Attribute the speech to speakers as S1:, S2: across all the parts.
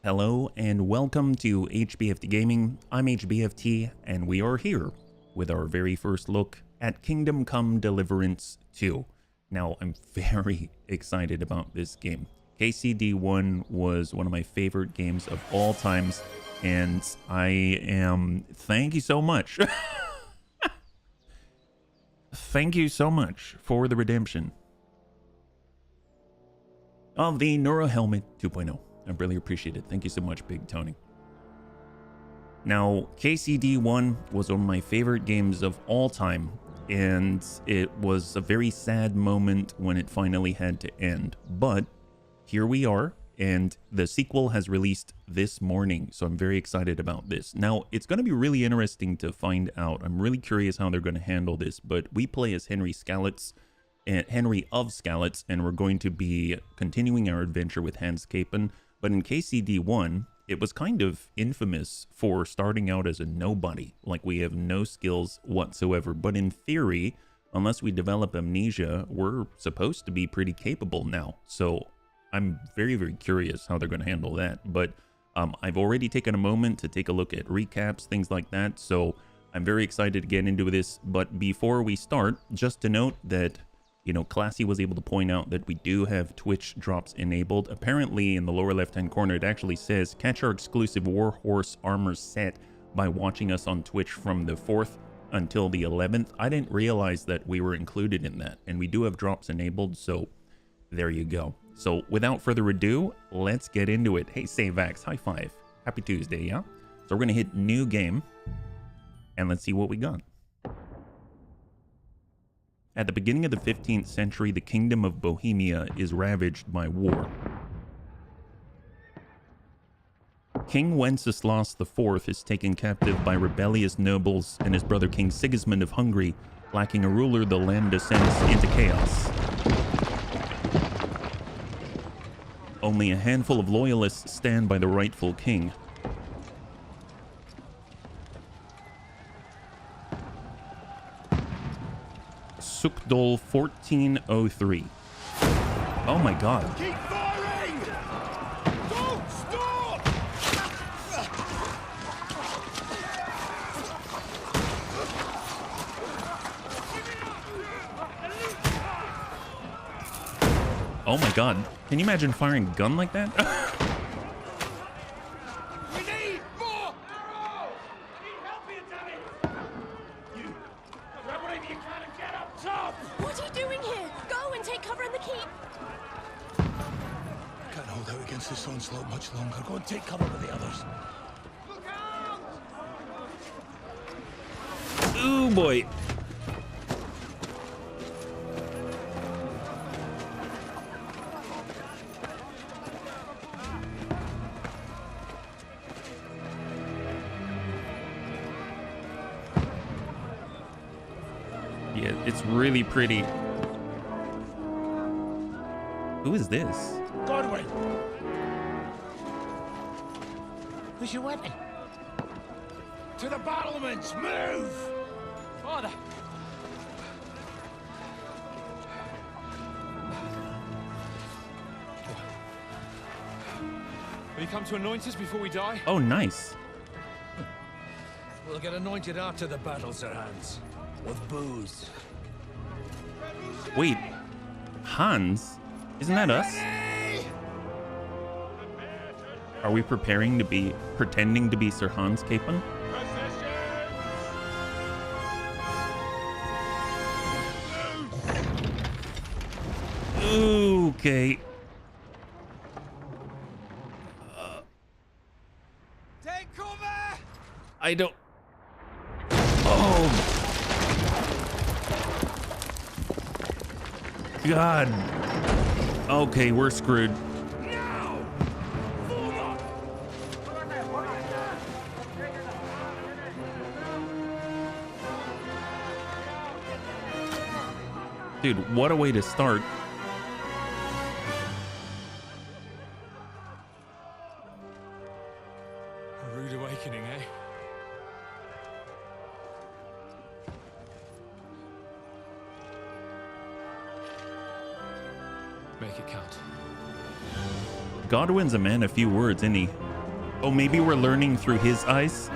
S1: Hello and welcome to HBFT Gaming. I'm HBFT and we are here with our very first look at Kingdom Come Deliverance II. Now, I'm very excited about this game. KCD1 was one of my favorite games of all times, and thank you so much. Thank you so much for the redemption of the Neuro Helmet 2.0. I really appreciate it. Thank you so much, Big Tony. Now, KCD1 was one of my favorite games of all time, and it was a very sad moment when it finally had to end. But here we are, and the sequel has released this morning, so I'm very excited about this. Now, it's going to be really interesting to find out. I'm really curious how they're going to handle this, but we play as Henry of Skalitz, and we're going to be continuing our adventure with Hans Capen. But in KCD1, it was kind of infamous for starting out as a nobody, like we have no skills whatsoever. But in theory, unless we develop amnesia, we're supposed to be pretty capable now. So I'm very, very curious how they're going to handle that. But I've already taken a moment to take a look at recaps, things like that. So I'm very excited to get into this. But before we start, just to note that, you know, Classy was able to point out that we do have Twitch drops enabled. Apparently, in the lower left-hand corner, it actually says, catch our exclusive Warhorse armor set by watching us on Twitch from the 4th until the 11th. I didn't realize that we were included in that, and we do have drops enabled, so there you go. So without further ado, let's get into it. Hey, Savax, high five. Happy Tuesday, yeah? So we're going to hit new game, and let's see what we got. At the beginning of the 15th century, the kingdom of Bohemia is ravaged by war. King Wenceslas IV is taken captive by rebellious nobles, and his brother King Sigismund of Hungary, lacking a ruler, the land descends into chaos. Only a handful of loyalists stand by the rightful king. Sukdol 1403. Oh my god.
S2: Keep firing! Don't stop!
S1: Oh my god. Can you imagine firing a gun like that?
S2: We need more arrows! Need help here, damn it! You grab whatever you can and get up top!
S3: What are you doing here? Go and take cover in the keep.
S2: Can't hold out against this onslaught much longer. Go and take cover with the others. Look out!
S1: Ooh boy. Yeah, it's really pretty. Who is this?
S2: Godwin! Who's your weapon? To the battlements! Move! Father!
S4: Will you come to anoint us before we die?
S1: Oh, nice.
S5: We'll get anointed after the battles are hands. With booze.
S1: Wait, Hans? Isn't that us? Are we pretending to be Sir Hans Capen? Okay.
S2: Take cover!
S1: I don't... Oh! God. Okay, we're screwed.
S2: Now! Forward!
S1: Dude, what a way to start.
S4: A rude awakening, eh? Make it count.
S1: Godwin's a man of few words, isn't he? Oh, maybe we're learning through his eyes.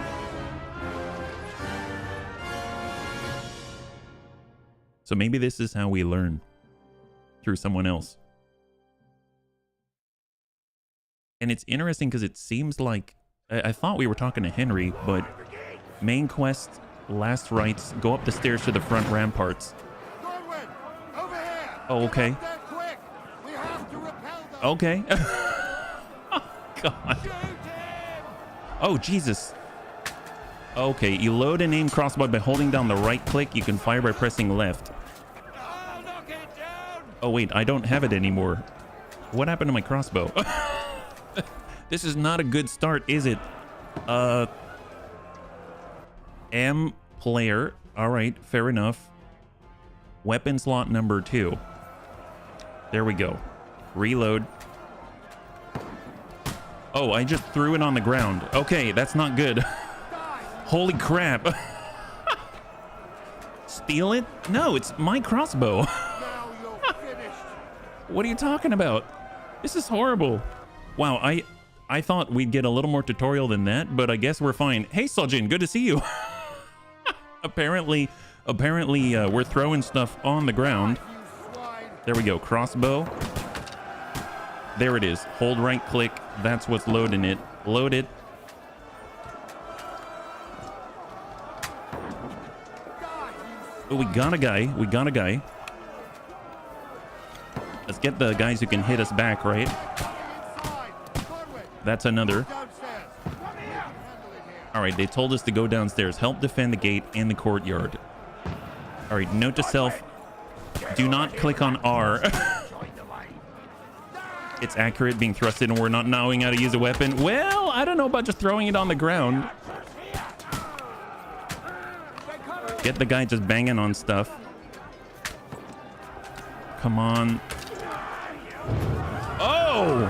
S1: So maybe this is how we learn, through someone else. And it's interesting because it seems like I thought we were talking to Henry, but main quest, last rites, go up the stairs to the front ramparts. Oh, okay. Okay. Oh, God. Oh, Jesus. Okay, you load and aim crossbow by holding down the right click. You can fire by pressing left. Oh, wait, I don't have it anymore. What happened to my crossbow? This is not a good start, is it? M player. All right, fair enough. Weapon slot number 2. There we go. Reload. Oh, I just threw it on the ground. Okay, that's not good. Holy crap. Steal it? No, it's my crossbow. What are you talking about? This is horrible. Wow, I thought we'd get a little more tutorial than that, but I guess we're fine. Hey, Sojin, good to see you. Apparently, we're throwing stuff on the ground. There we go, crossbow. There it is. Hold right click. That's what's loading it. Load it. Oh, we got a guy. We got a guy. Let's get the guys who can hit us back, right? That's another. All right, they told us to go downstairs. Help defend the gate and the courtyard. All right, note to self. Do not click on R. It's accurate, being thrusted, and we're not knowing how to use a weapon. Well, I don't know about just throwing it on the ground. Get the guy just banging on stuff. Come on. Oh!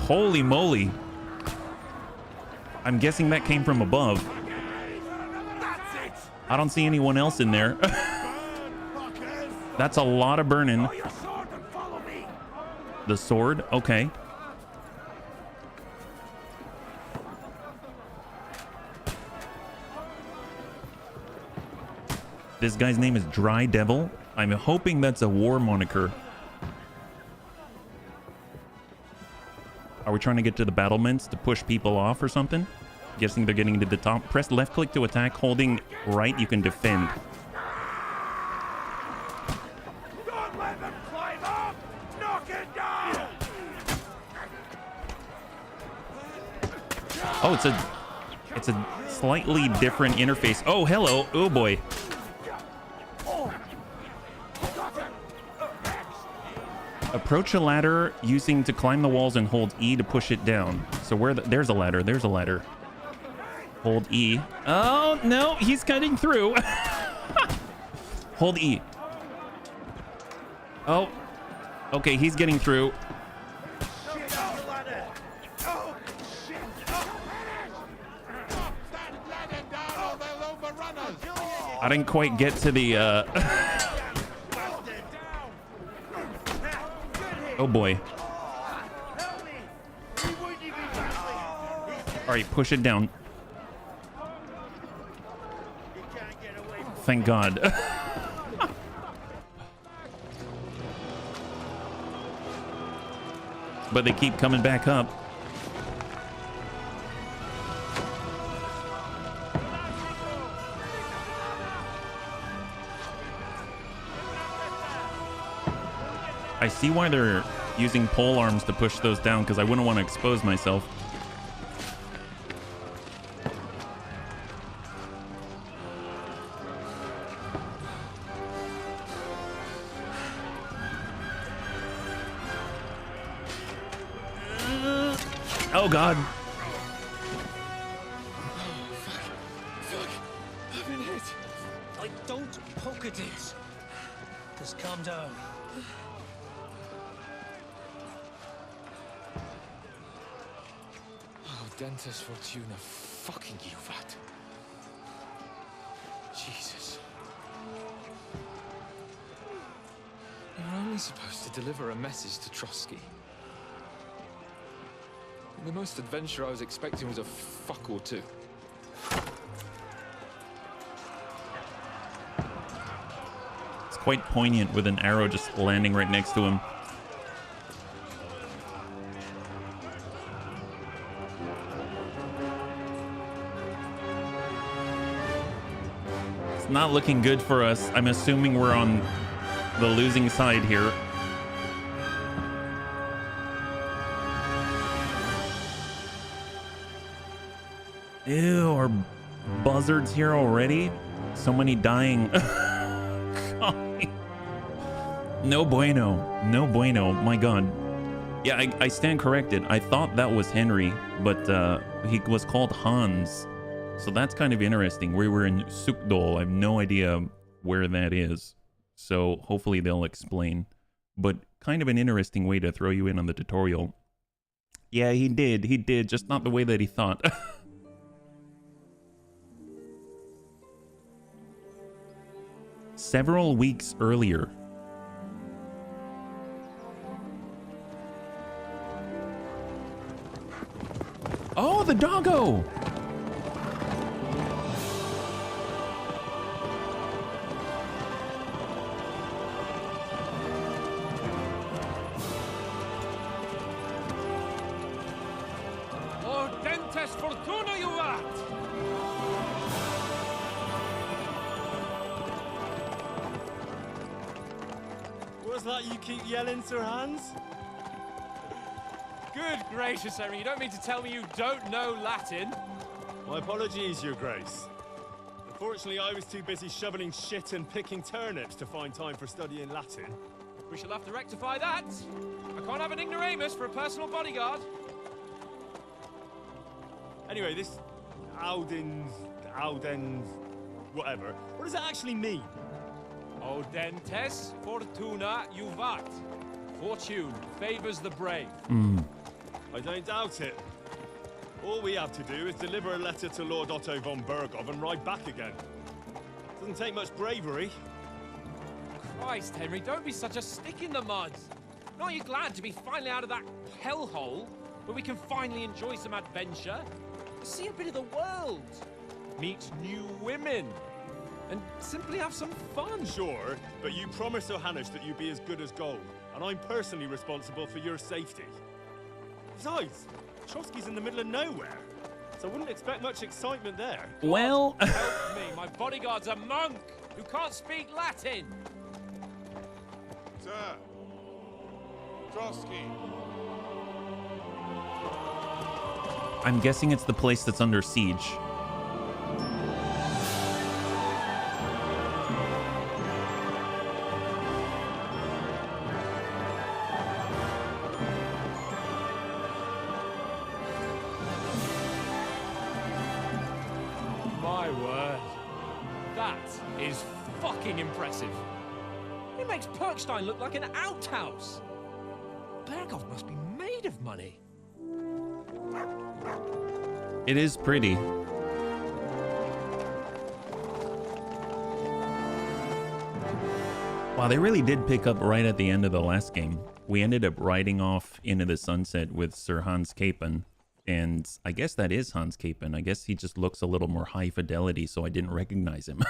S1: Holy moly. I'm guessing that came from above. I don't see anyone else in there. That's a lot of burning. The sword? Okay. This guy's name is Dry Devil. I'm hoping that's a war moniker. Are we trying to get to the battlements to push people off or something? Guessing they're getting to the top. Press left click to attack. Holding right, you can defend.
S2: Don't let them climb up! Knock it down!
S1: Oh, it's a slightly different interface. Oh, hello. Oh boy. Approach a ladder using to climb the walls and hold E to push it down. So there's a ladder. There's a ladder. Hold E. Oh, no, he's cutting through. Hold E. Oh, okay, he's getting through. I didn't quite get to the, Oh boy. All right, push it down. Thank God. But they keep coming back up. I see why they're using pole arms to push those down, because I wouldn't want to expose myself. Oh God.
S5: Fuck. I've been hit. Like, don't poke at it. Just calm down.
S4: Oh, Dentes Fortuna, fucking you, that. Jesus. You're only supposed to deliver a message to Trotsky. The most adventure I was expecting was a fuck or two.
S1: It's quite poignant with an arrow just landing right next to him. It's not looking good for us. I'm assuming we're on the losing side here. Ew, are buzzards here already? So many dying. God. No bueno. No bueno. My God. Yeah, I stand corrected. I thought that was Henry, but he was called Hans. So that's kind of interesting. We were in Sukdol. I have no idea where that is. So hopefully they'll explain. But kind of an interesting way to throw you in on the tutorial. Yeah, he did. He did. Just not the way that he thought. Several weeks earlier. Oh, the doggo!
S2: Ordentes fortuna juvat!
S6: What's that you keep yelling, Sir Hans?
S2: Good gracious, Henry, you don't mean to tell me you don't know Latin?
S6: My apologies, Your Grace. Unfortunately, I was too busy shoveling shit and picking turnips to find time for studying Latin.
S2: We shall have to rectify that. I can't have an ignoramus for a personal bodyguard.
S6: Anyway, this Audens, whatever. What does that actually mean?
S2: Audentes fortuna juvat. Fortune favors the brave.
S6: I don't doubt it. All we have to do is deliver a letter to Lord Otto von Bergov and ride back again. Doesn't take much bravery.
S2: Christ, Henry, don't be such a stick in the mud. Aren't you glad to be finally out of that hellhole where we can finally enjoy some adventure? See a bit of the world. Meet new women. And simply have some fun.
S6: Sure, but you promised Johannes that you'd be as good as gold, and I'm personally responsible for your safety. Besides, Trotsky's in the middle of nowhere, so I wouldn't expect much excitement there.
S1: Well...
S2: Help me, my bodyguard's a monk who can't speak Latin.
S7: Sir, Trotsky.
S1: I'm guessing it's the place that's under siege.
S2: My word. That is fucking impressive. It makes Perkstein look like an outhouse. Bergov must be made of money.
S1: It is pretty. Wow, they really did pick up right at the end of the last game. We ended up riding off into the sunset with Sir Hans Capen. And I guess that is Hans Capen. I guess he just looks a little more high fidelity, so I didn't recognize him.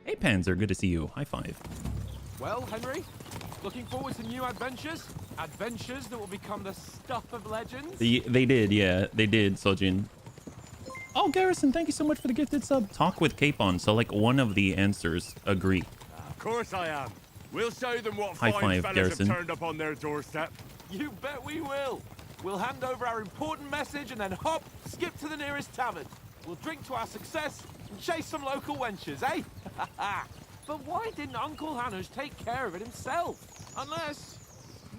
S1: Hey, Panzer, good to see you. High five.
S2: Well, Henry, looking forward to new adventures? Adventures that will become the stuff of legends?
S1: They did, yeah. They did, Sojin. Oh, Garrison, thank you so much for the gifted sub. Talk with Capon. So, like, one of the answers, agree.
S6: Of course I am. We'll show them what
S1: High
S6: fine
S1: five,
S6: fellas
S1: Garrison.
S6: have turned up on their doorstep.
S2: You bet we will. We'll hand over our important message and then hop, skip to the nearest tavern. We'll drink to our success and chase some local wenches, eh? But why didn't Uncle Hanush take care of it himself? Unless,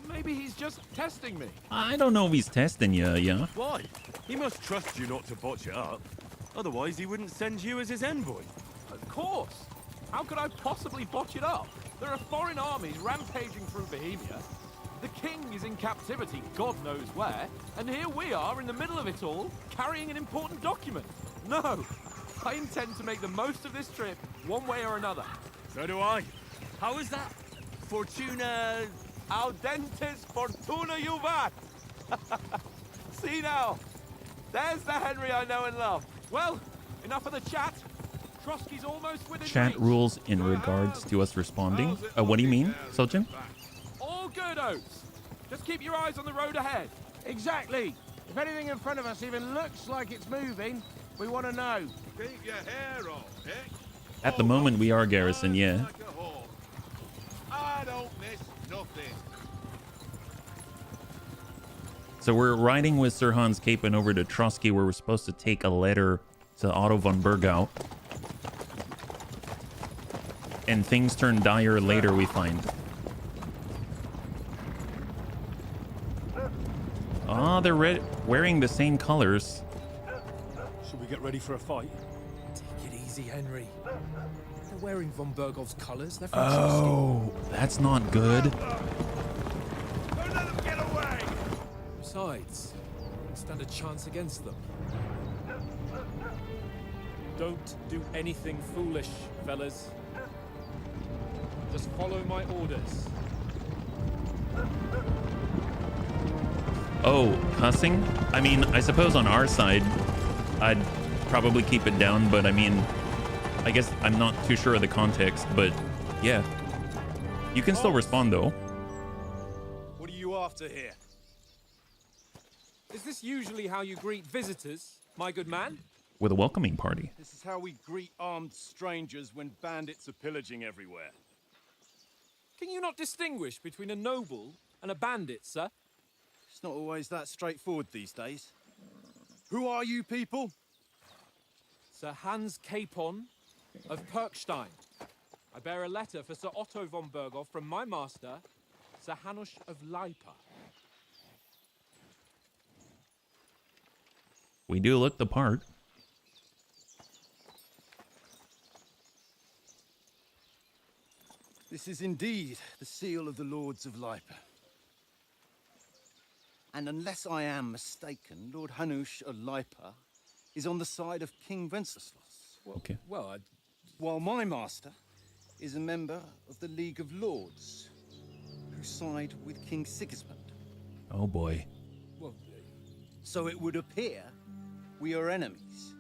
S2: maybe he's just testing me.
S1: I don't know if he's testing you, yeah?
S6: Why? He must trust you not to botch it up. Otherwise, he wouldn't send you as his envoy.
S2: Of course. How could I possibly botch it up? There are foreign armies rampaging through Bohemia. The king is in captivity, God knows where, and here we are in the middle of it all, carrying an important document. No, I intend to make the most of this trip, one way or another.
S6: So do I. How is that? Fortuna...
S2: Audentes fortuna juvat! See now, there's the Henry I know and love. Well, enough of the chat. Trotsky's almost within
S1: Chat
S2: reach.
S1: rules in regards to us responding. What do you mean, Sojin?
S2: All good, Oates. Just keep your eyes on the road ahead.
S7: Exactly. If anything in front of us even looks like it's moving, we want to know.
S8: Keep your hair on, eh?
S1: At the moment, we are garrison, yeah.
S8: Like a hawk. I don't miss nothing.
S1: So we're riding with Sir Hans Capon over to Trotsky, where we're supposed to take a letter to Otto von Bergau. And things turn dire later, we find. Ah, they're wearing the same colors.
S6: Should we get ready for a fight?
S4: Take it easy, Henry. They're wearing von Berghoff's colours. They're from
S1: Oh, that's not good.
S8: Don't let them get away!
S4: Besides, stand a chance against them. Don't do anything foolish, fellas. Just follow my orders.
S1: Oh, cussing? I mean, I suppose on our side, I'd probably keep it down, but I mean, I guess I'm not too sure of the context, but yeah. You can still respond though.
S6: What are you after here?
S4: Is this usually how you greet visitors, my good man?
S1: With a welcoming party.
S6: This is how we greet armed strangers when bandits are pillaging everywhere.
S4: Can you not distinguish between a noble and a bandit, sir?
S6: It's not always that straightforward these days. Who are you people?
S4: Sir Hans Capon of Perkstein. I bear a letter for Sir Otto von Berghoff from my master, Sir Hanush of Leipa.
S1: We do look the part.
S9: This is indeed the seal of the Lords of Leipa. And unless I am mistaken, Lord Hanush of Leipa is on the side of King Wenceslas.
S1: Okay.
S4: Well,
S9: While my master is a member of the League of Lords, who side with King Sigismund.
S1: Oh boy.
S4: well,
S9: So it would appear we are enemies.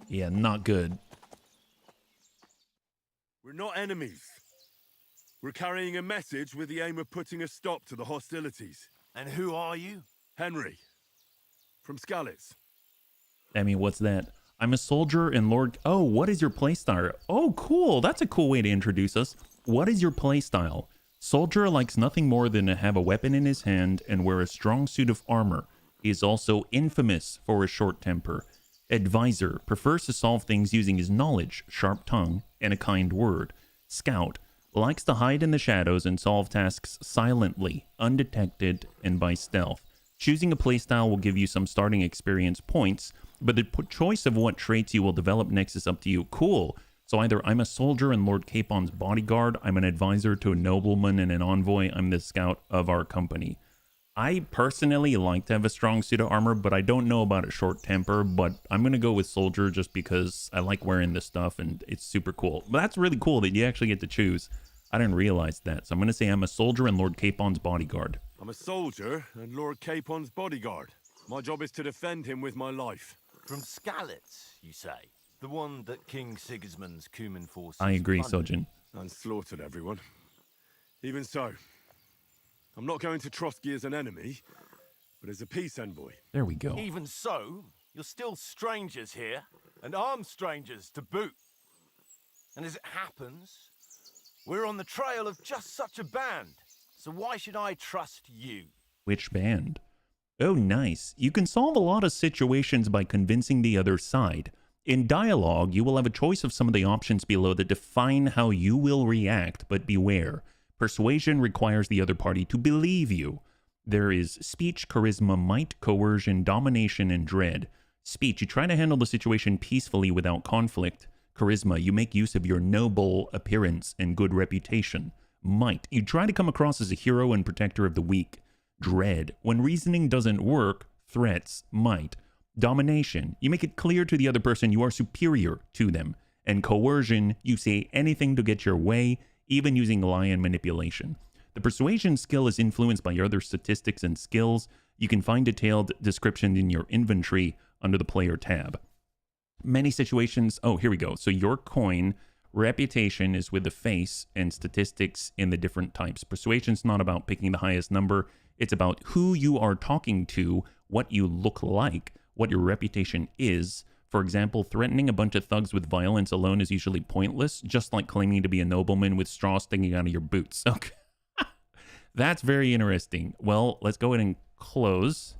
S1: Yeah, not good.
S8: We're not enemies. We're carrying a message with the aim of putting a stop to the hostilities.
S9: And who are you?
S8: Henry. From Skalitz.
S1: I mean, what's that? I'm a soldier and Lord... Oh, what is your playstyle? Oh, cool. That's a cool way to introduce us. What is your playstyle? Soldier likes nothing more than to have a weapon in his hand and wear a strong suit of armor. He is also infamous for his short temper. Advisor prefers to solve things using his knowledge, sharp tongue, and a kind word. Scout likes to hide in the shadows and solve tasks silently, undetected, and by stealth. Choosing a playstyle will give you some starting experience points, but the choice of what traits you will develop next is up to you. Cool. So either I'm a soldier and Lord Capon's bodyguard, I'm an advisor to a nobleman and an envoy, I'm the scout of our company. I personally like to have a strong suit of armor, but I don't know about a short temper, but I'm going to go with soldier just because I like wearing this stuff and it's super cool. But that's really cool that you actually get to choose. I didn't realize that. So I'm going to say I'm a soldier and Lord Capon's bodyguard.
S8: I'm a soldier and Lord Capon's bodyguard. My job is to defend him with my life.
S10: From Skalitz, you say? The one that King Sigismund's Cuman forces
S1: I agree,
S10: plundered?
S1: Sojin.
S8: And slaughtered everyone. Even so, I'm not going to Trotsky as an enemy, but as a peace envoy.
S1: There we go.
S10: Even so, you're still strangers here, and armed strangers to boot. And as it happens, we're on the trail of just such a band. So why should I trust you?
S1: Which band? Oh, nice. You can solve a lot of situations by convincing the other side. In dialogue, you will have a choice of some of the options below that define how you will react, but beware. Persuasion requires the other party to believe you. There is speech, charisma, might, coercion, domination, and dread. Speech, you try to handle the situation peacefully without conflict. Charisma, you make use of your noble appearance and good reputation. Might, you try to come across as a hero and protector of the weak. Dread, when reasoning doesn't work. Threats, might. Domination, you make it clear to the other person you are superior to them. And coercion, you say anything to get your way, even using lie and manipulation. The persuasion skill is influenced by your other statistics and skills. You can find detailed description in your inventory under the player tab. Many situations, oh, here we go. So your coin reputation is with the face and statistics in the different types. Persuasion's not about picking the highest number. It's about who you are talking to, what you look like, what your reputation is. For example, threatening a bunch of thugs with violence alone is usually pointless, just like claiming to be a nobleman with straw sticking out of your boots. Okay. That's very interesting. Well, let's go ahead and close.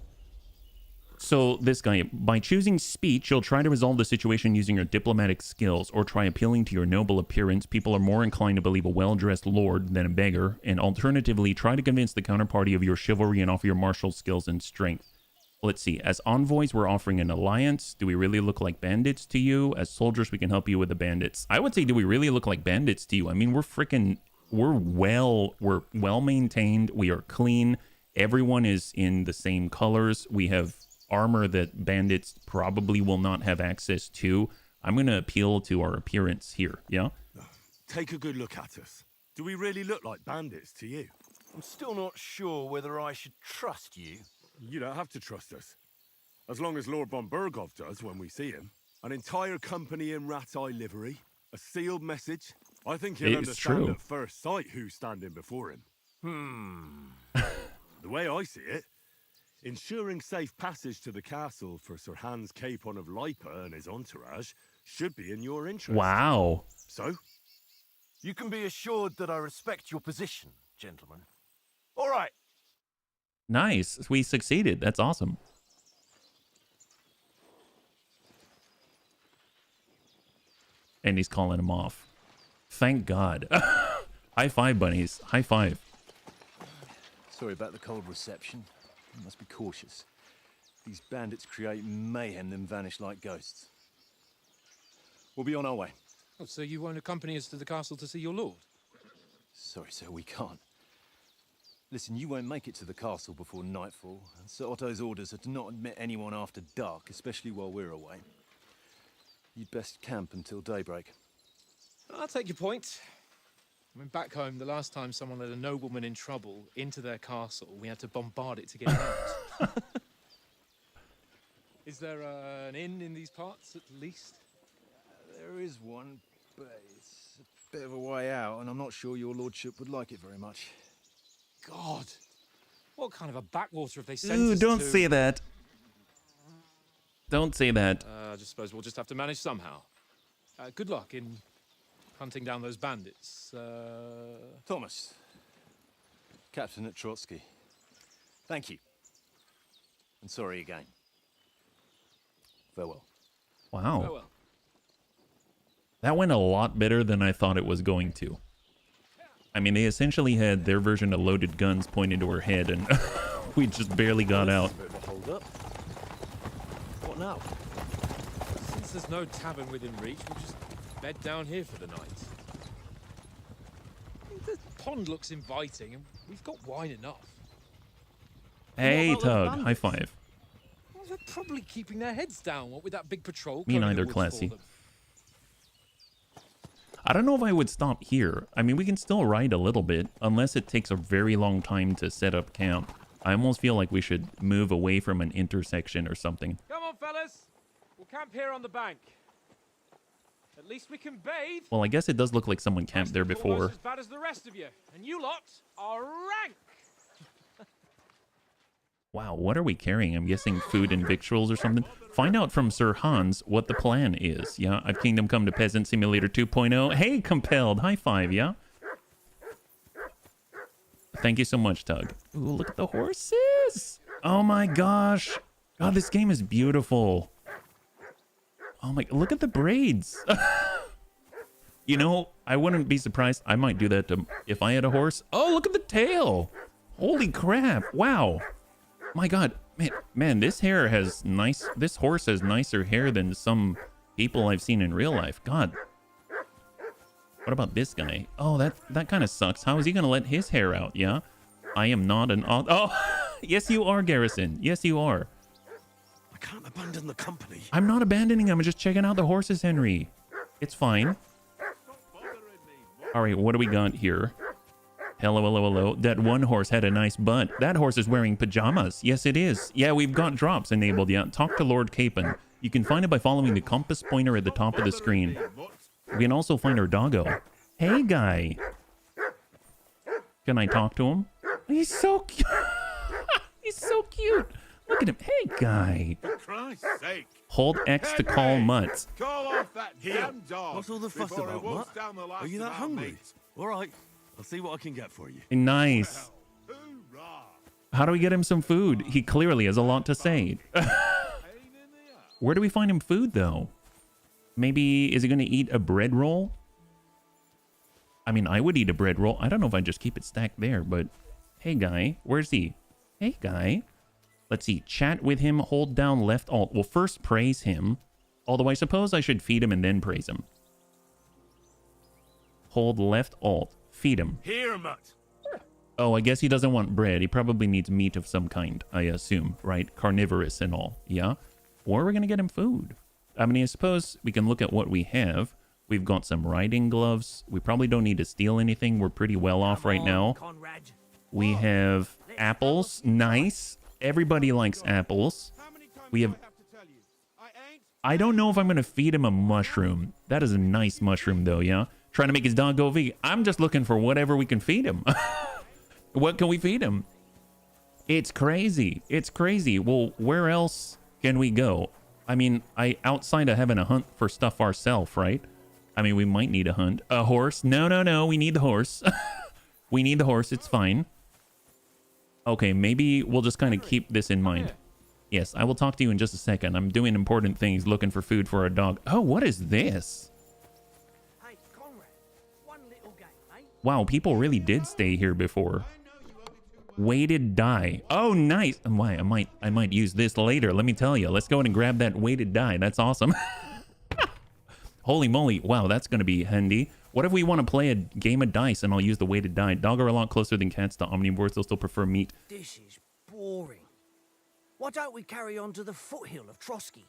S1: So this guy, by choosing speech, you'll try to resolve the situation using your diplomatic skills or try appealing to your noble appearance. People are more inclined to believe a well-dressed lord than a beggar. And alternatively, try to convince the counterparty of your chivalry and offer your martial skills and strength. Let's see. As envoys, we're offering an alliance. Do we really look like bandits to you? As soldiers, we can help you with the bandits. I would say, do we really look like bandits to you? I mean, we're well maintained. We are clean. Everyone is in the same colors. We have armor that bandits probably will not have access to. I'm going to appeal to our appearance here, yeah?
S8: Take a good look at us. Do we really look like bandits to you?
S10: I'm still not sure whether I should trust you.
S8: You don't have to trust us. As long as Lord von Berghoff does when we see him. An entire company in rat-eye livery. A sealed message. I think he'll understand at first sight who's standing before him. The way I see it, ensuring safe passage to the castle for Sir Hans Capon of Lipa and his entourage should be in your interest.
S1: Wow.
S8: So?
S10: You can be assured that I respect your position, gentlemen. All right.
S1: Nice. We succeeded. That's awesome. And he's calling him off. Thank God. High five, bunnies. High five.
S10: Sorry about the cold reception. You must be cautious. These bandits create mayhem, then vanish like ghosts. We'll be on our way.
S4: Oh, so you won't accompany us to the castle to see your lord?
S10: Sorry, sir, we can't. Listen, you won't make it to the castle before nightfall, and Sir Otto's orders are to not admit anyone after dark, especially while we're away. You'd best camp until daybreak.
S4: I'll take your point. I mean, back home, the last time someone let a nobleman in trouble into their castle, we had to bombard it to get him out. Is there an inn in these parts, at least?
S10: There is one, but it's a bit of a way out, and I'm not sure your lordship would like it very much.
S4: God, what kind of a backwater have they sent
S1: Ooh,
S4: us
S1: don't
S4: to?
S1: say that. Don't say that.
S4: I just suppose we'll just have to manage somehow. Good luck in hunting down those bandits.
S10: Thomas, Captain at Trotsky. Thank you. And sorry again. Farewell.
S1: Wow.
S4: Farewell.
S1: That went a lot better than I thought it was going to. I mean, they essentially had their version of loaded guns pointed to her head, and we just barely got out.
S10: Hold up. What now?
S4: Since there's no tavern within reach, we'll just bed down here for the night. The pond looks inviting, and we've got wine enough.
S1: Hey, Tug. High five.
S4: Well, they're probably keeping their heads down, what with that big patrol.
S1: Me neither, classy. I don't know if I would stop here. I mean, we can still ride a little bit, unless it takes a very long time to set up camp. I almost feel like we should move away from an intersection or something.
S4: Come on, fellas. We'll camp here on the bank. At least we can bathe.
S1: Well, I guess it does look like someone camped there before.
S4: As bad as the rest of you, and you lot are rank.
S1: Wow, what are we carrying? I'm guessing food and victuals or something. Find out from Sir Hans what the plan is. Yeah, I've Kingdom Come to Peasant Simulator 2.0. Hey, Compelled. High five, yeah? Thank you so much, Tug. Ooh, look at the horses. Oh my gosh. God, this game is beautiful. Oh my, look at the braids. You know, I wouldn't be surprised. I might do that if I had a horse. Oh, look at the tail. Holy crap. Wow. My God, man, this horse has nicer hair than some people I've seen in real life. God. What about this guy? Oh, that kind of sucks. How is he going to let his hair out? Yeah. I am not an... Oh, yes, you are, Garrison. Yes, you are.
S8: I can't abandon the company.
S1: I'm not abandoning him. I'm just checking out the horses, Henry. It's fine. All right, what do we got here? Hello, hello, hello. That one horse had a nice butt. That horse is wearing pajamas. Yes, it is. Yeah, we've got drops enabled. Yeah, talk to Lord Capon. You can find it by following the compass pointer at the top of the screen. We can also find our doggo. Hey, guy. Can I talk to him? He's so cute. He's so cute. Look at him. Hey, guy.
S8: For Christ's sake.
S1: Hold X to call mutts.
S8: Call off that damn dog. What's all the fuss about, Mutt? Are you that hungry? All right. I'll see what I can get for you.
S1: Nice. How do we get him some food? He clearly has a lot to say. Where do we find him food, though? Maybe, is he going to eat a bread roll? I mean, I would eat a bread roll. I don't know if I just keep it stacked there, but... Hey, guy. Where's he? Hey, guy. Let's see. Chat with him. Hold down left alt. Well, first praise him. Although I suppose I should feed him and then praise him. Hold left alt. Feed him.
S8: Here, Mutt.
S1: Oh, I guess he doesn't want bread. He probably needs meat of some kind, I assume, right? Carnivorous and all, yeah? Or we're going to get him food. I mean, I suppose we can look at what we have. We've got some riding gloves. We probably don't need to steal anything. We're pretty well off right now. We have apples. Nice. Everybody likes apples. We have... I don't know if I'm going to feed him a mushroom. That is a nice mushroom, though, yeah? Trying to make his dog go vegan. I'm just looking for whatever we can feed him. What can we feed him? It's crazy. It's crazy. Well, where else can we go? I mean, outside of having a hunt for stuff ourselves, right? I mean, we might need a hunt. A horse? No, no, no. We need the horse. We need the horse. It's fine. Okay, maybe we'll just kind of keep this in mind. Yes, I will talk to you in just a second. I'm doing important things, looking for food for our dog. Oh, what is this? Wow, people really did stay here before. Weighted die. Oh, nice. Why? I might use this later. Let me tell you. Let's go in and grab that weighted die. That's awesome. Holy moly. Wow, that's going to be handy. What if we want to play a game of dice and I'll use the weighted die? Dog are a lot closer than cats to omnivores. They'll still prefer meat.
S11: This is boring. Why don't we carry on to the foothill of Trotsky?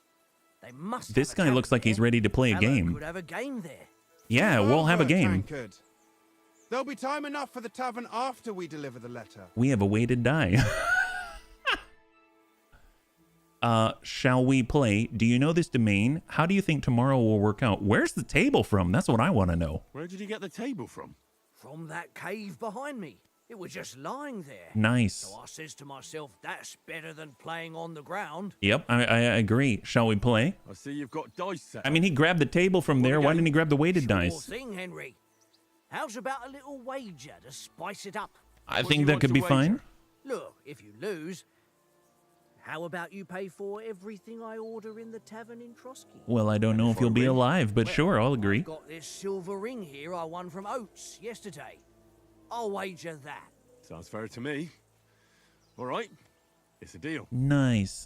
S11: They must.
S1: This guy looks like he's ready to play a game.
S11: Could have a game there.
S1: Yeah, we'll have a game.
S7: There'll be time enough for the tavern after we deliver the letter.
S1: We have a weighted die. Shall we play? Do you know this domain? How do you think tomorrow will work out? Where's the table from? That's what I want to know.
S8: Where did you get the table from?
S11: From that cave behind me. It was just lying there.
S1: Nice.
S11: So I says to myself, that's better than playing on the ground.
S1: Yep, I agree. Shall we play?
S8: I see you've got dice set.
S1: I mean, he grabbed the table from there. Why didn't he grab the weighted dice?
S11: Sure thing, Henry. How's about a little wager to spice it up?
S1: I think that could be fine.
S11: Look, if you lose, how about you pay for everything I order in the tavern in Trotsky?
S1: Well, I don't know if you'll be alive, but sure, I'll agree.
S11: I've got this silver ring here I won from Oates yesterday. I'll wager that.
S8: Sounds fair to me. All right, it's a deal.
S1: Nice.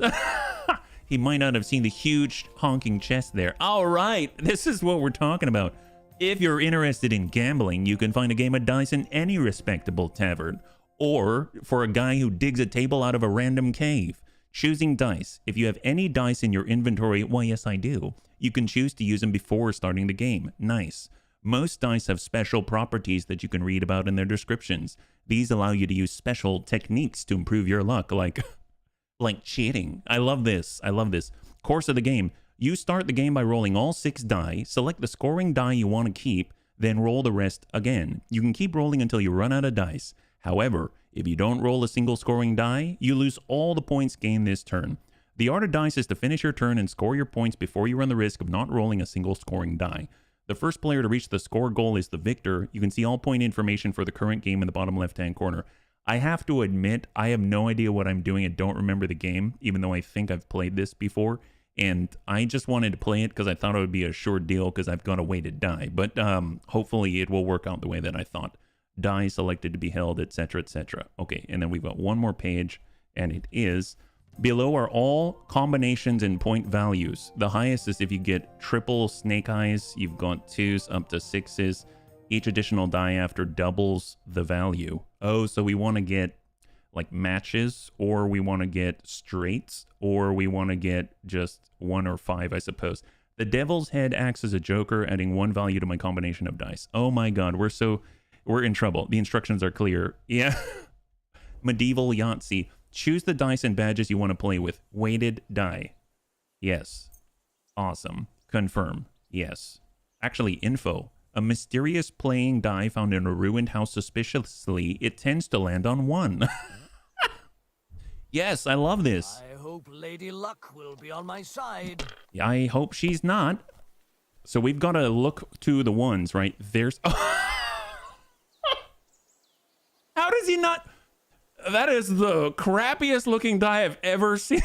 S1: He might not have seen the huge honking chest there. All right, this is what we're talking about. If you're interested in gambling, you can find a game of dice in any respectable tavern, or for a guy who digs a table out of a random cave. Choosing dice. If you have any dice in your inventory, why yes I do, you can choose to use them before starting the game. Nice. Most dice have special properties that you can read about in their descriptions. These allow you to use special techniques to improve your luck, like cheating. I love this. I love this. Course of the game. You start the game by rolling all 6 die, select the scoring die you want to keep, then roll the rest again. You can keep rolling until you run out of dice. However, if you don't roll a single scoring die, you lose all the points gained this turn. The art of dice is to finish your turn and score your points before you run the risk of not rolling a single scoring die. The first player to reach the score goal is the victor. You can see all point information for the current game in the bottom left-hand corner. I have to admit, I have no idea what I'm doing. I don't remember the game, even though I think I've played this before. And I just wanted to play it because I thought it would be a short deal because I've got a weighted die. But hopefully it will work out the way that I thought. Die selected to be held, etc., etc. Okay, and then we've got one more page, and it is... Below are all combinations and point values. The highest is if you get triple snake eyes. You've got 2s up to 6s. Each additional die after doubles the value. Oh, so we want to get like matches, or we want to get straights, or we want to get just 1 or 5, I suppose. The Devil's Head acts as a joker, adding 1 value to my combination of dice. Oh my god, we're in trouble. The instructions are clear. Yeah. Medieval Yahtzee. Choose the dice and badges you want to play with. Weighted die. Yes. Awesome. Confirm. Yes. Actually, info. A mysterious playing die found in a ruined house suspiciously. It tends to land on 1. Yes, I love this.
S11: I hope Lady Luck will be on my side.
S1: Yeah, I hope she's not. So we've got to look to the ones, right? There's... How does he not... That is the crappiest looking die I've ever seen.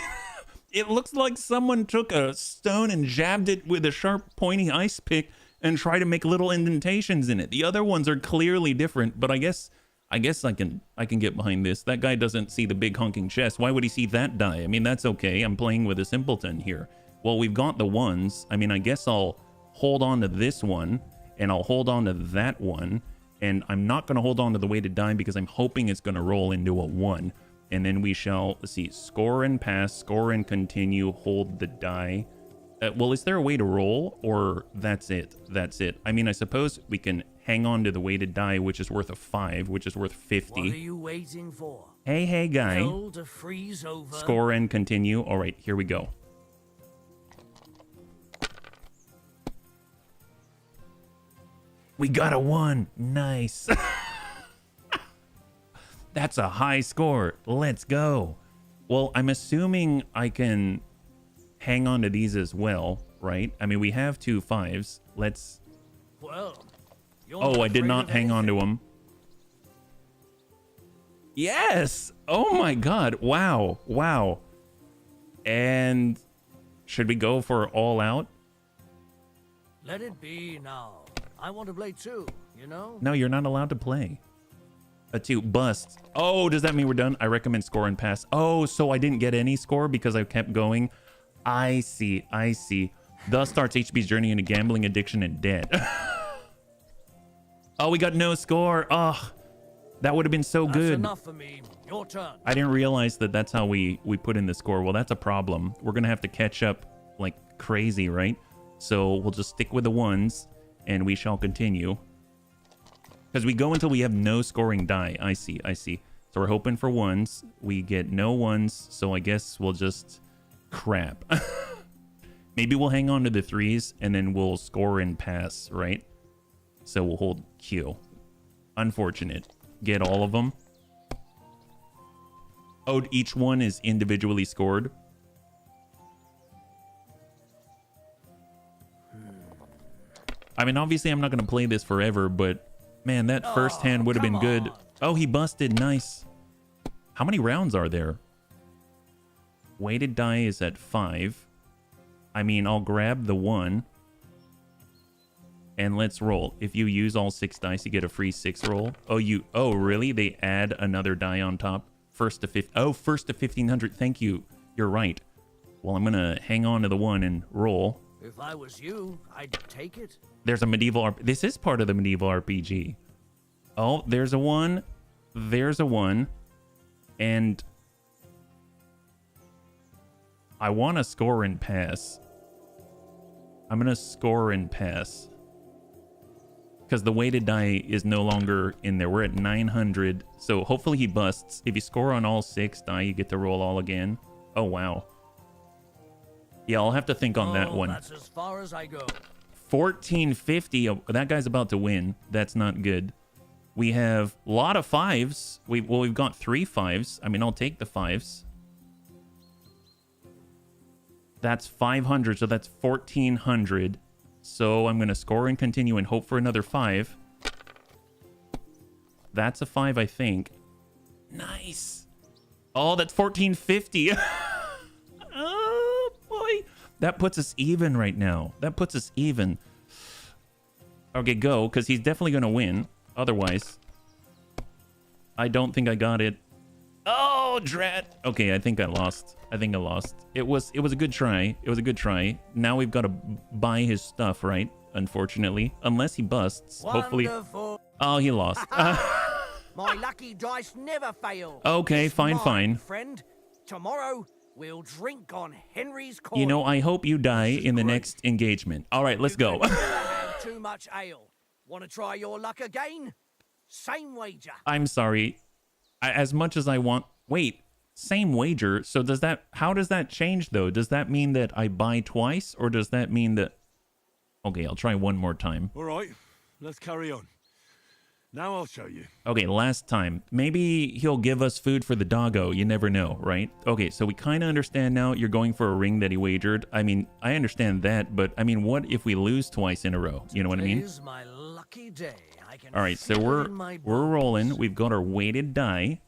S1: It looks like someone took a stone and jabbed it with a sharp pointy ice pick and tried to make little indentations in it. The other ones are clearly different, but I guess I can get behind this. That guy doesn't see the big honking chest. Why would he see that die? I mean, that's okay. I'm playing with a simpleton here. Well, we've got the ones. I mean, I guess I'll hold on to this one and I'll hold on to that one. And I'm not going to hold on to the weighted die because I'm hoping it's going to roll into a 1. And then we shall, let's see, score and pass, score and continue, hold the die. Well, is there a way to roll, or that's it? That's it. I mean, I suppose we can hang on to the weighted die, which is worth a 5, which is worth 50.
S11: What are you waiting for?
S1: Hey, guy.
S11: Hell to freeze over.
S1: Score and continue. All right, here we go. We got a 1. Nice. That's a high score. Let's go. Well, I'm assuming I can hang on to these as well, right? I mean, we have 2 5s. Let's...
S11: Well,
S1: oh, I did not hang on to them. Yes! Oh my god. Wow. Wow. And should we go for all out?
S11: Let it be now. I want to play too, you know?
S1: No, you're not allowed to play. A 2 bust. Oh, does that mean we're done? I recommend score and pass. Oh, so I didn't get any score because I kept going. I see. I see. Thus starts HB's journey into gambling, addiction, and debt. Oh, we got no score. Oh, that would have been so good.
S11: That's enough for me. Your turn.
S1: I didn't realize that that's how we put in the score. Well, that's a problem. We're going to have to catch up like crazy, right? So we'll just stick with the 1s and we shall continue. Because we go until we have no scoring die. I see. I see. So we're hoping for 1s. We get no 1s. So I guess we'll just... Crap. Maybe we'll hang on to the 3s and then we'll score and pass, right? So we'll hold Q. Unfortunate. Get all of them. Oh, each one is individually scored. I mean, obviously I'm not going to play this forever, but man, that first hand would have been good. Oh, he busted. Nice. How many rounds are there? Weighted die is at 5. I mean, I'll grab the 1. And let's roll. If you use all 6 dice, you get a free 6 roll. Oh, really? They add another die on top? First to 50. Oh, first to 1500. Thank you. You're right. Well, I'm going to hang on to the 1 and roll.
S11: If I was you, I'd take it.
S1: There's a medieval... This is part of the medieval RPG. Oh, there's a 1. There's a 1. And... I want to score and pass. I'm going to score and pass. Because the weighted die is no longer in there. We're at 900. So hopefully he busts. If you score on all 6 die, you get to roll all again. Oh, wow. Yeah, I'll have to think on that one.
S11: That's as far as I go.
S1: 1450. Oh, that guy's about to win. That's not good. We have a lot of 5s. We've got 3 5s. I mean, I'll take the 5s. That's 500, so that's 1400. So I'm going to score and continue and hope for another 5. That's a 5, I think. Nice. Oh, that's 1450. Oh, boy. That puts us even right now. That puts us even. Okay, go, because he's definitely going to win. Otherwise, I don't think I got it. Oh, drat. Okay, I think I lost. I think I lost. It was a good try. It was a good try. Now we've got to buy his stuff, right? Unfortunately. Unless he busts.
S11: Wonderful.
S1: Hopefully. Oh, he lost.
S11: My lucky dice never fail.
S1: Okay,
S11: It's
S1: fine,
S11: mine,
S1: fine.
S11: friend. Tomorrow, we'll drink on Henry's coin.
S1: You know, I hope you die in the next engagement. All right, let's go.
S11: Never had too much ale. Want to try your luck again? Same wager.
S1: I'm sorry. As much as I want... Wait, same wager. So does that... How does that change, though? Does that mean that I buy twice? Or does that mean that... Okay, I'll try one more time.
S8: All right, let's carry on. Now I'll show you.
S1: Okay, last time. Maybe he'll give us food for the doggo. You never know, right? Okay, so we kind of understand now you're going for a ring that he wagered. I mean, I understand that, but I mean, what if we lose twice in a row? You know what I mean?
S11: Today's my lucky day. I can
S1: All right, so
S11: feel it in my
S1: we're
S11: bones.
S1: rolling. We've got our weighted die.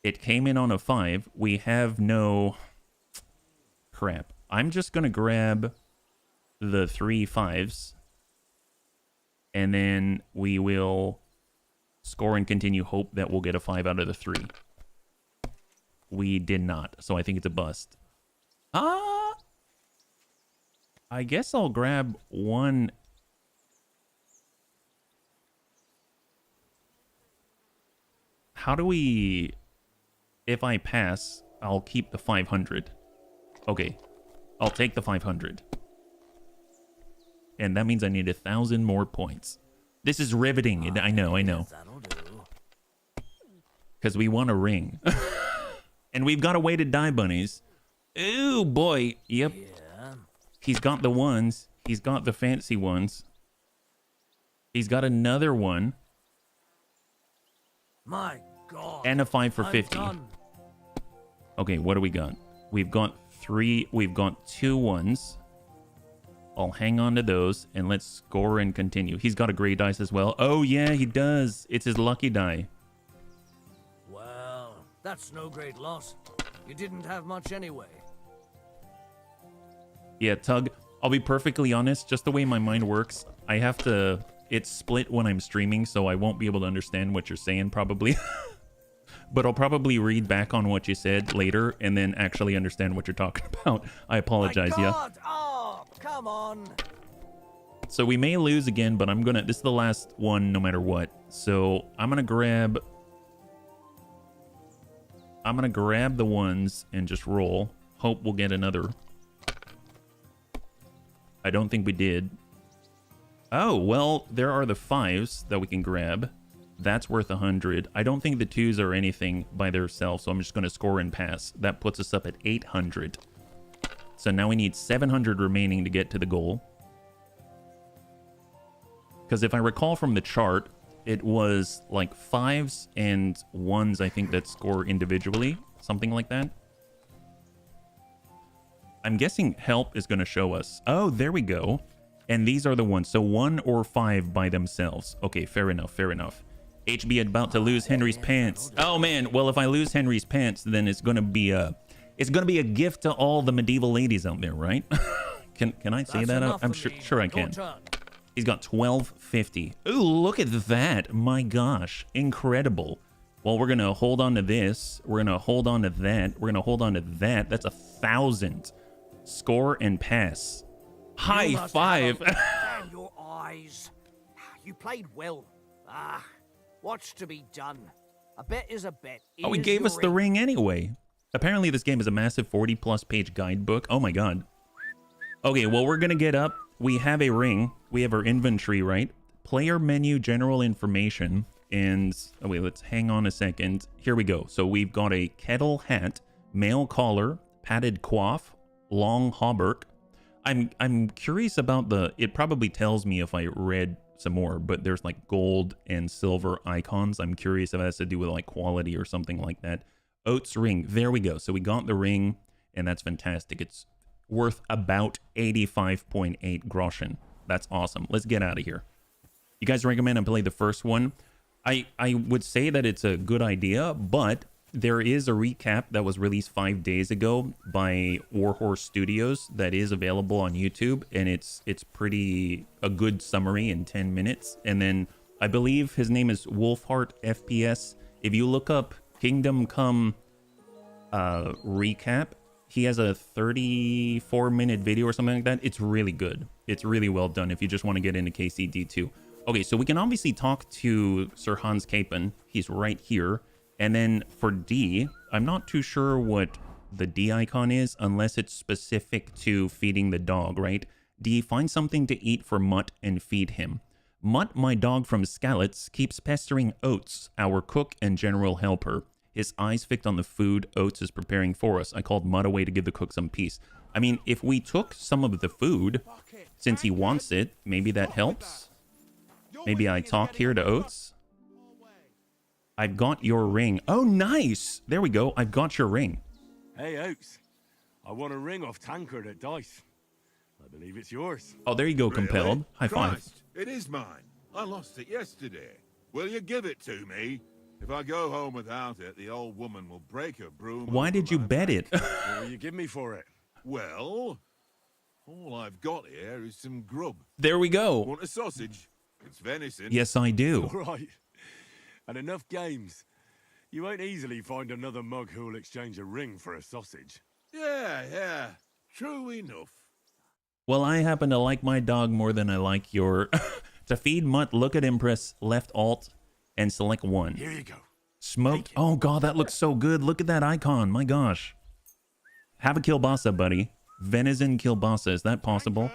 S1: It came in on a 5. We have no... Crap. I'm just going to grab the 3 5s. And then we will... score and continue, hope that we'll get a 5 out of the 3. We did not, so I think it's a bust. I guess I'll grab one. How do we... If I pass, I'll keep the 500. Okay, I'll take the 500. And that means I need 1,000 more points. This is riveting. I know. Because we want a ring. And we've got a weighted die, bunnies. Ooh, boy. Yep.
S11: Yeah.
S1: He's got the ones. He's got the fancy ones. He's got another one.
S11: My God.
S1: And a 5 for
S11: I'm
S1: 50.
S11: done.
S1: Okay, what do we got? We've got 3. We've got 2 ones. I'll hang on to those, and let's score and continue. He's got a gray dice as well. Oh, yeah, he does. It's his lucky die.
S11: Well, that's no great loss. You didn't have much anyway.
S1: Yeah, Tug, I'll be perfectly honest. Just the way my mind works, I have to... It's split when I'm streaming, so I won't be able to understand what you're saying, probably. But I'll probably read back on what you said later, and then actually understand what you're talking about. I apologize,
S11: My
S1: yeah.
S11: God. Oh, come on.
S1: So we may lose again, but I'm gonna... This is the last one, no matter what. So I'm gonna grab... I'm gonna grab the ones and just roll. Hope we'll get another. I don't think we did. Oh, well, there are the 5s that we can grab. That's worth 100. I don't think the 2s are anything by themselves, so I'm just gonna score and pass. That puts us up at 800. So now we need 700 remaining to get to the goal. Because if I recall from the chart, it was like 5s and 1s, I think, that score individually. Something like that. I'm guessing help is going to show us. Oh, there we go. And these are the ones. So 1 or 5 by themselves. Okay, fair enough, fair enough. HB about to lose Henry's pants. Oh, man. Well, if I lose Henry's pants, then it's going to be a... It's going to be a gift to all the medieval ladies out there, right? Can I say that? I'm sure I can. He's got 1250. Ooh, look at that. My gosh. Incredible. Well, we're going to hold on to this. We're going to hold on to that. We're going to hold on to that. That's 1,000. Score and pass. High 5.
S11: Damn your eyes. You played well. Ah, what's to be done? A bet is a bet.
S1: Oh, he gave us the ring anyway. Apparently, this game is a massive 40-plus page guidebook. Oh, my God. Okay, well, we're going to get up. We have a ring. We have our inventory, right? Player menu, general information. And, oh, wait, let's hang on a second. Here we go. So we've got a kettle hat, male collar, padded coif, long hauberk. I'm curious about the... It probably tells me if I read some more, but there's like gold and silver icons. I'm curious if it has to do with like quality or something like that. Oates ring. There we go. So we got the ring, and that's fantastic. It's worth about 85.8 groschen. That's awesome. Let's get out of here. You guys recommend I play the first one? I would say that it's a good idea, but there is a recap that was released 5 days ago by Warhorse Studios that is available on YouTube, and it's pretty a good summary in 10 minutes. And then I believe his name is Wolfheart FPS. If you look up Kingdom Come recap, he has a 34-minute video or something like that. It's really good. It's really well done if you just want to get into KCD2. Okay, so we can obviously talk to Sir Hans Capon. He's right here. And then for D, I'm not too sure what the D icon is unless it's specific to feeding the dog, right? D, find something to eat for Mutt and feed him. Mutt, my dog from Skalitz, keeps pestering Oates, our cook and general helper. His eyes fixed on the food Oates is preparing for us. I called Mutt away to give the cook some peace. I mean, if we took some of the food, since he wants it, maybe that helps. Maybe I talk here to Oates. I've got your ring. Oh, nice. There we go. I've got your ring.
S8: Hey, Oates. I want a ring off Tankard at Dice. I believe it's yours.
S1: Oh, there you go, Compelled. High five.
S12: Christ, it is mine. I lost it yesterday. Will you give it to me? If I go home without it, the old woman will break her broom.
S1: Why did you bet it?
S8: What will you give me for it?
S12: Well, all I've got here is some grub.
S1: There we go.
S12: Want a sausage? It's venison.
S1: Yes, I do.
S8: All right. And enough games. You won't easily find another mug who'll exchange a ring for a sausage.
S12: Yeah. True enough.
S1: Well, I happen to like my dog more than I like your... To feed Mutt, look at him, press left alt and select one.
S8: Here you go.
S1: Smoked. Oh, God, that looks so good. Look at that icon. My gosh. Have a kielbasa, buddy. Venison kielbasa. Is that possible?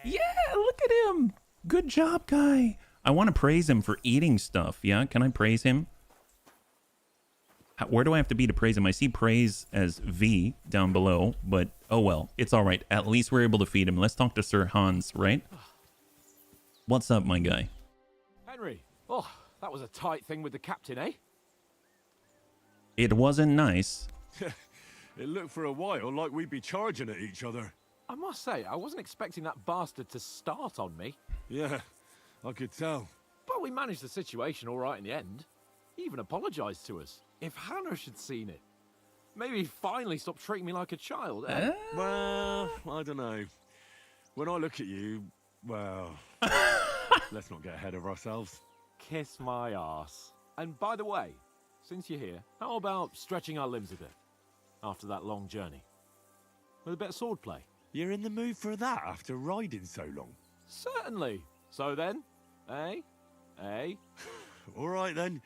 S1: Yeah, look at him. Good job, guy. I want to praise him for eating stuff. Yeah, can I praise him? Where do I have to be to praise him? I see praise as V down below, but oh well. It's all right. At least we're able to feed him. Let's talk to Sir Hans, right? What's up, my guy?
S2: Henry, oh, that was a tight thing with the captain, eh?
S1: It wasn't nice.
S8: It looked for a while like we'd be charging at each other.
S2: I must say, I wasn't expecting that bastard to start on me.
S8: Yeah, I could tell.
S2: But we managed the situation all right in the end. He even apologized to us. If Hanush had seen it, maybe he'd finally stop treating me like a child, eh?
S8: Well, I don't know. When I look at you, well, let's not get ahead of ourselves.
S2: Kiss my arse. And by the way, since you're here, how about stretching our limbs a bit after that long journey? With a bit of swordplay.
S8: You're in the mood for that after riding so long?
S2: Certainly. So then, eh?
S8: All right then.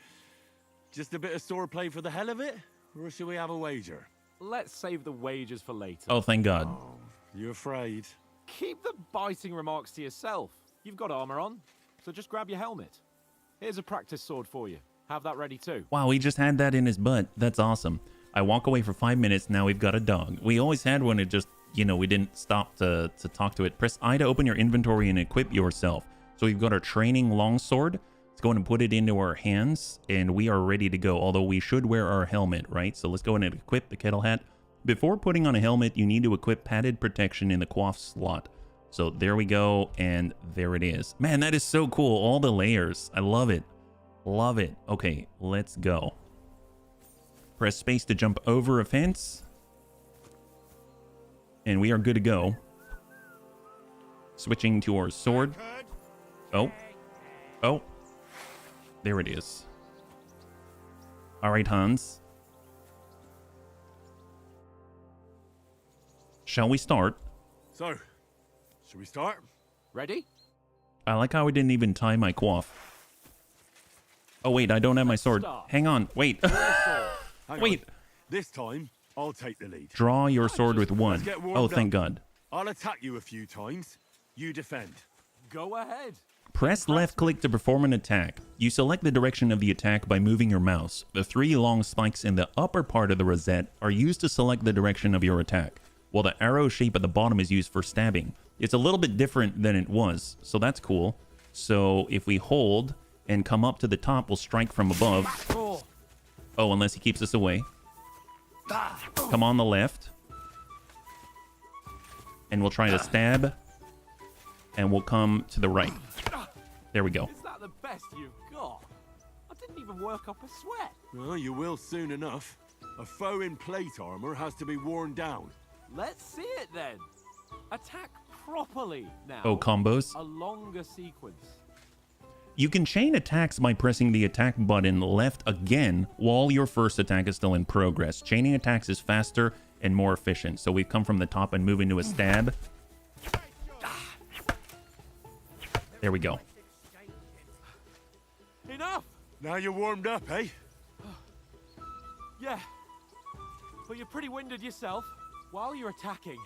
S8: Just a bit of swordplay for the hell of it? Or should we have a wager?
S2: Let's save the wagers for later.
S1: Oh, thank God.
S8: Oh, you afraid?
S2: Keep the biting remarks to yourself. You've got armor on, so just grab your helmet. Here's a practice sword for you. Have that ready too.
S1: Wow, he just had that in his butt. That's awesome. I walk away for 5 minutes, now we've got a dog. We always had one, it just, you know, we didn't stop to talk to it. Press I to open your inventory and equip yourself. So we've got our training longsword. Let's go and put it into our hands, and we are ready to go. Although we should wear our helmet, right? So let's go ahead and equip the kettle hat. Before putting on a helmet, you need to equip padded protection in the coif slot. So there we go, and there it is. Man, that is so cool. All the layers. I love it. Love it. Okay, let's go. Press space to jump over a fence. And we are good to go. Switching to our sword. Oh. There it is. All right, Hans. Shall we start?
S8: So, should we start?
S2: Ready?
S1: I like how I didn't even tie my coif. Oh, wait, I don't have my sword. Hang on, wait. Wait.
S8: This time, I'll take the lead.
S1: Draw your sword with one. Oh, thank God.
S8: I'll attack you a few times. You defend.
S2: Go ahead.
S1: Press left click to perform an attack. You select the direction of the attack by moving your mouse. The 3 long spikes in the upper part of the rosette are used to select the direction of your attack, while the arrow shape at the bottom is used for stabbing. It's a little bit different than it was, so that's cool. So if we hold and come up to the top, we'll strike from above. Oh, unless he keeps us away. Come on the left. And we'll try to stab. And we'll come to the right. There we go.
S2: Is that the best you've got? I didn't even work up a sweat.
S8: Well, you will soon enough. A foe in plate armor has to be worn down.
S2: Let's see it then. Attack properly now.
S1: Oh, combos.
S2: A longer sequence.
S1: You can chain attacks by pressing the attack button left again while your first attack is still in progress. Chaining attacks is faster and more efficient. So we've come from the top and move into a stab. There we go.
S2: Enough!
S8: Now you're warmed up, eh?
S2: Yeah. But you're pretty winded yourself. While you're attacking,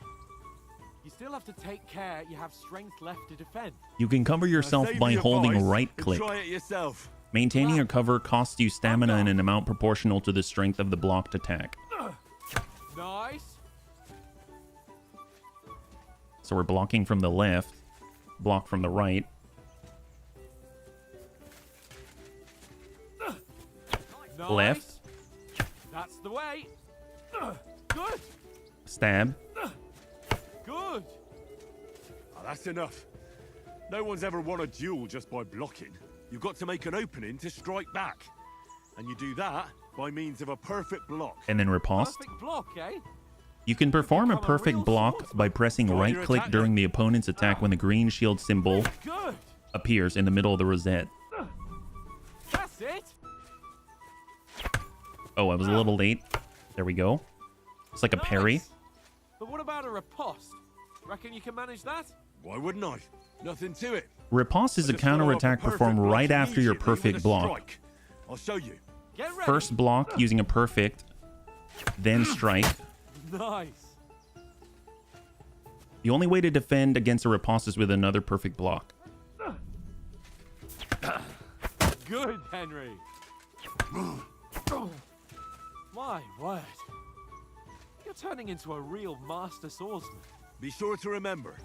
S2: you still have to take care you have strength left to defend.
S1: You can cover yourself by holding right click.
S8: Try it yourself.
S1: Maintaining your cover costs you stamina in an amount proportional to the strength of the blocked attack.
S2: Nice.
S1: So we're blocking from the left, block from the right.
S2: Nice.
S1: Left.
S2: That's the way. Good.
S1: Stab.
S2: Good.
S8: Oh, that's enough. No one's ever won a duel just by blocking. You've got to make an opening to strike back. And you do that by means of a perfect block.
S1: And then riposte.
S2: Perfect block, eh?
S1: You can perform a perfect block by pressing right click during the opponent's attack when the green shield symbol appears in the middle of the rosette.
S2: That's it.
S1: Oh, I was a little late. There we go. It's like a parry.
S2: But what about a riposte? Reckon you can manage that?
S8: Why wouldn't I? Nothing to it.
S1: Riposte is a counterattack performed right after your perfect block.
S8: I'll show you.
S2: Get ready.
S1: First block using a perfect, then strike.
S2: Nice.
S1: The only way to defend against a riposte is with another perfect block.
S2: Good, Henry. My word. You're turning into a real master swordsman.
S8: Be sure to remember,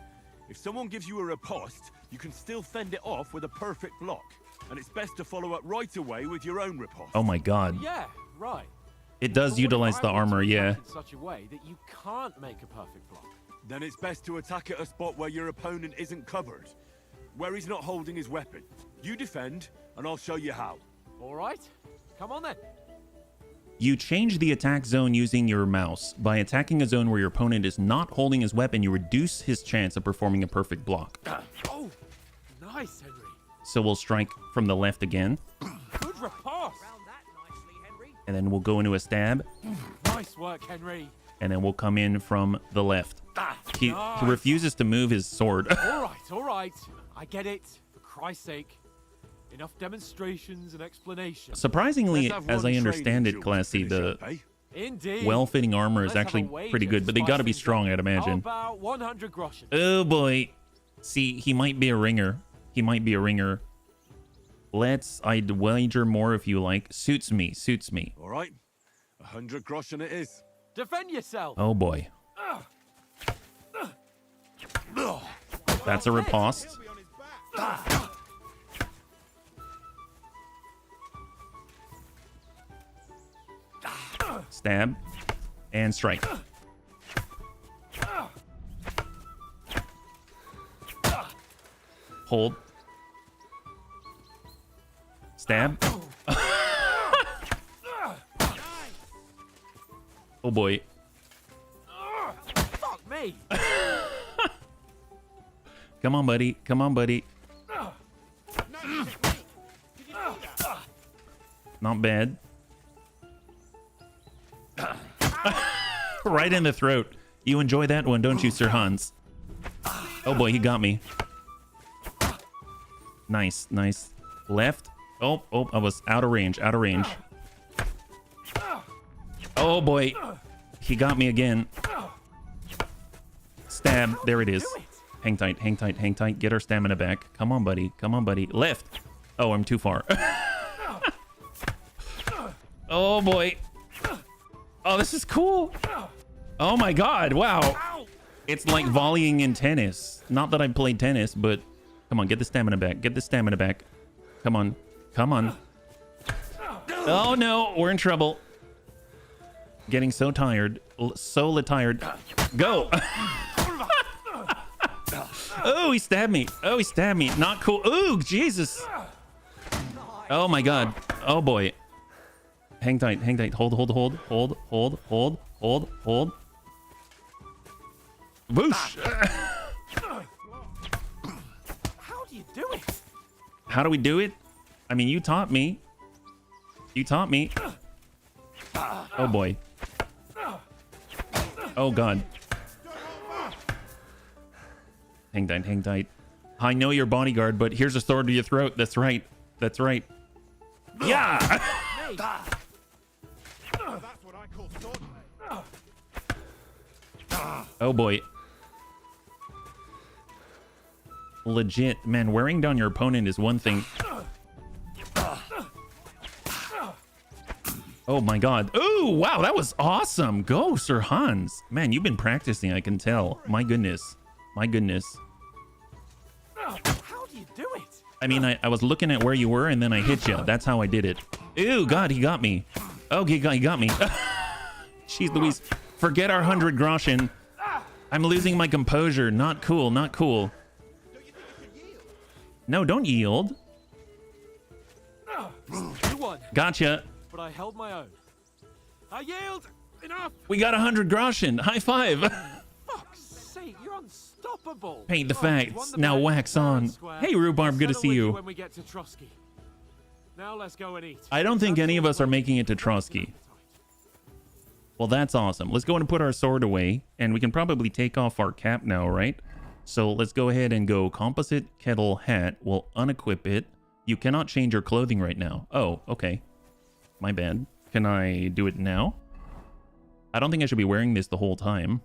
S8: if someone gives you a riposte, you can still fend it off with a perfect block. And it's best to follow up right away with your own riposte.
S1: Oh my god.
S2: Yeah, right.
S1: It does utilize the armor, yeah.
S2: In such a way that you can't make a perfect block.
S8: Then it's best to attack at a spot where your opponent isn't covered, where he's not holding his weapon. You defend, and I'll show you how.
S2: All right, come on then.
S1: You change the attack zone using your mouse. By attacking a zone where your opponent is not holding his weapon, you reduce his chance of performing a perfect block.
S2: Oh, nice, Henry.
S1: So we'll strike from the left again.
S2: Good riposte.
S1: And then we'll go into a stab.
S2: Nice work, Henry.
S1: And then we'll come in from the left. He refuses to move his sword.
S2: All right. I get it. For Christ's sake. Enough demonstrations and explanations.
S1: Surprisingly, as I understand it, Classy, the well-fitting armor is actually pretty good, but they gotta be strong, I'd imagine.
S2: How about 100 groschen?
S1: Oh boy. See, he might be a ringer. He might be a ringer. I'd wager more if you like. Suits me.
S8: All right. 100 groschen it is.
S2: Defend yourself.
S1: Oh boy. That's a riposte. Stab. And strike. Hold. Stab. Oh boy.
S2: Fuck me.
S1: Come on, buddy. Come on, buddy. Not bad. Right in the throat. You enjoy that one, don't you, Sir Hans? Oh boy, he got me. Nice. Left. Oh, I was out of range. Oh boy. He got me again. Stab. There it is. Hang tight. Get our stamina back. Come on, buddy. Left. Oh, I'm too far. Oh boy. Oh, this is cool. Oh my god. Wow. It's like volleying in tennis. Not that I played tennis, but come on, get the stamina back. Come on. Oh no, we're in trouble. Getting so tired. Tired. Go. Oh, he stabbed me. Not cool. Oh, Jesus. Oh my god. Oh boy. Hang tight. Hold. Whoosh.
S2: How do you do it?
S1: How do we do it? I mean, you taught me. Oh boy. Oh god. Hang tight. I know you're bodyguard, but here's a sword to your throat. That's right. That's right. Yeah.
S12: That's what I call sword.
S1: Oh boy. Legit, man, wearing down your opponent is one thing. Oh my god. Oh, wow, that was awesome. Go, Sir Hans. Man, you've been practicing, I can tell. My goodness. My goodness.
S2: How do you do it?
S1: I mean, I was looking at where you were and then I hit you. That's how I did it. Ew, God, he got me. Oh, he got me. Jeez Louise. Forget our 100 groschen. I'm losing my composure. Not cool, not cool. No, don't yield.
S2: You won.
S1: Gotcha.
S2: But I held my own. I yield. Enough.
S1: We got 100 groschen. High five.
S2: Fuck's sake, you're unstoppable.
S1: Paint the facts. Now wax on. Hey, Rhubarb, good to see you.
S2: When we get to Trotsky. Now let's go and eat.
S1: I don't think any of us are making it to Trotsky. Well, that's awesome. Let's go and put our sword away, and we can probably take off our cap now, right? So let's go ahead and go composite kettle hat. We'll unequip it. You cannot change your clothing right now. Oh, okay. My bad. Can I do it now? I don't think I should be wearing this the whole time.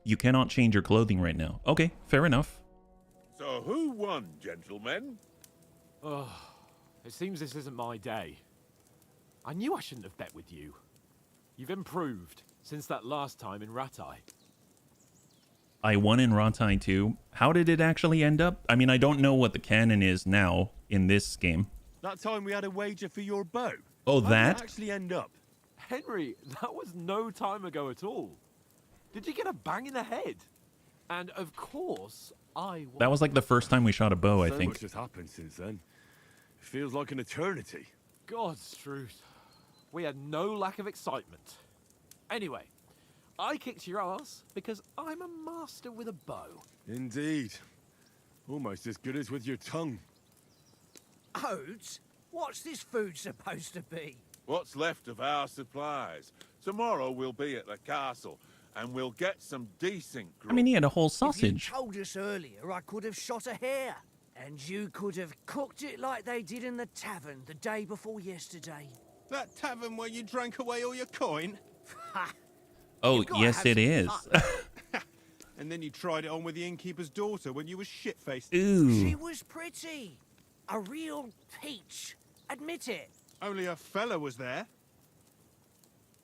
S1: You cannot change your clothing right now. Okay, fair enough.
S12: So who won, gentlemen?
S2: Oh, it seems this isn't my day. I knew I shouldn't have bet with you. You've improved since that last time in Ratai.
S1: I won in Ratai too. How did it actually end up? I mean, I don't know what the canon is now in this game.
S8: That time we had a wager for your bow.
S1: Oh,
S8: How
S1: that?
S8: did it actually end up?
S2: Henry, that was no time ago at all. Did you get a bang in the head? And of course, I won.
S1: That was like the first time we shot a bow, I
S8: So
S1: think.
S8: much has happened since then. It feels like an eternity.
S2: God's truth. We had no lack of excitement. Anyway, I kicked your ass because I'm a master with a bow.
S8: Indeed. Almost as good as with your tongue.
S11: Oats? What's this food supposed to be?
S12: What's left of our supplies. Tomorrow we'll be at the castle, and we'll get some decent grub.
S1: I mean, he had a whole
S11: If
S1: sausage.
S11: you told us earlier, I could have shot a hare. And you could have cooked it like they did in the tavern the day before yesterday.
S13: That tavern where you drank away all your coin?
S1: Oh, yes, it is.
S13: And then you tried it on with the innkeeper's daughter when you were shit-faced.
S1: Ooh.
S11: She was pretty. A real peach. Admit it.
S13: Only a fella was there.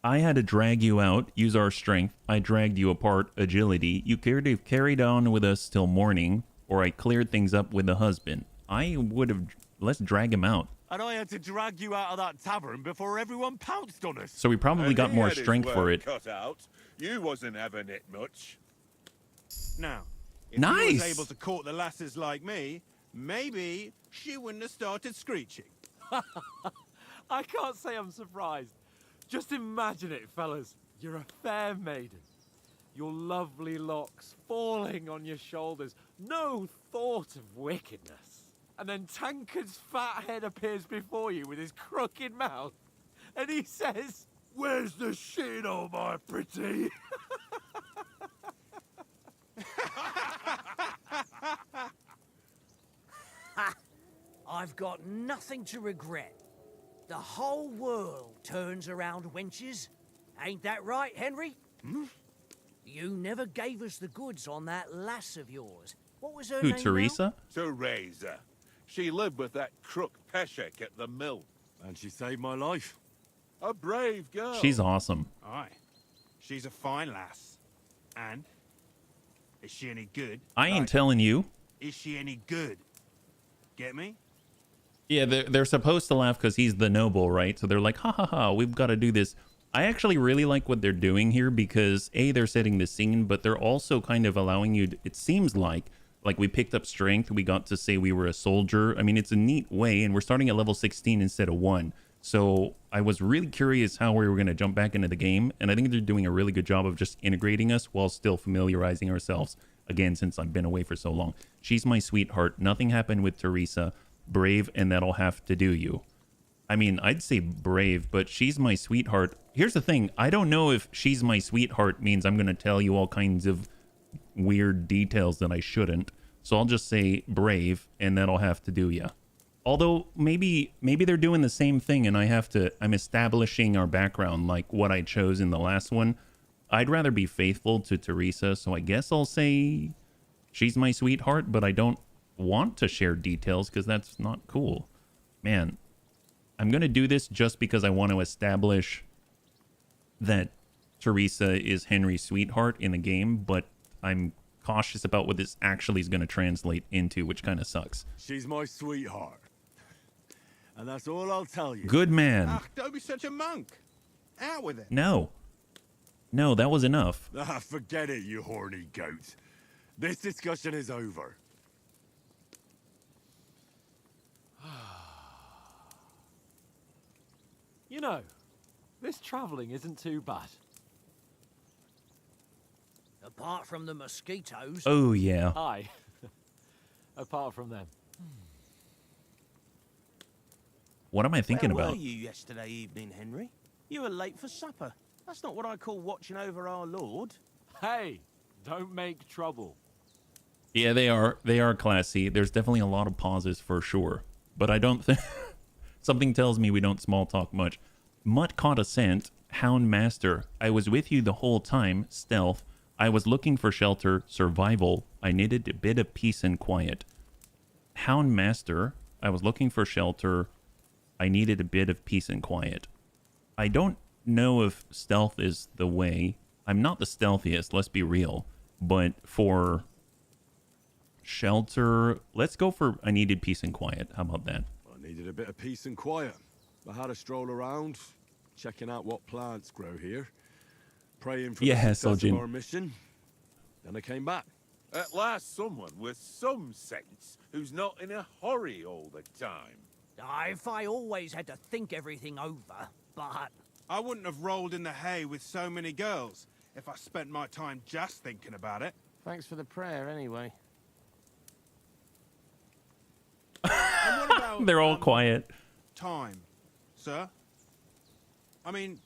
S1: I had to drag you out, use our strength. I dragged you apart, agility. You could have carried on with us till morning, or I cleared things up with the husband. I would have... Let's drag him out.
S8: And I had to drag you out of that tavern before everyone pounced on us.
S1: So we probably
S12: And
S1: got
S12: he
S1: more
S12: had his
S1: strength for
S12: work
S1: it.
S12: Cut out. You wasn't having it much.
S13: Now, if
S1: Nice.
S13: you was able to court the lasses like me, maybe she wouldn't have started screeching.
S2: I can't say I'm surprised. Just imagine it, fellas. You're a fair maiden. Your lovely locks falling on your shoulders. No thought of wickedness. And then Tankard's fat head appears before you with his crooked mouth. And he says, "Where's the shit, oh my pretty?"
S11: I've got nothing to regret. The whole world turns around wenches. Ain't that right, Henry?
S8: Hmm?
S11: You never gave us the goods on that lass of yours. What was her
S1: Who,
S11: name now?
S1: Teresa?
S12: Teresa. She lived with that crook Peshek at the mill.
S8: And she saved my life.
S12: A brave girl.
S1: She's awesome.
S13: Aye. She's a fine lass. And? Is she any good?
S1: I ain't telling you.
S13: Is she any good? Get me?
S1: Yeah, they're supposed to laugh because he's the noble, right? So they're like, ha ha ha, we've got to do this. I actually really like what they're doing here because, A, they're setting the scene, but they're also kind of allowing you to, it seems like we picked up strength. We got to say we were a soldier. I mean, it's a neat way, and we're starting at level 16 instead of 1. So I was really curious how we were going to jump back into the game, and I think they're doing a really good job of just integrating us while still familiarizing ourselves, again, since I've been away for so long. She's my sweetheart. Nothing happened with Teresa. Brave, and that'll have to do you. I mean, I'd say brave, but she's my sweetheart. Here's the thing. I don't know if she's my sweetheart means I'm going to tell you all kinds of weird details that I shouldn't. So I'll just say brave, and that'll have to do ya. Although maybe they're doing the same thing, and I'm establishing our background like what I chose in the last one. I'd rather be faithful to Teresa, so I guess I'll say she's my sweetheart, but I don't want to share details because that's not cool. Man, I'm going to do this just because I want to establish that Teresa is Henry's sweetheart in the game, but I'm cautious about what this actually is going to translate into, which kind of sucks.
S8: She's my sweetheart. And that's all I'll tell you.
S1: Good man.
S13: Ach, don't be such a monk. Out with it.
S1: No, that was enough.
S8: Forget it, you horny goat. This discussion is over.
S2: You know, this travelling isn't too bad.
S11: Apart from the mosquitoes.
S1: Oh, yeah.
S2: Aye. Apart from them.
S1: What am I thinking
S5: Where
S1: about?
S5: were you yesterday evening, Henry? You were late for supper. That's not what I call watching over our Lord.
S2: Hey, don't make trouble.
S1: Yeah, they are classy. There's definitely a lot of pauses for sure. But I don't think... Something tells me we don't small talk much. Mutt caught a scent. Hound Master. I was with you the whole time. Stealth. I was looking for shelter. Survival. I needed a bit of peace and quiet. Hound Master. I was looking for shelter. I needed a bit of peace and quiet. I don't know if stealth is the way. I'm not the stealthiest, let's be real. But for shelter, let's go for I needed peace and quiet. How about that?
S8: I needed a bit of peace and quiet. I had a stroll around, checking out what plants grow here, praying for the success of our mission. Then I came back.
S12: At last, someone with some sense who's not in a hurry all the time.
S11: If I always had to think everything over, but...
S13: I wouldn't have rolled in the hay with so many girls if I spent my time just thinking about it.
S7: Thanks for the prayer, anyway.
S13: And what about,
S1: they're all quiet.
S13: Time, sir? I mean,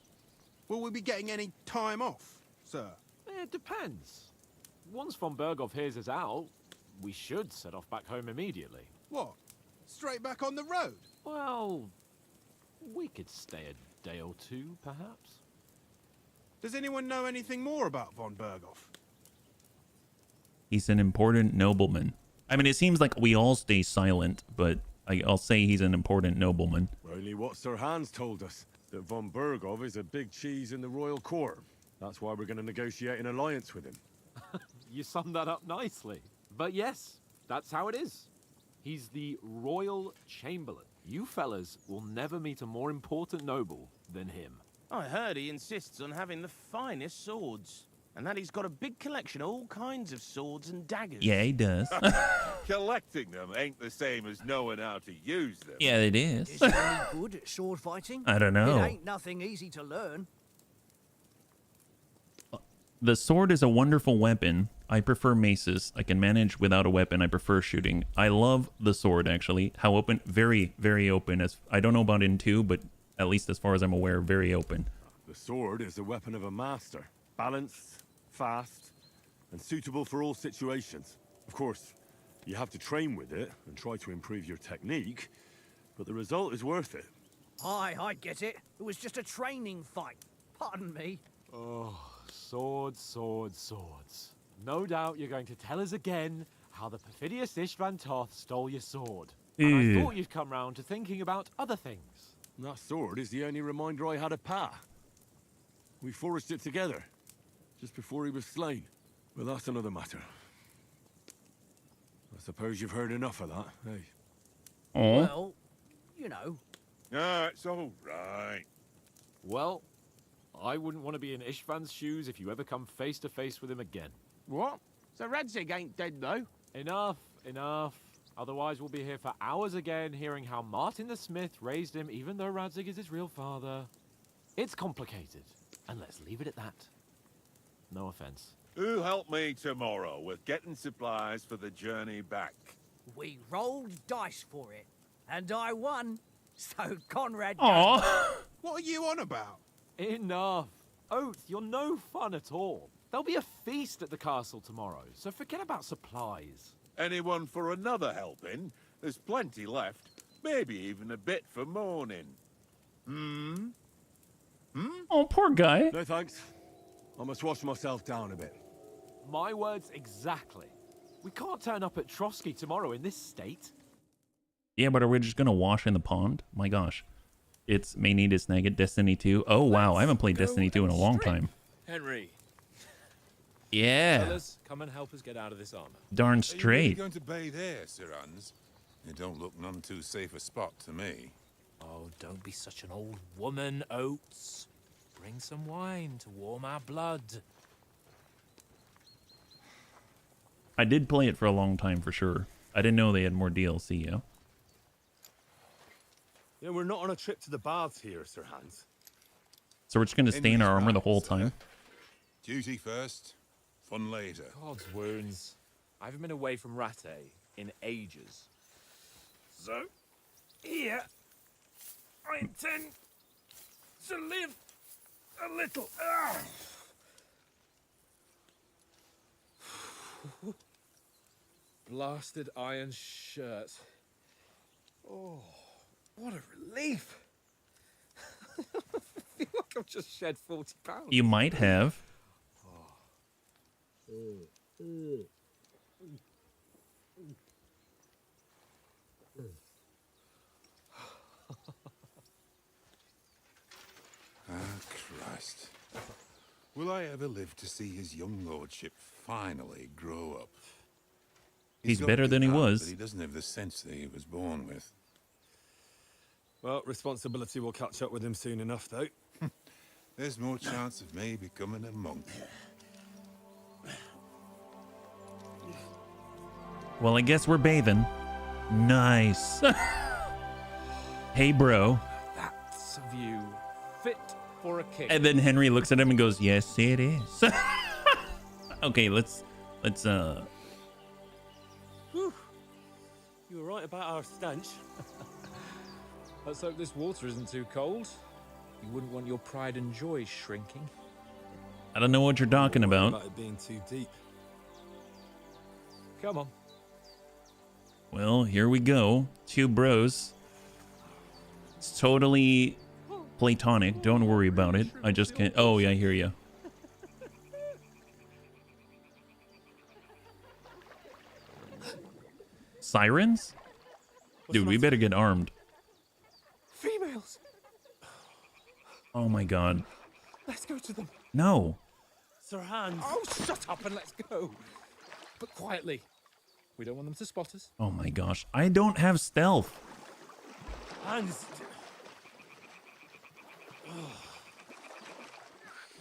S13: will we be getting any time off, sir?
S2: It depends. Once von Berghoff hears us out, we should set off back home immediately.
S13: What? Straight back on the road?
S2: Well, we could stay a day or two, perhaps.
S13: Does anyone know anything more about von Berghoff?
S1: He's an important nobleman. I mean, it seems like we all stay silent, but I'll say he's an important nobleman.
S8: Only what Sir Hans told us, that von Berghoff is a big cheese in the royal court. That's why we're going to negotiate an alliance with him.
S2: You summed that up nicely. But yes, that's how it is. He's the royal chamberlain. You fellas will never meet a more important noble than him.
S5: I heard he insists on having the finest swords. And that he's got a big collection of all kinds of swords and daggers.
S1: Yeah, he does.
S12: Collecting them ain't the same as knowing how to use them.
S1: Yeah, it is.
S11: Is he any good at sword fighting?
S1: I don't know.
S11: It ain't nothing easy to learn.
S1: The sword is a wonderful weapon. I prefer maces. I can manage without a weapon. I prefer shooting. I love the sword, actually. How open? Very, very open. As I don't know about in 2, but at least as far as I'm aware, very open.
S8: The sword is the weapon of a master. Balanced, fast, and suitable for all situations. Of course, you have to train with it and try to improve your technique, but the result is worth it.
S11: I get it. It was just a training fight. Pardon me.
S2: Oh, swords, swords, swords. No doubt you're going to tell us again how the perfidious Istvan Toth stole your sword. And I thought you'd come round to thinking about other things.
S8: That sword is the only reminder I had of Pa. We forged it together, just before he was slain. But that's another matter. I suppose you've heard enough of that, hey?
S1: Oh.
S11: Well, you know.
S12: It's all right.
S2: Well, I wouldn't want to be in Istvan's shoes if you ever come face to face with him again.
S7: What? So Radzig ain't dead, though?
S2: Enough, enough. Otherwise we'll be here for hours again hearing how Martin the Smith raised him even though Radzig is his real father. It's complicated, and let's leave it at that. No offense.
S12: Who'll help me tomorrow with getting supplies for the journey back?
S11: We rolled dice for it, and I won. So Conrad...
S1: Aww.
S13: What are you on about?
S2: Enough. Oath, you're no fun at all. There'll be a feast at the castle tomorrow, so forget about supplies.
S12: Anyone for another helping? There's plenty left. Maybe even a bit for morning.
S1: Oh, poor guy.
S8: No thanks. I must wash myself down a bit.
S2: My words exactly. We can't turn up at Trotsky tomorrow in this state.
S1: Yeah, but are we just gonna wash in the pond? My gosh. It's may need to snag it. Destiny 2. Oh, wow. I haven't played Destiny 2 in a long time.
S4: Henry.
S1: Yeah.
S4: Fellas, come and help us get out of this armor.
S1: Darn
S12: Are you really
S1: straight.
S12: going to bathe here, Sir Hans? It don't look none too safe a spot to me.
S4: Oh, don't be such an old woman, Oates. Bring some wine to warm our blood.
S1: I did play it for a long time for sure. I didn't know they had more DLC, yeah.
S8: Yeah, we're not on a trip to the baths here, Sir Hans.
S1: So we're just gonna stay in our armor the whole time.
S12: Duty first, fun later.
S4: God's wounds. I haven't been away from Rattay in ages. So, here, I intend to live a little. Blasted iron shirt. Oh, what a relief. I feel like I've just shed 40 pounds.
S1: You might have.
S12: Christ. Will I ever live to see his young lordship finally grow up?
S1: He's
S12: got
S1: better
S12: the
S1: than he
S12: talent,
S1: was.
S12: but he doesn't have the sense that he was born with.
S8: Well, responsibility will catch up with him soon enough, though.
S12: There's more chance of me becoming a monk.
S1: Well, I guess we're bathing. Nice. Hey, bro.
S4: That's a view fit for a king.
S1: And then Henry looks at him and goes, "Yes, it is." Okay, let's
S4: Whew. You were right about our stench. Let's hope this water isn't too cold. You wouldn't want your pride and joy shrinking.
S1: I don't know what you're talking about.
S8: About it being too deep.
S4: Come on.
S1: Well, here we go. Two bros. It's totally platonic. Don't worry about it. I just can't. Oh, yeah, I hear you. Sirens? Dude, we better get armed.
S4: Females.
S1: Oh my god.
S4: Let's go to them.
S1: No.
S4: Sir Hans. Oh, shut up and let's go. But quietly. We don't want them to spot us.
S1: Oh my gosh. I don't have stealth.
S4: Hans.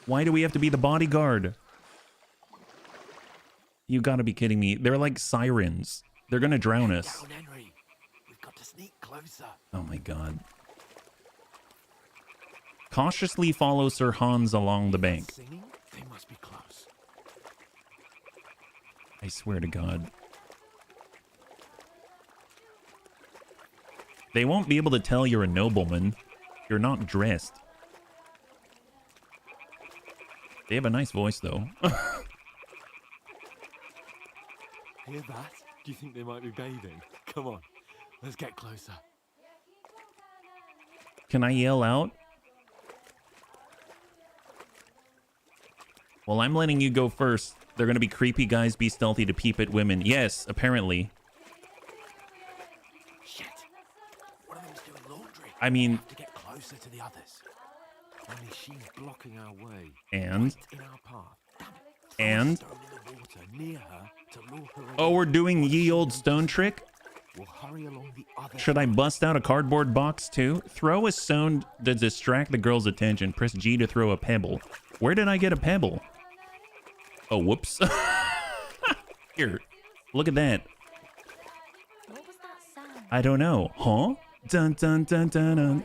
S1: Why do we have to be the bodyguard? You gotta be kidding me. They're like sirens. They're gonna drown us.
S2: Down, Henry. We've got to sneak closer.
S1: Oh my god. Cautiously follow Sir Hans along the bank.
S2: Singing? They must be close.
S1: I swear to God. They won't be able to tell you're a nobleman. You're not dressed. They have a nice voice, though.
S2: Hear that? Do you think they might be bathing? Come on, let's get closer.
S1: Can I yell out? Well, I'm letting you go first. They're gonna be creepy guys, be stealthy to peep at women. Yes, apparently.
S2: Shit! One of them's doing laundry.
S1: I mean...
S2: We have to get closer to the others. Only she's blocking our way.
S1: And?
S2: Right in our path. Damn it.
S1: And?
S2: Throw in the water near her to lure her
S1: Oh, we're doing ye old stone trick?
S2: We'll hurry along the other
S1: Should I bust out a cardboard box too? Throw a stone to distract the girl's attention. Press G to throw a pebble. Where did I get a pebble? Oh, whoops. Here, look at that.
S3: What was that sound?
S1: I don't know. Huh? Dun dun dun dun dun.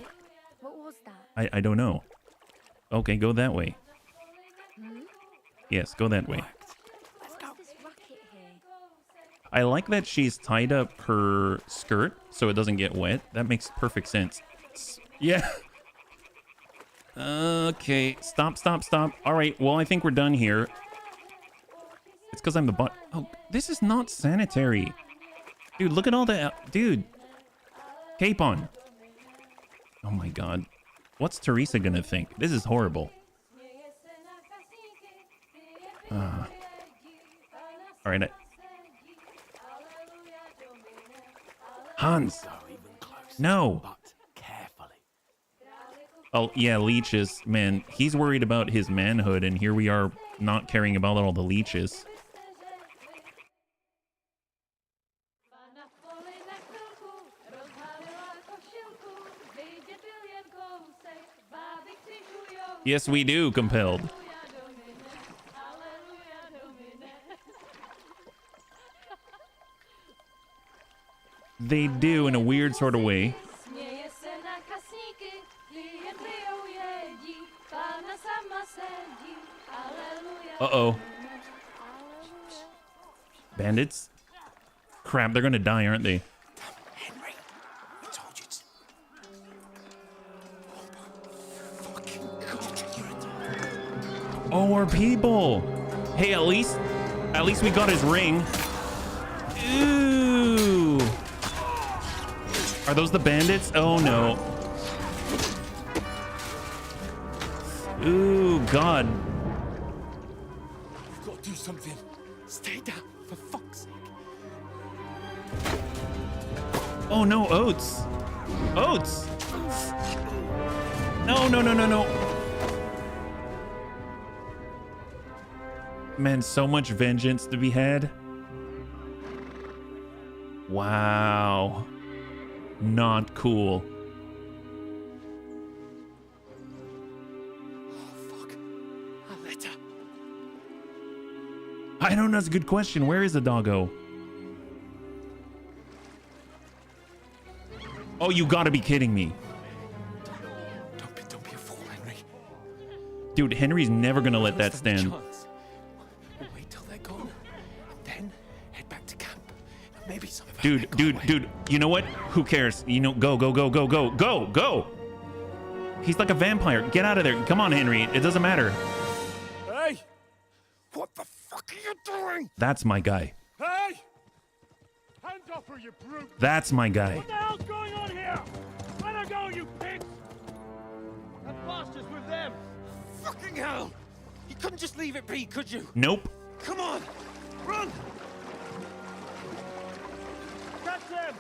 S3: What was that?
S1: I don't know. Okay, go that way. Yes, go that way.
S3: What's this racket here?
S1: I like that she's tied up her skirt so it doesn't get wet. That makes perfect sense. Yeah. Okay, stop, stop, stop. All right, well, I think we're done here. It's because I'm the butt. Oh, this is not sanitary. Dude, look at all the... Dude. Cape on. Oh my god. What's Teresa gonna think? This is horrible. Alright. Hans. No. Oh, yeah, leeches. Man, he's worried about his manhood, and here we are not caring about all the leeches. Yes, we do, compelled. They do in a weird sort of way. Uh-oh. Bandits? Crap, they're gonna die, aren't they?
S5: Henry, I told you to...
S1: Oh, our people. Hey, at least we got his ring. Ooh. Are those the bandits? Oh no. Ooh, God.
S5: We've got to do something. Stay down, for fuck's sake.
S1: Oh no, Oats. Oats. No, no, no, no, no. Man, so much vengeance to be had. Wow. Not cool. I don't know. That's a good question. Where is the doggo? Oh, you gotta be kidding me.
S5: Don't be a fool, Henry.
S1: Dude, Henry's never gonna let that stand.
S5: We'll wait till they're gone, and then head back to camp. Maybe some of
S1: Dude, you know what? Who cares? You know, go. He's like a vampire. Get out of there. Come on, Henry. It doesn't matter.
S5: Hey! What the fuck are you doing?
S1: That's my guy.
S6: Hey! Hands off her, you brute!
S1: That's my guy.
S6: What the hell's going on here? Let her go, you pigs! That bastard's with them!
S5: Fucking hell! You couldn't just leave it be, could you?
S1: Nope.
S5: Come on! Run!
S6: Catch them!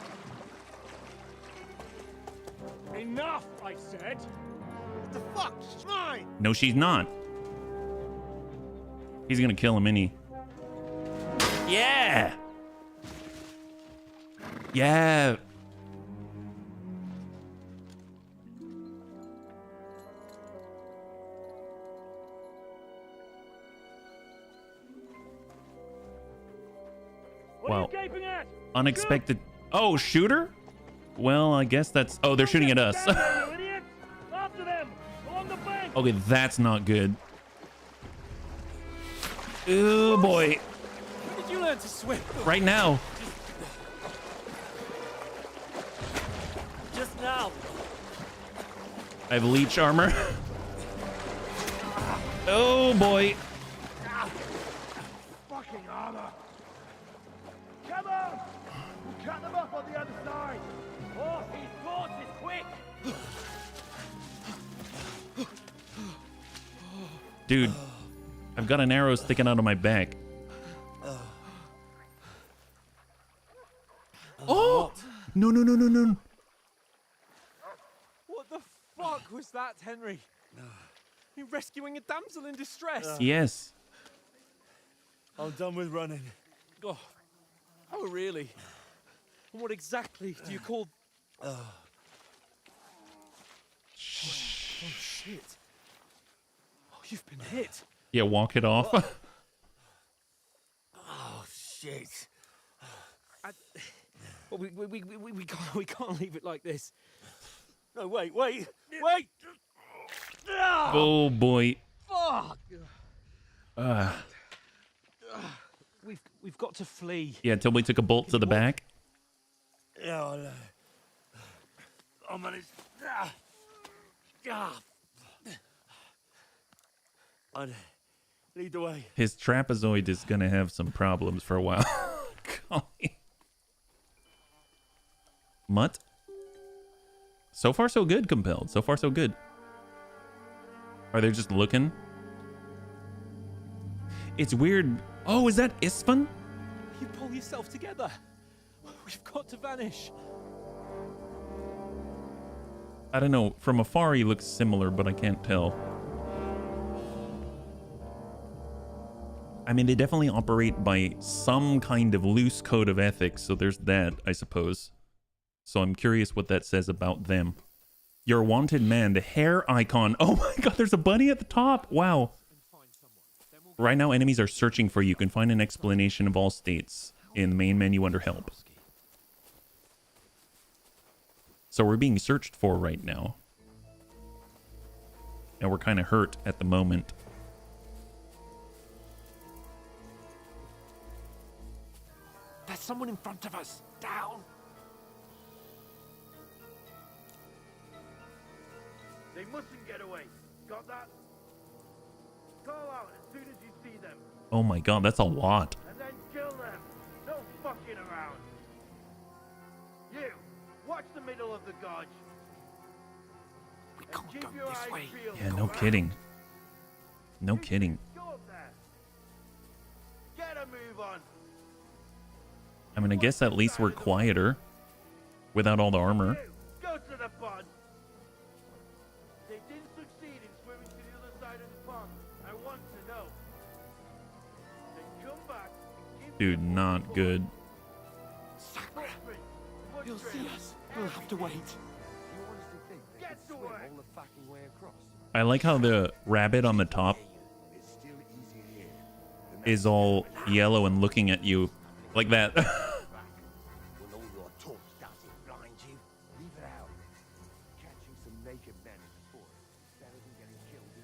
S6: Enough, I said! What the fuck? She's mine!
S1: No, she's not. He's gonna kill him, any. Yeah! Yeah!
S6: What are you gaping at?
S1: Unexpected. Oh, shooter? Well, I guess that's... Oh, they're shooting at us.
S6: After them! Along the bank!
S1: Okay, that's not good. Ooh, boy.
S5: When did you learn to swim?
S1: Right now.
S5: Just now.
S1: I have leech armor. Oh, boy.
S6: Fucking armor! Come on! We'll cut them up on the other side! Oh, these horses quick!
S1: Dude, I've got an arrow sticking out of my back. Oh! No.
S4: What the fuck was that, Henry? You rescuing a damsel in distress?
S1: Yes.
S4: I'm done with running. Oh really? And what exactly do you call... Oh, shit. Oh, you've been hit.
S1: Yeah, walk it off.
S5: Oh, shit.
S4: Well, we can't leave it like this.
S5: No, wait!
S1: Oh, boy.
S4: Fuck! We've got to flee.
S1: Yeah, until we took a bolt to the back.
S5: Oh, no. I managed.
S6: Lead the way.
S1: His trapezoid is gonna have some problems for a while. Mutt. So far, so good, Compelled. So far, so good. Are they just looking? It's weird. Oh, is that Isfan?
S2: You pull yourself together. We've got to vanish.
S1: I don't know. From afar, he looks similar, but I can't tell. I mean, they definitely operate by some kind of loose code of ethics, so there's that, I suppose. So I'm curious what that says about them. Your wanted man, the hair icon. Oh my god, there's a bunny at the top. Wow. Right now, enemies are searching for you. You can find an explanation of all states in the main menu under help. So we're being searched for right now. And we're kind of hurt at the moment.
S2: There's someone in front of us. Down.
S5: They mustn't get away. Got that? Call out as soon as you see them.
S1: Oh my god, that's a lot.
S5: And then kill them. No fucking around. You, watch the middle of the gorge.
S2: We can't go this way.
S1: Yeah, no kidding. No kidding.
S5: Go up there. Get a move on.
S1: I mean, I guess at least we're quieter. Without all the armor.
S5: Go to the pond. They didn't succeed in swimming to the other side of the pond. I want to know. Then come back and give
S1: Dude, not good.
S2: Sakura. He'll see us. We'll have to wait.
S5: Get to work.
S1: I like how the rabbit on the top is all yellow and looking at you like that.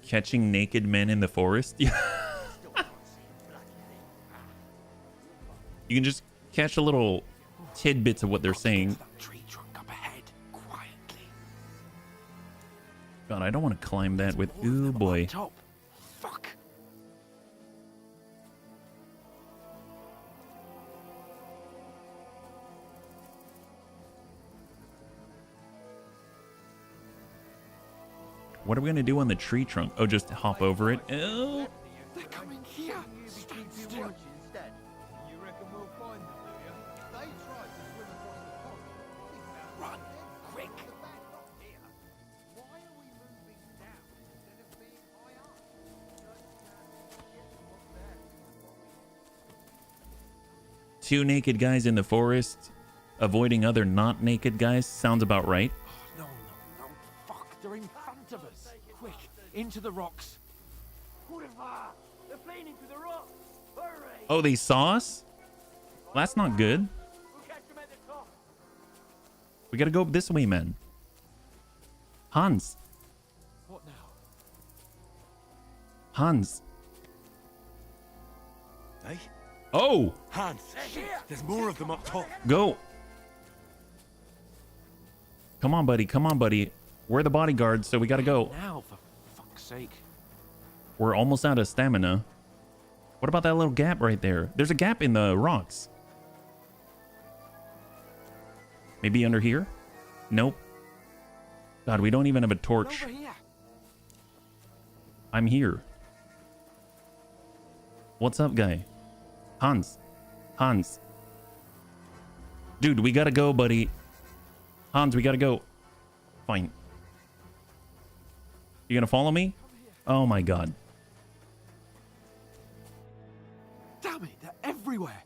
S1: Catching naked men in the forest? Yeah. You can just catch a little tidbits of what they're saying.
S2: Tree trunk up ahead, quietly.
S1: God, I don't want to climb that with... Ooh, boy.
S2: Top. Fuck.
S1: What are we going to do on the tree trunk? Oh, just hop over it? Oh.
S2: They're coming here. Stand still.
S13: You reckon we'll find them, do you? They tried to swim across the pond.
S2: Run, quick.
S13: Why are we moving down instead of being high up?
S1: Two naked guys in the forest, avoiding other not naked guys. Sounds about right.
S2: No, fuck. They're in front of us. Quick, into the rocks.
S5: They're playing into the rocks. Hurry.
S1: Oh, they saw us? Well, that's not good.
S5: We'll catch them at the top.
S1: We gotta go this way, man. Hans.
S2: What now?
S1: Hans.
S8: Hey?
S1: Oh!
S8: Hans! There's more of them up top.
S1: Go! Come on, buddy. Come on, buddy. We're the bodyguards, so we gotta go.
S2: Now, for fuck's sake.
S1: We're almost out of stamina. What about that little gap right there? There's a gap in the rocks. Maybe under here? Nope. God, we don't even have a torch.
S2: Over here.
S1: I'm here. What's up, guy? Hans. Hans. Dude, we gotta go, buddy. Hans, we gotta go. Fine. You gonna follow me? Oh my god.
S2: Damn it, they're everywhere.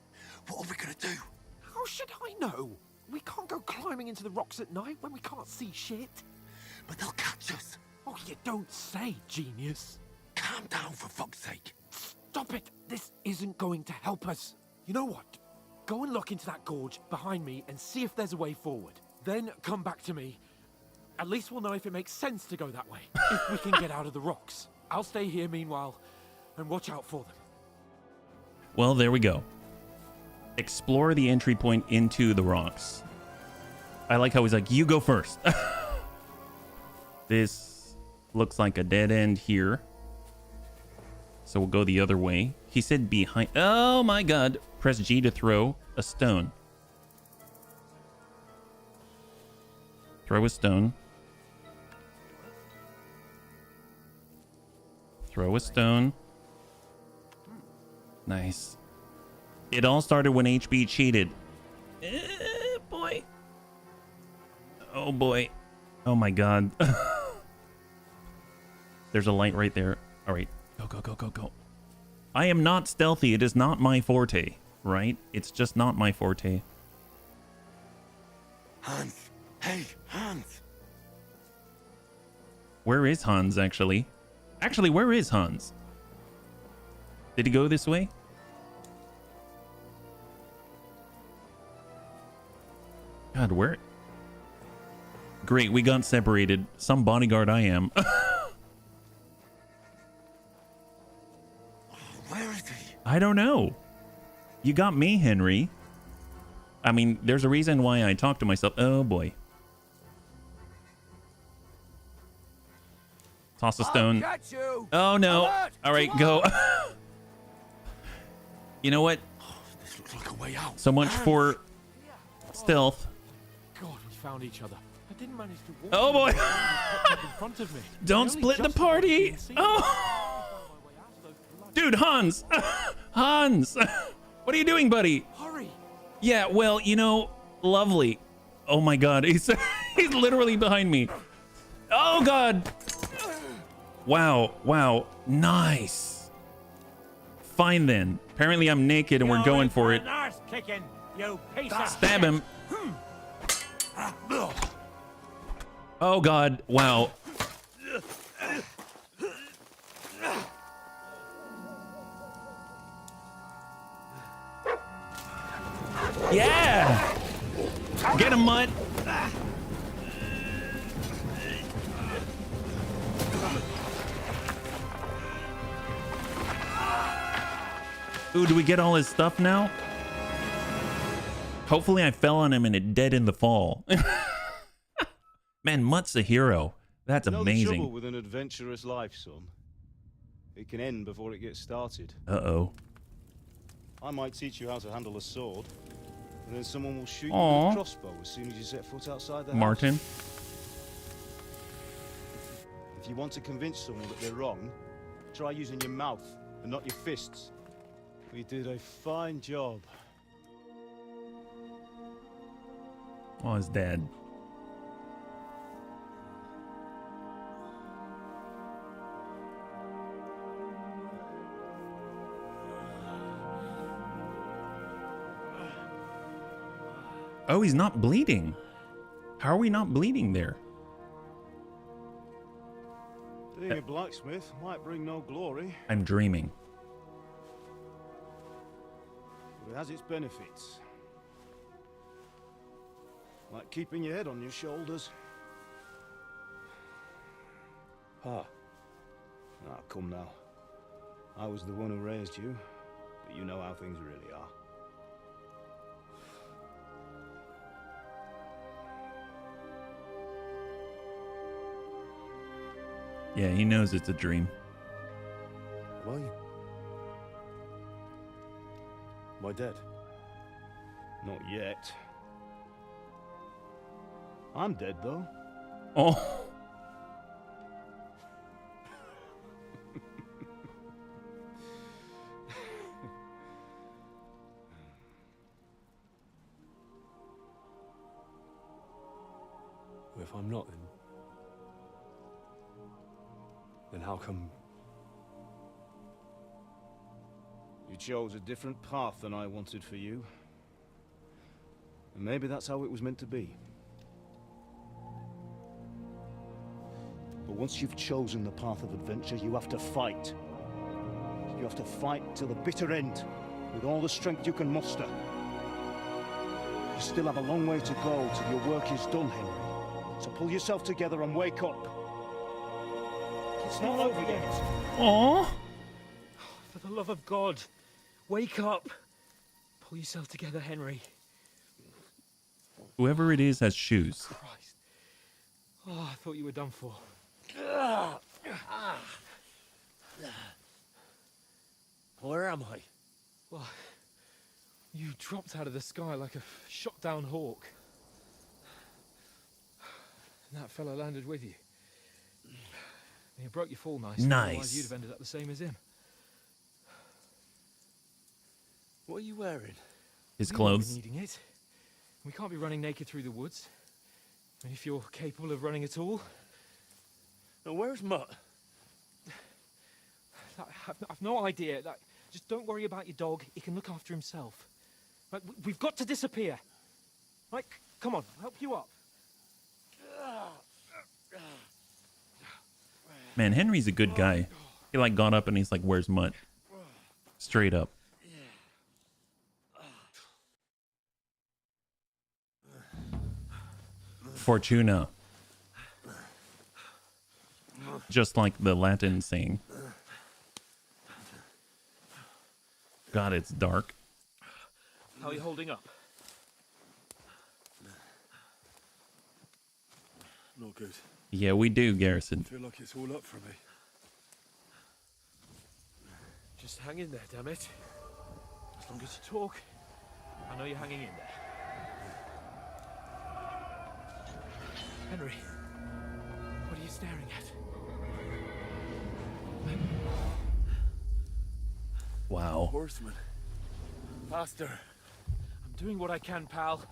S10: What are we gonna do?
S2: How should I know? We can't go climbing into the rocks at night when we can't see shit.
S10: But they'll catch us.
S2: Oh, you don't say, genius.
S10: Calm down, for fuck's sake.
S2: Stop it. This isn't going to help us. You know what? Go and look into that gorge behind me and see if there's a way forward. Then come back to me. At least we'll know if it makes sense to go that way. If we can get out of the rocks. I'll stay here meanwhile and watch out for them.
S1: Well, there we go. Explore the entry point into the rocks. I like how he's like, you go first. This looks like a dead end here. So we'll go the other way. He said behind. Oh my god. Press G to throw a stone. Throw a stone. Throw a stone. Nice. It all started when HB cheated. Boy. Oh boy. Oh my god. There's a light right there. All right. Go, go, go, go, go. I am not stealthy. It is not my forte, right? It's just not my forte.
S8: Hans. Hey, Hans.
S1: Where is Hans, actually? Actually, where is Hans? Did he go this way? God, where? Great, we got separated. Some bodyguard I am.
S8: Where is he?
S1: I don't know. You got me, Henry. I mean, there's a reason why I talk to myself. Oh, boy. Toss a stone. Oh, no. All right, go. You know what?
S8: This looks like a way out.
S1: So much for stealth.
S2: God, we found each other. I didn't manage to walk.
S1: Oh, boy.
S2: In front of me.
S1: Don't split the party. Oh. Dude, Hans. Hans. What are you doing, buddy?
S2: Hurry.
S1: Yeah, well, you know, lovely. Oh, my God. He's literally behind me. Oh, God. Wow. Wow. Nice. Fine, then. Apparently, I'm naked and we're going for it.
S11: Kicking, you piece of
S1: Stab him. Oh, God. Wow. Yeah. Get him, Mutt. Ooh, do we get all his stuff now? Hopefully I fell on him and it dead in the fall. Man, Mutt's a hero. That's amazing.
S14: The trouble with an adventurous life, son. It can end before it gets started.
S1: Uh-oh.
S14: I might teach you how to handle a sword, and then someone will shoot you
S1: Aww.
S14: with a crossbow as soon as you set foot outside the
S1: Martin.
S14: house. If you want to convince someone that they're wrong, try using your mouth and not your fists. We did a fine job.
S1: Oh, his dad. Oh, he's not bleeding. How are we not bleeding there?
S14: Being a blacksmith might bring no glory,
S1: I'm dreaming.
S14: but it has its benefits. Like keeping your head on your shoulders. Ah, come now. I was the one who raised you, but you know how things really are.
S1: Yeah, he knows it's a dream.
S14: Am I dead? Not yet. I'm dead, though.
S1: Oh.
S14: If I'm not, then how come you chose a different path than I wanted for you? And maybe that's how it was meant to be. But once you've chosen the path of adventure, you have to fight. You have to fight till the bitter end, with all the strength you can muster. You still have a long way to go till your work is done, Henry. So pull yourself together and wake up. It's not over yet.
S1: Aww.
S15: For the love of God, wake up. Pull yourself together, Henry.
S1: Whoever it is has shoes.
S15: Christ. Oh, I thought you were done for.
S10: Where am I?
S15: Well, you dropped out of the sky like a shot-down hawk. And that fella landed with you. And he broke your fall nicely.
S1: Nice.
S15: Otherwise you'd have ended up the same as him.
S10: What are you wearing?
S1: His
S15: We
S1: clothes.
S15: won't be needing it. We can't be running naked through the woods. And if you're capable of running at all...
S10: Now, where's Mutt?
S15: I've no idea. Like, just don't worry about your dog. He can look after himself. Like, we've got to disappear. Like, come on, I'll help you up.
S1: Man, Henry's a good guy. He like got up and he's like, "Where's Mutt?" Straight up. Fortuna. Just like the Latin saying. God, it's dark.
S15: How are you holding up?
S8: Not good.
S1: Yeah, we do, Garrison.
S8: I feel like it's all up for me.
S15: Just hang in there, damn it. As long as you talk, I know you're hanging in there. Henry, what are you staring at?
S1: Wow.
S8: Horseman. Faster.
S15: I'm doing what I can, pal.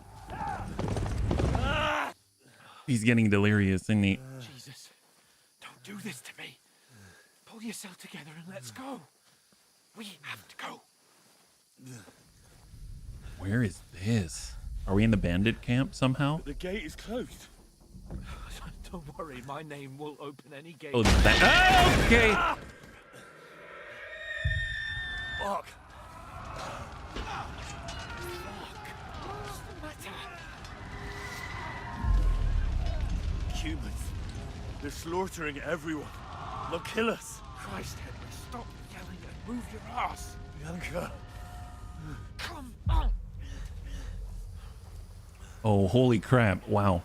S1: He's getting delirious, isn't he?
S15: Jesus, don't do this to me. Pull yourself together and let's go. We have to go.
S1: Where is this? Are we in the bandit camp somehow?
S8: The gate is closed.
S15: Don't worry, my name will open any gate.
S1: Oh, that. Oh, okay.
S10: Fuck.
S15: What's the matter?
S10: Humans. They're slaughtering everyone. They'll kill us.
S15: Christ, Henry, stop yelling and move your ass.
S10: Bianca.
S15: Come on.
S1: Oh, holy crap. Wow.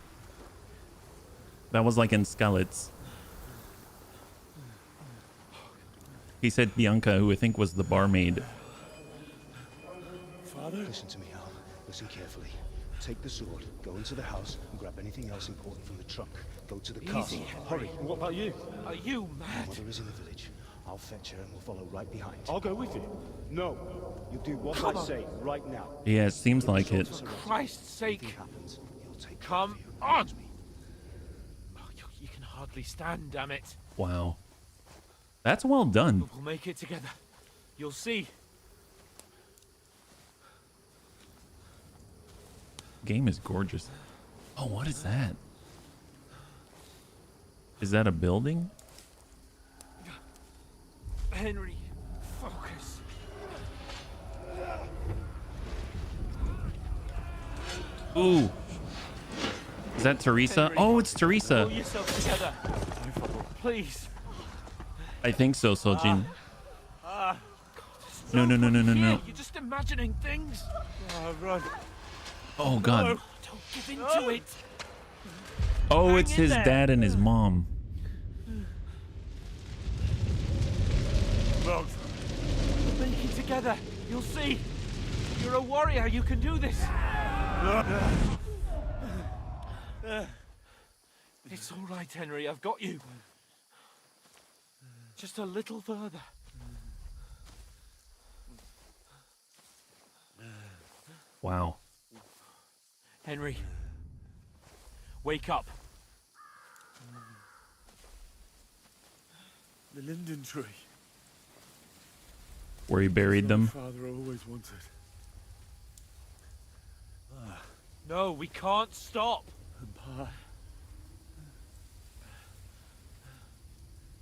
S1: That was like in Skalitz. He said Bianca, who I think was the barmaid.
S14: Father? Listen to me, Al. Listen carefully. Take the sword, go into the house, and grab anything else important from the trunk. Go to the castle. Hurry.
S15: What about you? Are you mad?
S14: Mother is in the village. I'll fetch her and we'll follow right behind.
S13: I'll go with you.
S14: No. You do what I say right now.
S1: Yeah, it seems like it.
S15: For Christ's sake.
S14: Happens, he'll take
S15: Come on. Oh, you can hardly stand, damn it.
S1: Wow. That's well done.
S15: We'll make it together. You'll see.
S1: Game is gorgeous. Oh, what is that? Is that a building?
S15: Henry, focus.
S1: Ooh. Is that Teresa?
S15: Henry,
S1: Oh, it's Teresa.
S15: Pull yourself together. Please.
S1: I think so, Soljin.
S15: God,
S1: No.
S15: You're just imagining things.
S10: Run.
S1: Oh, God.
S15: No, don't give in to it.
S1: Oh, it's
S15: Hang in
S1: his
S15: there.
S1: dad and his mom.
S10: Run.
S15: We'll make it together. You'll see. You're a warrior. You can do this. It's all right, Henry. I've got you. Just a little further.
S1: Wow.
S15: Henry, wake up.
S8: The linden tree.
S1: Where he buried them.
S8: Father always wanted.
S15: No, we can't stop.
S8: And Pa.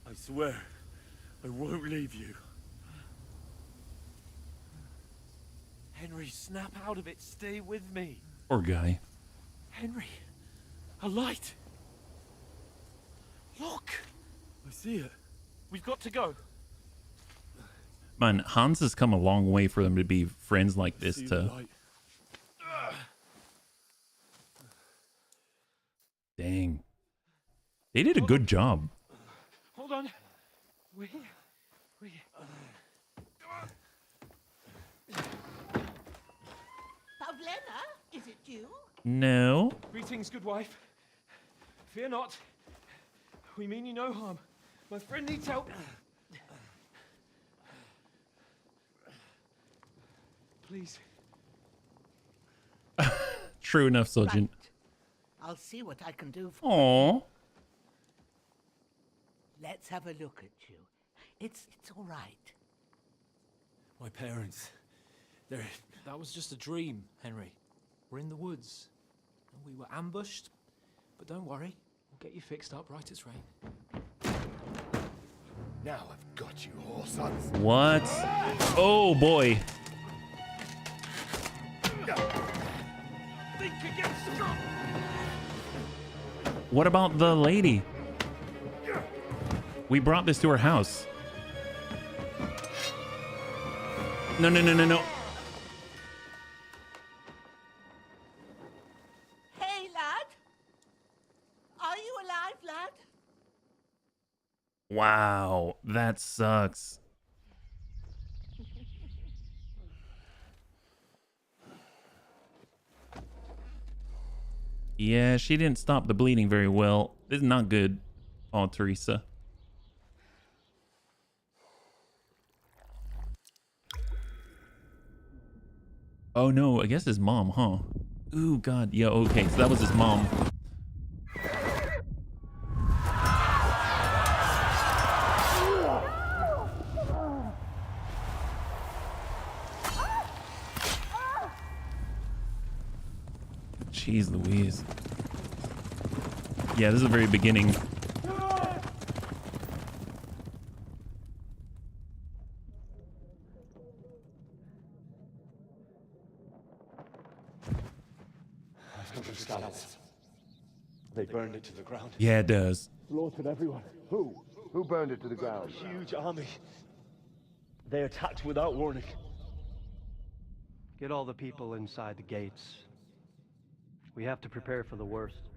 S8: I swear, I won't leave you.
S15: Henry, snap out of it. Stay with me.
S1: Poor guy.
S15: Henry, a light. Look.
S8: I see it.
S15: We've got to go.
S1: Man, Hans has come a long way for them to be friends like this
S8: See the
S1: to...
S8: light.
S1: Dang. They did a good job.
S15: Hold on. We're here.
S16: you?
S1: No.
S15: Greetings, good wife. Fear not. We mean you no harm. My friend needs help. Please.
S1: True enough, Sergeant.
S16: Right. I'll see what I can do for
S1: Aww.
S16: you. Let's have a look at you. It's all right.
S4: My parents, they're...
S2: That was just a dream, Henry. We're in the woods. We were ambushed, but don't worry. We'll get you fixed up right as rain.
S10: Now I've got you, whoresons.
S1: What? Oh boy.
S2: Think again, strong.
S1: What about the lady? We brought this to her house. No, no, no, no, no.
S16: Hey, lad. Are you alive, lad?
S1: Wow, that sucks. Yeah, she didn't stop the bleeding very well. This is not good. Oh, Teresa. Oh no, I guess his mom, huh? Ooh, God. Yeah, okay, so that was his mom. Jeez Louise. Yeah, this is the very beginning.
S14: They burned it to the ground.
S1: Yeah, it does.
S14: Slaughtered everyone. Who? Who burned it to the ground? A huge army. They attacked without warning.
S17: Get all the people inside the gates. We have to prepare for the worst.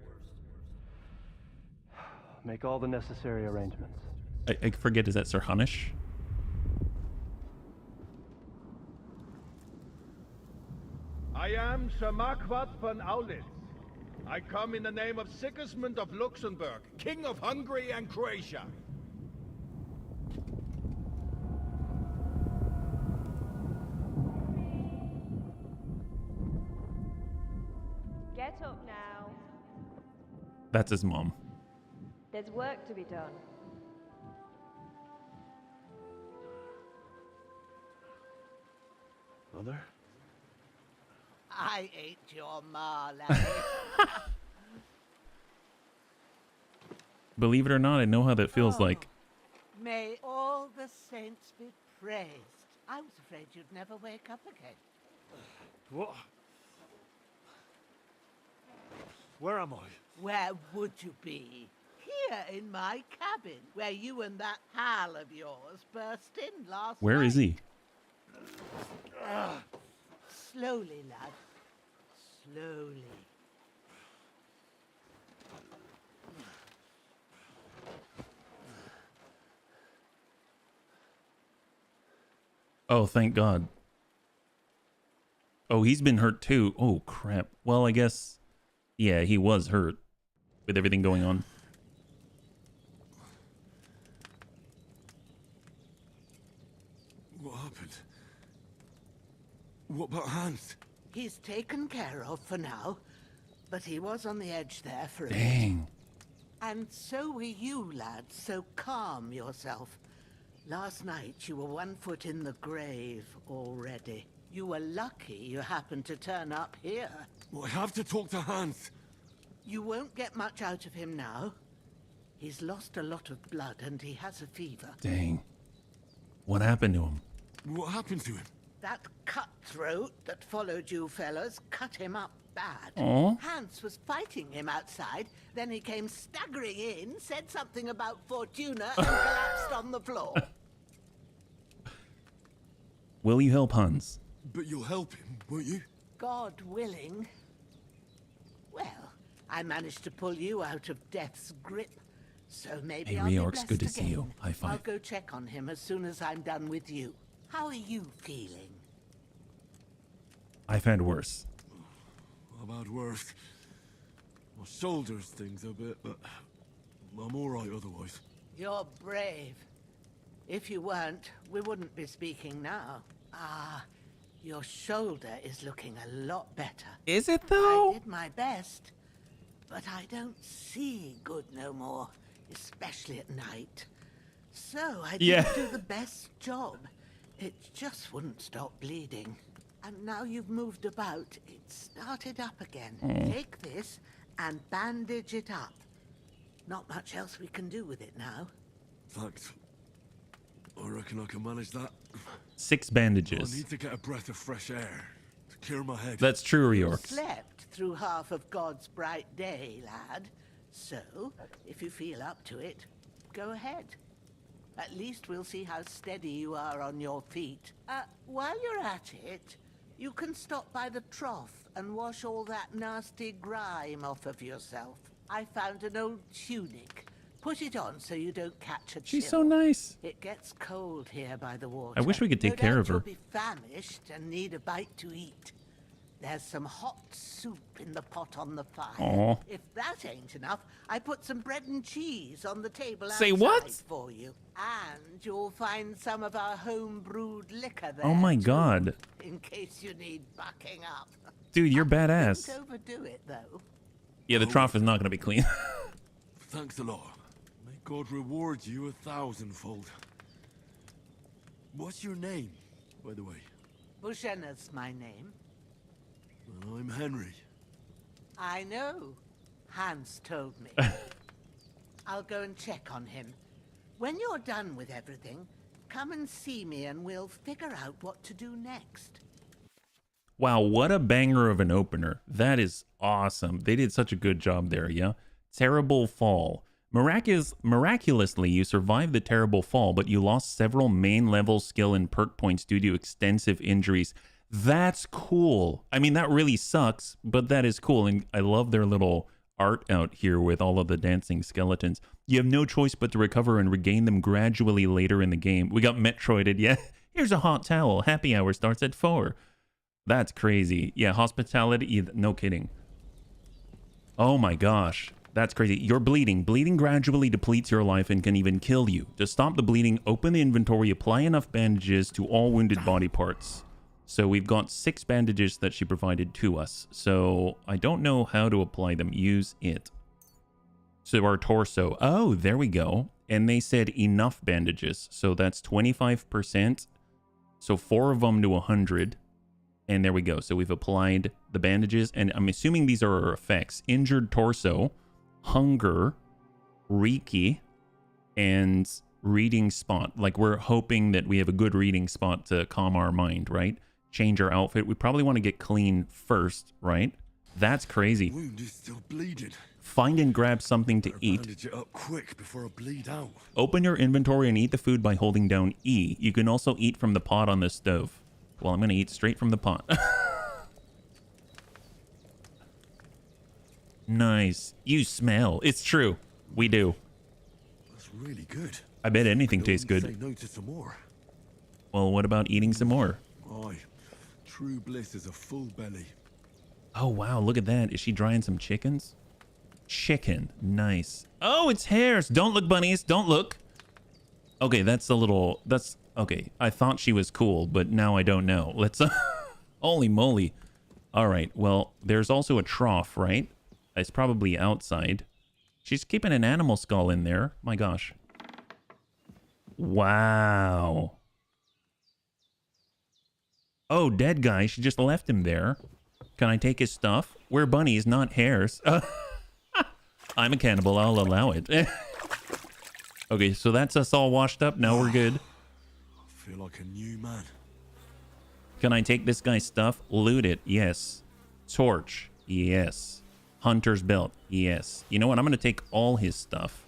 S17: Make all the necessary arrangements.
S1: I forget, is that Sir Hunish?
S5: I am Sir Marquardt von Aulitz. I come in the name of Sigismund of Luxembourg, King of Hungary and Croatia.
S18: Get up now.
S1: That's his mom.
S18: There's work to be done.
S14: Mother?
S16: I ain't your ma, laddie.
S1: Believe it or not, I know how that feels like.
S16: May all the saints be praised. I was afraid you'd never wake up again.
S10: What? Where am I?
S16: Where would you be? Here in my cabin, where you and that pal of yours burst in last
S1: Where
S16: night.
S1: is he?
S16: Slowly, lad. Slowly.
S1: Oh, thank God. Oh, he's been hurt too. Oh, crap. Well, I guess, yeah, he was hurt with everything going on.
S8: What happened? What about Hans?
S16: He's taken care of for now, but he was on the edge there for a bit.
S1: Dang.
S16: And so were you, lad, so calm yourself. Last night you were 1 foot in the grave already. You were lucky you happened to turn up here.
S8: Well, I have to talk to Hans.
S16: You won't get much out of him now. He's lost a lot of blood and he has a fever.
S1: Dang. What happened to him?
S8: What happened to him?
S16: That cutthroat that followed you fellas cut him up bad.
S1: Aw.
S16: Hans was fighting him outside, then he came staggering in, said something about Fortuna, and collapsed on the floor.
S1: Will you help Hans?
S8: But you'll help him, won't you?
S16: God willing. Well, I managed to pull you out of death's grip, so maybe
S1: Hey,
S16: I'll be
S1: Reorx,
S16: blessed
S1: good to see
S16: again.
S1: you. High five.
S16: I'll go check on him as soon as I'm done with you. How are you feeling?
S1: I've had worse.
S8: I've had worse. My shoulders stings a bit, but I'm all right otherwise.
S16: You're brave. If you weren't, we wouldn't be speaking now. Ah, your shoulder is looking a lot better.
S1: Is it though?
S16: I did my best, but I don't see good no more, especially at night. So I didn't do the best job. It just wouldn't stop bleeding. And now you've moved about, it started up again. Take this and bandage it up. Not much else we can do with it now.
S8: Thanks. I reckon I can manage that.
S1: 6 bandages.
S8: I need to get a breath of fresh air to clear my head.
S1: That's true,
S16: You
S1: Reorx.
S16: slept through half of God's bright day, lad. So, if you feel up to it, go ahead. At least we'll see how steady you are on your feet. While you're at it, you can stop by the trough and wash all that nasty grime off of yourself. I found an old tunic. Put it on so you don't catch a chill.
S1: She's so nice.
S16: It gets cold here by the water.
S1: I wish we could take care of her.
S16: You'll be famished and need a bite to eat. There's some hot soup in the pot on the fire.
S1: Aw.
S16: If that ain't enough, I put some bread and cheese on the table
S1: Say
S16: outside
S1: what?
S16: for you. And you'll find some of our home-brewed liquor there.
S1: Oh my
S16: too,
S1: god.
S16: in case you need bucking up.
S1: Dude, you're badass.
S16: Don't overdo it, though.
S1: Yeah, the trough is not going to be clean.
S8: Thanks a lot. May God reward you 1,000-fold. What's your name, by the way?
S16: Bushenna's my name.
S8: Well, I'm Henry.
S16: I know. Hans told me. I'll go and check on him. When you're done with everything, come and see me and we'll figure out what to do next.
S1: Wow, what a banger of an opener. That is awesome. They did such a good job there, yeah? Terrible fall. Miraculously, you survived the terrible fall, but you lost several main level skill and perk points due to extensive injuries. That's cool. I mean, that really sucks, but that is cool. And I love their little art out here with all of the dancing skeletons. You have no choice but to recover and regain them gradually later in the game. We got Metroided, yeah? Here's a hot towel. Happy hour starts at 4. That's crazy. Yeah, hospitality, no kidding. Oh my gosh. That's crazy. You're bleeding. Bleeding gradually depletes your life and can even kill you. To stop the bleeding, open the inventory, apply enough bandages to all wounded body parts. So we've got 6 bandages that she provided to us. So I don't know how to apply them. Use it. So our torso. Oh, there we go. And they said enough bandages. So that's 25%. So 4 of them to 100. And there we go. So we've applied the bandages. And I'm assuming these are our effects. Injured torso, hunger, Reiki, and reading spot. Like we're hoping that we have a good reading spot to calm our mind, right? Change our outfit. We probably want to get clean first, right? That's crazy.
S8: Wound is still bleeding.
S1: Find and grab something to eat.
S8: Bandage it up quick before I bleed out.
S1: Open your inventory and eat the food by holding down E. You can also eat from the pot on the stove. Well, I'm going to eat straight from the pot. Nice. You smell. It's true. We do.
S8: That's really good.
S1: I bet anything tastes good.
S8: Say no to some more.
S1: Well, what about eating some more?
S8: Aye. True bliss is a full belly.
S1: Oh, wow. Look at that. Is she drying some chickens? Chicken. Nice. Oh, it's hares. Don't look, bunnies. Don't look. Okay, that's a little... That's... Okay, I thought she was cool, but now I don't know. Let's... Holy moly. All right, well, there's also a trough, right? It's probably outside. She's keeping an animal skull in there. My gosh. Wow. Oh, dead guy. She just left him there. Can I take his stuff? We're bunnies, not hares. I'm a cannibal. I'll allow it. Okay, so that's us all washed up. Now we're good.
S8: I feel like a new man.
S1: Can I take this guy's stuff? Loot it. Yes. Torch. Yes. Hunter's belt. Yes. You know what? I'm going to take all his stuff.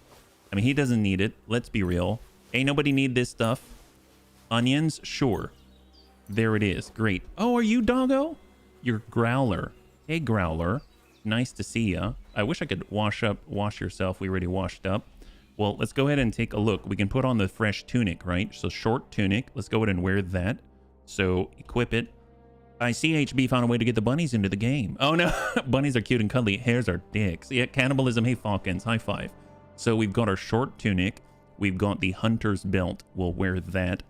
S1: I mean, he doesn't need it. Let's be real. Ain't nobody need this stuff. Onions? Sure. There it is. Great. Oh, are you doggo? You're Growler. Hey, Growler. Nice to see ya. I wish I could wash yourself. We already washed up. Well, let's go ahead and take a look. We can put on the fresh tunic, right? So short tunic. Let's go ahead and wear that. So equip it. I see HB found a way to get the bunnies into the game. Oh no, bunnies are cute and cuddly. Hares are dicks. Yeah, cannibalism. Hey, Falcons, high five. So we've got our short tunic. We've got the hunter's belt. We'll wear that.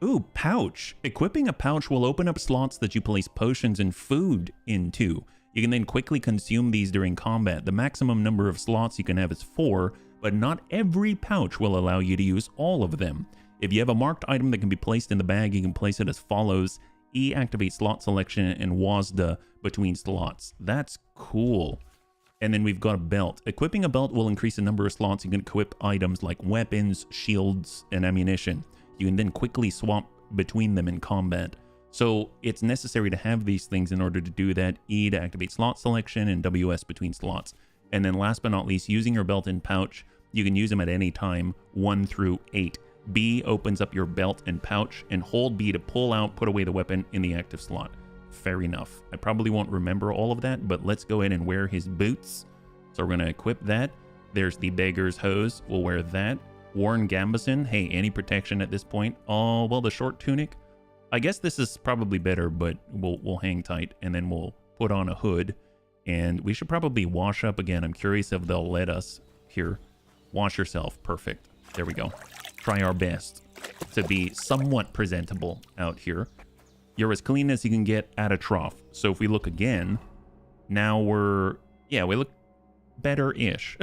S1: Ooh, pouch. Equipping a pouch will open up slots that you place potions and food into. You can then quickly consume these during combat. The maximum number of slots you can have is 4, but not every pouch will allow you to use all of them. If you have a marked item that can be placed in the bag, you can place it as follows. E activate slot selection and WASD between slots. That's cool. And then we've got a belt. Equipping a belt will increase the number of slots you can equip items like weapons, shields, and ammunition. You can then quickly swap between them in combat. So it's necessary to have these things in order to do that. E to activate slot selection and WS between slots. And then last but not least, using your belt and pouch, you can use them at any time, 1 through 8. B opens up your belt and pouch, and hold B to pull out, put away the weapon in the active slot. Fair enough. I probably won't remember all of that, but let's go ahead and wear his boots. So we're going to equip that. There's the beggar's hose. We'll wear that. Worn gambeson. Hey, any protection at this point? Oh, well, the short tunic. I guess this is probably better, but we'll hang tight, and then we'll put on a hood. And we should probably wash up again. I'm curious if they'll let us. Here. Wash yourself. Perfect. There we go. Try our best to be somewhat presentable out here. You're as clean as you can get at a trough. So if we look again, now we look better-ish.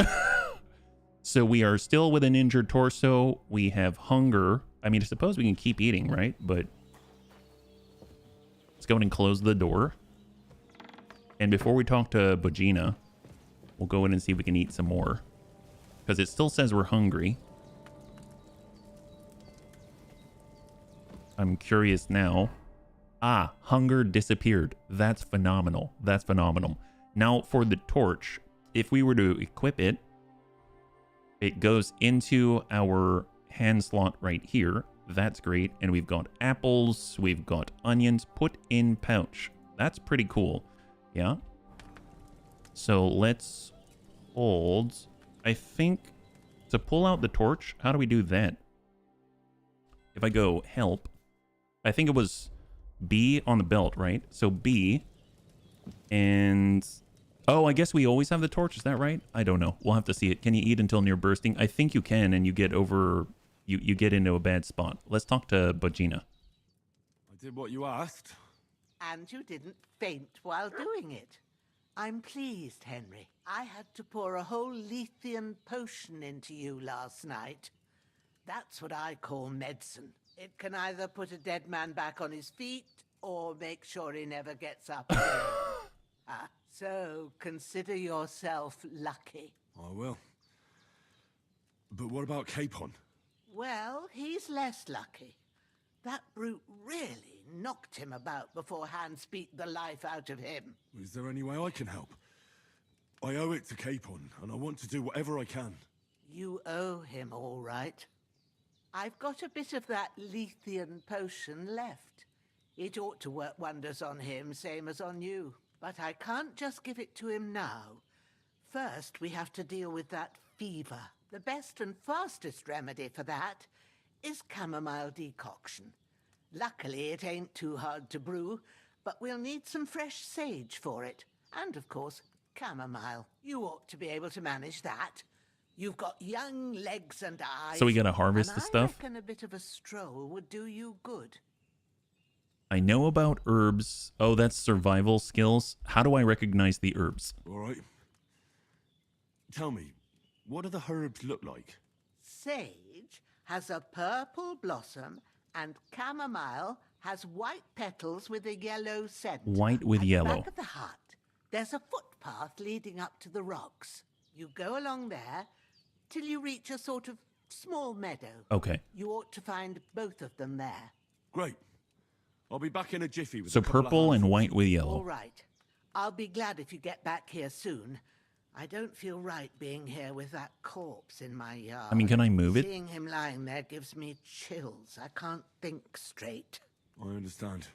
S1: So we are still with an injured torso. We have hunger. I mean, I suppose we can keep eating, right? But let's go ahead and close the door. And before we talk to Bogina, we'll go in and see if we can eat some more. Because it still says we're hungry. I'm curious now. Ah, hunger disappeared. That's phenomenal. That's phenomenal. Now for the torch, if we were to equip it, it goes into our hand slot right here. That's great. And we've got apples. We've got onions. Put in pouch. That's pretty cool. Yeah. So let's hold. I think to pull out the torch, how do we do that? If I go help, I think it was B on the belt, right? So B, and oh, I guess we always have the torch. Is that right? I don't know. We'll have to see it. Can you eat until near bursting? I think you can, and you get over, you get into a bad spot. Let's talk to Bogina.
S8: I did what you asked.
S16: And you didn't faint while doing it. I'm pleased, Henry. I had to pour a whole Lethean potion into you last night. That's what I call medicine. It can either put a dead man back on his feet or make sure he never gets up again. So consider yourself lucky.
S8: I will. But what about Capon?
S16: Well, he's less lucky. That brute really knocked him about before Hans beat the life out of him.
S8: Is there any way I can help? I owe it to Capon, and I want to do whatever I can.
S16: You owe him, all right. I've got a bit of that Lethean potion left. It ought to work wonders on him, same as on you. But I can't just give it to him now. First, we have to deal with that fever. The best and fastest remedy for that is chamomile decoction. Luckily, it ain't too hard to brew, but we'll need some fresh sage for it. And, of course, chamomile. You ought to be able to manage that. You've got young legs and eyes.
S1: So we gotta harvest the stuff?
S16: I reckon a bit of a stroll would do you good.
S1: I know about herbs. Oh, that's survival skills. How do I recognize the herbs?
S8: All right. Tell me, what do the herbs look like?
S16: Sage has a purple blossom, and chamomile has white petals with a yellow scent.
S1: White with
S16: At
S1: yellow.
S16: the back of the hut, there's a footpath leading up to the rocks. You go along there till you reach a sort of small meadow.
S1: Okay.
S16: You ought to find both of them there.
S8: Great. I'll be back in a jiffy with
S1: So
S8: a couple of
S1: purple and
S8: handfuls.
S1: white with yellow.
S16: All right. I'll be glad if you get back here soon. I don't feel right being here with that corpse in my yard.
S1: I mean, can I move it?
S16: Seeing him lying there gives me chills. I can't think straight.
S8: I understand.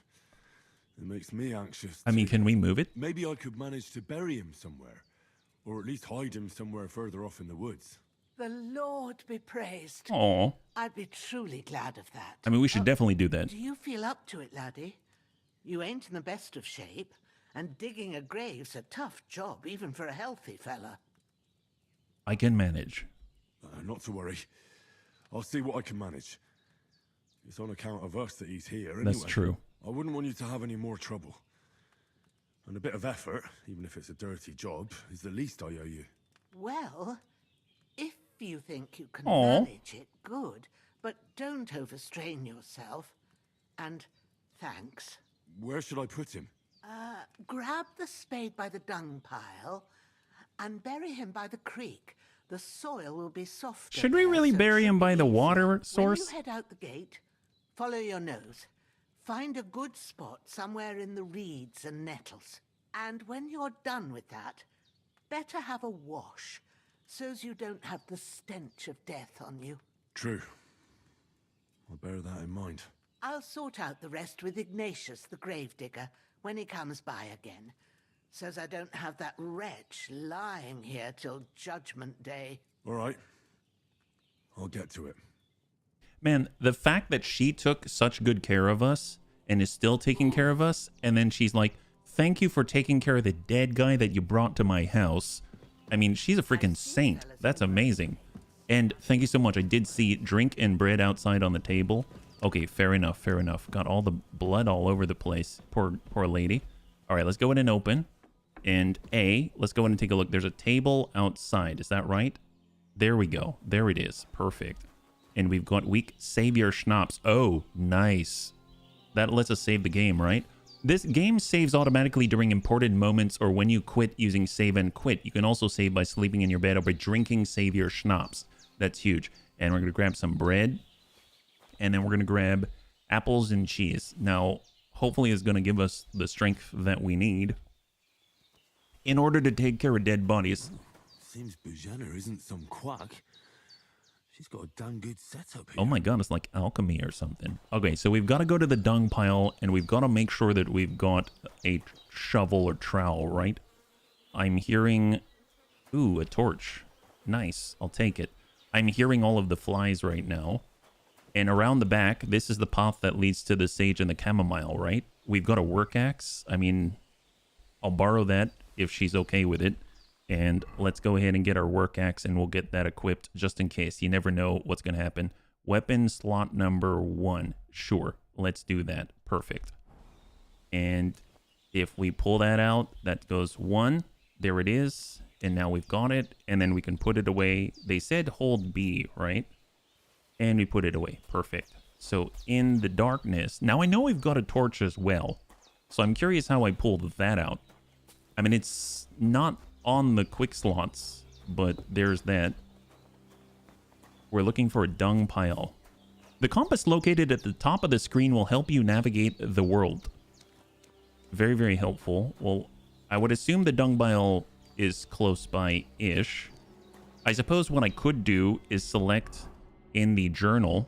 S8: It makes me anxious.
S1: I mean, can we move it?
S8: Maybe I could manage to bury him somewhere. Or at least hide him somewhere further off in the woods.
S16: The Lord be praised.
S1: Aw.
S16: I'd be truly glad of that.
S1: I mean, we should definitely do that.
S16: Do you feel up to it, laddie? You ain't in the best of shape, and digging a grave's a tough job, even for a healthy fella.
S1: I can manage.
S8: Not to worry. I'll see what I can manage. It's on account of us that he's here anyway.
S1: That's true.
S8: I wouldn't want you to have any more trouble. And a bit of effort, even if it's a dirty job, is the least I owe you.
S16: Well, if you think you can
S1: Aww.
S16: manage it, good. But don't overstrain yourself. And thanks.
S8: Where should I put him?
S16: Grab the spade by the dung pile and bury him by the creek. The soil will be softer.
S1: Should we really bury him by the water source?
S16: When you head out the gate, follow your nose. Find a good spot somewhere in the reeds and nettles. And when you're done with that, better have a wash, so's you don't have the stench of death on you.
S8: True. I'll bear that in mind.
S16: I'll sort out the rest with Ignatius, the gravedigger, when he comes by again, so's I don't have that wretch lying here till Judgment Day.
S8: All right. I'll get to it.
S1: Man, the fact that she took such good care of us and is still taking care of us, and then she's like, thank you for taking care of the dead guy that you brought to my house. I mean, she's a freaking saint. That's amazing. And thank you so much. I did see drink and bread outside on the table. Okay, fair enough, fair enough. Got all the blood all over the place. Poor lady. All right, let's go in and open. And let's go in and take a look. There's a table outside. Is that right? There we go. There it is. Perfect. And we've got weak savior schnapps. Oh, nice. That lets us save the game, right? This game saves automatically during important moments or when you quit using save and quit. You can also save by sleeping in your bed or by drinking savior schnapps. That's huge. And we're going to grab some bread. And then we're going to grab apples and cheese. Now, hopefully it's going to give us the strength that we need in order to take care of dead bodies.
S8: Seems Bujana isn't some quack. She's got a damn good setup here.
S1: Oh my god, it's like alchemy or something. Okay, so we've got to go to the dung pile, and we've got to make sure that we've got a shovel or trowel, right? I'm hearing... Ooh, a torch. Nice, I'll take it. I'm hearing all of the flies right now. And around the back, this is the path that leads to the sage and the chamomile, right? We've got a work axe. I mean, I'll borrow that if she's okay with it. And let's go ahead and get our work axe, and we'll get that equipped just in case. You never know what's going to happen. Weapon slot number 1. Sure, let's do that. Perfect. And if we pull that out, that goes 1. There it is. And now we've got it. And then we can put it away. They said hold B, right? And we put it away. Perfect. So in the darkness... Now I know we've got a torch as well. So I'm curious how I pulled that out. I mean, it's not on the quick slots, but there's that. We're looking for a dung pile. The compass located at the top of the screen will help you navigate the world. Very, very helpful. Well, I would assume the dung pile is close by-ish. I suppose what I could do is select in the journal.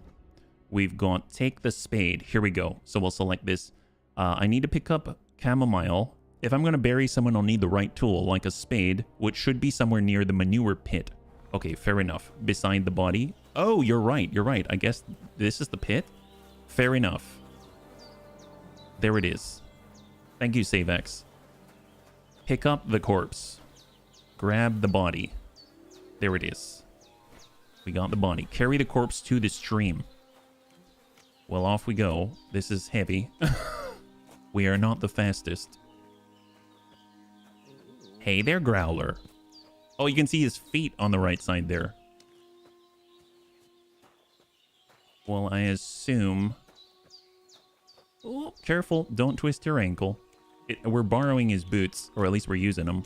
S1: We've got take the spade. Here we go. So we'll select this. I need to pick up chamomile. If I'm going to bury someone, I'll need the right tool, like a spade, which should be somewhere near the manure pit. Okay, fair enough. Beside the body. Oh, you're right. You're right. I guess this is the pit. Fair enough. There it is. Thank you, SaveX. Pick up the corpse. Grab the body. There it is. We got the body. Carry the corpse to the stream. Well, off we go. This is heavy. We are not the fastest. Hey there, Growler. Oh, you can see his feet on the right side there. Well, I assume... Oh, careful. Don't twist your ankle. We're borrowing his boots, or at least we're using them.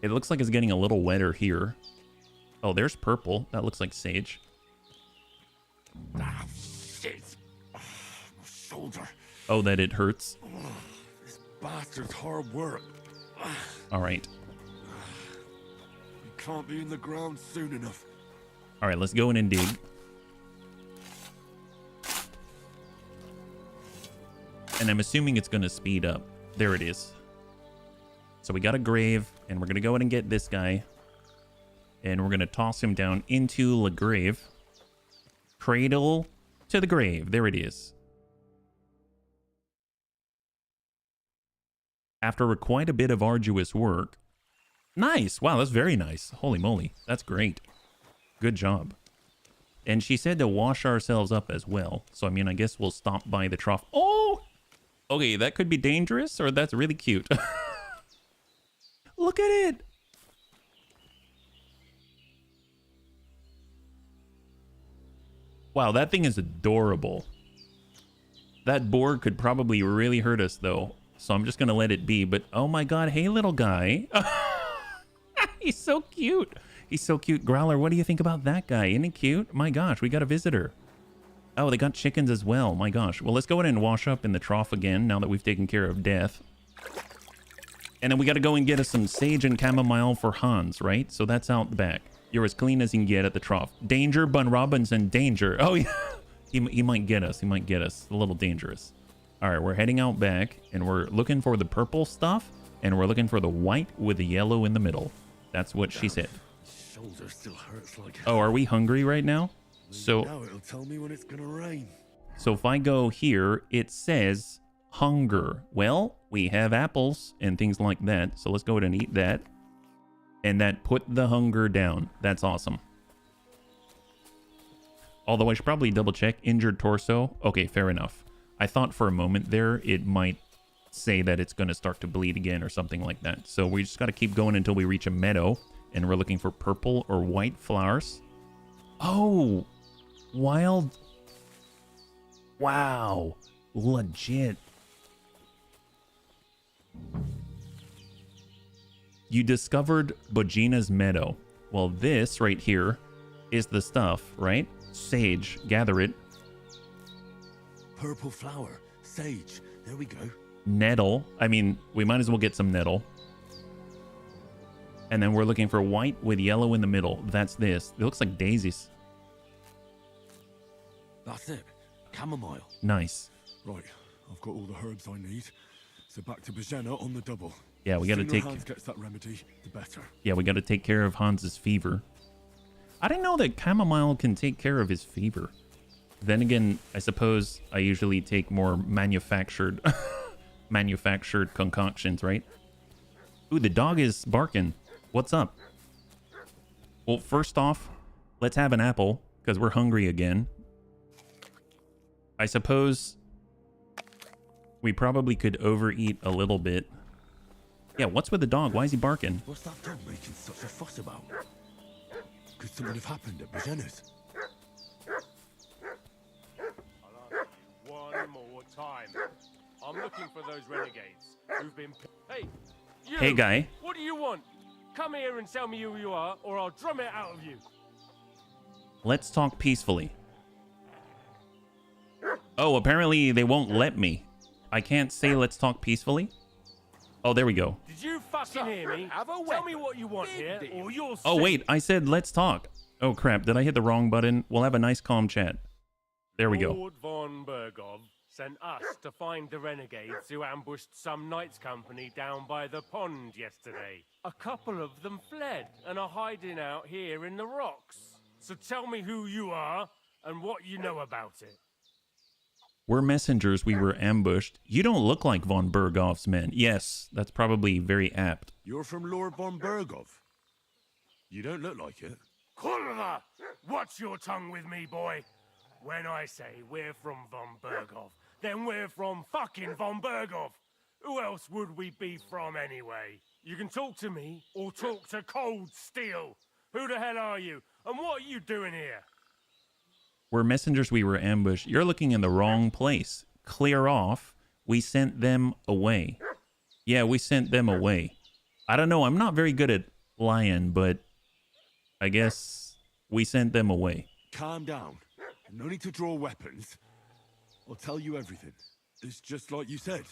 S1: It looks like it's getting a little wetter here. Oh, there's purple. That looks like sage.
S8: Ah, shit. My shoulder.
S1: Oh, that it hurts.
S8: This bastard's hard work.
S1: All right.
S8: You can't be in the ground soon enough.
S1: All right, let's go in and dig. And I'm assuming it's going to speed up. There it is. So we got a grave, and we're going to go in and get this guy. And we're going to toss him down into the grave. Cradle to the grave. There it is. after quite a bit of arduous work. Nice. Wow, that's very nice. Holy moly. That's great. Good job. And she said to wash ourselves up as well. So, I mean, I guess we'll stop by the trough. Oh! Okay, that could be dangerous, or that's really cute. Look at it! Wow, that thing is adorable. That board could probably really hurt us, though. So I'm just going to let it be. But, oh my god, hey, little guy. He's so cute. He's so cute. Growler, what do you think about that guy? Isn't he cute? My gosh, we got a visitor. Oh, they got chickens as well. My gosh. Well, let's go ahead and wash up in the trough again now that we've taken care of death. And then we got to go and get us some sage and chamomile for Hans, right? So that's out the back. You're as clean as you can get at the trough. Danger, Bun Robinson, danger. Oh, yeah. He might get us. He might get us. A little dangerous. All right, we're heading out back, and we're looking for the purple stuff, and we're looking for the white with the yellow in the middle. That's what she said.
S8: Shoulder still hurts like.
S1: Oh, are we hungry right now? So
S8: now it'll tell me when it's gonna rain.
S1: So if I go here, it says hunger. Well, we have apples and things like that. So let's go ahead and eat that. And that put the hunger down. That's awesome. Although I should probably double check. Injured torso. Okay, fair enough. I thought for a moment there it might say that it's going to start to bleed again or something like that. So we just got to keep going until we reach a meadow. And we're looking for purple or white flowers. Oh, wild. Wow. Legit. You discovered Bogina's meadow. Well, this right here is the stuff, right? Sage. Gather it.
S8: Purple flower. Sage. There we go.
S1: Nettle. I mean, we might as well get some nettle. And then we're looking for white with yellow in the middle. That's this. It looks like daisies.
S8: That's it. Chamomile.
S1: Nice.
S8: Right. I've got all the herbs I need. So back to Bogina on the double.
S1: Yeah, we got to take...
S8: Hans gets that remedy, the better.
S1: Yeah, we got to take care of Hans's fever. I didn't know that chamomile can take care of his fever. Then again, I suppose I usually take more manufactured manufactured concoctions, right? Ooh, the dog is barking. What's up? Well, first off, let's have an apple because we're hungry again. I suppose we probably could overeat a little bit. Yeah, what's with the dog? Why is he barking?
S8: What's that dog making such a fuss about? Could something have happened at Bogina's?
S2: One more time. I'm looking for those renegades who've been... Hey, you!
S1: Hey, guy.
S2: What do you want? Come here and tell me who you are, or I'll drum it out of you.
S1: Let's talk peacefully. Oh, apparently they won't let me. I can't say let's talk peacefully? Oh, there we go.
S2: Did you fucking hear me? Tell me what you want here, or you'll
S1: Oh,
S2: see.
S1: wait, I said let's talk. Oh, crap, did I hit the wrong button? We'll have a nice calm chat. There we go.
S2: Lord von Bergov sent us to find the renegades who ambushed some knights' company down by the pond yesterday. A couple of them fled and are hiding out here in the rocks. So tell me who you are and what you know about it.
S1: We're messengers. We were ambushed. You don't look like von Bergov's men. Yes, that's probably very apt.
S8: You're from Lord von Bergov. You don't look like it.
S2: Kurva! Watch your tongue with me, boy. When I say we're from von Bergov, then we're from fucking von Bergov. Who else would we be from anyway? You can talk to me or talk to cold steel. Who the hell are you? And what are you doing here?
S1: We're messengers. We were ambushed. You're looking in the wrong place. Clear off. We sent them away. Yeah, we sent them away. I don't know. I'm not very good at lying, but I guess we sent them away.
S8: Calm down. No need to draw weapons. I'll tell you everything. It's just like you said.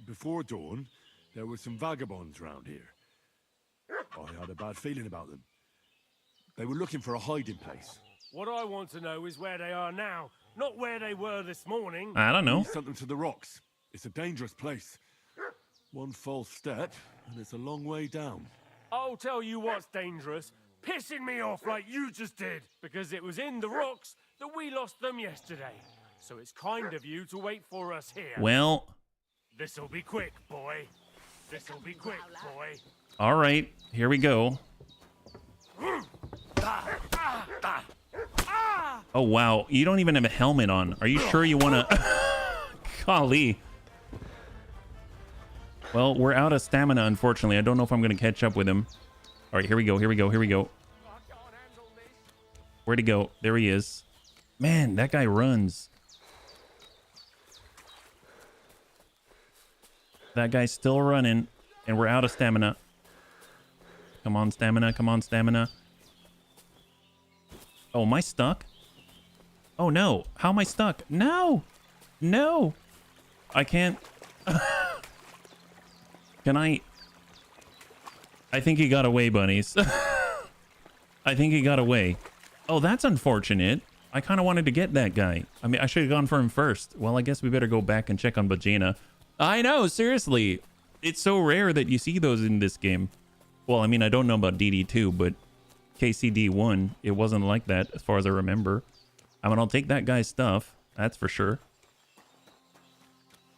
S8: Before dawn, there were some vagabonds round here. I had a bad feeling about them. They were looking for a hiding place.
S2: What I want to know is where they are now, not where they were this morning.
S1: I don't know.
S8: We sent them to the rocks. It's a dangerous place. One false step, and it's a long way down.
S2: I'll tell you what's dangerous. Pissing me off like you just did. Because it was in the rocks that we lost them yesterday. So it's kind of you to wait for us here.
S1: Well,
S10: This'll be quick, boy. This'll be quick, boy.
S1: All right, here we go. Oh, wow. You don't even have a helmet on. Are you sure you want to... Golly. Well, we're out of stamina, unfortunately. I don't know if I'm going to catch up with him. All right, here we go. Here we go. Here we go. Where'd he go? There he is. Man, that guy runs. That guy's still running, and we're out of stamina. Come on, stamina. Come on, stamina. Oh, am I stuck? Oh, no. How am I stuck? No. No. I can't. Can I think he got away, bunnies. I think he got away. Oh, that's unfortunate. I kind of wanted to get that guy. I mean, I should have gone for him first. Well, I guess we better go back and check on Bajina. I know, seriously. It's so rare that you see those in this game. Well, I mean, I don't know about DD2, but KCD1, it wasn't like that as far as I remember. I mean, I'll take that guy's stuff. That's for sure.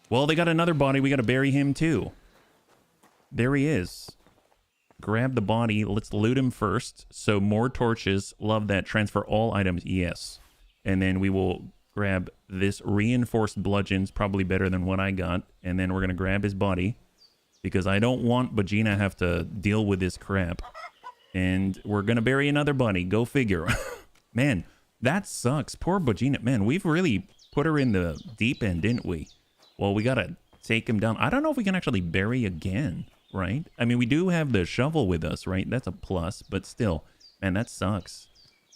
S1: Well, they got another body. We got to bury him too. There he is. Grab the body. Let's loot him first. So more torches. Love that. Transfer all items. Yes. And then we will grab this reinforced bludgeons. Probably better than what I got. And then we're going to grab his body. Because I don't want Bajina have to deal with this crap. And we're going to bury another body. Go figure. Man, that sucks. Poor Bajina. Man, we've really put her in the deep end, didn't we? Well, we got to take him down. I don't know if we can actually bury again, right? I mean, we do have the shovel with us, right? That's a plus, but still, man, that sucks.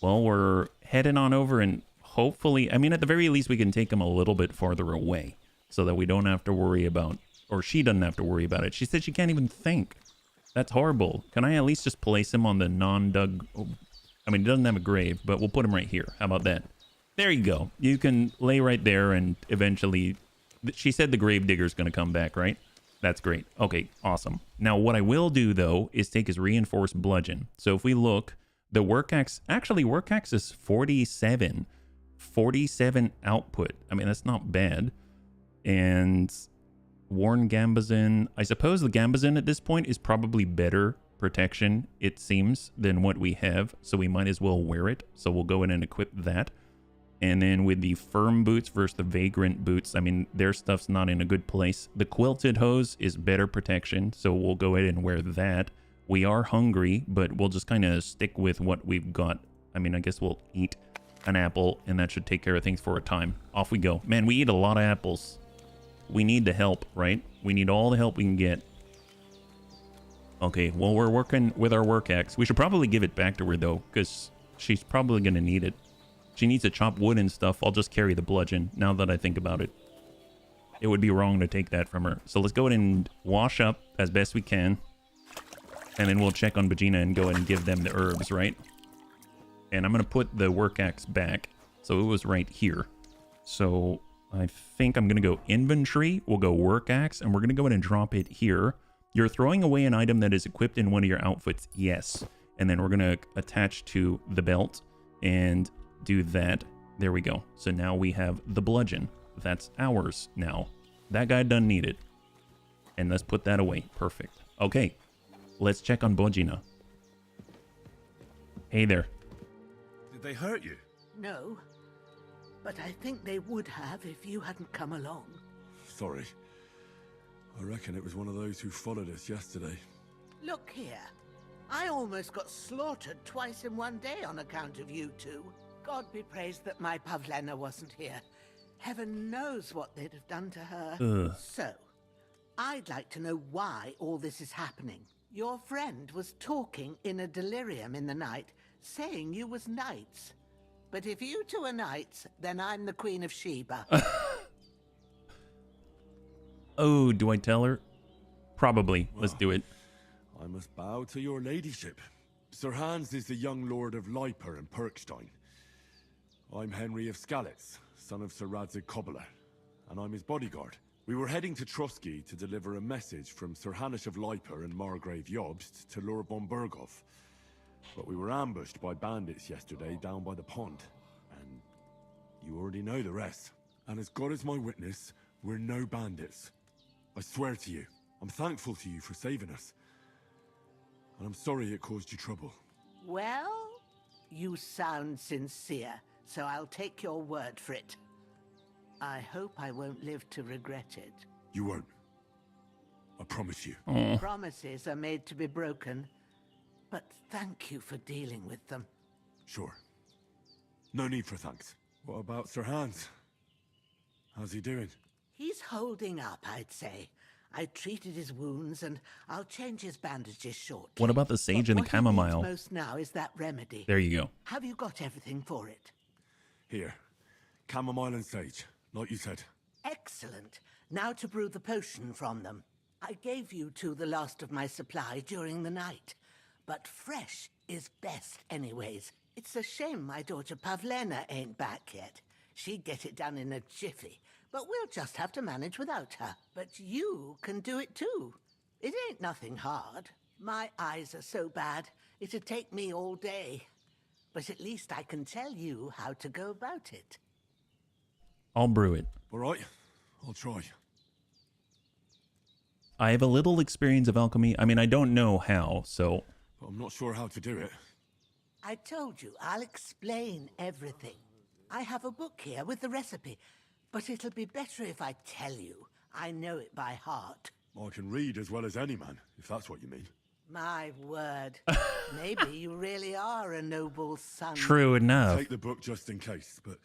S1: Well, we're heading on over and hopefully, I mean, at the very least, we can take him a little bit farther away so that we don't have to worry about, or she doesn't have to worry about it. She said she can't even think. That's horrible. Can I at least just place him on the non-dug? I mean, he doesn't have a grave, but we'll put him right here. How about that? There you go. You can lay right there and eventually... She said the grave digger's going to come back, right? That's great. Okay, awesome. Now, what I will do, though, is take his reinforced bludgeon. So if we look, the work axe... Actually, work axe is 47. 47 output. I mean, that's not bad. And... Worn Gambazin. I suppose the Gambazin at this point is probably better protection, it seems, than what we have. So we might as well wear it. So we'll go in and equip that. And then with the firm boots versus the vagrant boots, I mean, their stuff's not in a good place. The quilted hose is better protection. So we'll go ahead and wear that. We are hungry, but we'll just kind of stick with what we've got. I mean, I guess we'll eat an apple and that should take care of things for a time. Off we go. Man, we eat a lot of apples. We need the help, right? We need all the help we can get. Okay, well, we're working with our work axe. We should probably give it back to her, though, because she's probably going to need it. She needs to chop wood and stuff. I'll just carry the bludgeon, now that I think about it. It would be wrong to take that from her. So let's go ahead and wash up as best we can. And then we'll check on Bajina and go ahead and give them the herbs, right? And I'm going to put the work axe back. So it was right here. So... I think I'm going to go inventory. We'll go work axe, and we're going to go ahead and drop it here. You're throwing away an item that is equipped in one of your outfits. Yes. And then we're going to attach to the belt and do that. There we go. So now we have the bludgeon. That's ours now. That guy doesn't need it. And let's put that away. Perfect. Okay. Let's check on Bajina. Hey there.
S8: Did they hurt you?
S16: No. But I think they would have if you hadn't come along.
S8: Sorry. I reckon it was one of those who followed us yesterday.
S16: Look here. I almost got slaughtered twice in one day on account of you two. God be praised that my Pavlena wasn't here. Heaven knows what they'd have done to her.
S1: Ugh.
S16: So, I'd like to know why all this is happening. Your friend was talking in a delirium in the night, saying you was knights. But if you two are knights, then I'm the Queen of Sheba.
S1: Oh, do I tell her? Probably. Let's do it.
S8: I must bow to your ladyship. Sir Hans is the young lord of Leiper and Perkstein. I'm Henry of Skalitz, son of Sir Radzig Kobyla, and I'm his bodyguard. We were heading to Trusky to deliver a message from Sir Hanush of Leiper and Margrave Jobst to Lord von Berghoff. But we were ambushed by bandits yesterday down by the pond. And you already know the rest. And as God is my witness, we're no bandits. I swear to you, I'm thankful to you for saving us. And I'm sorry it caused you trouble.
S16: Well, you sound sincere, so I'll take your word for it. I hope I won't live to regret it.
S8: You won't. I promise you.
S16: Promises are made to be broken, but thank you for dealing with them.
S8: Sure. No need for thanks. What about Sir Hans? How's he doing?
S16: He's holding up, I'd say. I treated his wounds, and I'll change his bandages shortly.
S1: What about the sage and the chamomile?
S16: What he needs most now is that remedy.
S1: There you go.
S16: Have you got everything for it?
S8: Here. Chamomile and sage, like you said.
S16: Excellent. Now to brew the potion from them. I gave you two the last of my supply during the night, but fresh is best anyways. It's a shame my daughter Pavlena ain't back yet. She'd get it done in a jiffy, but we'll just have to manage without her. But you can do it too. It ain't nothing hard. My eyes are so bad, it'd take me all day. But at least I can tell you how to go about it.
S1: I'll brew it.
S8: All right, I'll try.
S1: I have a little experience of alchemy. I mean, I don't know how, so...
S8: But I'm not sure how to do it.
S16: I told you, I'll explain everything. I have a book here with the recipe, but it'll be better if I tell you. I know it by heart.
S8: I can read as well as any man, if that's what you mean.
S16: My word. Maybe you really are a noble son.
S1: True enough.
S8: Take the book just in case, but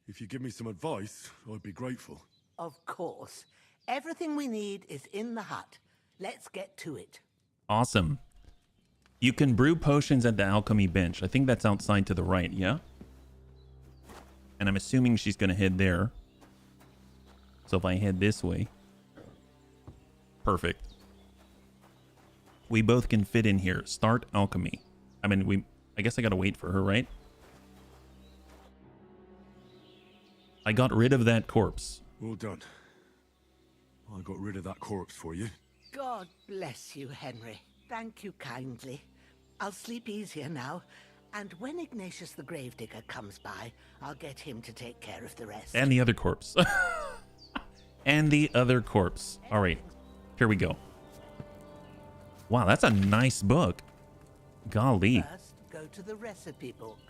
S8: if you give me some advice, I'd be grateful.
S16: Of course. Everything we need is in the hut. Let's get to it.
S1: Awesome. You can brew potions at the alchemy bench. I think that's outside to the right, yeah? And I'm assuming she's going to head there. So if I head this way. Perfect. We both can fit in here. Start alchemy. I mean, I guess I got to wait for her, right? I got rid of that corpse.
S8: Well done. I got rid of that corpse for you.
S16: God bless you, Henry. Thank you kindly. I'll sleep easier now. And when Ignatius the Gravedigger comes by, I'll get him to take care of the rest.
S1: And the other corpse. And the other corpse. All right. Here we go. Wow, that's a nice book. Golly.
S16: First, go to the recipe book.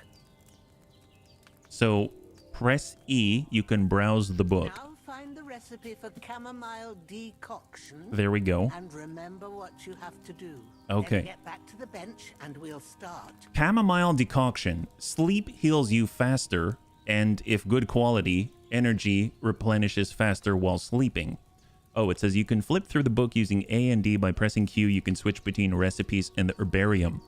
S1: So, press E. You can browse the book.
S16: Now find the recipe for chamomile decoction.
S1: There we go.
S16: And remember what you have to do.
S1: Okay.
S16: Then get back to the bench and we'll start.
S1: Chamomile decoction. Sleep heals you faster, and if good quality, energy replenishes faster while sleeping. Oh, it says you can flip through the book using A and D. By pressing Q, you can switch between recipes and the herbarium.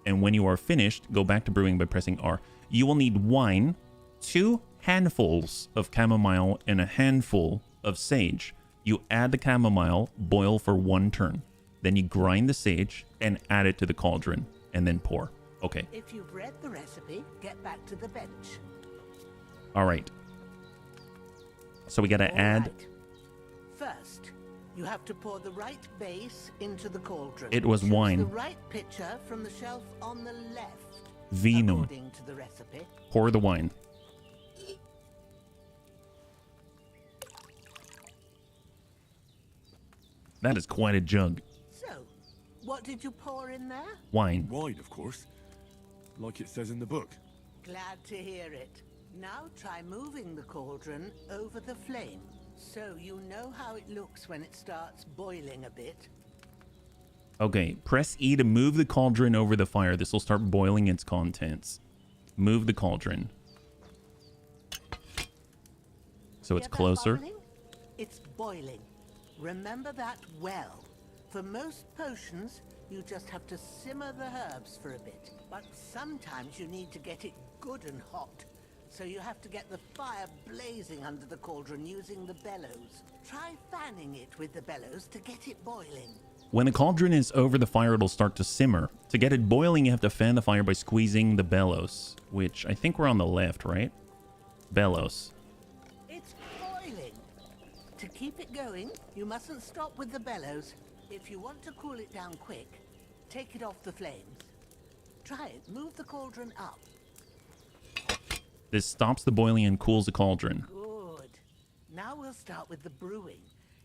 S1: And when you are finished, go back to brewing by pressing R. You will need wine, 2 handfuls of chamomile, and a handful of sage. You add the chamomile, boil for 1 turn. Then you grind the sage and add it to the cauldron, and then pour. Okay.
S16: If you've read the recipe, get back to the bench.
S1: All right. So we got to add...
S16: Right. First, you have to pour the right base into the cauldron.
S1: It was
S16: Choose
S1: wine.
S16: the right pitcher from the shelf on the left.
S1: Vinum.
S16: According to the recipe.
S1: Pour the wine. That is quite a jug.
S16: So, what did you pour in there?
S1: Wine.
S8: Wine, of course. Like it says in the book.
S16: Glad to hear it. Now try moving the cauldron over the flame, so you know how it looks when it starts boiling a bit.
S1: Okay, press E to move the cauldron over the fire. This will start boiling its contents. Move the cauldron. So it's closer.
S16: It's boiling. Remember that well. For most potions, you just have to simmer the herbs for a bit. But sometimes you need to get it good and hot. So you have to get the fire blazing under the cauldron using the bellows. Try fanning it with the bellows to get it boiling.
S1: When the cauldron is over the fire, it'll start to simmer. To get it boiling, you have to fan the fire by squeezing the bellows, which I think we're on the left, right? Bellows.
S16: It's boiling. To keep it going, you mustn't stop with the bellows. If you want to cool it down quick, take it off the flames. Try it. Move the cauldron up.
S1: This stops the boiling and cools the cauldron.
S16: Good. Now we'll start with the brewing.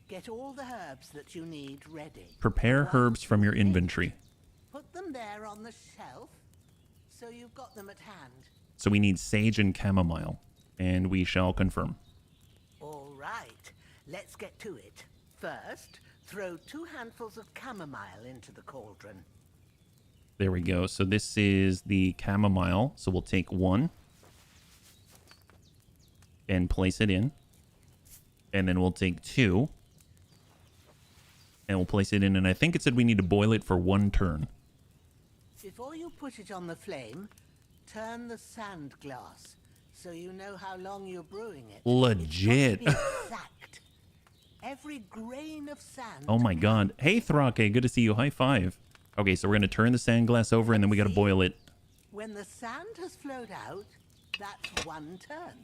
S16: Get all the herbs that you need ready.
S1: Prepare herbs from your inventory.
S16: Put them there on the shelf, so you've got them at hand.
S1: So we need sage and chamomile, and we shall confirm.
S16: All right, let's get to it. First, throw 2 handfuls of chamomile into the cauldron.
S1: There we go. So this is the chamomile. So we'll take 1 and place it in. And then we'll take 2 and we'll place it in. And I think it said we need to boil it for 1 turn.
S16: Before you put it on the flame, turn the sand glass so you know how long you're brewing it.
S1: Legit.
S16: It's got to be exact. Every grain of sand.
S1: Oh my god. Hey, Thrake, good to see you. High five. Okay, so we're going to turn the sand glass over and then we got to boil it.
S16: When the sand has flowed out, that's 1 turn.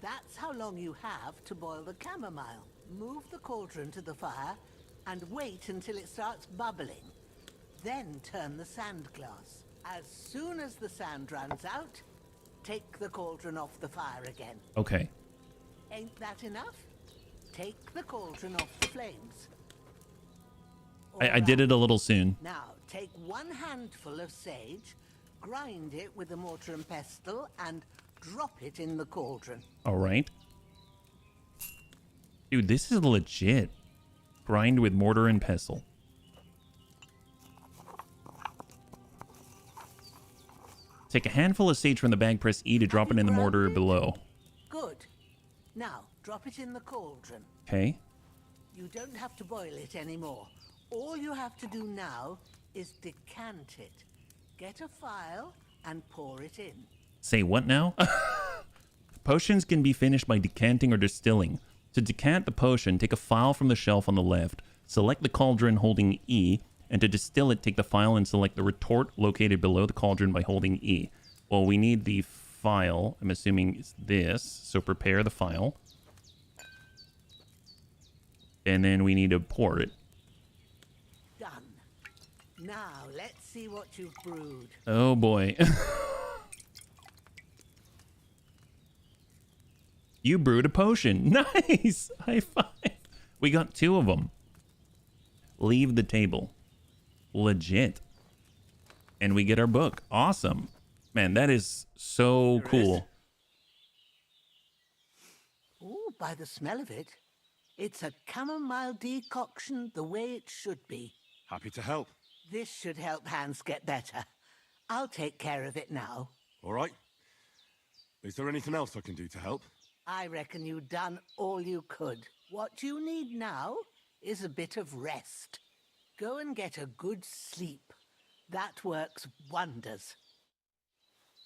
S16: That's how long you have to boil the chamomile. Move the cauldron to the fire and wait until it starts bubbling. Then turn the sand glass. As soon as the sand runs out, take the cauldron off the fire again.
S1: Okay.
S16: Ain't that enough? Take the cauldron off the flames.
S1: I did it a little soon.
S16: Now, take 1 handful of sage, grind it with a mortar and pestle, and drop it in the cauldron.
S1: All right. Dude, this is legit. Grind with mortar and pestle. Take a handful of sage from the bag, press E to drop it in the mortar below.
S16: Good. Now, drop it in the cauldron.
S1: Okay.
S16: You don't have to boil it anymore. All you have to do now is decant it. Get a phial and pour it in.
S1: Say what now? Potions can be finished by decanting or distilling. To decant the potion, take a phial from the shelf on the left, select the cauldron holding E, and to distill it, take the phial and select the retort located below the cauldron by holding E. Well, we need the phial. I'm assuming it's this, so prepare the phial. And then we need to pour it.
S16: Done. Now, let's see what you've brewed.
S1: Oh boy. You brewed a potion. Nice. High five. We got 2 of them. Leave the table. Legit. And we get our book. Awesome. Man, that is so cool.
S16: Oh, by the smell of it, it's a chamomile decoction the way it should be.
S8: Happy to help.
S16: This should help Hans get better. I'll take care of it now.
S8: All right. Is there anything else I can do to help?
S16: I reckon you've done all you could. What you need now is a bit of rest. Go and get a good sleep. That works wonders.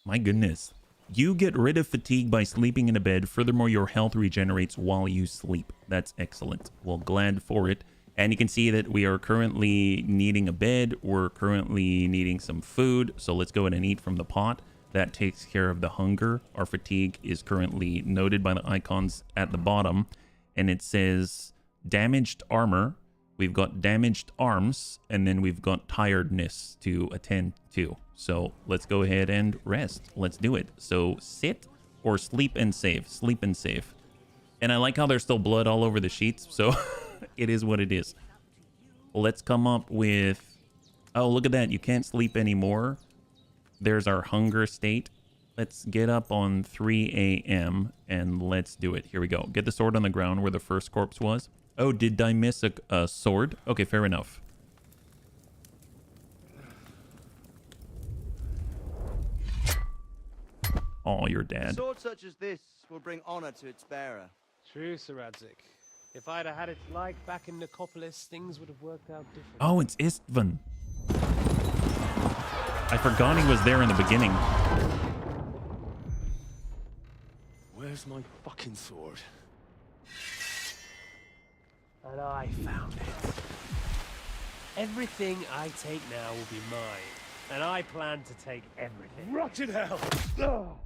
S1: My goodness. You get rid of fatigue by sleeping in a bed. Furthermore, your health regenerates while you sleep. That's excellent. Well, glad for it. And you can see that we are currently needing a bed. We're currently needing some food. So let's go ahead and eat from the pot. That takes care of the hunger. Our fatigue is currently noted by the icons at the bottom. And it says damaged armor. We've got damaged arms. And then we've got tiredness to attend to. So let's go ahead and rest. Let's do it. So sit or sleep and save. Sleep and save. And I like how there's still blood all over the sheets. So it is what it is. Let's come up with... Oh, look at that. You can't sleep anymore. There's our hunger state. Let's get up on 3 a.m. and let's do it. Here we go. Get the sword on the ground where the first corpse was. Oh, did I miss a sword? Okay, fair enough. Oh, your dad.
S19: A sword such as this will bring honor to its bearer.
S15: True, Sir Radzik. If I'd have had it like back in Nicopolis, things would have worked out different.
S1: Oh, it's Istvan. I forgot he was there in the beginning.
S6: Where's my fucking sword?
S15: And I found it. Everything I take now will be mine. And I plan to take everything.
S6: Rotted hell!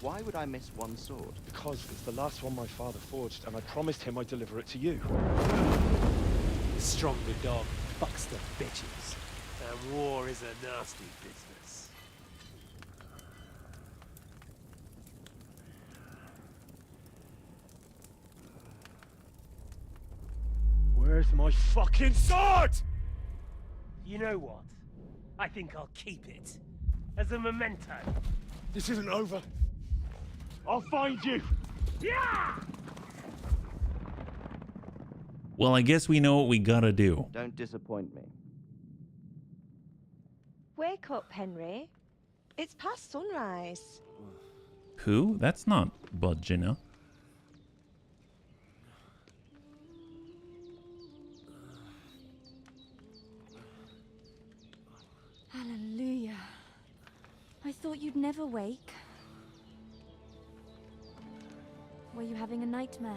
S19: Why would I miss one sword?
S6: Because it's the last one my father forged, and I promised him I'd deliver it to you.
S15: The stronger dog fucks the bitches. And war is a nasty business.
S8: Where's my fucking sword?
S20: You know what? I think I'll keep it. As a memento.
S8: This isn't over. I'll find you.
S20: Yeah!
S1: Well, I guess we know what we gotta do.
S19: Don't disappoint me.
S18: Wake up, Henry. It's past sunrise.
S1: Who? That's not Budgina.
S3: Hallelujah. I thought you'd never wake. Were you having a nightmare?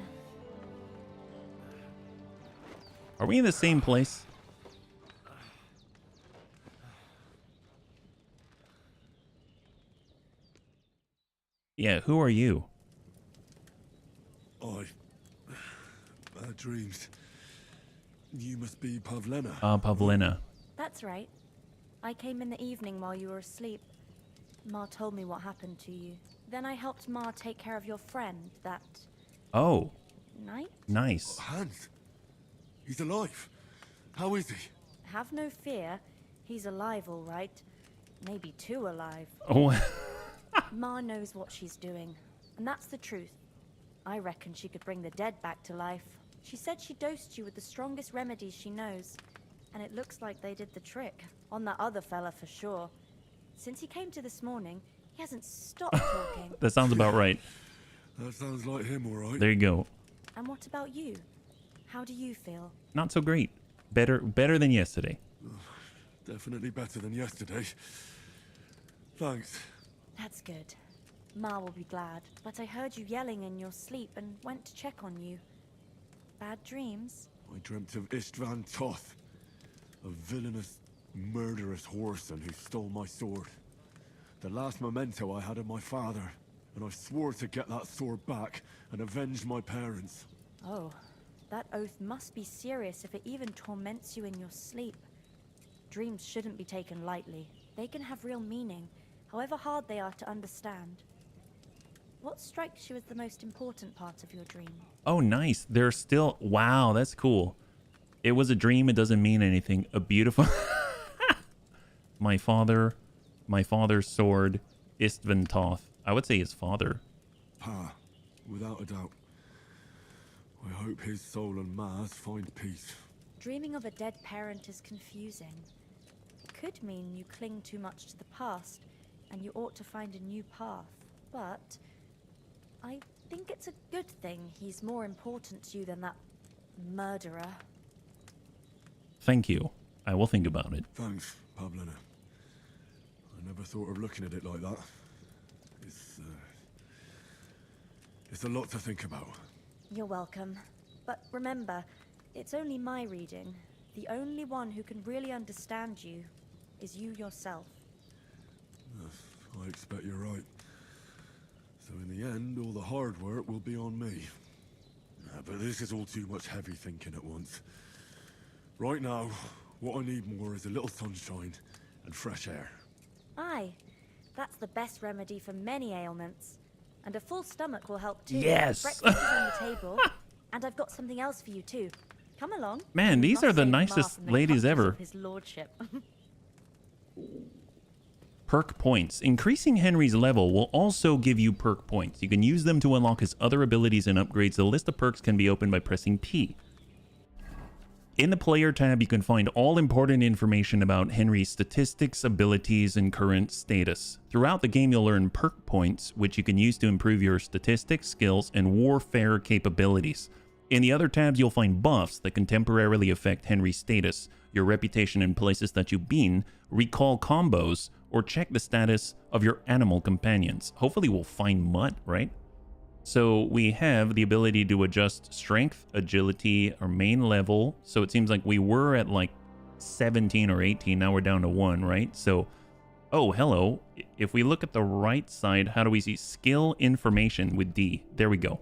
S1: Are we in the same place? Yeah, who are you?
S8: Bad dreams. You must be Pavlena.
S1: Pavlena.
S3: That's right. I came in the evening while you were asleep. Ma told me what happened to you. Then I helped Ma take care of your friend that
S1: Oh.
S3: night.
S1: Nice.
S8: Hans. He's alive. How is he?
S3: Have no fear. He's alive, all right. Maybe too alive.
S1: Oh.
S3: Ma knows what she's doing, and that's the truth. I reckon she could bring the dead back to life. She said she dosed you with the strongest remedies she knows, and it looks like they did the trick. On that other fella for sure. Since he came to this morning, he hasn't stopped talking.
S1: That sounds about right.
S8: That sounds like him, all right.
S1: There you go.
S3: And what about you? How do you feel?
S1: Not so great. Better than yesterday.
S8: Definitely better than yesterday. Thanks.
S3: That's good. Ma will be glad. But I heard you yelling in your sleep and went to check on you. Bad dreams?
S8: I dreamt of Istvan Toth, a villainous, murderous whoreson who stole my sword. The last memento I had of my father, and I swore to get that sword back and avenge my parents.
S3: Oh, that oath must be serious if it even torments you in your sleep. Dreams shouldn't be taken lightly. They can have real meaning, however hard they are to understand. What strikes you as the most important part of your dream?
S1: Oh, nice. They're still... Wow, that's cool. It was a dream. It doesn't mean anything. A beautiful... my father's sword, Istvan Toth. I would say his father.
S8: Pa, without a doubt. I hope his soul and Ma's find peace.
S3: Dreaming of a dead parent is confusing. It could mean you cling too much to the past, and you ought to find a new path. But I think it's a good thing he's more important to you than that murderer.
S1: Thank you. I will think about it.
S8: Thanks, Pavlena. I never thought of looking at it like that. It's a lot to think about.
S3: You're welcome. But remember, it's only my reading. The only one who can really understand you is you yourself.
S8: I expect you're right. So in the end, all the hard work will be on me. But this is all too much heavy thinking at once. Right now, what I need more is a little sunshine and fresh air.
S3: Aye, that's the best remedy for many ailments. And a full stomach will help too.
S1: Yes.
S3: Breakfast is on the table. And I've got something else for you too. Come along.
S1: Man, these are the nicest ladies ever.
S3: His lordship.
S1: Perk points. Increasing Henry's level will also give you perk points. You can use them to unlock his other abilities and upgrades. The list of perks can be opened by pressing P. In the player tab, you can find all important information about Henry's statistics, abilities, and current status. Throughout the game, you'll earn perk points, which you can use to improve your statistics, skills, and warfare capabilities. In the other tabs, you'll find buffs that can temporarily affect Henry's status, your reputation in places that you've been, recall combos, or check the status of your animal companions. Hopefully we'll find Mutt, right? So we have the ability to adjust strength, agility, our main level. So it seems like we were at like 17 or 18. Now we're down to 1, right? So, oh, hello. If we look at the right side, how do we see skill information with D? There we go.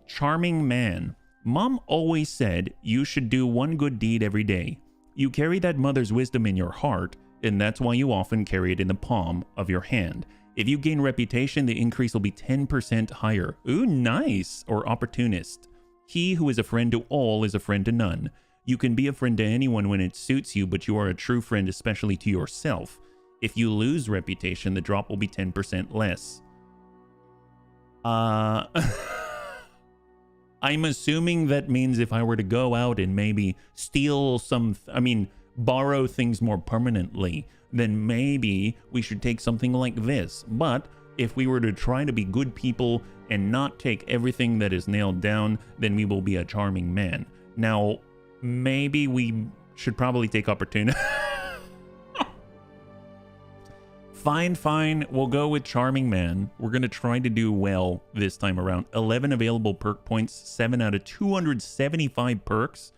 S1: Charming man. Mom always said you should do one good deed every day. You carry that mother's wisdom in your heart, and that's why you often carry it in the palm of your hand. If you gain reputation, the increase will be 10% higher. Ooh, nice. Or opportunist. He who is a friend to all is a friend to none. You can be a friend to anyone when it suits you, but you are a true friend especially to yourself. If you lose reputation, the drop will be 10% less. I'm assuming that means if I were to go out and maybe steal borrow things more permanently, then maybe we should take something like this. But if we were to try to be good people and not take everything that is nailed down, then we will be a charming man. Now, maybe we should probably take opportunity. Fine. We'll go with charming man. We're going to try to do well this time around. 11 available perk points, 7 out of 275 perks.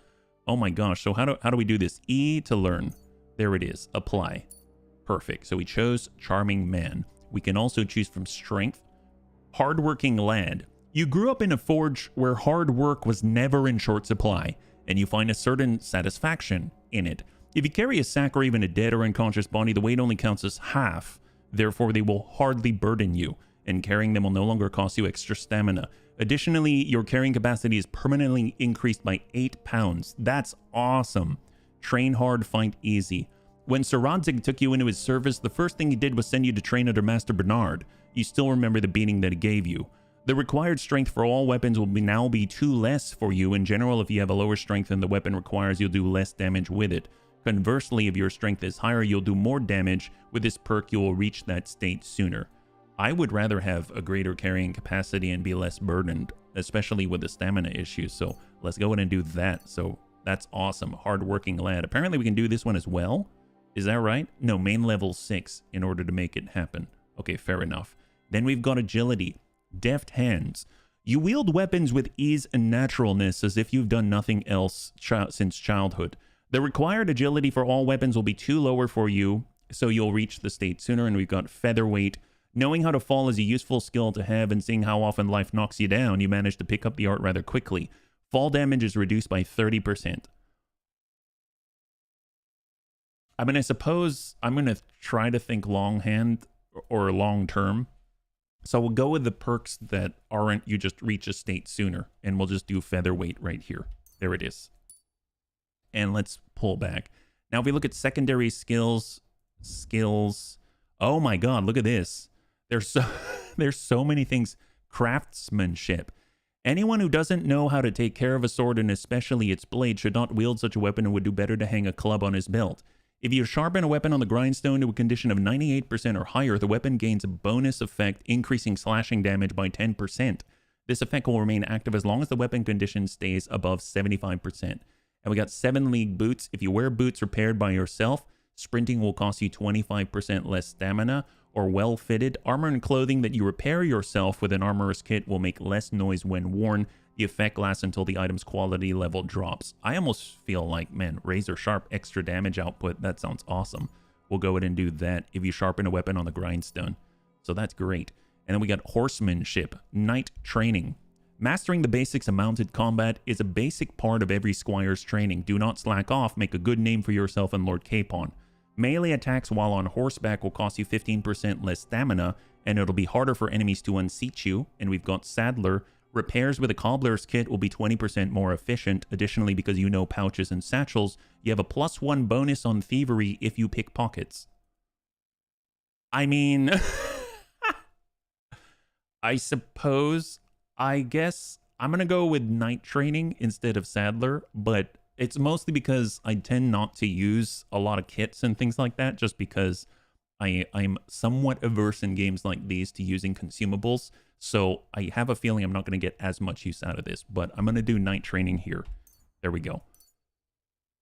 S1: Oh my gosh. So how do we do this? E to learn. There it is. Apply. Perfect. So we chose charming man. We can also choose from strength. Hardworking lad. You grew up in a forge where hard work was never in short supply, and you find a certain satisfaction in it. If you carry a sack or even a dead or unconscious body, the weight only counts as half. Therefore, they will hardly burden you, and carrying them will no longer cost you extra stamina. Additionally, your carrying capacity is permanently increased by 8 pounds. That's awesome. Train hard, fight easy. When Sir Rodzig took you into his service, the first thing he did was send you to train under Master Bernard. You still remember the beating that he gave you. The required strength for all weapons will now be 2 less for you. In general, if you have a lower strength than the weapon requires, you'll do less damage with it. Conversely, if your strength is higher, you'll do more damage. With this perk, you will reach that state sooner. I would rather have a greater carrying capacity and be less burdened, especially with the stamina issues. So let's go ahead and do that. So that's awesome. Hardworking lad. Apparently we can do this one as well. Is that right? No, main level 6 in order to make it happen. Okay, fair enough. Then we've got agility. Deft hands. You wield weapons with ease and naturalness as if you've done nothing else since childhood. The required agility for all weapons will be 2 lower for you, so you'll reach the state sooner. And we've got featherweight. Knowing how to fall is a useful skill to have, and seeing how often life knocks you down, you manage to pick up the art rather quickly. Fall damage is reduced by 30%. I mean, I suppose I'm going to try to think longhand or long term. So we'll go with the perks that aren't you just reach a state sooner, and we'll just do featherweight right here. There it is. And let's pull back. Now, if we look at secondary skills, oh my God, look at this. There's so many things. Craftsmanship. Anyone who doesn't know how to take care of a sword, and especially its blade, should not wield such a weapon and would do better to hang a club on his belt. If you sharpen a weapon on the grindstone to a condition of 98% or higher, the weapon gains a bonus effect, increasing slashing damage by 10%. This effect will remain active as long as the weapon condition stays above 75%. And we got 7 league boots. If you wear boots repaired by yourself, sprinting will cost you 25% less stamina. Or well-fitted armor and clothing that you repair yourself with an armorer's kit will make less noise when worn. The effect lasts until the item's quality level drops. I almost feel like, man, razor sharp extra damage output. That sounds awesome. We'll go ahead and do that if you sharpen a weapon on the grindstone. So that's great. And then we got horsemanship, knight training. Mastering the basics of mounted combat is a basic part of every squire's training. Do not slack off. Make a good name for yourself and Lord Capon. Melee attacks while on horseback will cost you 15% less stamina, and it'll be harder for enemies to unseat you. And we've got Saddler. Repairs with a cobbler's kit will be 20% more efficient. Additionally, because you know pouches and satchels, you have a +1 bonus on thievery if you pick pockets. I mean, I guess I'm going to go with knight training instead of Saddler, but it's mostly because I tend not to use a lot of kits and things like that, just because I'm somewhat averse in games like these to using consumables. So I have a feeling I'm not going to get as much use out of this, but I'm going to do knight training here. There we go.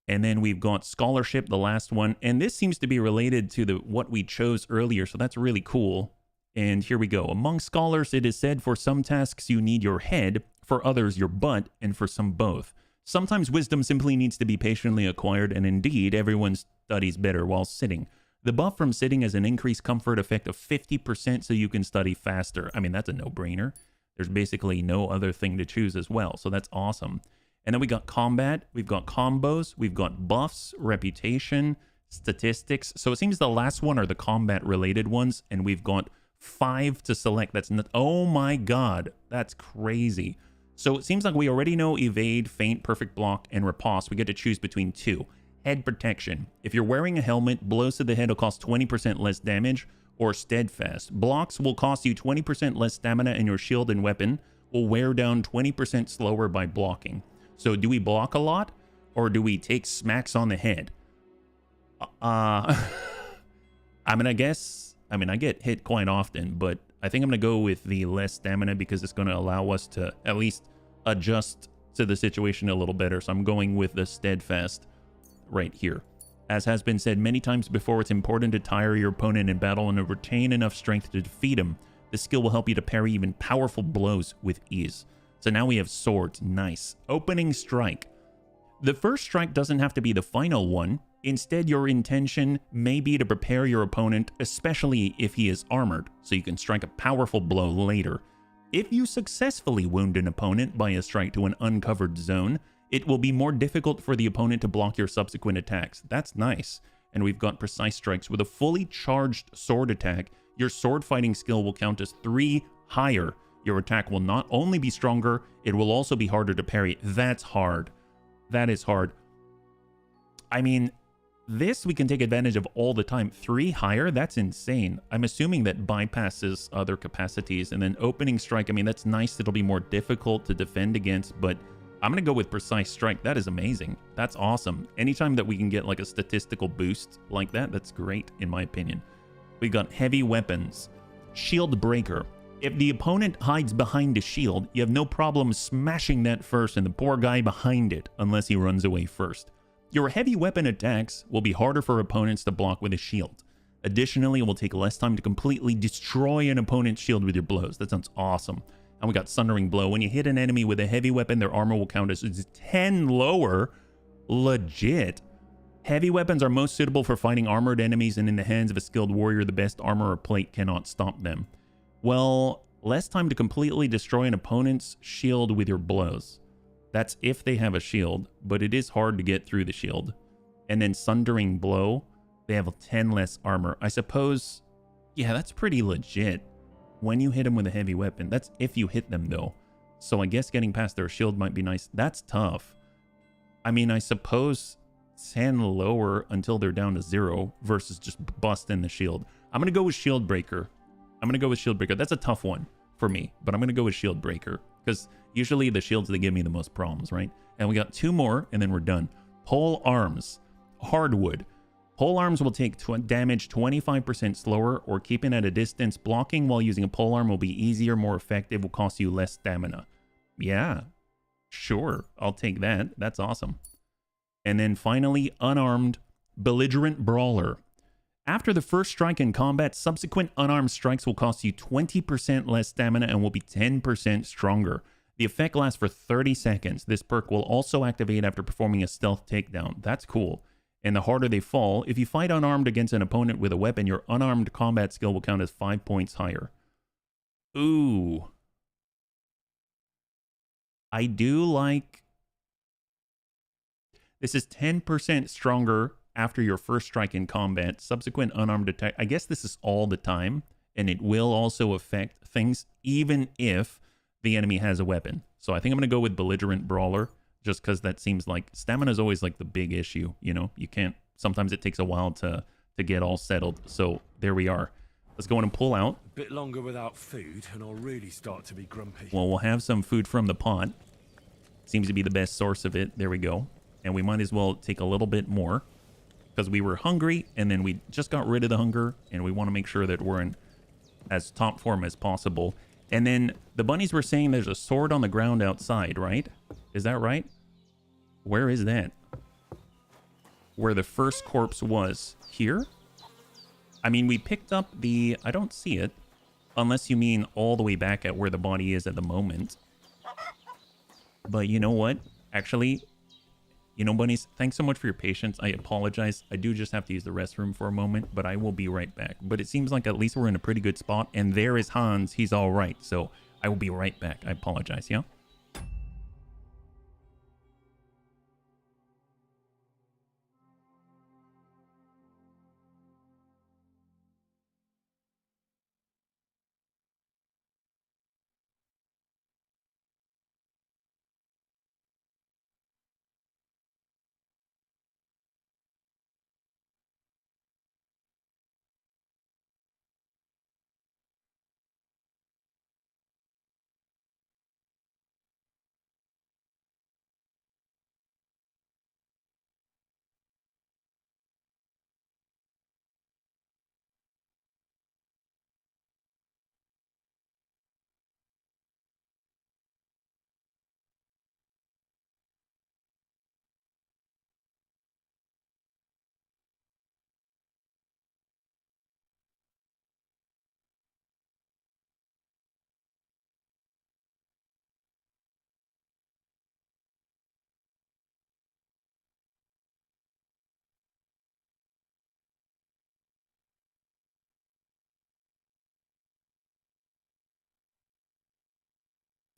S1: And then we've got scholarship, the last one. And this seems to be related to what we chose earlier, so that's really cool. And here we go. Among scholars, it is said for some tasks you need your head, for others your butt, and for some both. Sometimes wisdom simply needs to be patiently acquired, and indeed, everyone studies better while sitting. The buff from sitting has an increased comfort effect of 50%, so you can study faster. I mean, that's a no-brainer. There's basically no other thing to choose as well, so that's awesome. And then we got combat, we've got combos, we've got buffs, reputation, statistics. So it seems the last one are the combat-related ones, and we've got 5 to select. That's not, oh my God, that's crazy. So it seems like we already know evade, feint, perfect block, and riposte. We get to choose between two. Head protection. If you're wearing a helmet, blows to the head will cost 20% less damage, or steadfast. Blocks will cost you 20% less stamina, and your shield and weapon will wear down 20% slower by blocking. So do we block a lot, or do we take smacks on the head? I mean, I get hit quite often, but I think I'm going to go with the less stamina because it's going to allow us to at least adjust to the situation a little better. So I'm going with the steadfast right here. As has been said many times before, it's important to tire your opponent in battle and to retain enough strength to defeat him. This skill will help you to parry even powerful blows with ease. So now we have swords. Nice. Opening strike. The first strike doesn't have to be the final one. Instead, your intention may be to prepare your opponent, especially if he is armored, so you can strike a powerful blow later. If you successfully wound an opponent by a strike to an uncovered zone, it will be more difficult for the opponent to block your subsequent attacks. That's nice. And we've got precise strikes. With a fully charged sword attack, your sword fighting skill will count as 3 higher. Your attack will not only be stronger, it will also be harder to parry. That's hard. That is hard. I mean, this we can take advantage of all the time. 3 higher? That's insane. I'm assuming that bypasses other capacities. And then opening strike, I mean, that's nice. It'll be more difficult to defend against, but I'm going to go with precise strike. That is amazing. That's awesome. Anytime that we can get like a statistical boost like that, that's great in my opinion. We've got heavy weapons. Shield breaker. If the opponent hides behind a shield, you have no problem smashing that first and the poor guy behind it, unless he runs away first. Your heavy weapon attacks will be harder for opponents to block with a shield. Additionally, it will take less time to completely destroy an opponent's shield with your blows. That sounds awesome. And we got Sundering Blow. When you hit an enemy with a heavy weapon, their armor will count as 10 lower. Legit. Heavy weapons are most suitable for fighting armored enemies, and in the hands of a skilled warrior, the best armor or plate cannot stop them. Well, less time to completely destroy an opponent's shield with your blows. That's if they have a shield, but it is hard to get through the shield. And then Sundering Blow, they have 10 less armor. I suppose, yeah, that's pretty legit. When you hit them with a heavy weapon, that's if you hit them though. So I guess getting past their shield might be nice. That's tough. I mean, I suppose 10 lower until they're down to 0 versus just busting the shield. I'm going to go with Shield Breaker. That's a tough one for me, but I'm going to go with Shield Breaker because usually the shields, they give me the most problems, right? And we got 2 more and then we're done. Pole Arms. Hardwood. Pole arms will take damage 25% slower or keeping at a distance. Blocking while using a pole arm will be easier, more effective, will cost you less stamina. Yeah, sure, I'll take that. That's awesome. And then finally, Unarmed Belligerent Brawler. After the first strike in combat, subsequent unarmed strikes will cost you 20% less stamina and will be 10% stronger. The effect lasts for 30 seconds. This perk will also activate after performing a stealth takedown. That's cool. And the harder they fall, if you fight unarmed against an opponent with a weapon, your unarmed combat skill will count as 5 points higher. Ooh. I do like... This is 10% stronger after your first strike in combat. Subsequent unarmed attack. I guess this is all the time. And it will also affect things even if the enemy has a weapon. So I think I'm going to go with Belligerent Brawler. Just because that seems like stamina is always like the big issue, you know? You can't, sometimes it takes a while to get all settled. So there we are. Let's go in and pull out.
S6: A bit longer without food and I'll really start to be grumpy.
S1: Well, we'll have some food from the pot. Seems to be the best source of it. There we go. And we might as well take a little bit more because we were hungry and then we just got rid of the hunger and we want to make sure that we're in as top form as possible. And then the bunnies were saying there's a sword on the ground outside, right? Is that right? Where is that? Where the first corpse was. Here? I mean, we picked up the... I don't see it. Unless you mean all the way back at where the body is at the moment. But you know what? Actually, you know, bunnies, thanks so much for your patience. I apologize. I do just have to use the restroom for a moment, but I will be right back. But it seems like at least we're in a pretty good spot. And there is Hans. He's all right. So I will be right back. I apologize, yeah?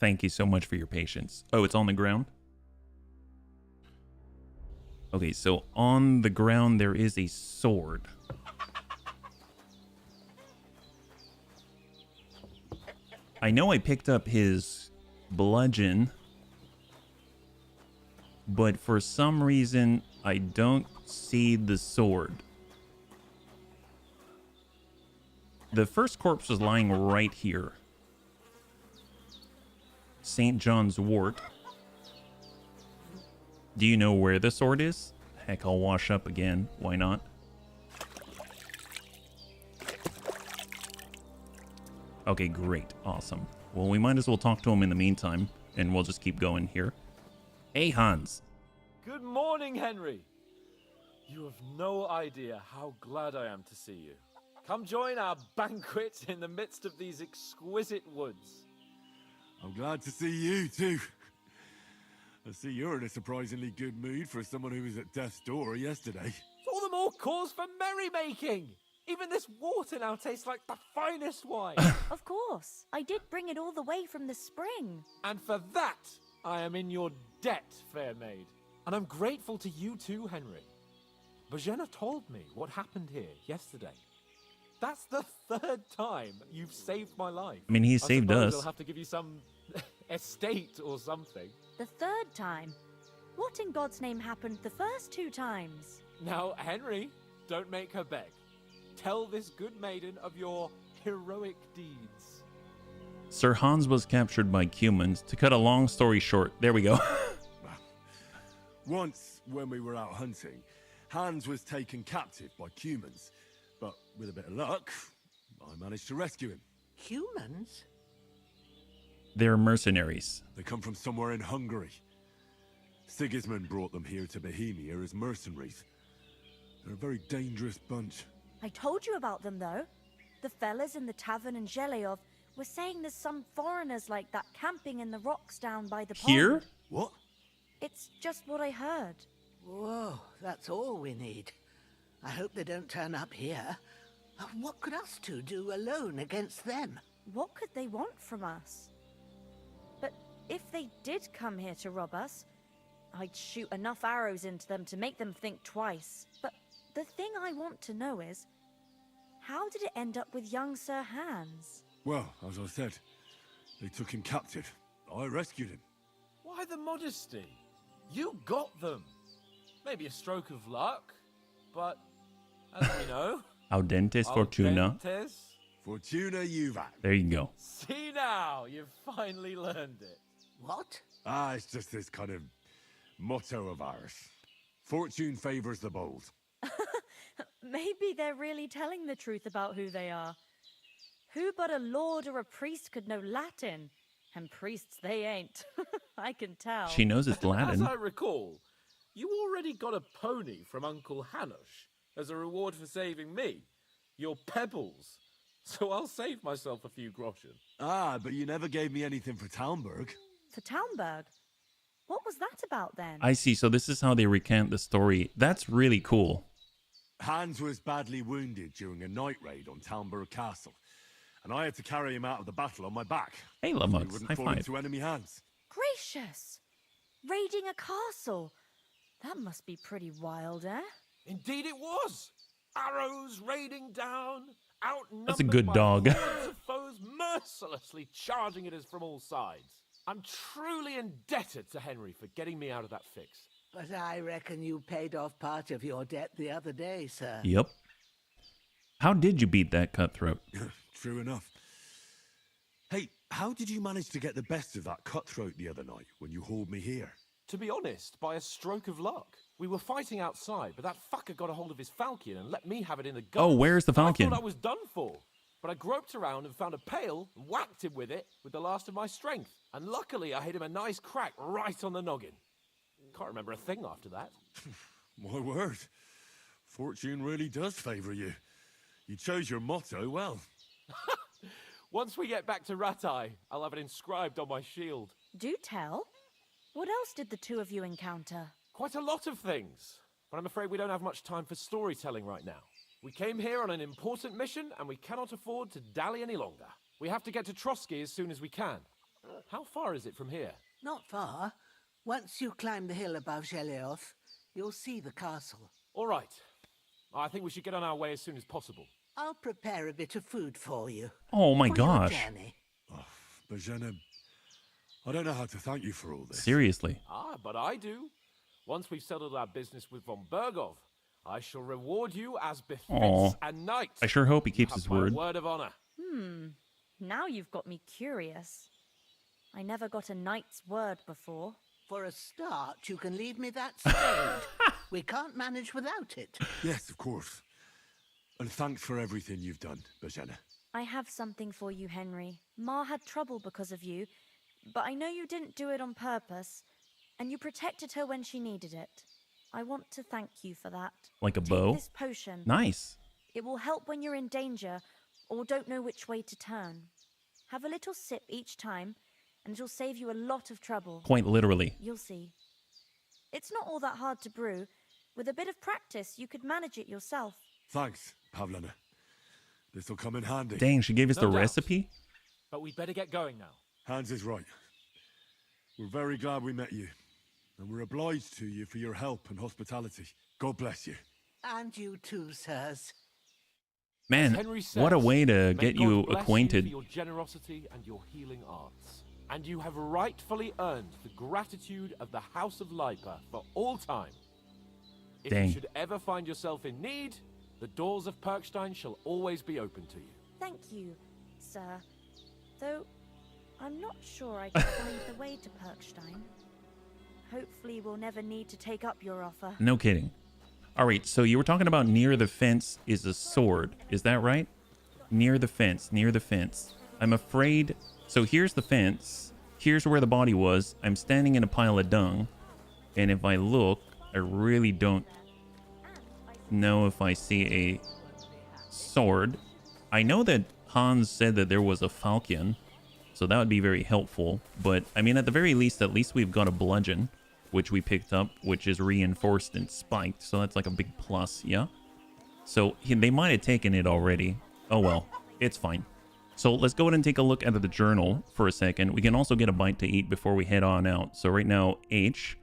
S1: Thank you so much for your patience. Oh, it's on the ground? Okay, so on the ground there is a sword. I know I picked up his bludgeon, but for some reason I don't see the sword. The first corpse was lying right here. St. John's wort. Do you know where the sword is? Heck, I'll wash up again. Why not? Okay, great. Awesome. Well, we might as well talk to him in the meantime, and we'll just keep going here. Hey, Hans.
S2: Good morning, Henry. You have no idea how glad I am to see you. Come join our banquet in the midst of these exquisite woods.
S8: I'm glad to see you, too. I see you're in a surprisingly good mood for someone who was at death's door yesterday.
S2: It's all the more cause for merrymaking. Even this water now tastes like the finest wine.
S3: Of course. I did bring it all the way from the spring.
S2: And for that, I am in your debt, fair maid. And I'm grateful to you too, Henry. Bajena told me what happened here yesterday. That's the third time you've saved my life.
S1: I mean, he saved us.
S2: I'll have to give you some estate or something.
S3: The third time? What in God's name happened the first 2 times?
S2: Now, Henry, don't make her beg. Tell this good maiden of your heroic deeds.
S1: Sir Hans was captured by Cumans. To cut a long story short, there we go.
S8: Once, when we were out hunting, Hans was taken captive by Cumans. But with a bit of luck, I managed to rescue him.
S16: Humans?
S1: They're mercenaries.
S8: They come from somewhere in Hungary. Sigismund brought them here to Bohemia as mercenaries. They're a very dangerous bunch.
S3: I told you about them, though. The fellas in the tavern in Zheleov were saying there's some foreigners like that camping in the rocks down by the pond.
S1: Here?
S8: What?
S3: It's just what I heard.
S16: Whoa, that's all we need. I hope they don't turn up here. What could us two do alone against them?
S3: What could they want from us? But if they did come here to rob us, I'd shoot enough arrows into them to make them think twice. But the thing I want to know is, how did it end up with young Sir Hans?
S8: Well, as I said, they took him captive. I rescued him.
S2: Why the modesty? You got them. Maybe a stroke of luck, but as we know...
S1: Audentes Fortuna.
S2: Audentes.
S8: Fortuna Juvat.
S1: There you go.
S2: See now, you've finally learned it.
S16: What?
S8: It's just this kind of motto of ours. Fortune favors the bold.
S3: Maybe they're really telling the truth about who they are. Who but a lord or a priest could know Latin? And priests they ain't. I can tell.
S1: She knows it's Latin.
S2: As I recall, you already got a pony from Uncle Hanush as a reward for saving me. Your pebbles. So I'll save myself a few groschen.
S8: But you never gave me anything for Talmberg.
S3: For Talmberg? What was that about then?
S1: I see. So this is how they recant the story. That's really cool.
S8: Hans was badly wounded during a night raid on Talmberg Castle, and I had to carry him out of the battle on my back.
S1: Hey,
S8: so
S1: Lamux,
S8: he wouldn't
S1: high
S8: fall
S1: five.
S8: into enemy hands.
S3: Gracious! Raiding a castle? That must be pretty wild, eh?
S2: Indeed it was! Arrows raining down, outnumbered
S1: That's a good
S2: by
S1: dog.
S2: hordes of foes mercilessly charging at us from all sides. I'm truly indebted to Henry for getting me out of that fix.
S16: But I reckon you paid off part of your debt the other day, sir.
S1: Yep. How did you beat that cutthroat?
S8: True enough. Hey, how did you manage to get the best of that cutthroat the other night when you hauled me here?
S2: To be honest, by a stroke of luck. We were fighting outside, but that fucker got a hold of his falcon and let me have it in the gun.
S1: Oh, where's the falcon?
S2: I thought I was done for. But I groped around and found a pail and whacked him with it with the last of my strength. And luckily I hit him a nice crack right on the noggin. Can't remember a thing after that.
S8: My word. Fortune really does favour you. You chose your motto well.
S2: Once we get back to Ratai, I'll have it inscribed on my shield.
S3: Do tell. What else did the two of you encounter?
S2: Quite a lot of things. But I'm afraid we don't have much time for storytelling right now. We came here on an important mission, and we cannot afford to dally any longer. We have to get to Trotsky as soon as we can. How far is it from here?
S16: Not far. Once you climb the hill above Gelioth, you'll see the castle.
S2: All right. I think we should get on our way as soon as possible.
S16: I'll prepare a bit of food for you.
S1: Oh my
S16: for your
S1: gosh.
S16: journey.
S8: Bozhena, I don't know how to thank you for all this.
S1: Seriously.
S2: But I do. Once we've settled our business with von Bergov, I shall reward you as befits
S1: Aw.
S2: a knight.
S1: I sure hope he keeps
S2: You
S1: his
S2: have my
S1: word.
S2: word of honor.
S3: Now you've got me curious. I never got a knight's word before.
S16: For a start, you can leave me that spade. We can't manage without it.
S8: Yes, of course. And thanks for everything you've done, Bozhena.
S3: I have something for you, Henry. Ma had trouble because of you, but I know you didn't do it on purpose, and you protected her when she needed it. I want to thank you for that.
S1: Like a
S3: Take
S1: bow?
S3: this potion.
S1: Nice.
S3: It will help when you're in danger or don't know which way to turn. Have a little sip each time, and it'll save you a lot of trouble.
S1: Quite literally.
S3: You'll see. It's not all that hard to brew. With a bit of practice, you could manage it yourself.
S8: Thanks, Pavlena. This'll come in handy.
S1: Dang, she gave us
S2: No
S1: the
S2: doubt.
S1: recipe?
S2: But we'd better get going now.
S8: Hans is right. We're very glad we met you. And we're obliged to you for your help and hospitality. God bless you.
S16: And you too, sirs.
S1: Man,
S2: Henry says,
S1: what a way to
S2: "May
S1: get
S2: God
S1: you
S2: bless
S1: acquainted.
S2: You for your generosity and your healing arts. And you have rightfully earned the gratitude of the House of Lipa for all time. If
S1: Dang.
S2: you should ever find yourself in need, the doors of Perkstein shall always be open to you.
S3: Thank you, sir. Though, I'm not sure I can find the way to Perkstein. Hopefully we'll never need to take up your offer.
S1: No kidding. All right, so you were talking about near the fence is a sword. Is that right? Near the fence, near the fence. I'm afraid... So here's the fence. Here's where the body was. I'm standing in a pile of dung. And if I look, I really don't know if I see a sword. I know that Hans said that there was a falcon, so that would be very helpful. But, I mean, at the very least, at least we've got a bludgeon, which we picked up, which is reinforced and spiked, so that's like a big plus, yeah? So they might have taken it already. Oh well, it's fine. So let's go ahead and take a look at the journal for a second. We can also get a bite to eat before we head on out. So right now, H,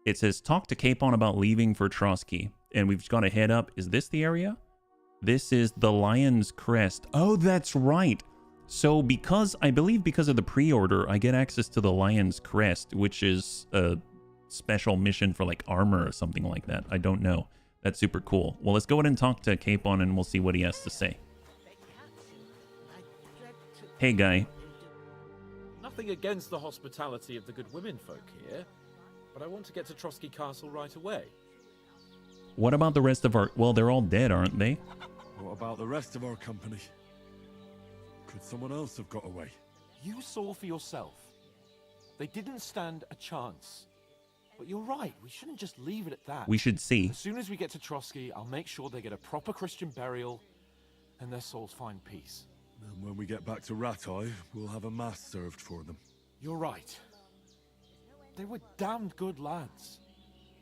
S1: it says, talk to Capon about leaving for Trotsky. And we've got to head up. Is this the area? This is the Lion's Crest. Oh, that's right. So I believe because of the pre-order, I get access to the Lion's Crest, which is a special mission for like armor or something like that. I don't know. That's super cool. Well, let's go ahead and talk to Capon and we'll see what he has to say. Hey, guy.
S2: Nothing against the hospitality of the good women folk here, but I want to get to Trotsky Castle right away.
S1: What about the rest of our... Well, they're all dead, aren't they?
S8: What about the rest of our company? Could someone else have got away?
S2: You saw for yourself. They didn't stand a chance. But you're right, we shouldn't just leave it at that.
S1: We should see.
S2: As soon as we get to Trotsky, I'll make sure they get a proper Christian burial and their souls find peace.
S8: And when we get back to Ratai, we'll have a mass served for them.
S2: You're right. They were damned good lads.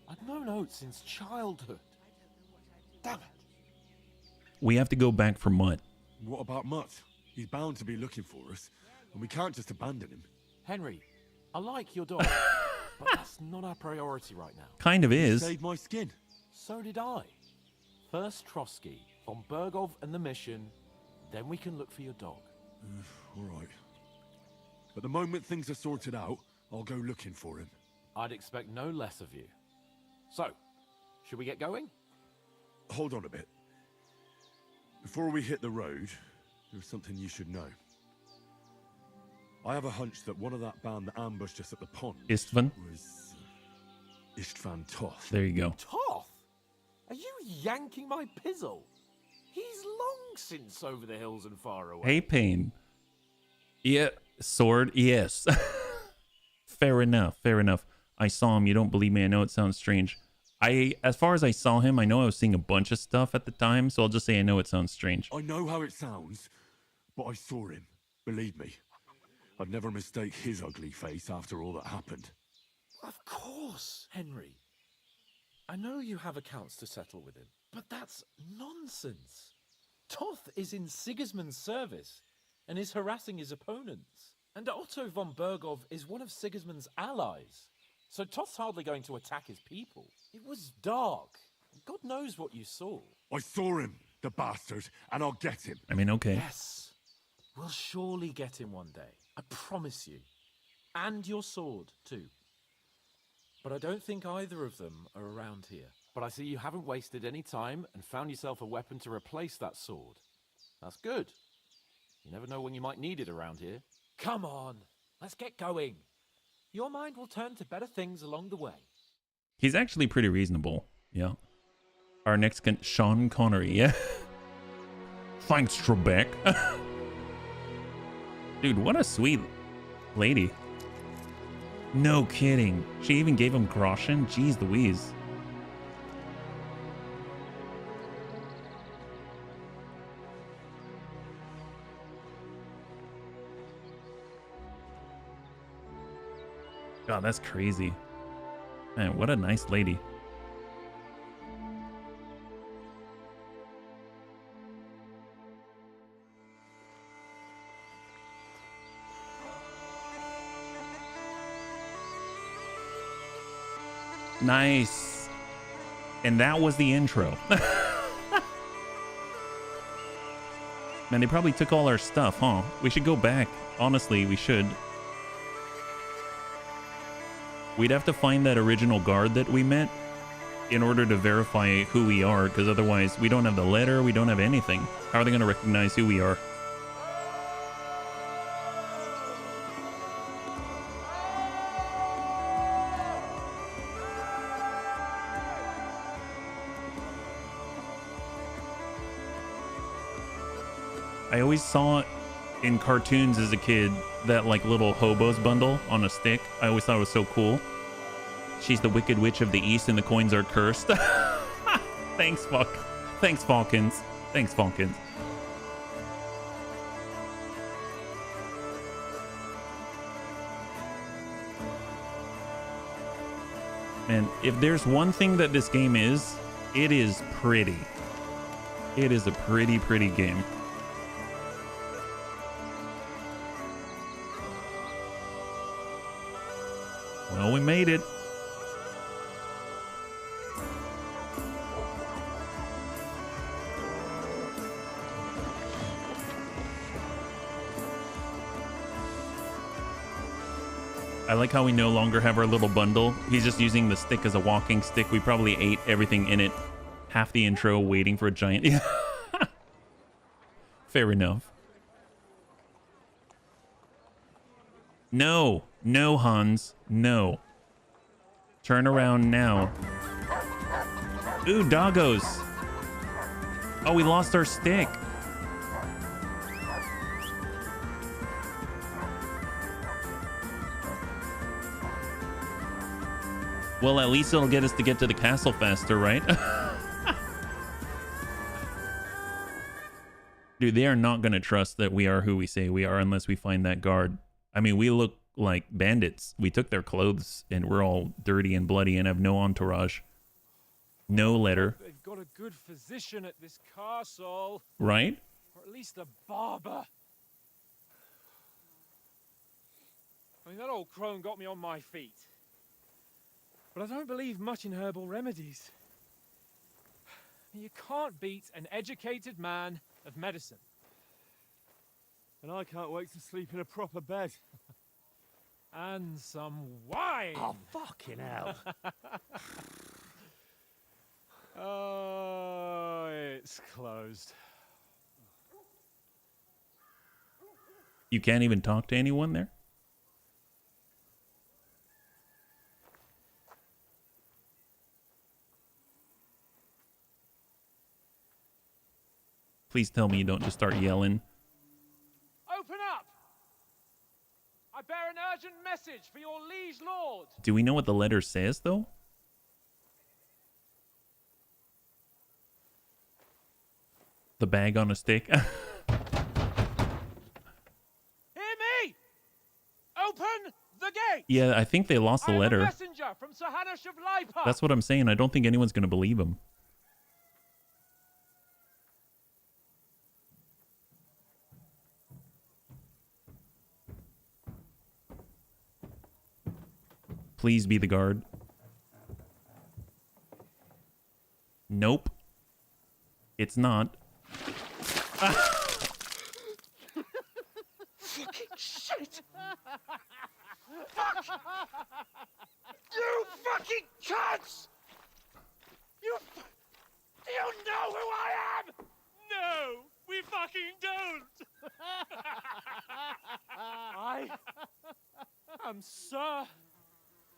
S2: I've known Oates since childhood. Damn it.
S1: We have to go back for Mutt.
S8: What about Mutt? He's bound to be looking for us, and we can't just abandon him.
S2: Henry, I like your dog, but that's not our priority right now.
S1: Kind of is.
S8: Saved my skin.
S2: So did I. First Trotsky, von Bergov and the mission, then we can look for your dog.
S8: All right. But the moment things are sorted out, I'll go looking for him.
S2: I'd expect no less of you. So, should we get going?
S8: Hold on a bit. Before we hit the road, there's something you should know. I have a hunch that one of that band that ambushed us at the pond
S1: Istvan?
S8: was Istvan Toth.
S1: There you go.
S2: Toth? Are you yanking my pizzle? He's long since over the hills and far away.
S1: Hey, Payne. Yeah, sword, yes. Fair enough, fair enough. I saw him. You don't believe me. I know it sounds strange. As far as I saw him, I know I was seeing a bunch of stuff at the time, so I'll just say I know it sounds strange.
S8: I know how it sounds, but I saw him. Believe me. I'd never mistake his ugly face after all that happened.
S2: Of course, Henry. I know you have accounts to settle with him, but that's nonsense. Toth is in Sigismund's service and is harassing his opponents. And Otto von Bergov is one of Sigismund's allies. So Toth's hardly going to attack his people. It was dark. God knows what you saw.
S8: I saw him, the bastard, and I'll get him.
S1: I mean, okay.
S2: Yes. We'll surely get him one day. I promise you. And your sword, too. But I don't think either of them are around here. But I see you haven't wasted any time and found yourself a weapon to replace that sword. That's good. You never know when you might need it around here. Come on, let's get going. Your mind will turn to better things along the way.
S1: He's actually pretty reasonable. Yeah. Our next Sean Connery, yeah. Thanks, Trebek. Dude, what a sweet lady. No kidding. She even gave him groschen? Jeez Louise. God, that's crazy. Man, what a nice lady. Nice. And that was the intro. Man, they probably took all our stuff, huh? We should go back. Honestly, we should. We'd have to find that original guard that we met in order to verify who we are, because otherwise we don't have the letter, we don't have anything. How are they going to recognize who we are? I always saw in cartoons as a kid that like little hobos bundle on a stick. I always thought it was so cool. She's the Wicked Witch of the East and the coins are cursed. Thanks, Thanks, Falcons. Thanks, Falcons. Man, if there's one thing that this game is, it is pretty. It is a pretty, pretty game. Well, we made it. I like how we no longer have our little bundle. He's just using the stick as a walking stick. We probably ate everything in it. Half the intro waiting for a giant. Fair enough. No. No, Hans. No. Turn around now. Ooh, doggos. Oh, we lost our stick. Well, at least it'll get us to get to the castle faster, right? Dude, they are not going to trust that we are who we say we are unless we find that guard. I mean, we look like bandits. We took their clothes and we're all dirty and bloody and have no entourage. No letter.
S15: They've got a good physician at this castle.
S1: Right?
S15: Or at least a barber. I mean, that old crone got me on my feet. But I don't believe much in herbal remedies. You can't beat an educated man of medicine.
S6: And I can't wait to sleep in a proper bed.
S15: And some wine.
S7: Oh, fucking hell.
S15: Oh, it's closed.
S1: You can't even talk to anyone there? Please tell me you don't just start yelling.
S15: Open up! I bear an urgent message for your liege lord.
S1: Do we know what the letter says, though? The bag on a stick.
S15: Hear me! Open the gate!
S1: Yeah, I think they lost the
S15: I'm
S1: letter.
S15: a messenger from Sir Hanush of Leipa.
S1: That's what I'm saying. I don't think anyone's going to believe him. Please be the guard. Nope. It's not.
S5: Fucking shit! Fuck! You fucking cunts! You know who I am?
S15: No, we fucking don't. I am Sir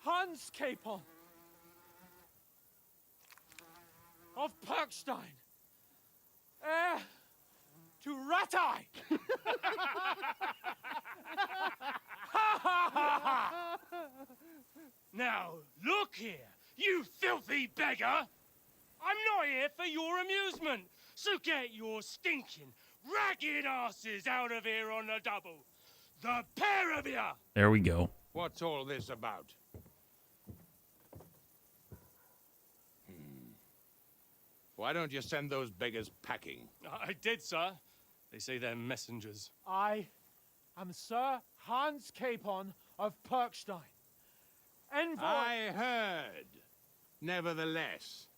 S15: Hans Capon of Perkstein, heir to Ratai.
S20: Now, look here, you filthy beggar! I'm not here for your amusement, so get your stinking, ragged asses out of here on the double. The pair of you!
S1: There we go.
S12: What's all this about? Why don't you send those beggars packing?
S15: I did, sir. They say they're messengers. I am Sir Hans Capon of Perkstein. Envoy...
S12: I heard. Nevertheless,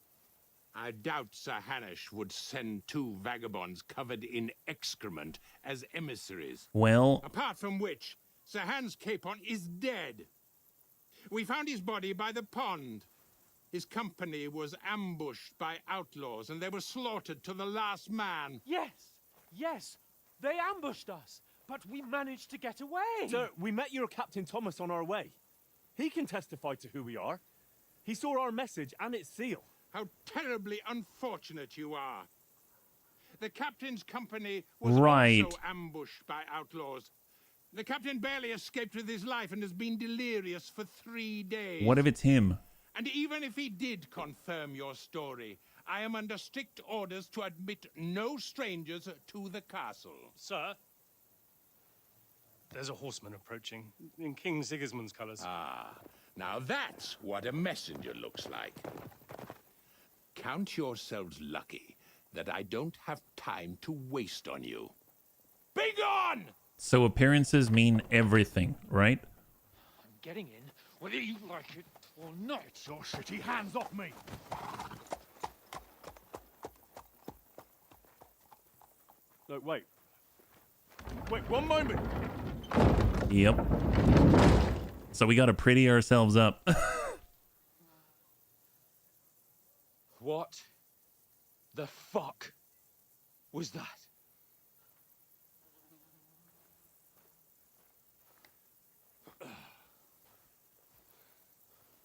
S12: I doubt Sir Hanush would send two vagabonds covered in excrement as emissaries.
S1: Well...
S12: Apart from which, Sir Hans Capon is dead. We found his body by the pond. His company was ambushed by outlaws, and they were slaughtered to the last man.
S15: Yes, they ambushed us, but we managed to get away.
S6: Sir, we met your Captain Thomas on our way. He can testify to who we are. He saw our message and its seal.
S12: How terribly unfortunate you are. The captain's company was
S1: right.
S12: also ambushed by outlaws. The captain barely escaped with his life and has been delirious for 3 days.
S1: What if it's him?
S12: And even if he did confirm your story, I am under strict orders to admit no strangers to the castle.
S15: Sir, there's a horseman approaching in King Sigismund's colours.
S12: Ah, now that's what a messenger looks like. Count yourselves lucky that I don't have time to waste on you. Be gone!
S1: So appearances mean everything, right?
S15: I'm getting in, whether you like it or not.
S13: Your shitty hands off me!
S6: Look, wait. Wait, one moment!
S1: Yep. So we gotta pretty ourselves up.
S15: What the fuck was that?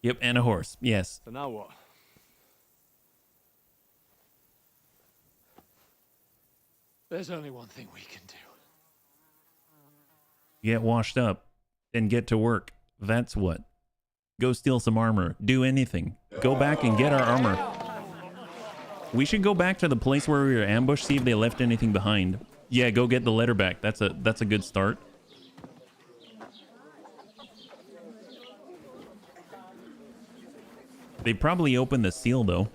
S1: Yep, and a horse. Yes.
S6: So now what?
S15: There's only one thing we can do.
S1: Get washed up and get to work. That's what. Go steal some armor. Do anything. Go back and get our armor. We should go back to the place where we were ambushed, see if they left anything behind. Yeah, go get the letter back. That's a good start. They probably opened the seal though.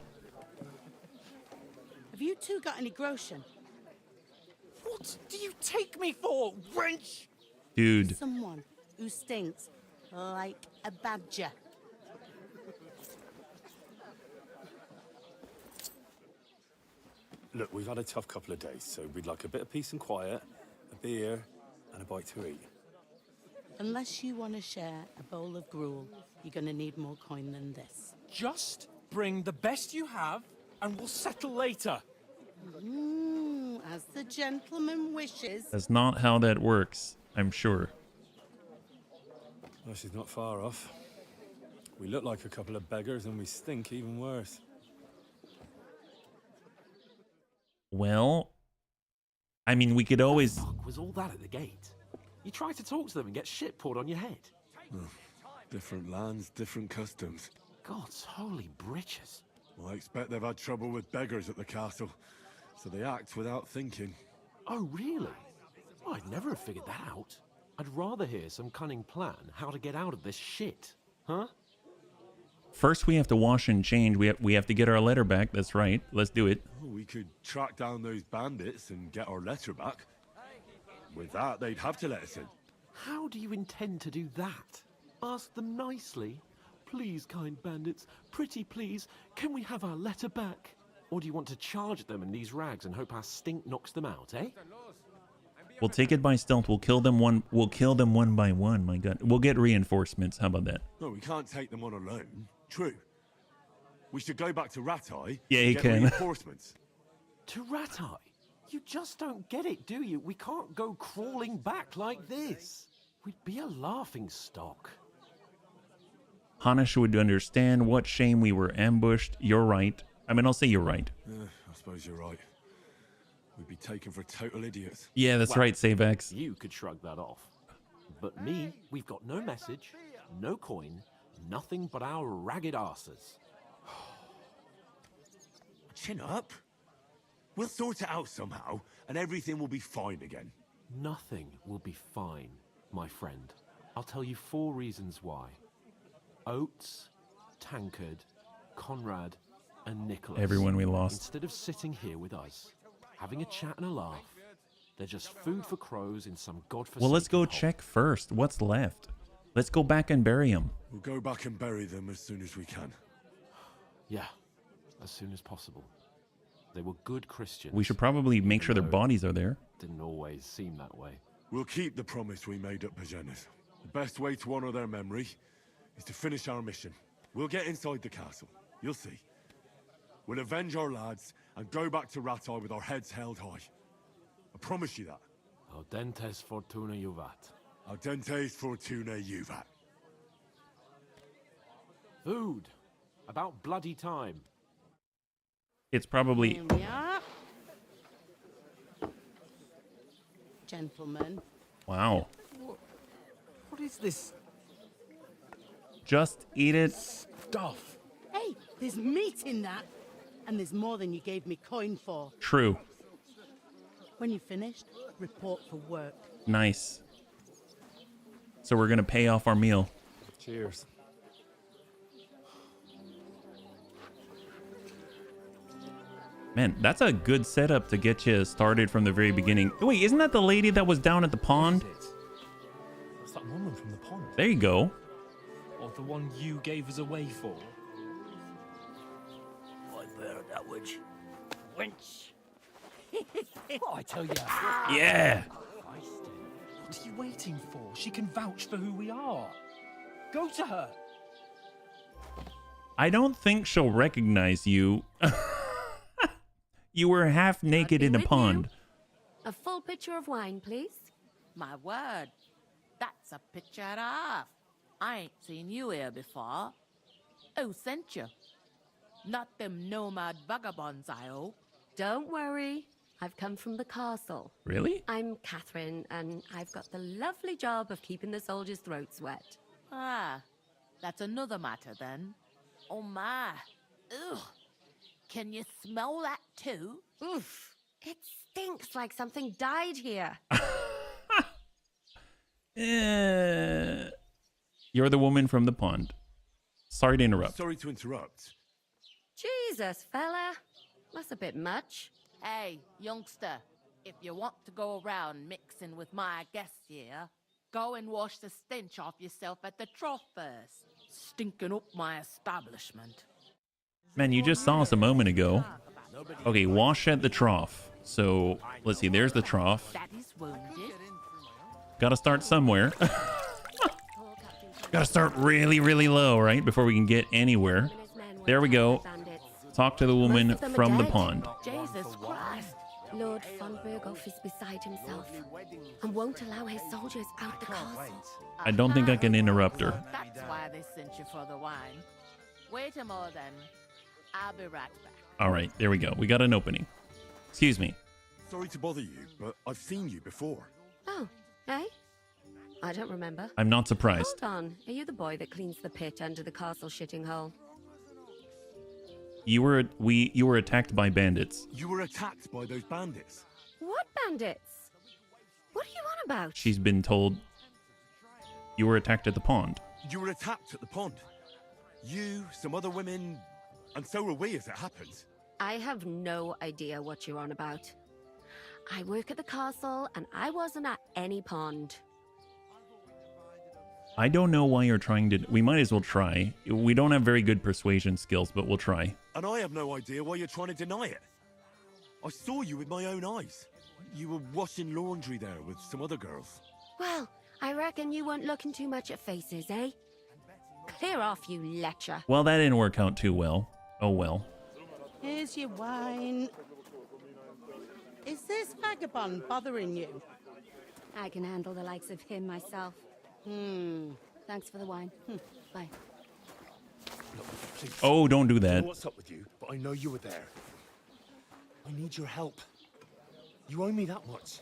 S16: Have you two got any groschen?
S2: What do you take me for, wench?
S1: Dude.
S16: Someone who stinks like a badger.
S6: Look, we've had a tough couple of days, so we'd like a bit of peace and quiet, a beer, and a bite to eat.
S16: Unless you want to share a bowl of gruel, you're going to need more coin than this.
S2: Just bring the best you have, and we'll settle later.
S16: As the gentleman wishes.
S1: That's not how that works, I'm sure.
S6: Well, she's not far off. We look like a couple of beggars, and we stink even worse.
S1: Well, I mean, we could always...
S2: What the fuck was all that at the gate? You tried to talk to them and get shit poured on your head.
S8: Different lands, different customs.
S2: God's holy britches.
S8: Well, I expect they've had trouble with beggars at the castle, so they act without thinking.
S2: Oh, really? Well, I'd never have figured that out. I'd rather hear some cunning plan how to get out of this shit. Huh?
S1: First, we have to wash and change. We have to get our letter back. That's right. Let's do it.
S8: Oh, we could track down those bandits and get our letter back. With that, they'd have to let us in.
S2: How do you intend to do that? Ask them nicely, Please, kind bandits, pretty please, can we have our letter back? Or do you want to charge them in these rags and hope our stink knocks them out, eh?
S1: We'll take it by stealth. We'll kill them one by one. My God, we'll get reinforcements. How about that?
S8: No, we can't take them on alone. True. We should go back to Ratai.
S1: Yeah, you
S8: get
S1: can.
S8: Reinforcements.
S2: To Ratai? You just don't get it, do you? We can't go crawling back like this. We'd be a laughing stock.
S1: Hanish would understand. What shame we were ambushed. You're right. I mean, I'll say you're right.
S8: I suppose you're right. We'd be taken for total idiots.
S1: Yeah, that's right, Savex.
S2: You could shrug that off. But me, we've got no message, no coin, nothing but our ragged arses.
S8: Chin up. We'll sort it out somehow, and everything will be fine again.
S2: Nothing will be fine, my friend. I'll tell you 4 reasons why. Oates, Tankard, Conrad, and Nicholas.
S1: Everyone we lost.
S2: Instead of sitting here with us, having a chat and a laugh, they're just food for crows in some godforsaken
S1: Well, let's go
S2: hole.
S1: check first. What's left? Let's go back and bury them.
S8: We'll go back and bury them as soon as we can.
S2: Yeah, as soon as possible. They were good Christians.
S1: We should probably make sure their bodies are there.
S2: Didn't always seem that way.
S8: We'll keep the promise we made at Pagenes. The best way to honor their memory is to finish our mission. We'll get inside the castle. You'll see. We'll avenge our lads and go back to Ratai with our heads held high. I promise you that.
S2: Audentes fortuna juvat.
S8: Audentes fortuna juvat.
S2: Food. About bloody time.
S1: It's probably...
S16: Here we are. Gentlemen.
S1: Wow.
S2: What is this
S1: Just eat it.
S2: stuff?
S16: Hey, there's meat in that. And there's more than you gave me coin for.
S1: True.
S16: When you're finished, report for work.
S1: Nice. So we're going to pay off our meal.
S2: Cheers.
S1: Man, that's a good setup to get you started from the very beginning. Wait, isn't that the lady that was down at the pond?
S15: That's that woman from the pond.
S1: There you go.
S15: Or the one you gave us away for.
S11: I bear that witch. Wench.
S15: What I tell you.
S1: Yeah.
S15: What are you waiting for? She can vouch for who we are. Go to her.
S1: I don't think she'll recognize you. You were half naked in a pond.
S21: A full pitcher of wine, please.
S22: My word, that's a picture and a half. I ain't seen you here before. Who sent you? Not them nomad vagabonds, I hope.
S21: Don't worry. I've come from the castle.
S1: Really?
S21: I'm Catherine, and I've got the lovely job of keeping the soldiers' throats wet.
S22: Ah, that's another matter then. Oh my. Ugh. Can you smell that too?
S21: Oof. It stinks like something died here.
S1: You're the woman from the pond. Sorry to interrupt.
S8: Sorry to interrupt.
S21: Jesus, fella. That's a bit much.
S22: Hey, youngster, if you want to go around mixing with my guests here, go and wash the stench off yourself at the trough first. Stinking up my establishment.
S1: Man, you just saw us a moment ago. Okay, wash at the trough. So, let's see, there's the trough.
S22: Daddy's wounded.
S1: Gotta start somewhere. Gotta start really, really low, right? Before we can get anywhere. There we go. Talk to the woman from the pond.
S22: Jesus Christ.
S21: Lord von Berghoff is beside himself and won't allow his soldiers out the castle.
S1: I don't think I can interrupt her.
S22: That's why they sent you for the wine. Wait a moment then. I'll be right back.
S1: All right, there we go. We got an opening. Excuse me.
S8: Sorry to bother you, but I've seen you before.
S21: Oh, eh? I don't remember.
S1: I'm not surprised.
S21: Hold on. Are you the boy that cleans the pit under the castle shitting hole?
S1: You were attacked by bandits.
S8: You were attacked by those bandits.
S21: What bandits? What are you on about?
S1: She's been told you were attacked at the pond.
S8: You were attacked at the pond. You, some other women, and so were we as it happened.
S21: I have no idea what you're on about. I work at the castle, and I wasn't at any pond.
S1: I don't know why you're trying to... We might as well try. We don't have very good persuasion skills, but we'll try.
S8: And I have no idea why you're trying to deny it. I saw you with my own eyes. You were washing laundry there with some other girls.
S21: Well, I reckon you weren't looking too much at faces, eh? Clear off, you lecher.
S1: Well, that didn't work out too well. Oh well.
S4: Here's your wine. Is this vagabond bothering you?
S21: I can handle the likes of him myself. Thanks for the wine. Bye.
S8: Look, please.
S1: Oh, don't do
S8: I
S1: that.
S8: don't know what's up with you, but I know you were there. I need your help. You owe me that much.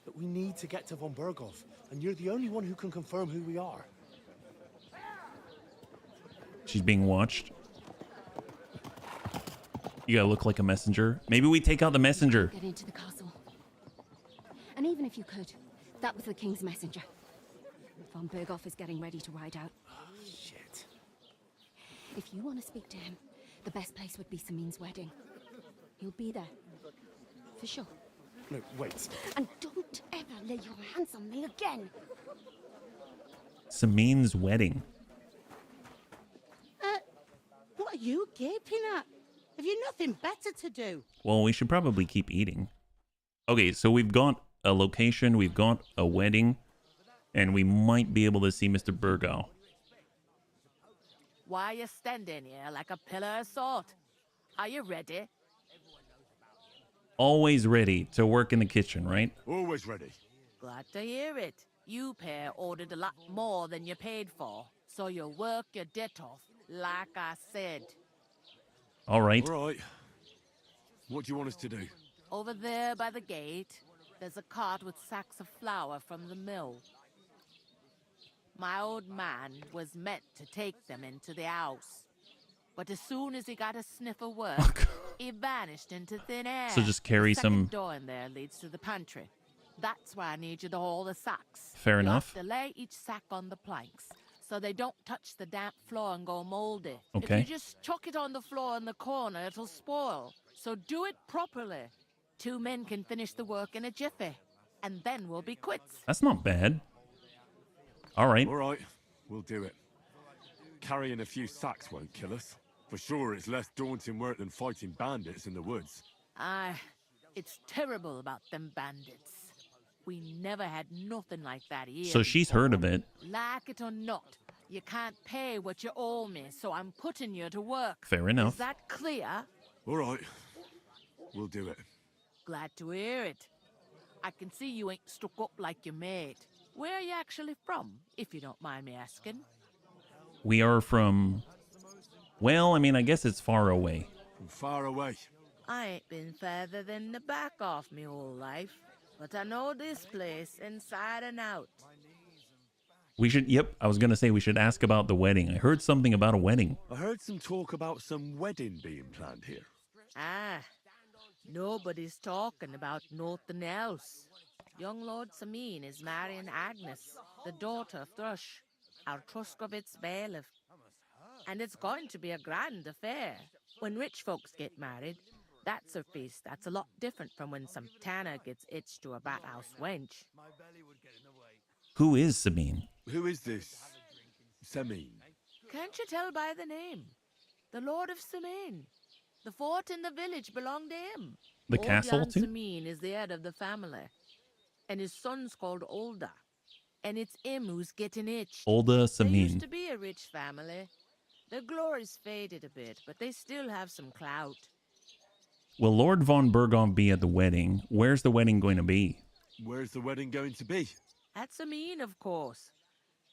S8: But we need to get to von Berghoff, and you're the only one who can confirm who we are.
S1: She's being watched. You gotta look like a messenger. Maybe we take out the messenger.
S21: Get into the castle. And even if you could, that was the king's messenger. Von Berghoff is getting ready to ride out.
S8: Oh, shit.
S21: If you want to speak to him, the best place would be Samin's wedding. He'll be there. For sure.
S8: No, wait.
S21: And don't ever lay your hands on me again.
S1: Samin's wedding.
S4: What are you gaping at? Have you nothing better to do?
S1: Well, we should probably keep eating. Okay, so we've got a location, we've got a wedding, and we might be able to see Mr. Berghoff.
S22: Why are you standing here like a pillar of salt? Are you ready?
S1: Always ready to work in the kitchen, right?
S8: Always ready.
S22: Glad to hear it. You pair ordered a lot more than you paid for, so you'll work your debt off, like I said.
S1: All right.
S8: All right. What do you want us to do?
S22: Over there by the gate, there's a cart with sacks of flour from the mill. My old man was meant to take them into the house. But as soon as he got a sniff of work, he vanished into thin air.
S1: So just carry
S22: the second
S1: some...
S22: door in there leads to the pantry. That's why I need you to haul the sacks.
S1: Fair
S22: You
S1: enough.
S22: have to lay each sack on the planks so they don't touch the damp floor and go moldy.
S1: Okay.
S22: If you just chuck it on the floor in the corner, it'll spoil. So do it properly. 2 men can finish the work in a jiffy, and then we'll be quits.
S1: That's not bad. All right.
S8: All right. We'll do it. Carrying a few sacks won't kill us. For sure, it's less daunting work than fighting bandits in the woods.
S22: Aye, it's terrible about them bandits. We never had nothing like that here.
S1: So she's heard of it.
S22: Like it or not, you can't pay what you owe me, so I'm putting you to work.
S1: Fair enough.
S22: Is that clear?
S8: All right. We'll do it.
S22: Glad to hear it. I can see you ain't stuck up like your mate. Where are you actually from, if you don't mind me asking?
S1: We are from... Well, I mean, I guess it's far away.
S8: From far away.
S22: I ain't been further than the back off me whole life, but I know this place inside and out.
S1: We should... Yep, I was going to say we should ask about the wedding. I heard something about a wedding.
S8: I heard some talk about some wedding being planned here.
S22: Ah, nobody's talking about nothing else. Young Lord Samin is marrying Agnes, the daughter of Thrush, our Truskovitz bailiff. And it's going to be a grand affair. When rich folks get married, that's a feast that's a lot different from when some tanner gets itched to a bat-house wench.
S1: Who is Sabine?
S8: Who is this Samin?
S22: Can't you tell by the name? The Lord of Samin. The fort in the village belonged to him.
S1: The
S22: Old
S1: castle,
S22: Jan
S1: too?
S22: Samin is the head of the family. And his son's called Olda. And it's him who's getting itched.
S1: Olda
S22: They used
S1: Samin.
S22: to be a rich family. Their glory's faded a bit, but they still have some clout.
S1: Will Lord von Berghoff be at the wedding? Where's the wedding going to be?
S8: Where's the wedding going to be?
S22: At Samin, of course.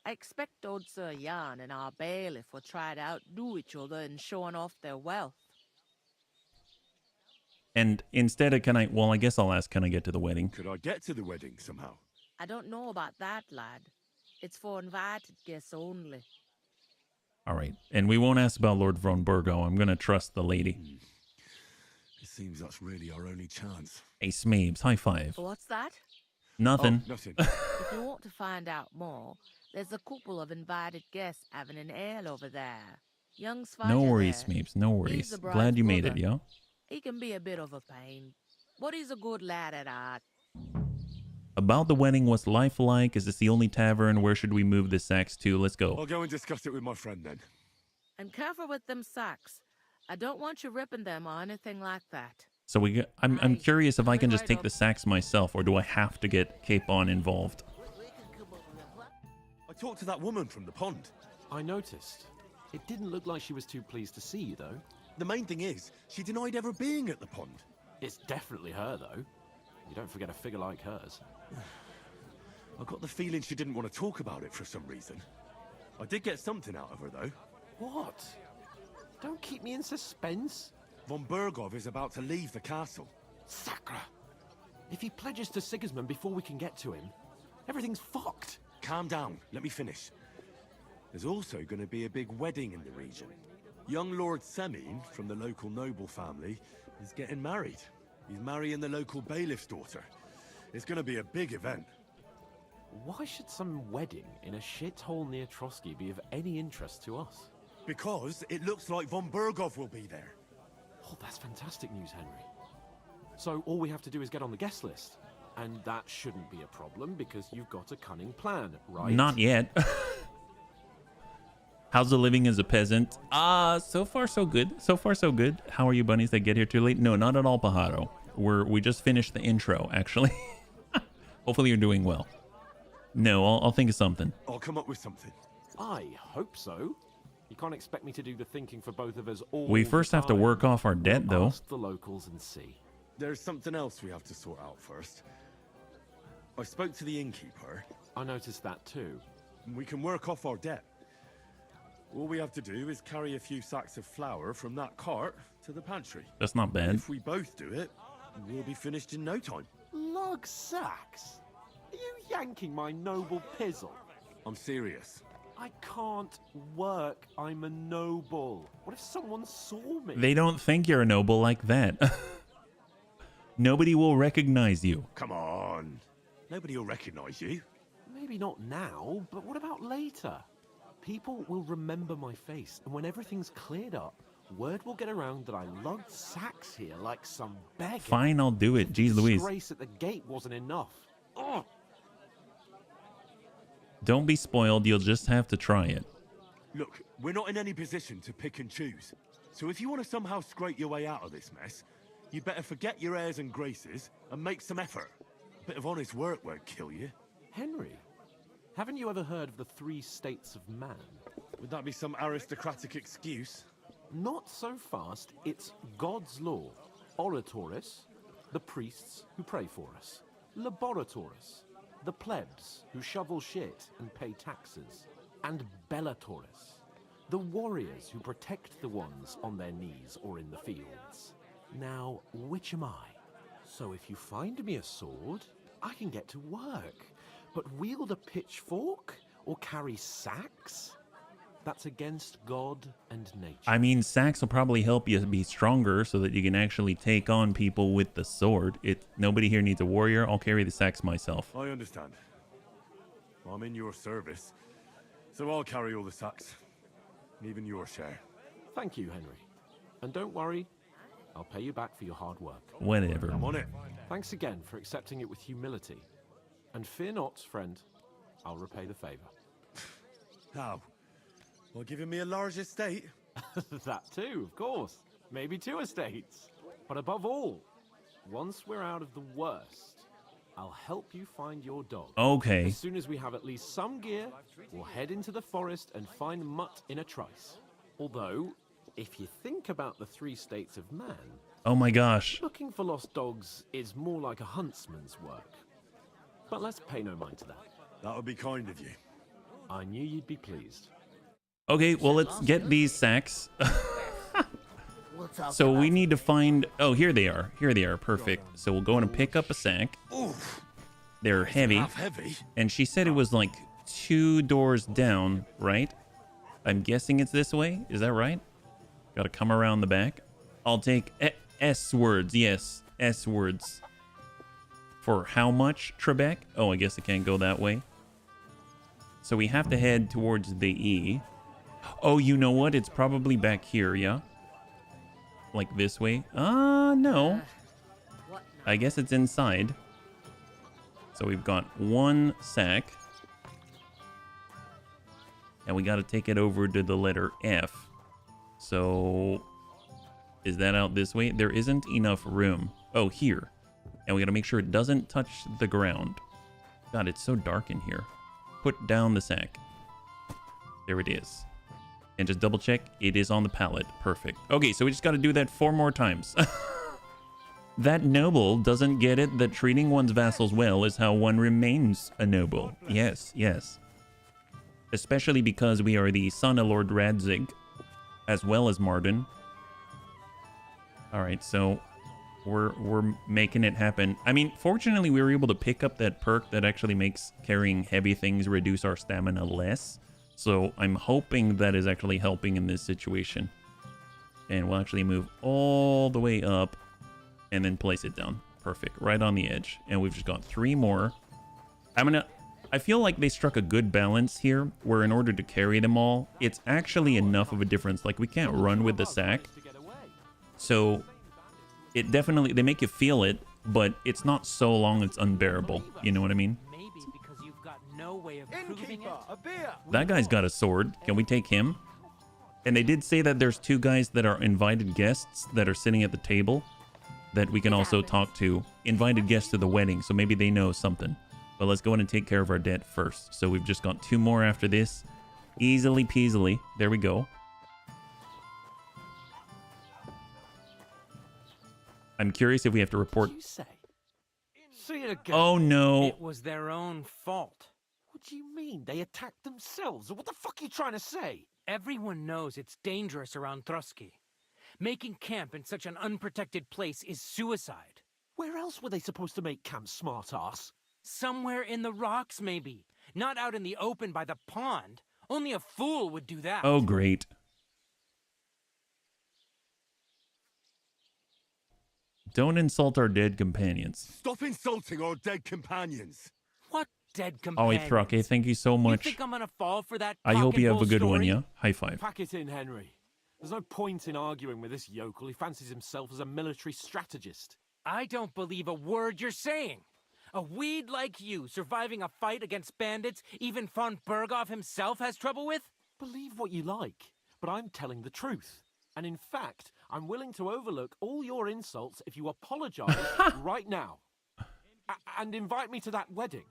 S22: I expect old Sir Jan and our bailiff will try to outdo each other in showing off their wealth.
S1: And instead of can I... Well, I guess I'll ask, can I get to the wedding?
S8: Could I get to the wedding somehow?
S22: I don't know about that, lad. It's for invited guests only.
S1: All right. And we won't ask about Lord von Berghoff. I'm going to trust the lady.
S8: It seems that's really our only chance.
S1: Hey, Smeebs, high five.
S22: What's that?
S1: Nothing.
S8: Oh, nothing.
S22: If you want to find out more, there's a couple of invited guests having an ale over there. Young Spider
S1: No worries,
S22: there.
S1: Smeebs. No
S22: He's
S1: worries.
S22: the bride's
S1: Glad you made it,
S22: brother.
S1: yo.
S22: He can be a bit of a pain, but he's a good lad at heart.
S1: About the wedding, what's life like? Is this the only tavern? Where should we move the sacks to? Let's go.
S8: I'll go and discuss it with my friend then.
S22: And careful with them sacks. I don't want you ripping them or anything like that.
S1: So I'm curious if I can just take the sacks myself, or do I have to get Capon involved?
S8: I talked to that woman from the pond.
S2: I noticed. It didn't look like she was too pleased to see you, though.
S8: The main thing is, she denied ever being at the pond.
S2: It's definitely her, though. You don't forget a figure like hers.
S8: I got the feeling she didn't want to talk about it for some reason. I did get something out of her, though.
S2: What? Don't keep me in suspense.
S8: Von Berghoff is about to leave the castle.
S2: Sacra! If he pledges to Sigismund before we can get to him, everything's fucked.
S8: Calm down. Let me finish. There's also going to be a big wedding in the region. Young Lord Semin, from the local noble family, is getting married. He's marrying the local bailiff's daughter. It's going to be a big event.
S2: Why should some wedding in a shithole near Trotsky be of any interest to us?
S8: Because it looks like Von Berghoff will be there.
S2: Oh, that's fantastic news, Henry. So all we have to do is get on the guest list. And that shouldn't be a problem because you've got a cunning plan, right?
S1: Not yet. How's the living as a peasant? So far so good. So far so good. How are you bunnies that get here too late? No, not at all, Pajaro. We just finished the intro, actually. Hopefully you're doing well. No, I'll think of something.
S8: I'll come up with something.
S2: I hope so. You can't expect me to do the thinking for both of us all.
S1: We first have to work off our debt, though.
S2: Ask the locals and see.
S8: There's something else we have to sort out first. I spoke to the innkeeper.
S2: I noticed that too.
S8: We can work off our debt. All we have to do is carry a few sacks of flour from that cart to the pantry.
S1: That's not bad.
S8: And if we both do it, we'll be finished in no time.
S2: Lug sacks? Are you yanking my noble pizzle?
S8: I'm serious.
S2: I can't work. I'm a noble. What if someone saw me?
S1: They don't think you're a noble like that. Nobody will recognize you.
S8: Come on. Nobody will recognize you.
S2: Maybe not now, but what about later? People will remember my face, and when everything's cleared up, word will get around that I lugged sacks here like some beggar.
S1: Fine, I'll do it. Jeez Louise.
S2: Disgrace at the gate wasn't enough. Ugh.
S1: Don't be spoiled. You'll just have to try it.
S8: Look, we're not in any position to pick and choose. So if you want to somehow scrape your way out of this mess, you better forget your airs and graces and make some effort. A bit of honest work won't kill you.
S2: Henry, haven't you ever heard of the 3 states of man?
S8: Would that be some aristocratic excuse?
S2: Not so fast. It's God's law. Oratoris, the priests who pray for us. Laboratoris, the plebs who shovel shit and pay taxes. And Bellatoris, the warriors who protect the ones on their knees or in the fields. Now, which am I? So if you find me a sword, I can get to work. But wield a pitchfork or carry sacks? That's against God and nature.
S1: I mean, sacks will probably help you be stronger so that you can actually take on people with the sword. Nobody here needs a warrior. I'll carry the sacks myself.
S8: I understand. I'm in your service, so I'll carry all the sacks. Even your share.
S2: Thank you, Henry. And don't worry, I'll pay you back for your hard work.
S1: Whatever.
S8: I'm on it.
S2: Thanks again for accepting it with humility. And fear not, friend, I'll repay the favor.
S8: How? Well, giving me a large estate?
S2: That too, of course. Maybe 2 estates. But above all, once we're out of the worst, I'll help you find your dog.
S1: Okay.
S2: As soon as we have at least some gear, we'll head into the forest and find Mutt in a trice. Although, if you think about the 3 states of man...
S1: Oh my gosh.
S2: Looking for lost dogs is more like a huntsman's work. But let's pay no mind to that.
S8: That would be kind of you.
S2: I knew you'd be pleased.
S1: Okay, well, let's get these sacks. So we need to find... Oh, here they are. Here they are. Perfect. So we'll go in and pick up a sack.
S8: Oof.
S1: They're heavy.
S8: Half heavy.
S1: And she said it was like 2 doors down, right? I'm guessing it's this way. Is that right? Got to come around the back. I'll take S words. Yes, S words. For how much, Trebek? Oh, I guess I can't go that way. So we have to head towards the E. Oh, you know what? It's probably back here, yeah? Like this way? No. I guess it's inside. So we've got one sack. And we got to take it over to the letter F. So is that out this way? There isn't enough room. Oh, here. And we got to make sure it doesn't touch the ground. God, it's so dark in here. Put down the sack. There it is. And just double check. It is on the pallet. Perfect. Okay, so we just got to do that 4 more times. That noble doesn't get it that treating one's vassals well is how one remains a noble. Yes, yes. Especially because we are the son of Lord Radzig, as well as Marden. All right, so we're making it happen. I mean, fortunately, we were able to pick up that perk that actually makes carrying heavy things reduce our stamina less. So I'm hoping that is actually helping in this situation. And we'll actually move all the way up and then place it down. Perfect, right on the edge. And we've just got 3 more. I feel like they struck a good balance here, where in order to carry them all, it's actually enough of a difference. Like, we can't run with the sack. So it definitely, they make you feel it, but it's not so long it's unbearable. You know what I mean?
S11: Maybe because you've got no way of proving it.
S1: That guy's got a sword. Can we take him? And they did say that there's 2 guys that are invited guests that are sitting at the table that we can also talk to. Invited guests to the wedding, so maybe they know something. But let's go in and take care of our debt first. So we've just got 2 more after this. Easily peasily. There we go. I'm curious if we have to report.
S2: See it again.
S1: Oh no.
S11: It was their own fault.
S2: What do you mean? They attacked themselves? What the fuck are you trying to say?
S11: Everyone knows it's dangerous around Trotsky. Making camp in such an unprotected place is suicide.
S2: Where else were they supposed to make camp, smartass?
S11: Somewhere in the rocks, maybe. Not out in the open by the pond. Only a fool would do that.
S1: Oh, great. Don't insult our dead companions.
S8: Stop insulting our dead companions.
S11: What dead
S1: Oh,
S11: companions?
S1: Thrucky, thank you so much.
S11: You think I'm gonna fall for that?
S1: I hope you have a good one,
S11: story?
S1: yeah? High five.
S2: Pack it in, Henry. There's no point in arguing with this yokel. He fancies himself as a military strategist.
S11: I don't believe a word you're saying. A weed like you surviving a fight against bandits even von Berghoff himself has trouble with?
S2: Believe what you like, but I'm telling the truth. And in fact, I'm willing to overlook all your insults if you apologize right now. And invite me to that wedding.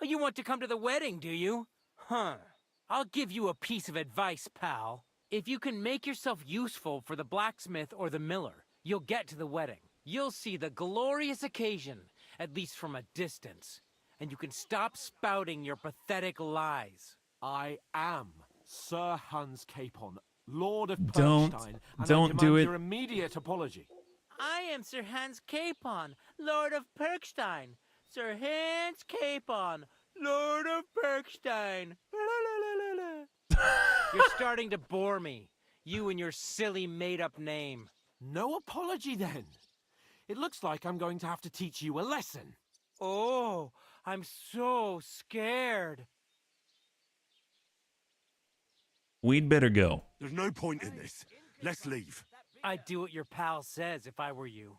S11: Oh, you want to come to the wedding, do you? Huh. I'll give you a piece of advice, pal. If you can make yourself useful for the blacksmith or the miller, you'll get to the wedding. You'll see the glorious occasion, at least from a distance. And you can stop spouting your pathetic lies.
S2: I am Sir Hans Capon, Lord of
S1: Don't
S2: Perkstein,
S1: do
S2: demand
S1: it.
S2: your immediate apology.
S11: I am Sir Hans Capon, Lord of Perkstein. Sir Hans Capon, Lord of Perkstein. You're starting to bore me. You and your silly made-up name.
S2: No apology, then. It looks like I'm going to have to teach you a lesson.
S11: Oh, I'm so scared.
S1: We'd better go.
S8: There's no point in this. Let's leave.
S11: I'd do what your pal says if I were you.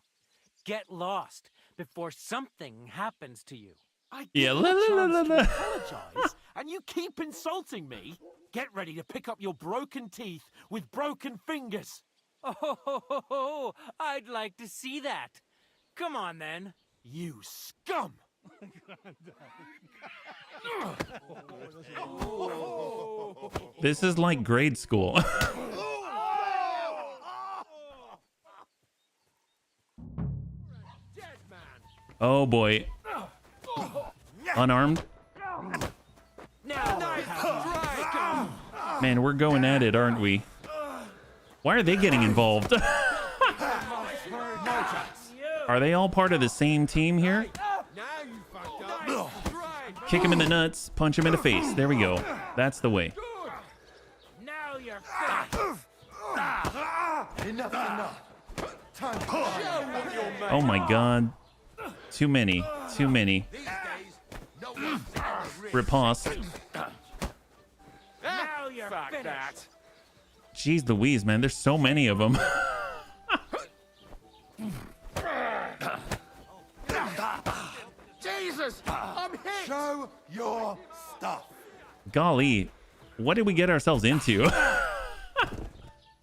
S11: Get lost before something happens to you.
S2: I
S1: Yeah,
S2: give you a
S1: la, la,
S2: chance
S1: la,
S2: to
S1: la.
S2: apologize, and you keep insulting me. Get ready to pick up your broken teeth with broken fingers.
S11: Oh, I'd like to see that. Come on, then.
S2: You scum!
S1: This is like grade school. Oh boy. Unarmed? Man, we're going at it, aren't we? Why are they getting involved? Are they all part of the same team here? Kick him in the nuts, punch him in the face. There we go. That's the way.
S11: Now you're
S10: Enough, enough. Time to
S1: Oh my god. Too many. Too many. Riposte.
S11: Now you're finished.
S1: Jeez Louise, man. There's so many of them.
S7: Jesus! I'm
S1: Golly, what did we get ourselves into?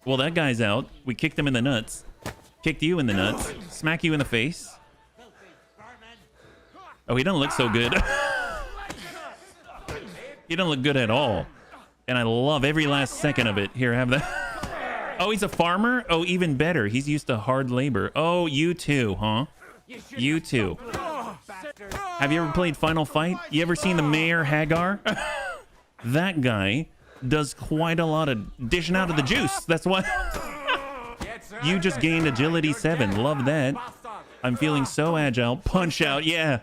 S1: Well, that guy's out. We kicked him in the nuts. Kicked you in the nuts. Smack you in the face. Oh, he doesn't look so good. He doesn't look good at all. And I love every last second of it. Here, have that. Oh, he's a farmer? Oh, even better. He's used to hard labor. Oh, you too, huh? You too. Have you ever played Final Fight? You ever seen the Mayor Hagar? That guy does quite a lot of dishing out of the juice. That's why. You just gained agility 7. Love that. I'm feeling so agile. Punch out. Yeah.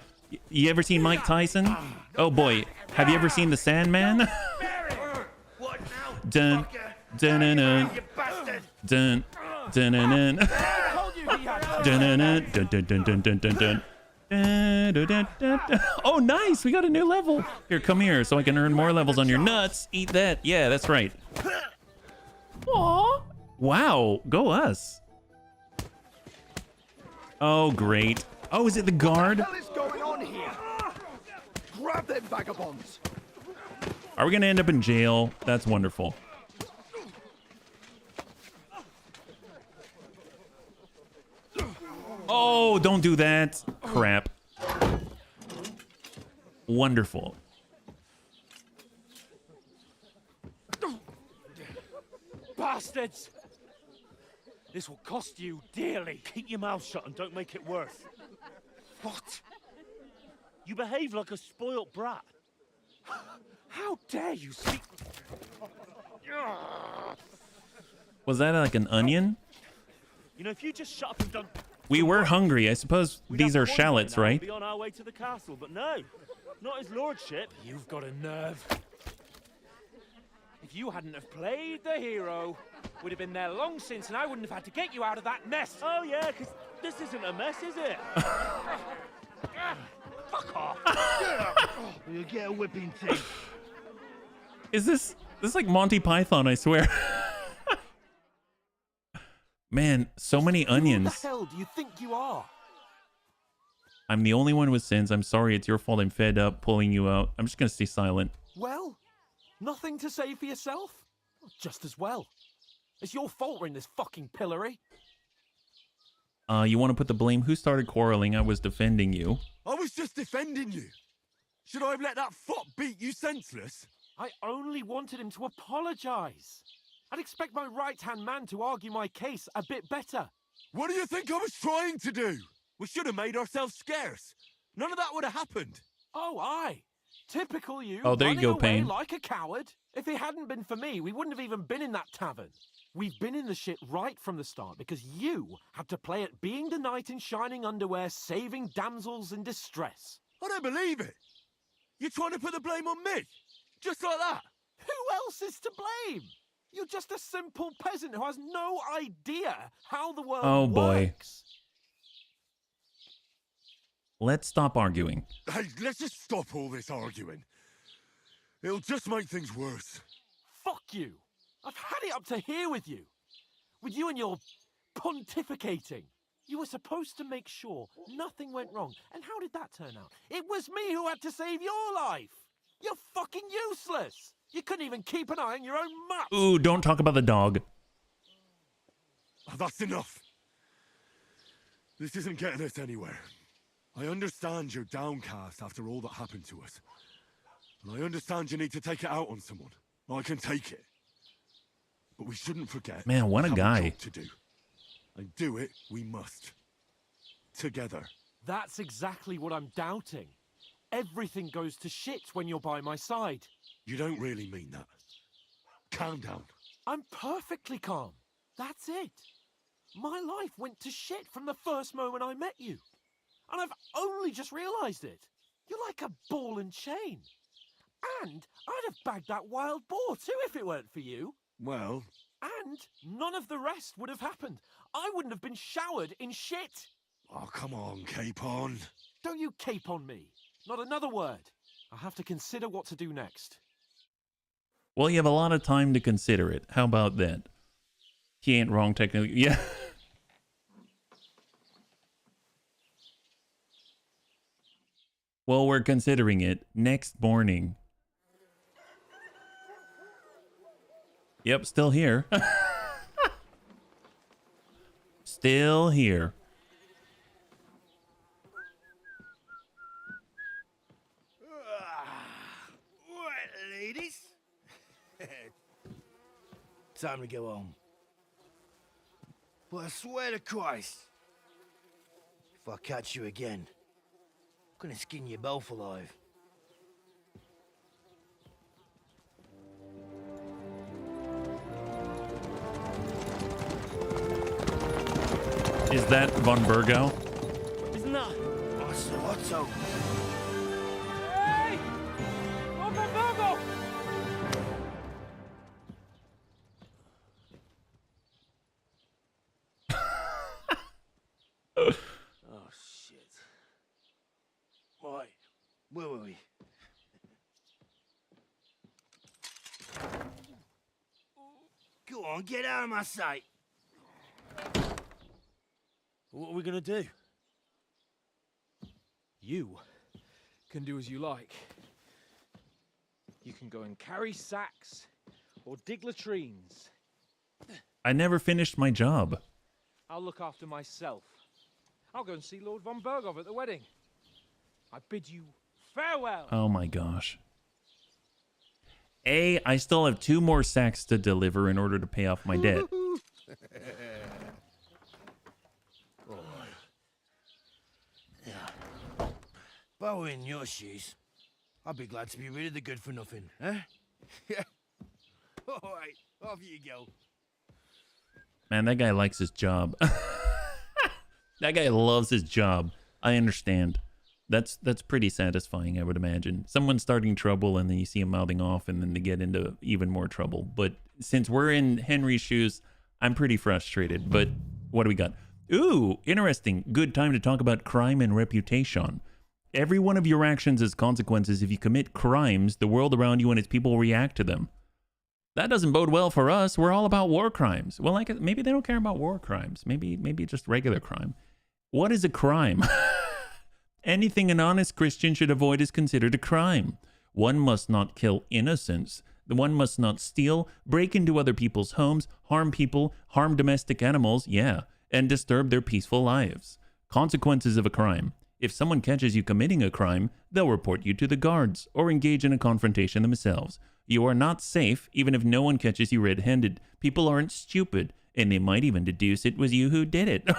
S1: You ever seen Mike Tyson? Oh boy. Have you ever seen the Sandman? Dun dun dun dun dun dun dun dun dun. Oh, nice. We got a new level. Here, come here so I can earn more levels on your nuts. Eat that. Yeah, that's right. Aww. Wow. Go us. Oh, great. Oh, is it the guard?
S5: What the hell is going on here? Grab them vagabonds.
S1: Are we going to end up in jail? That's wonderful. Oh, don't do that. Crap. Wonderful.
S20: Bastards! This will cost you dearly.
S6: Keep your mouth shut and don't make it worse.
S20: What?
S6: You behave like a spoilt brat.
S20: How dare you speak?
S1: Was that like an onion?
S6: You know, if you just shut up and don't...
S1: We were hungry. I suppose these are shallots, right?
S6: Be on our way to the castle, but no, not his lordship.
S20: You've got a nerve. If you hadn't have played the hero, we'd have been there long since, and I wouldn't have had to get you out of that mess.
S6: Oh yeah, because this isn't a mess, is it?
S20: Fuck off.
S5: You get a whipping too.
S1: Is this like Monty Python? I swear. Man, so many onions.
S20: Who the hell do you think you are?
S1: I'm the only one with sins. I'm sorry. It's your fault. I'm fed up pulling you out. I'm just going to stay silent.
S2: Well, nothing to say for yourself? Just as well. It's your fault we're in this fucking pillory.
S1: You want to put the blame? Who started quarreling? I was defending you.
S8: I was just defending you. Should I have let that fop beat you senseless?
S2: I only wanted him to apologize. I'd expect my right-hand man to argue my case a bit better.
S8: What do you think I was trying to do? We should have made ourselves scarce. None of that would have happened.
S2: Oh, aye. Typical you.
S1: Oh, there you go,
S2: away
S1: Payne.
S2: Like a coward. If it hadn't been for me, we wouldn't have even been in that tavern. We've been in the shit right from the start because you had to play at being the knight in shining underwear, saving damsels in distress.
S8: I don't believe it. You're trying to put the blame on me? Just like that?
S2: Who else is to blame? You're just a simple peasant who has no idea how the world works.
S1: Let's stop arguing.
S8: Hey, let's just stop all this arguing. It'll just make things worse.
S2: Fuck you. I've had it up to here with you. With you and your pontificating. You were supposed to make sure nothing went wrong. And how did that turn out? It was me who had to save your life. You're fucking useless. You couldn't even keep an eye on your own mutt.
S1: Ooh, don't talk about the dog.
S8: Oh, that's enough. This isn't getting us anywhere. I understand you're downcast after all that happened to us. And I understand you need to take it out on someone. I can take it. But we shouldn't forget.
S1: Man, what a guy.
S8: To do. And do it we must. Together.
S2: That's exactly what I'm doubting. Everything goes to shit when you're by my side.
S8: You don't really mean that. Calm down.
S2: I'm perfectly calm. That's it. My life went to shit from the first moment I met you. And I've only just realised it. You're like a ball and chain. And I'd have bagged that wild boar too if it weren't for you.
S8: Well...
S2: And none of the rest would have happened. I wouldn't have been showered in shit.
S8: Oh, come on, Capon.
S2: Don't you cape on me. Not another word. I'll have to consider what to do next.
S1: Well, you have a lot of time to consider it. How about that? He ain't wrong technically. Yeah. Well, we're considering it. Next morning. Yep, still here. Still here.
S20: Right, ladies. Time to go home. But I swear to Christ, if I catch you again, I'm gonna skin you both alive.
S1: Is that von Burgo?
S20: Isn't that? Otto.
S15: Hey! Oh, von Burgo!
S20: Oh, shit. Right, where were we? Go on, get out of my sight. What are we gonna do?
S15: You can do as you like. You can go and carry sacks or dig latrines.
S1: I never finished my job.
S15: I'll look after myself. I'll go and see Lord von Burgov at the wedding. I bid you farewell.
S1: Oh my gosh. I still have 2 more sacks to deliver in order to pay off my debt.
S20: If I were in your shoes, I'd be glad to be rid of the good for nothing, eh? Yeah. All right, off you go.
S1: Man, that guy likes his job. That guy loves his job. I understand. That's pretty satisfying, I would imagine. Someone starting trouble and then you see him mouthing off and then they get into even more trouble. But since we're in Henry's shoes, I'm pretty frustrated. But what do we got? Ooh, interesting. Good time to talk about crime and reputation. Every one of your actions has consequences. If you commit crimes, the world around you and its people react to them. That doesn't bode well for us. We're all about war crimes. Well, like maybe they don't care about war crimes. Maybe just regular crime. What is a crime? Anything an honest Christian should avoid is considered a crime. One must not kill innocents. One must not steal, break into other people's homes, harm people, harm domestic animals, yeah, and disturb their peaceful lives. Consequences of a crime. If someone catches you committing a crime, they'll report you to the guards or engage in a confrontation themselves. You are not safe even if no one catches you red-handed. People aren't stupid, and they might even deduce it was you who did it.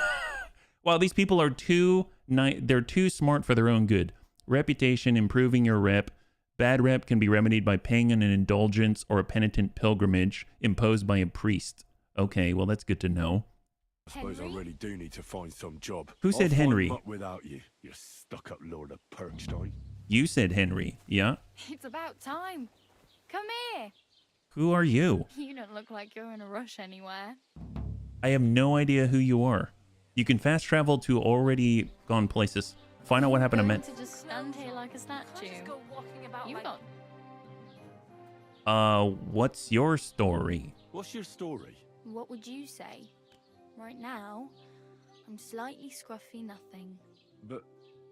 S1: While these people are they're too smart for their own good. Reputation, improving your rep. Bad rep can be remedied by paying an indulgence or a penitent pilgrimage imposed by a priest. Okay, well, that's good to know.
S8: I suppose I really do need to find some job.
S1: Who said
S8: I'll
S1: Henry?
S8: Find without you, you stuck-up Lord of Perkstein.
S1: You said Henry, yeah?
S9: It's about time. Come here.
S1: Who are you?
S9: You don't look like you're in a rush anywhere.
S1: I have no idea who you are. You can fast travel to already gone places. Find out what happened to Met.
S9: To just stand here like a statue. You got.
S1: What's your story?
S8: What's your story?
S3: What would you say? Right now, I'm slightly scruffy nothing.
S8: But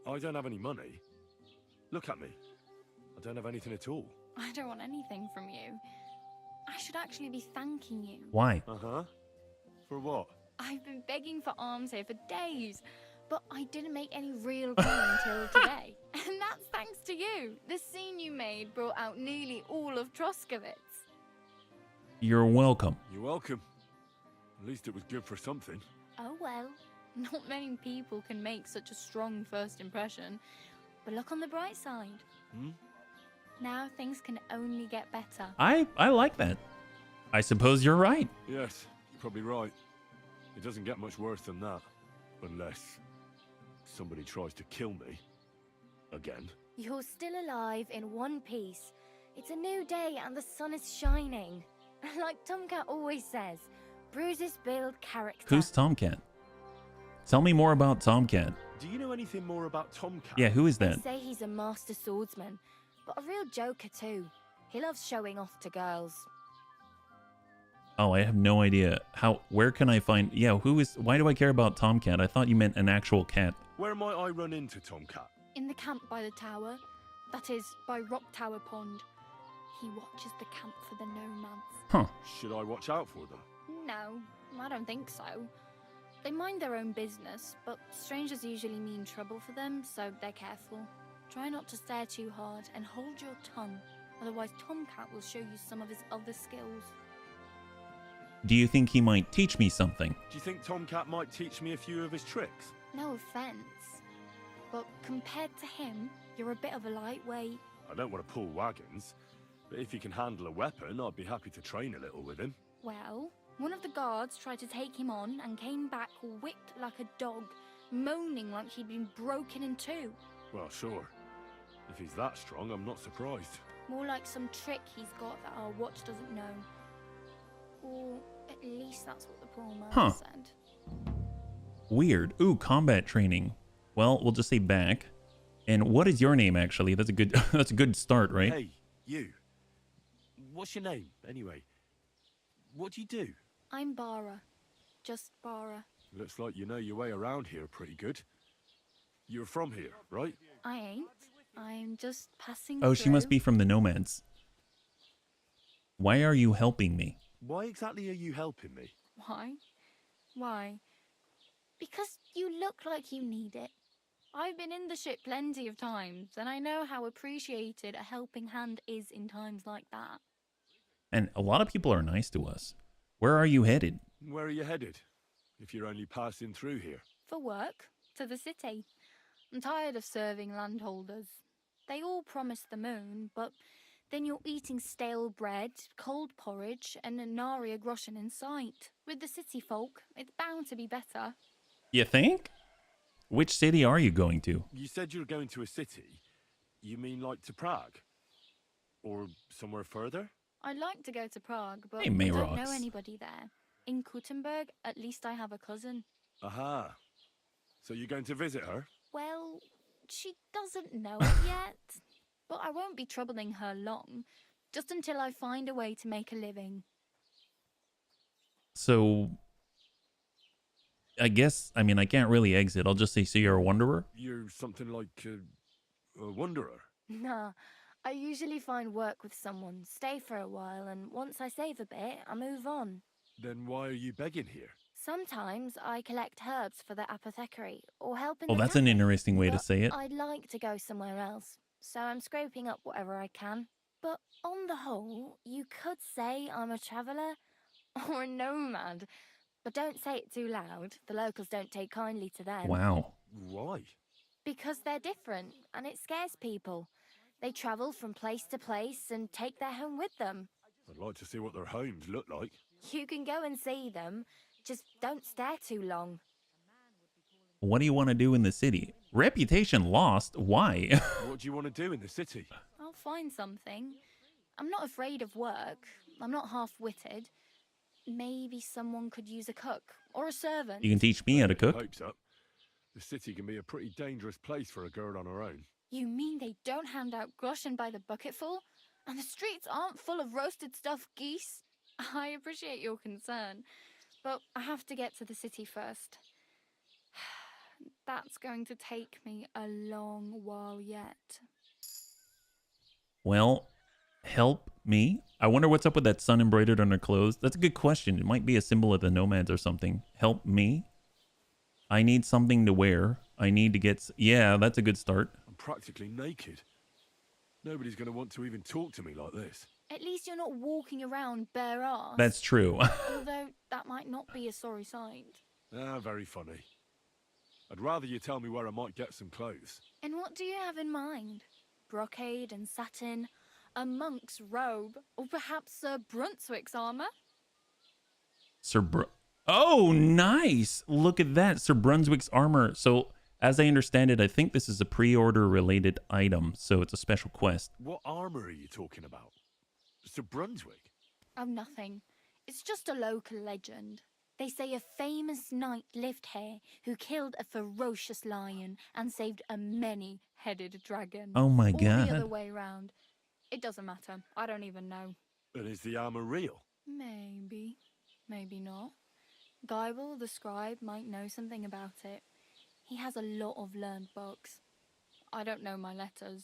S8: I don't have any money. Look at me. I don't have anything at all.
S9: I don't want anything from you. I should actually be thanking you.
S1: Why?
S8: Uh-huh. For what?
S9: I've been begging for alms here for days, but I didn't make any real coin until today. And that's thanks to you. The scene you made brought out nearly all of Troskowitz.
S1: You're welcome.
S8: You're welcome. At least it was good for something.
S9: Oh well, not many people can make such a strong first impression. But look on the bright side.
S8: Hmm?
S9: Now things can only get better.
S1: I like that. I suppose you're right.
S8: Yes, you're probably right. It doesn't get much worse than that. Unless somebody tries to kill me. Again.
S3: You're still alive in one piece. It's a new day and the sun is shining. Like Tomcat always says, bruises build character.
S1: Who's Tomcat? Tell me more about Tomcat.
S8: Do you know anything more about Tomcat?
S1: Yeah, who is
S3: They
S1: that?
S3: say he's a master swordsman, but a real joker too. He loves showing off to girls.
S1: Oh, I have no idea. Where can I find... Yeah, why do I care about Tomcat? I thought you meant an actual cat.
S8: Where might I run into Tomcat?
S9: In the camp by the tower. That is, by Rock Tower Pond. He watches the camp for the nomads.
S1: Huh.
S8: Should I watch out for them?
S9: No, I don't think so. They mind their own business, but strangers usually mean trouble for them, so they're careful. Try not to stare too hard and hold your tongue, otherwise Tomcat will show you some of his other skills.
S1: Do you think he might teach me something?
S8: Do you think Tomcat might teach me a few of his tricks?
S9: No offense, but compared to him, you're a bit of a lightweight.
S8: I don't want to pull wagons, but if he can handle a weapon, I'd be happy to train a little with him.
S9: Well, one of the guards tried to take him on and came back whipped like a dog, moaning like he'd been broken in two.
S8: Well, sure. If he's that strong, I'm not surprised.
S9: More like some trick he's got that our watch doesn't know. Or at least that's what the poor man said.
S1: Weird. Ooh, combat training. Well, we'll just say back. And what is your name, actually? That's a good that's a good start, right?
S8: Hey, you. What's your name, anyway? What do you do?
S9: I'm Bara. Just Bara.
S8: Looks like you know your way around here pretty good. You're from here, right?
S9: I ain't. I'm just passing
S1: Oh, she
S9: through.
S1: must be from the nomads. Why are you helping me?
S8: Why exactly are you helping me?
S9: Why? Why? Because you look like you need it. I've been in the ship plenty of times, and I know how appreciated a helping hand is in times like that.
S1: And a lot of people are nice to us. Where are you headed?
S8: Where are you headed? If you're only passing through here.
S9: For work, to the city. I'm tired of serving landholders. They all promise the moon, but then you're eating stale bread, cold porridge, and a nary groschen in sight. With the city folk, it's bound to be better.
S1: You think? Which city are you going to?
S8: You said you're going to a city. You mean like to Prague? Or somewhere further?
S9: I'd like to go to Prague, but
S1: Hey,
S9: I don't
S1: Mayrox.
S9: know anybody there. In Kuttenberg, at least I have a cousin.
S8: Aha. So you're going to visit her?
S9: Well, she doesn't know it yet. But I won't be troubling her long, just until I find a way to make a living.
S1: So, I guess, I mean, I can't really exit. I'll just say, so you're a wanderer?
S8: You're something like a wanderer.
S9: Nah, I usually find work with someone, stay for a while, and once I save a bit, I move on.
S8: Then why are you begging here?
S9: Sometimes I collect herbs for the apothecary, or help in
S1: Oh,
S9: the
S1: that's an
S9: cafe,
S1: interesting way to
S9: but
S1: say it.
S9: I'd like to go somewhere else, so I'm scraping up whatever I can. But on the whole, you could say I'm a traveller or a nomad. But don't say it too loud. The locals don't take kindly to them.
S1: Wow.
S8: Why?
S9: Because they're different, and it scares people. They travel from place to place and take their home with them.
S8: I'd like to see what their homes look like.
S9: You can go and see them, just don't stare too long.
S1: What do you want to do in the city? Reputation lost? Why?
S8: What do you want to do in the city?
S9: I'll find something. I'm not afraid of work. I'm not half-witted. Maybe someone could use a cook or a servant.
S1: You can teach me how to cook?
S8: Hopes up. The city can be a pretty dangerous place for a girl on her own.
S9: You mean they don't hand out groschen by the bucketful? And the streets aren't full of roasted stuffed geese? I appreciate your concern, but I have to get to the city first. That's going to take me a long while yet.
S1: Well, help me? I wonder what's up with that sun embroidered on her clothes. That's a good question. It might be a symbol of the nomads or something. Help me? I need something to wear. I need to get... Yeah, that's a good start.
S8: I'm practically naked. Nobody's going to want to even talk to me like this.
S9: At least you're not walking around bare arse.
S1: That's true.
S9: Although that might not be a sorry sight.
S8: Ah, very funny. I'd rather you tell me where I might get some clothes.
S9: And what do you have in mind? Brocade and satin? A monk's robe? Or perhaps Sir Brunswick's armour?
S1: Oh, nice! Look at that. Sir Brunswick's armor. So, as I understand it, I think this is a pre-order related item. So it's a special quest.
S8: What armor are you talking about? Sir Brunswick?
S9: Oh, nothing. It's just a local legend. They say a famous knight lived here who killed a ferocious lion and saved a many-headed dragon.
S1: Oh my
S9: or
S1: God.
S9: the other way round. It doesn't matter. I don't even know.
S8: And is the armor real?
S9: Maybe. Maybe not. Geibel, the scribe, might know something about it. He has a lot of learned books. I don't know my letters.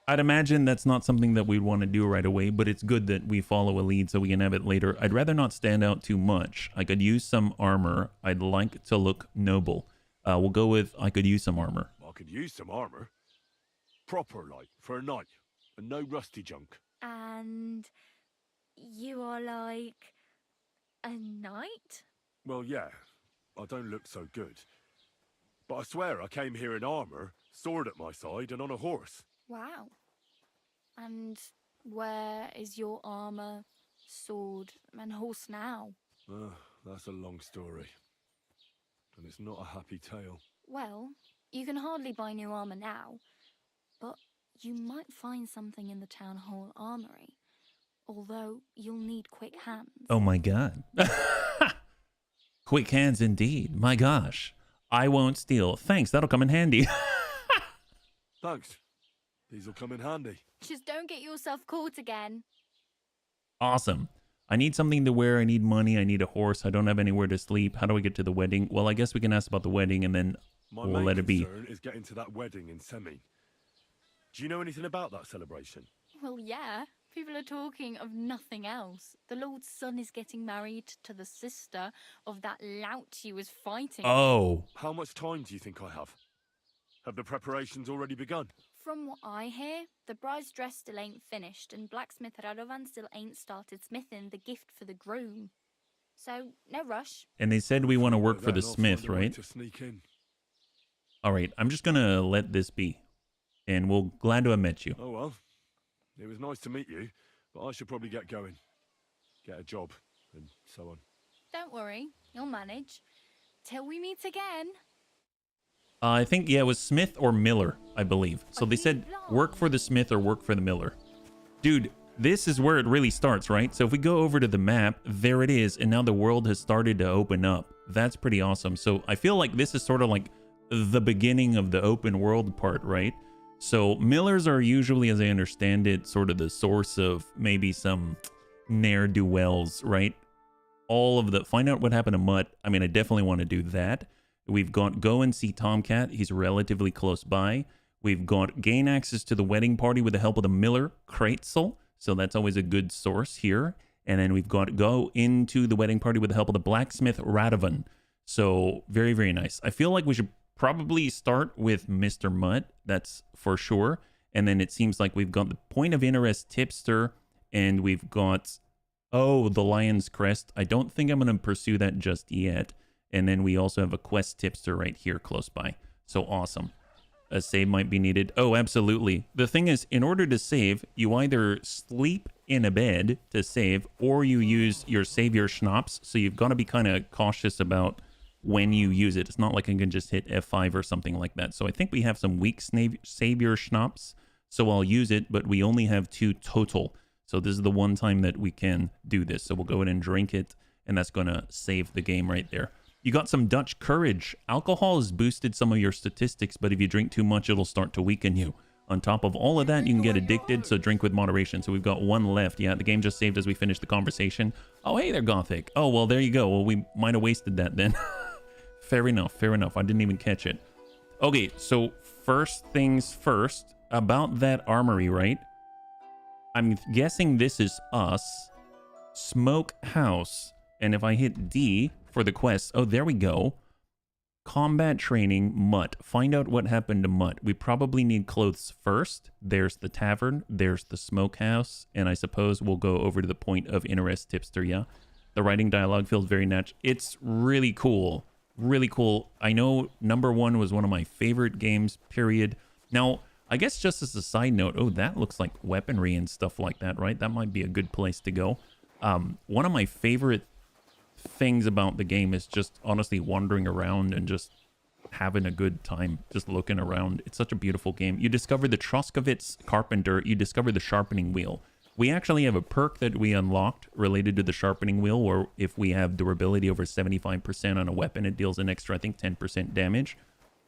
S1: I'd imagine that's not something that we'd want to do right away, but it's good that we follow a lead so we can have it later. I'd rather not stand out too much. I could use some armor. I'd like to look noble. We'll go with I could use some armor.
S8: I could use some armor. Proper, like, for a knight. And no rusty junk.
S3: And you are like a knight?
S8: Well, yeah. I don't look so good. But I swear I came here in armor, sword at my side, and on a horse.
S9: Wow. And where is your armor, sword, and horse now?
S8: That's a long story. And it's not a happy tale.
S9: Well, you can hardly buy new armor now, but you might find something in the town hall armory. Although you'll need quick hands.
S1: Oh my god. Quick hands indeed. My gosh. I won't steal. Thanks, that'll come in handy.
S8: Thanks. These will come in handy.
S9: Just don't get yourself caught again.
S1: Awesome. I need something to wear. I need money. I need a horse. I don't have anywhere to sleep. How do I get to the wedding? Well, I guess we can ask about the wedding and then we'll let it be.
S8: My main concern is getting to that wedding in Semi. Do you know anything about that celebration?
S9: Well, yeah. People are talking of nothing else. The Lord's son is getting married to the sister of that lout he was fighting.
S1: Oh.
S8: How much time do you think I have? Have the preparations already begun?
S9: From what I hear, the bride's dress still ain't finished, and blacksmith Radovan still ain't started smithing the gift for the groom. So, no rush.
S1: And they said we want to work for the smith, right?
S8: To sneak in.
S1: All right, I'm just going to let this be. And we'll glad to have met you.
S8: Oh, well. It was nice to meet you, but I should probably get going. Get a job, and so on.
S9: Don't worry, you'll manage. Till we meet again.
S1: I think, yeah, it was Smith or Miller, I believe. So they said work for the Smith or work for the Miller. Dude, this is where it really starts, right? So if we go over to the map, there it is. And now the world has started to open up. That's pretty awesome. So I feel like this is sort of like the beginning of the open world part, right? So Millers are usually, as I understand it, sort of the source of maybe some ne'er-do-wells, right? All of the... Find out what happened to Mutt. I mean, I definitely want to do that. We've got go and see Tomcat. He's relatively close by. We've got gain access to the wedding party with the help of the Miller Kratzel. So that's always a good source here. And then we've got go into the wedding party with the help of the blacksmith Radovan. So very, very nice. I feel like we should probably start with Mr. Mutt. That's for sure. And then it seems like we've got the point of interest tipster. And we've got, oh, the Lion's Crest. I don't think I'm going to pursue that just yet. And then we also have a quest tipster right here close by. So awesome. A save might be needed. Oh, absolutely. The thing is, in order to save, you either sleep in a bed to save, or you use your savior schnapps. So you've got to be kind of cautious about when you use it. It's not like I can just hit F5 or something like that. So I think we have some weak savior schnapps. So I'll use it, but we only have 2 total. So this is the one time that we can do this. So we'll go ahead and drink it, and that's going to save the game right there. You got some Dutch courage. Alcohol has boosted some of your statistics, but if you drink too much, it'll start to weaken you. On top of all of that, you can get addicted, so drink with moderation. So we've got 1 left. Yeah, the game just saved as we finished the conversation. Oh, hey there, Gothic. Oh, well, there you go. Well, we might have wasted that then. Fair enough, fair enough. I didn't even catch it. Okay, so first things first, about that armory, right? I'm guessing this is us. Smoke House. And if I hit D for the quest, oh, there we go. Combat training, Mutt. Find out what happened to Mutt. We probably need clothes first. There's the tavern. There's the smokehouse. And I suppose we'll go over to the point of interest tipster, yeah? The writing dialogue feels very natural. It's really cool. Really cool. I know number 1 was one of my favorite games, period. Now, I guess just as a side note, oh, that looks like weaponry and stuff like that, right? That might be a good place to go. One of my favorite things about the game is just honestly wandering around and just having a good time, just looking around. It's such a beautiful game. You discover the Troskowitz Carpenter. You discover the sharpening wheel. We actually have a perk that we unlocked related to the sharpening wheel, where if we have durability over 75% on a weapon, it deals an extra, I think, 10% damage.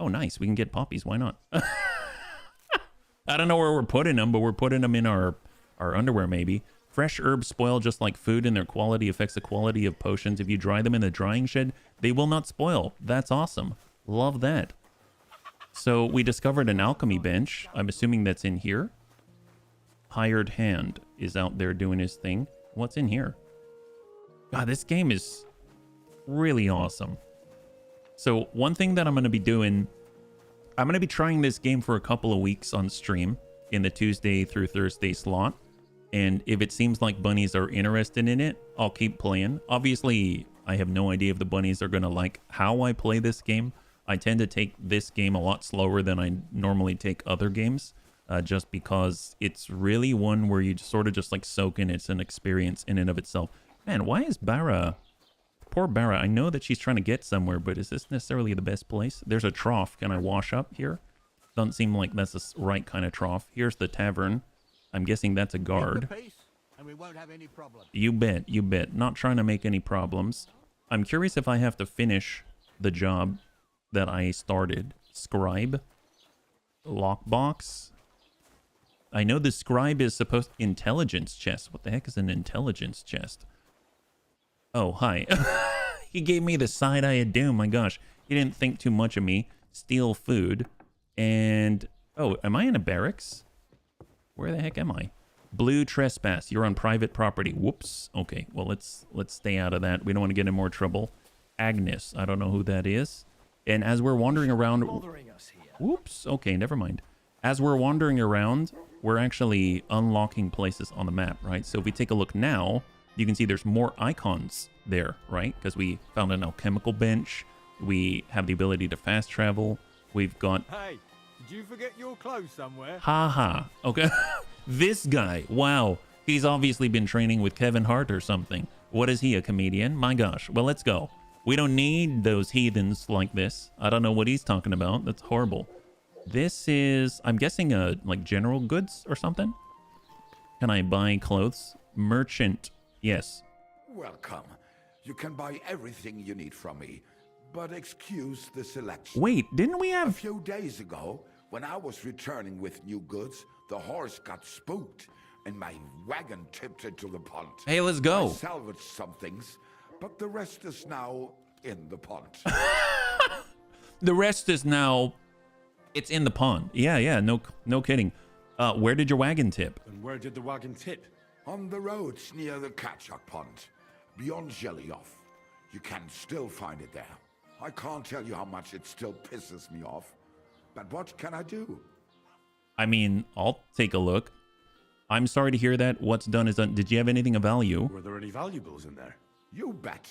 S1: Oh, nice. We can get poppies. Why not? I don't know where we're putting them, but we're putting them in our underwear, maybe. Fresh herbs spoil just like food, and their quality affects the quality of potions. If you dry them in the drying shed, they will not spoil. That's awesome. Love that. So we discovered an alchemy bench. I'm assuming that's in here. hired hand is out there doing his thing. What's in here? God, this game is really awesome. So one thing that I'm going to be doing, I'm going to be trying this game for a couple of weeks on stream in the Tuesday through Thursday slot. And if it seems like bunnies are interested in it, I'll keep playing. Obviously, I have no idea if the bunnies are going to like how I play this game. I tend to take this game a lot slower than I normally take other games, just because it's really one where you sort of just like soak in. It's an experience in and of itself. Man, why is Barra... Poor Barra, I know that she's trying to get somewhere, but is this necessarily the best place? There's a trough. Can I wash up here? Doesn't seem like that's the right kind of trough. Here's the tavern. I'm guessing that's a guard.
S14: And we won't have any problem.
S1: You bet, you bet. Not trying to make any problems. I'm curious if I have to finish the job that I started. Scribe. Lockbox. I know the scribe is supposed... Intelligence chest. What the heck is an intelligence chest? Oh, hi. He gave me the side eye of doom. My gosh. He didn't think too much of me. Steal food. And... Oh, am I in a barracks? Where the heck am I? Blue trespass. You're on private property. Whoops. Okay, well, let's stay out of that. We don't want to get in more trouble. Agnes. I don't know who that is. And as we're wandering around... Whoops. Okay, never mind. As we're wandering around, we're actually unlocking places on the map, right? So if we take a look now... You can see there's more icons there, right? Because we found an alchemical bench. We have the ability to fast travel. We've got...
S13: Hey, did you forget your clothes somewhere?
S1: Ha. Okay. This guy. Wow. He's obviously been training with Kevin Hart or something. What is he, a comedian? My gosh. Well, let's go. We don't need those heathens like this. I don't know what he's talking about. That's horrible. This is, I'm guessing, like general goods or something? Can I buy clothes? Merchant. Yes.
S17: Welcome. You can buy everything you need from me, but excuse the selection.
S1: Wait, didn't we have...
S17: A few days ago, when I was returning with new goods, the horse got spooked, and my wagon tipped into the pond.
S1: Hey, let's go.
S17: I salvaged some things, but the rest is now in the pond.
S1: The rest is now... It's in the pond. Yeah, no kidding. Where did your wagon tip?
S8: And where did the wagon tip?
S17: On the roads near the Katchak Pond, beyond Jelioff. You can still find it there. I can't tell you how much it still pisses me off, but what can I do?
S1: I mean, I'll take a look. I'm sorry to hear that. What's done is done. Did you have anything of value?
S8: Were there any valuables in there?
S17: You bet.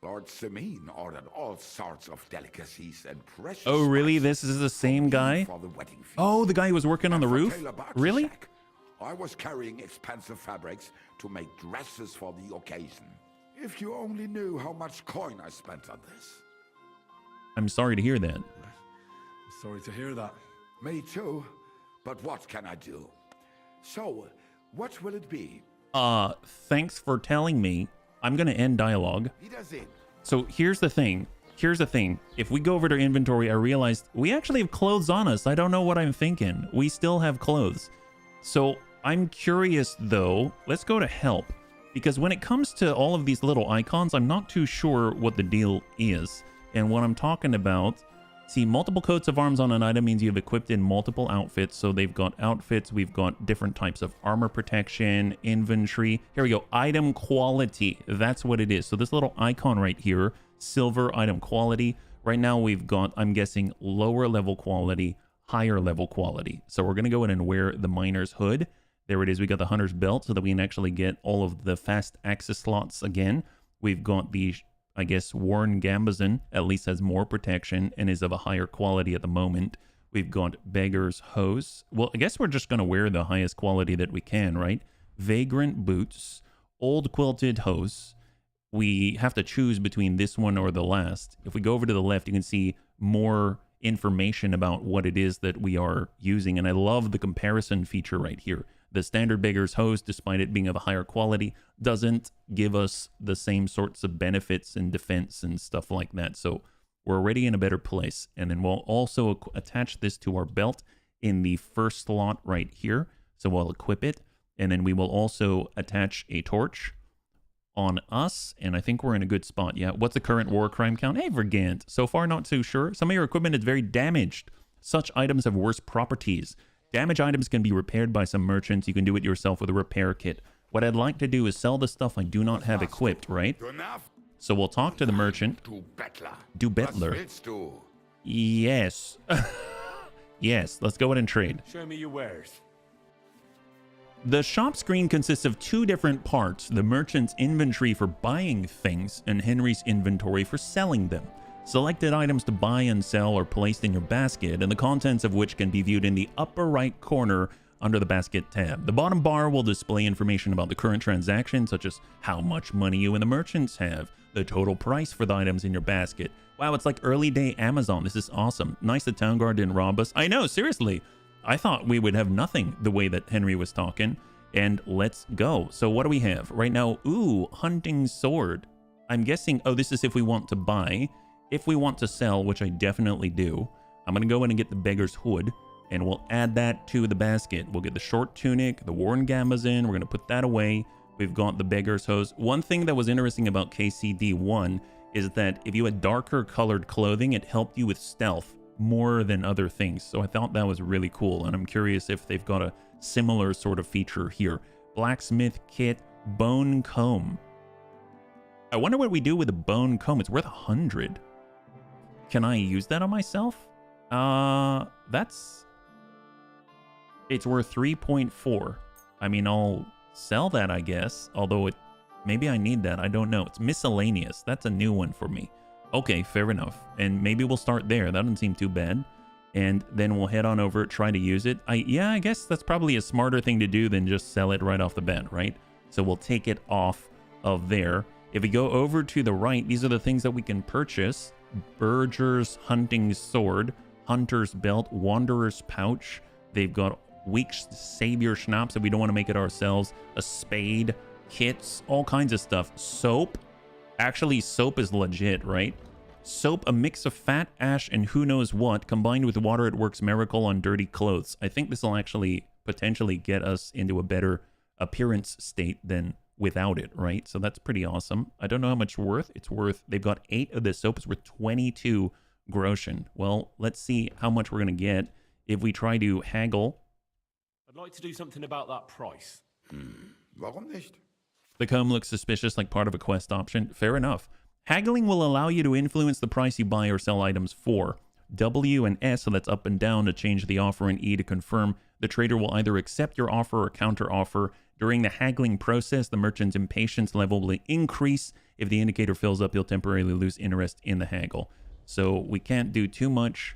S17: Lord Simine ordered all sorts of delicacies and precious...
S1: Oh, really? This is the same guy? Oh, the guy who was working on the roof? Really?
S17: I was carrying expensive fabrics to make dresses for the occasion. If you only knew how much coin I spent on this.
S1: I'm sorry to hear that.
S8: Sorry to hear that.
S17: Me too, but what can I do? So, what will it be?
S1: Thanks for telling me. I'm gonna end dialogue. So here's the thing. If we go over to inventory, I realized we actually have clothes on us. I don't know what I'm thinking. We still have clothes. So I'm curious though, let's go to help, because when it comes to all of these little icons, I'm not too sure what the deal is. And what I'm talking about, see, multiple coats of arms on an item means you've equipped in multiple outfits. So they've got outfits, we've got different types of armor protection, inventory. Here we go, item quality, that's what it is. So this little icon right here, silver item quality. Right now we've got, I'm guessing, lower level quality, higher level quality. So we're going to go in and wear the miner's hood. There it is. We got the hunter's belt so that we can actually get all of the fast access slots again. We've got the, I guess, worn gambazon, at least has more protection and is of a higher quality at the moment. We've got beggar's hose. Well, I guess we're just going to wear the highest quality that we can, right? Vagrant boots, old quilted hose. We have to choose between this one or the last. If we go over to the left, you can see more information about what it is that we are using. And I love the comparison feature right here. The standard beggar's hose, despite it being of a higher quality, doesn't give us the same sorts of benefits and defense and stuff like that. So we're already in a better place. And then we'll also attach this to our belt in the first slot right here. So we'll equip it. And then we will also attach a torch on us. And I think we're in a good spot. Yeah. What's the current war crime count? Hey, Vergant. So far, not too sure. Some of your equipment is very damaged. Such items have worse properties. Damaged items can be repaired by some merchants. You can do it yourself with a repair kit. What I'd like to do is sell the stuff I do not have equipped, right? So we'll talk to the merchant. Do Bettler. Yes. Yes, let's go ahead and trade.
S6: Show me your wares.
S1: The shop screen consists of two different parts, the merchant's inventory for buying things and Henry's inventory for selling them. Selected items to buy and sell are placed in your basket, and the contents of which can be viewed in the upper right corner under the basket tab. The bottom bar will display information about the current transaction, such as how much money you and the merchants have, the total price for the items in your basket. Wow, it's like early day Amazon. This is awesome. Nice the town guard didn't rob us. I know, seriously. I thought we would have nothing the way that Henry was talking. And let's go. So what do we have right now? Ooh, hunting sword. I'm guessing, oh, this is if we want to buy. If we want to sell, which I definitely do, I'm going to go in and get the beggar's hood. And we'll add that to the basket. We'll get the short tunic, the worn gambazin. We're going to put that away. We've got the beggar's hose. One thing that was interesting about KCD1 is that if you had darker colored clothing, it helped you with stealth more than other things. So I thought that was really cool. And I'm curious if they've got a similar sort of feature here. Blacksmith kit, bone comb. I wonder what we do with a bone comb. It's worth 100. Can I use that on myself? It's worth 3.4. I mean, I'll sell that, I guess. Although maybe I need that. I don't know. It's miscellaneous. That's a new one for me. Okay, fair enough. And maybe we'll start there. That doesn't seem too bad. And then we'll head on over, try to use it. Yeah, I guess that's probably a smarter thing to do than just sell it right off the bat, right? So we'll take it off of there. If we go over to the right, these are the things that we can purchase. Berger's hunting sword, hunter's belt, wanderer's pouch. They've got weak savior schnapps if we don't want to make it ourselves. A spade, kits, all kinds of stuff. Soap. Actually, soap is legit, right? Soap, a mix of fat, ash, and who knows what. Combined with water, it works miracle on dirty clothes. I think this will actually potentially get us into a better appearance state than without it, right? So that's pretty awesome. I don't know how much worth. It's worth, they've got 8 of this soap. It's worth 22 groschen. Well, let's see how much we're going to get if we try to haggle.
S6: I'd like to do something about that price.
S17: Warum nicht?
S1: The comb looks suspicious, like part of a quest option. Fair enough. Haggling will allow you to influence the price you buy or sell items for. W and S, so that's up and down, to change the offer, and E to confirm. The trader will either accept your offer or counter offer. During the haggling process, the merchant's impatience level will increase. If the indicator fills up, you'll temporarily lose interest in the haggle. So we can't do too much.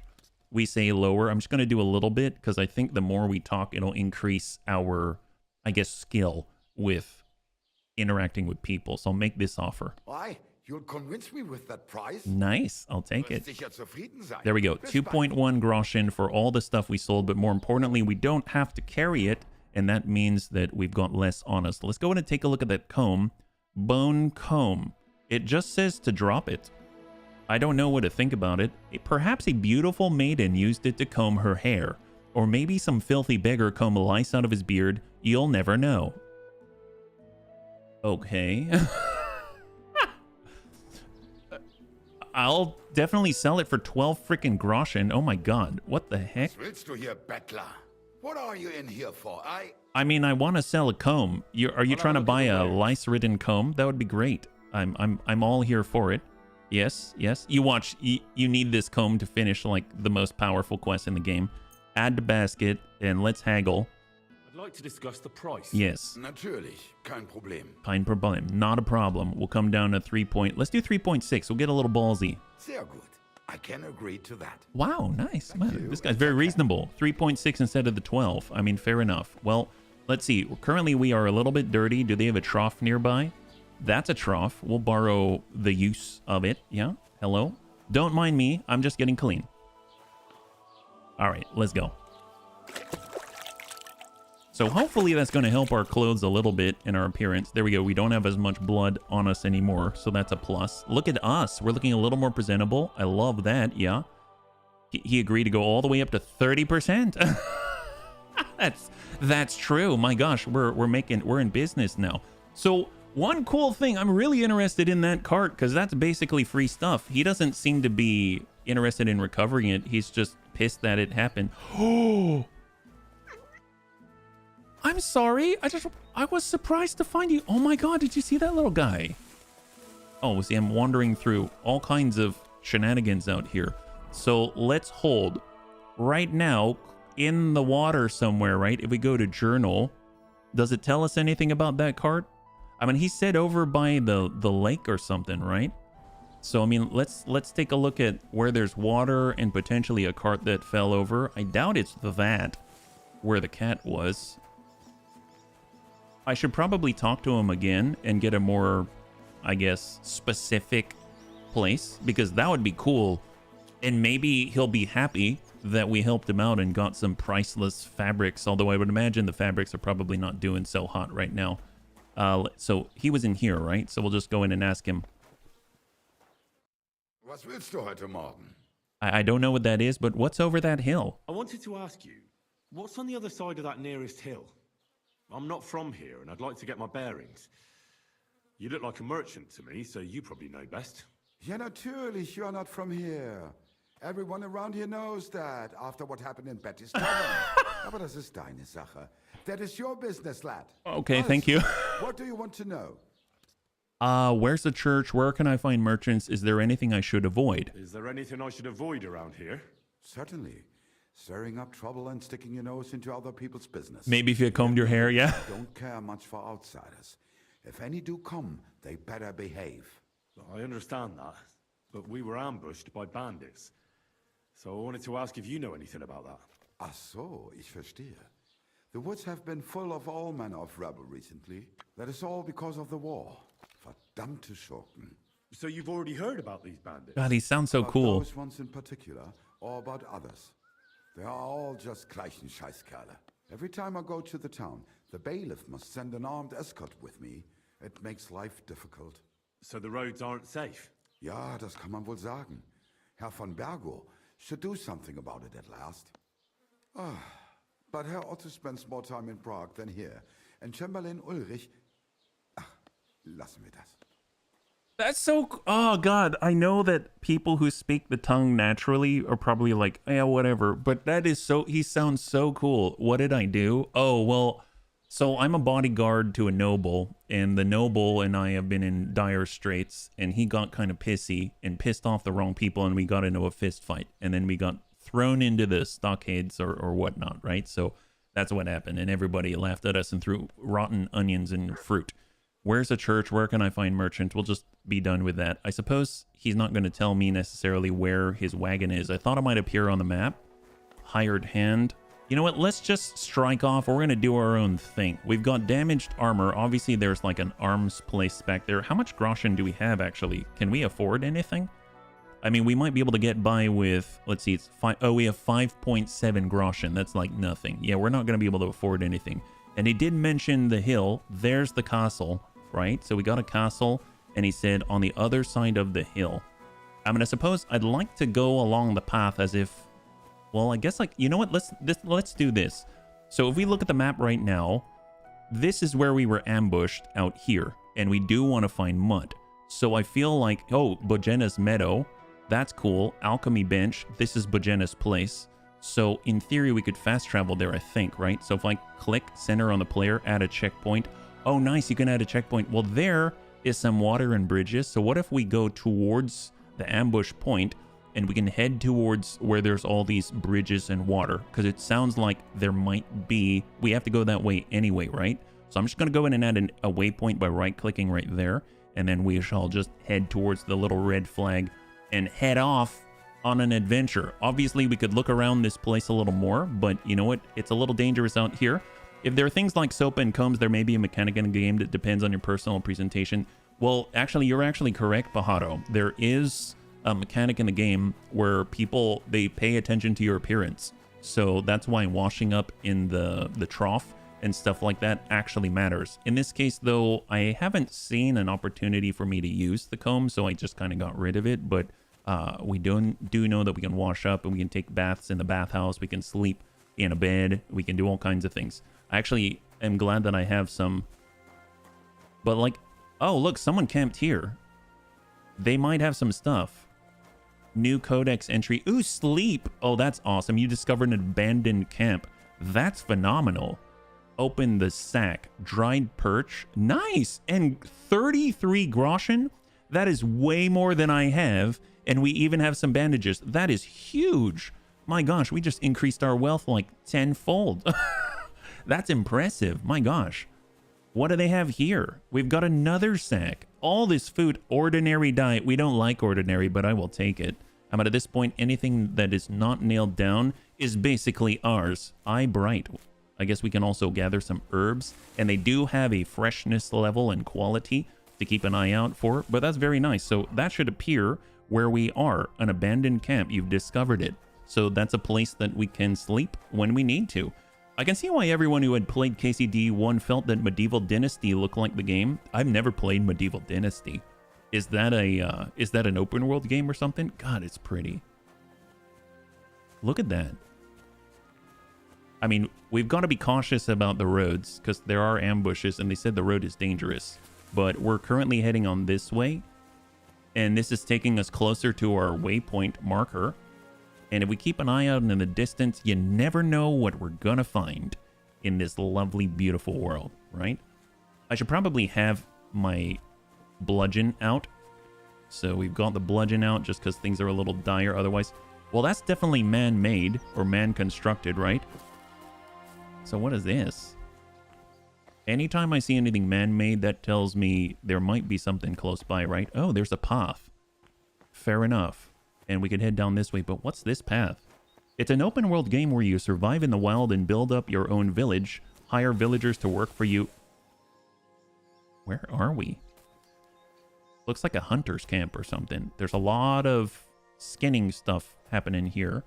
S1: We say lower. I'm just going to do a little bit because I think the more we talk, it'll increase our, I guess, skill with interacting with people. So I'll make this offer.
S17: Why? You'll convince me with that price?
S1: Nice. I'll take it. There we go. 2.1 groschen for all the stuff we sold, but more importantly, we don't have to carry it, and that means that we've got less on us. Let's go ahead and take a look at that comb. Bone comb. It just says to drop it. I don't know what to think about it. Perhaps a beautiful maiden used it to comb her hair, or maybe some filthy beggar combed lice out of his beard. You'll never know. Okay. I'll definitely sell it for 12 freaking groschen. Oh my god, what the heck?
S17: Willst du hier, Bettler? What are you in here for?
S1: I mean, I want to sell a comb. Are you trying to buy a lice-ridden comb? That would be great. I'm all here for it. Yes, yes. You watch. You need this comb to finish like the most powerful quest in the game. Add to basket and let's haggle.
S6: I'd like to discuss the price.
S1: Yes.
S17: Natürlich, kein Problem.
S1: Kein Problem. Not a problem. We'll come down to 3 point. Let's do 3.6. We'll get a little ballsy.
S17: Sehr gut. I can agree to that.
S1: Wow, nice. Man, this guy's very reasonable. 3.6 instead of the 12. I mean, fair enough. Well, let's see. Currently, we are a little bit dirty. Do they have a trough nearby? That's a trough. We'll borrow the use of it. Yeah. Hello. Don't mind me. I'm just getting clean. All right, let's go. So hopefully that's going to help our clothes a little bit in our appearance. There we go. We don't have as much blood on us anymore, so that's a plus. Look at us. We're looking a little more presentable. I love that. Yeah. He agreed to go all the way up to 30%. That's true. My gosh, we're in business now. So one cool thing, I'm really interested in that cart because that's basically free stuff. He doesn't seem to be interested in recovering it. He's just pissed that it happened. Oh. I'm sorry. I was surprised to find you. Oh my god, did you see that little guy? Oh, see, I'm wandering through all kinds of shenanigans out here. So let's hold. Right now, in the water somewhere, right? If we go to journal, does it tell us anything about that cart? I mean, he said over by the lake or something, right? So, I mean, let's take a look at where there's water and potentially a cart that fell over. I doubt it's that where the cat was. I should probably talk to him again and get a more, I guess, specific place, because that would be cool. And maybe he'll be happy that we helped him out and got some priceless fabrics, although I would imagine the fabrics are probably not doing so hot right now. So he was in here, right? So we'll just go in and ask him.
S17: Was willst du heute Morgen?
S1: I don't know what that is, but what's over that hill?
S6: I wanted to ask you, what's on the other side of that nearest hill? I'm not from here, and I'd like to get my bearings. You look like a merchant to me, so you probably know best.
S17: Ja, natürlich, you're not from here. Everyone around here knows that, after what happened in Betty's Tavern. Aber das ist deine Sache. That is your business, lad.
S1: Okay, thank you.
S17: What do you want to know?
S1: Where's the church? Where can I find merchants? Is there anything I should avoid?
S6: Is there anything I should avoid around here?
S17: Certainly. Stirring up trouble and sticking your nose into other people's business.
S1: Maybe if you combed your hair, yeah?
S17: Don't care much for outsiders. If any do come, they better behave.
S6: I understand that, but we were ambushed by bandits. So I wanted to ask if you know anything about that.
S17: Ach so, ich verstehe. The woods have been full of all manner of rebel recently. That is all because of the war. Verdammte Schurken.
S6: So you've already heard about these bandits?
S1: God, he sounds so cool.
S17: Those ones in particular, or about others. They are all just gleichen Scheißkerle. Every time I go to the town, the bailiff must send an armed escort with me. It makes life difficult.
S6: So the roads aren't safe?
S17: Ja, das kann man wohl sagen. Herr von Bergo should do something about it at last. But Herr Otto spends more time in Prague than here. And Chamberlain Ulrich... lassen wir das.
S1: That's so... Oh, God. I know that people who speak the tongue naturally are probably like, yeah, whatever. But that is so... He sounds so cool. What did I do? Oh, well... So I'm a bodyguard to a noble, and the noble and I have been in dire straits, and he got kind of pissy and pissed off the wrong people, and we got into a fist fight, and then we got thrown into the stockades or whatnot, right? So that's what happened, and everybody laughed at us and threw rotten onions and fruit. Where's a church? Where can I find merchants? We'll just be done with that. I suppose he's not going to tell me necessarily where his wagon is. I thought it might appear on the map. Hired hand. You know what? Let's just strike off. We're going to do our own thing. We've got damaged armor. Obviously, there's like an arms place back there. How much groschen do we have, actually? Can we afford anything? I mean, we might be able to get by with... Let's see. It's we have 5.7 groschen. That's like nothing. Yeah, we're not going to be able to afford anything. And he did mention the hill. There's the castle, right? So we got a castle. And he said on the other side of the hill. I mean, I suppose I'd like to go along the path as if... Well, I guess, like, you know what? Let's do this. So if we look at the map right now, this is where we were ambushed out here. And we do want to find mud. So I feel like, oh, Bojena's Meadow. That's cool. Alchemy Bench. This is Bojena's Place. So in theory, we could fast travel there, I think, right? So if I click center on the player, add a checkpoint. Oh, nice. You can add a checkpoint. Well, there is some water and bridges. So what if we go towards the ambush point and we can head towards where there's all these bridges and water? Because it sounds like there might be... We have to go that way anyway, right? So I'm just going to go in and add a waypoint by right-clicking right there. And then we shall just head towards the little red flag and head off on an adventure. Obviously, we could look around this place a little more, but you know what? It's a little dangerous out here. If there are things like soap and combs, there may be a mechanic in the game that depends on your personal presentation. Well, actually, you're actually correct, Pajaro. There is a mechanic in the game where people, they pay attention to your appearance. So that's why washing up in the trough and stuff like that actually matters. In this case, though, I haven't seen an opportunity for me to use the comb, so I just kind of got rid of it. But we do know that we can wash up and we can take baths in the bathhouse. We can sleep in a bed. We can do all kinds of things. I actually am glad that I have some. But like, oh, look, someone camped here. They might have some stuff. New codex entry. Ooh, sleep. Oh, that's awesome. You discovered an abandoned camp. That's phenomenal. Open the sack. Dried perch. Nice. And 33 groschen. That is way more than I have. And we even have some bandages. That is huge. My gosh, we just increased our wealth like tenfold. That's impressive. My gosh. What do they have here? We've got another sack. All this food, ordinary diet. We don't like ordinary, but I will take it. But at this point, anything that is not nailed down is basically ours. Bright. I guess we can also gather some herbs. And they do have a freshness level and quality to keep an eye out for. But that's very nice. So that should appear where we are. An abandoned camp. You've discovered it. So that's a place that we can sleep when we need to. I can see why everyone who had played KCD1 felt that Medieval Dynasty looked like the game. I've never played Medieval Dynasty. Is that an open world game or something? God, it's pretty. Look at that. I mean, we've got to be cautious about the roads because there are ambushes and they said the road is dangerous. But we're currently heading on this way. And this is taking us closer to our waypoint marker. And if we keep an eye out in the distance, you never know what we're going to find in this lovely, beautiful world, right? I should probably have my bludgeon out. So we've got the bludgeon out just because things are a little dire otherwise. Well, that's definitely man-made or man-constructed, right? So what is this? Anytime I see anything man-made, that tells me there might be something close by, right? Oh, there's a path. Fair enough. And we can head down this way, but what's this path? It's an open world game where you survive in the wild and build up your own village, hire villagers to work for you. Where are we? Looks like a hunter's camp or something. There's a lot of skinning stuff happening here.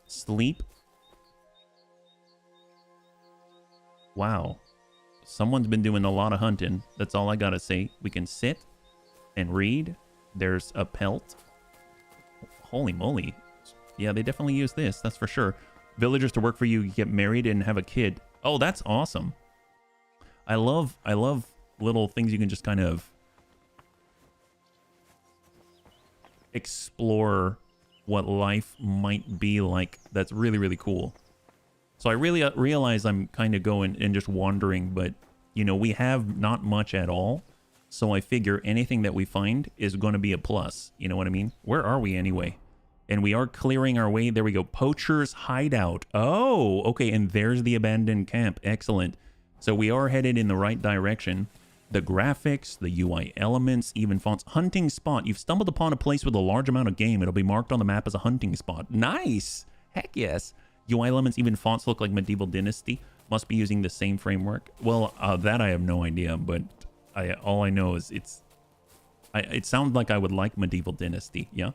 S1: Sleep. Wow. Someone's been doing a lot of hunting. That's all I gotta say. We can sit and read. There's a pelt. Holy moly. Yeah, they definitely use this, that's for sure. Villagers to work for you, get married and have a kid. Oh, that's awesome. I love little things you can just kind of explore what life might be like. That's really, really cool. So I really realize I'm kind of going and just wandering, but, you know, we have not much at all. So I figure anything that we find is going to be a plus. You know what I mean? Where are we anyway? And we are clearing our way. There we go. Poacher's Hideout. Oh, okay. And there's the abandoned camp. Excellent. So we are headed in the right direction. The graphics, the UI elements, even fonts. Hunting spot. You've stumbled upon a place with a large amount of game. It'll be marked on the map as a hunting spot. Nice. Heck yes. UI elements, even fonts look like Medieval Dynasty. Must be using the same framework. Well, that I have no idea, but all I know is it sounds like I would like Medieval Dynasty. Yeah.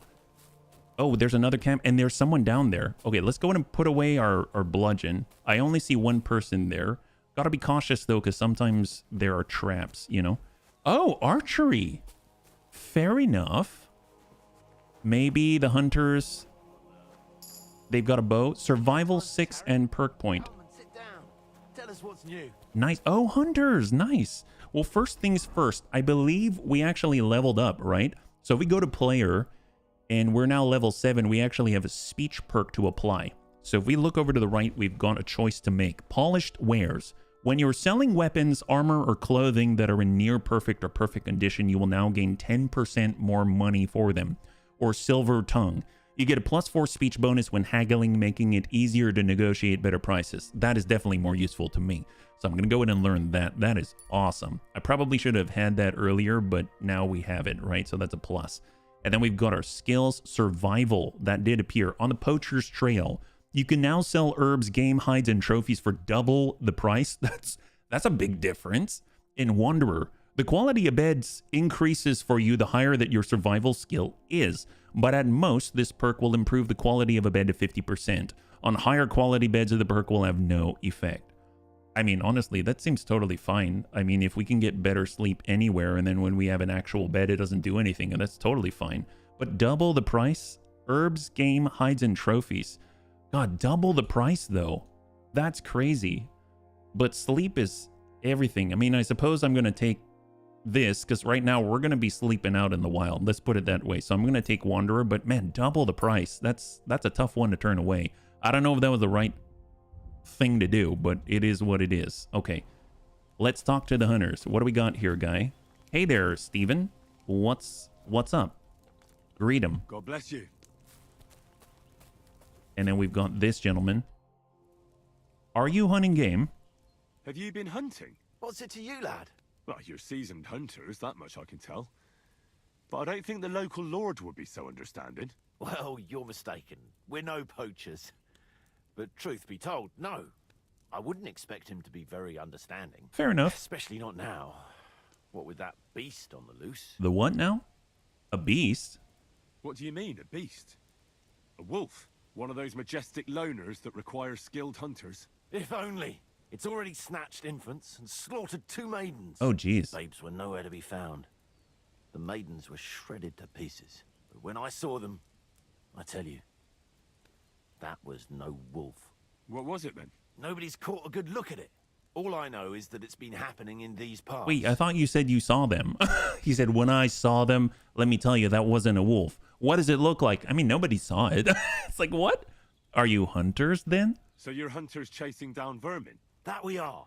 S1: Oh, there's another camp, and there's someone down there. Okay, let's go ahead and put away our bludgeon. I only see one person there. Gotta be cautious, though, because sometimes there are traps, you know? Oh, archery. Fair enough. Maybe the hunters, they've got a bow. Survival 6 and perk point.
S10: Sit down. Tell us what's new.
S1: Nice. Oh, hunters. Nice. Well, first things first, I believe we actually leveled up, right? So if we go to player, and we're now level 7, we actually have a speech perk to apply. So if we look over to the right, we've got a choice to make. Polished wares. When you're selling weapons, armor, or clothing that are in near perfect or perfect condition, you will now gain 10% more money for them. Or silver tongue. You get a +4 speech bonus when haggling, making it easier to negotiate better prices. That is definitely more useful to me. So I'm going to go ahead and learn that. That is awesome. I probably should have had that earlier, but now we have it, right? So that's a plus. And then we've got our skills. Survival. That did appear on the Poacher's Trail. You can now sell herbs, game, hides, and trophies for double the price. That's a big difference. In Wanderer, the quality of beds increases for you the higher that your survival skill is. But at most, this perk will improve the quality of a bed to 50%. On higher quality beds, the perk will have no effect. I mean, honestly, that seems totally fine. I mean, if we can get better sleep anywhere, and then when we have an actual bed, it doesn't do anything, and that's totally fine. But double the price? Herbs, game, hides, and trophies. God, double the price, though. That's crazy. But sleep is everything. I mean, I suppose I'm going to take this, because right now we're going to be sleeping out in the wild. Let's put it that way. So I'm going to take Wanderer, but man, double the price. That's a tough one to turn away. I don't know if that was the right thing to do, but it is what it is. Okay, let's talk to the hunters. What do we got here, guy? Hey there, Steven. What's up? Greet him.
S8: God bless you.
S1: And then we've got this gentleman. Are you hunting game?
S8: Have you been hunting?
S10: What's it to you, lad?
S8: Well, you're seasoned hunters, that much I can tell. But I don't think the local lord would be so understanding.
S10: Well, you're mistaken. We're no poachers. But truth be told, no. I wouldn't expect him to be very understanding.
S1: Fair enough.
S10: Especially not now. What with that beast on the loose?
S1: The what now? A beast?
S8: What do you mean, a beast? A wolf? One of those majestic loners that require skilled hunters?
S10: If only. It's already snatched infants and slaughtered 2 maidens.
S1: Oh, jeez.
S10: Babes were nowhere to be found. The maidens were shredded to pieces. But when I saw them, I tell you, that was no wolf.
S8: What was it then?
S10: Nobody's caught a good look at it. All I know is that it's been happening in these parts.
S1: Wait, I thought you said you saw them. He said, when I saw them, let me tell you, that wasn't a wolf. What does it look like? I mean, nobody saw it. It's like, what? Are you hunters then?
S8: So you're hunters chasing down vermin?
S10: That we are.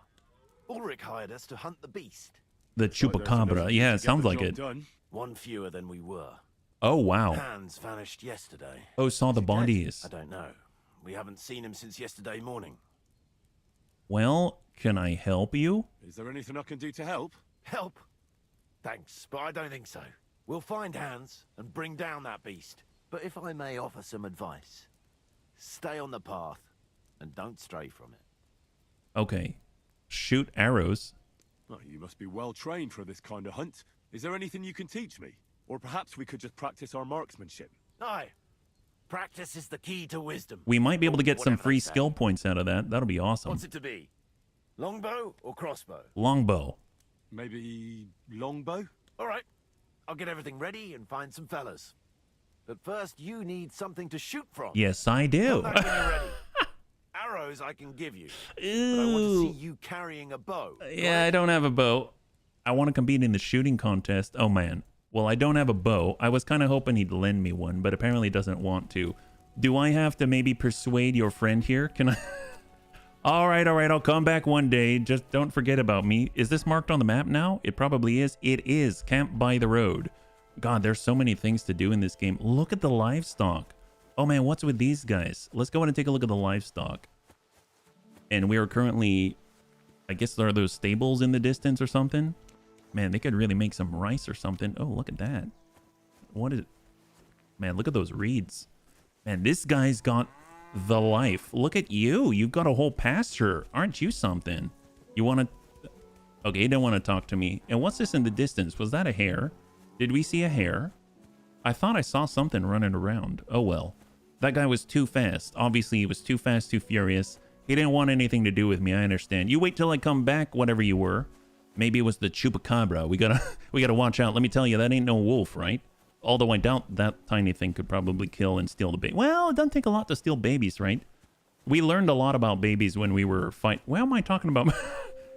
S10: Ulrich hired us to hunt the beast.
S1: The chupacabra. Yeah, it sounds like it.
S8: Done.
S10: 1 fewer than we were.
S1: Oh, wow.
S10: Hans vanished yesterday.
S1: Oh, saw the bodies.
S10: I don't know. We haven't seen him since yesterday morning.
S1: Well, can I help you?
S8: Is there anything I can do to help?
S10: Help? Thanks, but I don't think so. We'll find Hans and bring down that beast. But if I may offer some advice, stay on the path and don't stray from it.
S1: Okay. Shoot arrows.
S8: Well, you must be well trained for this kind of hunt. Is there anything you can teach me? Or perhaps we could just practice our marksmanship.
S10: Aye. Practice is the key to wisdom.
S1: We might be able to get some
S10: Whatever
S1: free
S10: they say.
S1: skill points out of that. That'll be awesome.
S10: What's it to be? Longbow or crossbow?
S1: Longbow.
S8: Maybe longbow?
S10: All right. I'll get everything ready and find some fellas. But first, you need something to shoot from.
S1: Yes, I do.
S10: Come back when you're ready. Arrows I can give you. But I want to see you carrying a bow.
S1: Yeah, I don't have a bow. I want to compete in the shooting contest. Oh, man. Well, I don't have a bow. I was kind of hoping he'd lend me one, but apparently he doesn't want to. Do I have to maybe persuade your friend here? Can I? All right. I'll come back one day. Just don't forget about me. Is this marked on the map now? It probably is. It is. Camp by the road. God, there's so many things to do in this game. Look at the livestock. Oh, man, what's with these guys? Let's go in and take a look at the livestock. And we are currently, I guess there are those stables in the distance or something. Man, they could really make some rice or something. Oh, look at that. What is it? Man, look at those reeds. Man, this guy's got the life. Look at you. You've got a whole pasture. Aren't you something? You want to... Okay, you don't want to talk to me. And what's this in the distance? Was that a hare? Did we see a hare? I thought I saw something running around. Oh, well. That guy was too fast. Obviously, he was too fast, too furious. He didn't want anything to do with me. I understand. You wait till I come back, whatever you were. Maybe it was the chupacabra. We gotta watch out. Let me tell you, that ain't no wolf, right? Although I doubt that tiny thing could probably kill and steal the baby. Well, it doesn't take a lot to steal babies, right? We learned a lot about babies when we were What am I talking about?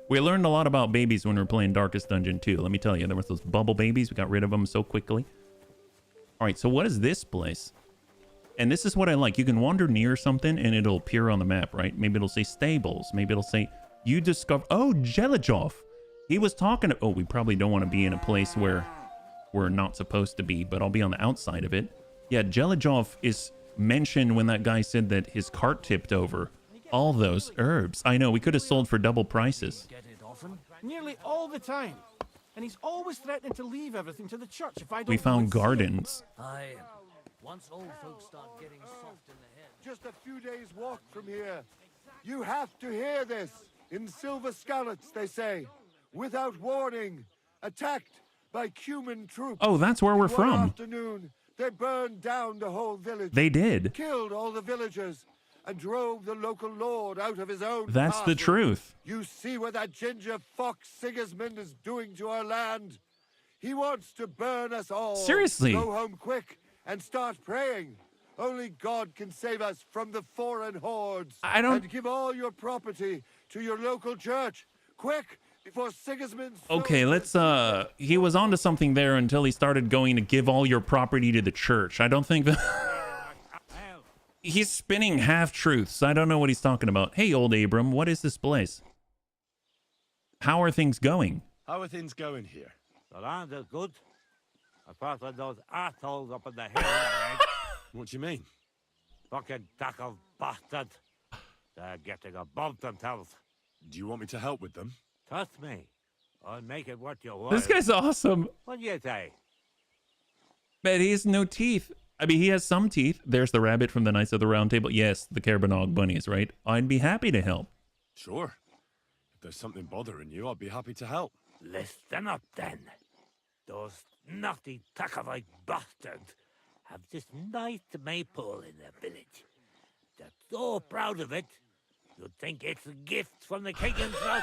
S1: We learned a lot about babies when we were playing Darkest Dungeon 2. Let me tell you, there was those bubble babies. We got rid of them so quickly. All right, so what is this place? And this is what I like. You can wander near something and it'll appear on the map, right? Maybe it'll say stables. Maybe it'll say you discover... Oh, Jelajov. He was talking to... Oh, we probably don't want to be in a place where we're not supposed to be, but I'll be on the outside of it. Yeah, Jelajov is mentioned when that guy said that his cart tipped over. All those herbs. I know, we could have sold for double prices.
S7: Get it often, nearly all the time. And he's always threatening to leave everything to the church if I don't...
S1: We found gardens.
S14: Aye. Once old folks start getting soft in the head.
S18: Just a few days' walk from here. You have to hear this. In Silver Skalitz, they say, without warning, attacked by Cuman troops.
S1: Oh, that's where we're from.
S18: One afternoon, they burned down the whole village.
S1: They did.
S18: Killed all the villagers and drove the local lord out of his own
S1: That's
S18: castle.
S1: the truth.
S18: You see what that ginger fox Sigismund is doing to our land? He wants to burn us all.
S1: Seriously?
S18: Go home quick and start praying. Only God can save us from the foreign hordes. And give all your property to your local church. Quick, before Sigismund...
S1: Okay, let's, he was onto something there until he started going to give all your property to the church. I don't think that... He's spinning half-truths. I don't know what he's talking about. Hey, old Abram, what is this place? How are things going?
S6: How are things going here?
S12: The land is good. Apart from those assholes up in the hill, right?
S6: What do you mean?
S12: Fucking tackle bastard. They're getting above themselves.
S6: Do you want me to help with them?
S12: Trust me. I'll make it worth your while.
S1: This guy's awesome.
S12: What do you say?
S1: But he has no teeth. I mean, he has some teeth. There's the rabbit from the Knights of the Round Table. Yes, the Carbonog bunnies, right? I'd be happy to help.
S6: Sure. If there's something bothering you, I'd be happy to help.
S12: Listen up, then. Those naughty Takavite bastards have this nice maypole in their village. They're so proud of it, you'd think it's a gift from the king himself.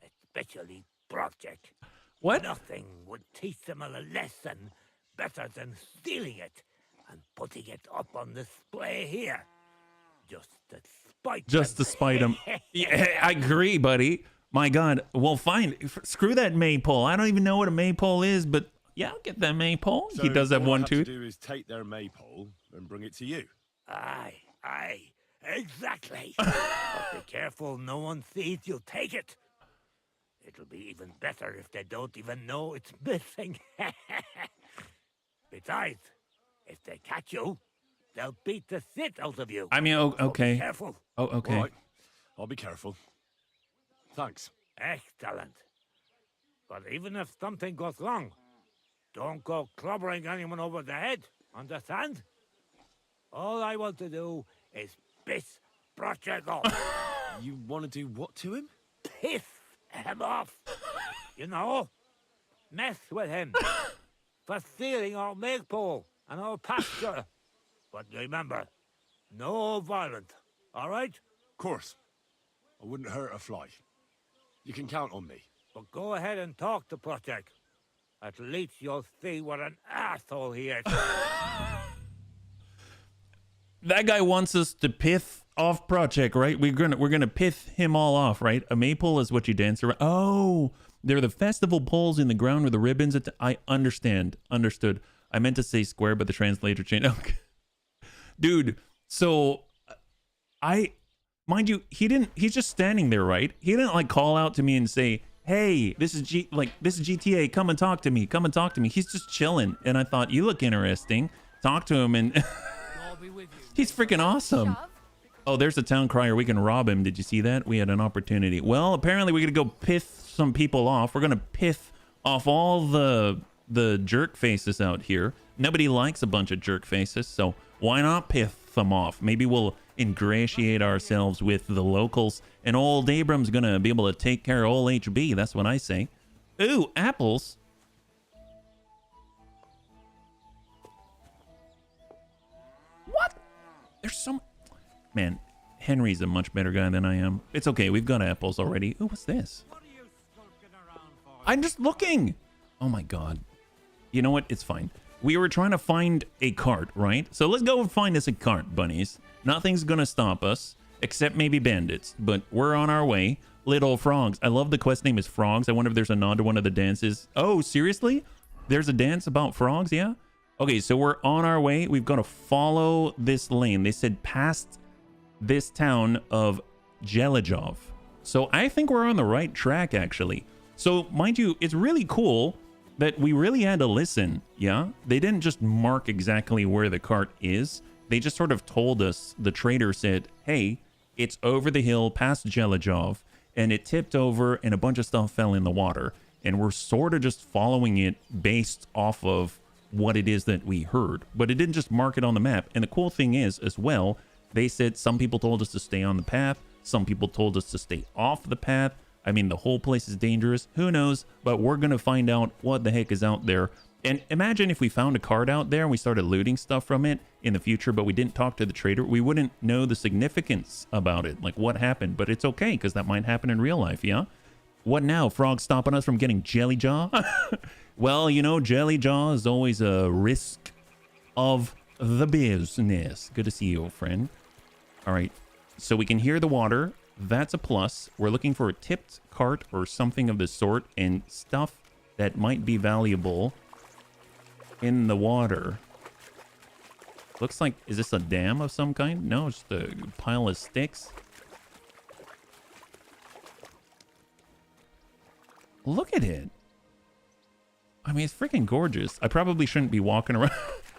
S12: Especially Project.
S1: What?
S12: Nothing would teach them a lesson better than stealing it and putting it up on display here. Just to spite
S1: Just
S12: them.
S1: to spite him. Yeah, I agree, buddy. My God. Well, fine. Screw that maypole. I don't even know what a maypole is, but yeah, I'll get that maypole.
S6: So
S1: He does have
S6: all I
S1: one
S6: have
S1: tooth.
S6: to do is take their maypole and bring it to you.
S12: Aye, exactly. But be careful no one sees you take it. It'll be even better if they don't even know it's missing. Besides, if they catch you, they'll beat the shit out of you.
S1: I mean, okay.
S12: So be careful.
S1: Oh, okay.
S6: All right. I'll be careful. Thanks.
S12: Excellent. But even if something goes wrong, don't go clobbering anyone over the head. Understand? All I want to do is piss Project off.
S6: You want to do what to him?
S12: Piss him off. You know? Mess with him. For stealing our maypole and our pasture. But remember, no violence. All right?
S6: Of course. I wouldn't hurt a fly. You can count on me.
S12: But go ahead and talk to Project. At least you'll see what an asshole he is.
S1: That guy wants us to pith off Project, right? We're gonna pith him all off, right? A maypole is what you dance around. Oh, they're the festival poles in the ground with the ribbons. I understand. Understood. I meant to say square, but the translator changed. Okay. Dude, so mind you, he's just standing there, right? He didn't like call out to me and say, hey, this is GTA, come and talk to me. Come and talk to me. He's just chilling. And I thought, you look interesting. Talk to him, and he's freaking awesome. Oh, there's a town crier. We can rob him. Did you see that? We had an opportunity. Well, apparently we're gonna go pith some people off. We're gonna pith off all the jerk faces out here. Nobody likes a bunch of jerk faces, so why not pith them off? Maybe we'll ingratiate ourselves with the locals, and old Abram's gonna be able to take care of old HB. That's what I say. Ooh, apples. What? There's some... Man, Henry's a much better guy than I am. It's okay. We've got apples already. Ooh, what's this? I'm just looking. Oh, my God. You know what? It's fine. We were trying to find a cart, right? So let's go and find us a cart, bunnies. Nothing's going to stop us, except maybe bandits. But we're on our way. Little frogs. I love the quest name is Frogs. I wonder if there's a nod to one of the dances. Oh, seriously? There's a dance about frogs? Yeah? Okay, so we're on our way. We've got to follow this lane. They said past this town of Jelajov. So I think we're on the right track, actually. So, mind you, it's really cool that we really had to listen, yeah? They didn't just mark exactly where the cart is. They just sort of told us, the trader said, hey, it's over the hill past Jelajov, and it tipped over and a bunch of stuff fell in the water. And we're sort of just following it based off of what it is that we heard. But it didn't just mark it on the map. And the cool thing is, as well, they said some people told us to stay on the path. Some people told us to stay off the path. I mean, the whole place is dangerous. Who knows? But we're going to find out what the heck is out there. And imagine if we found a card out there and we started looting stuff from it in the future, but we didn't talk to the trader. We wouldn't know the significance about it, like what happened. But it's okay, because that might happen in real life, yeah? What now? Frogs stopping us from getting Jelly Jaw? Well, you know, Jelly Jaw is always a risk of the business. Good to see you, old friend. All right, so we can hear the water. That's a plus. We're looking for a tipped cart or something of the sort, and stuff that might be valuable in the water. Looks like, is this a dam of some kind? No, it's just a pile of sticks. Look at it. I mean, it's freaking gorgeous. I probably shouldn't be walking around.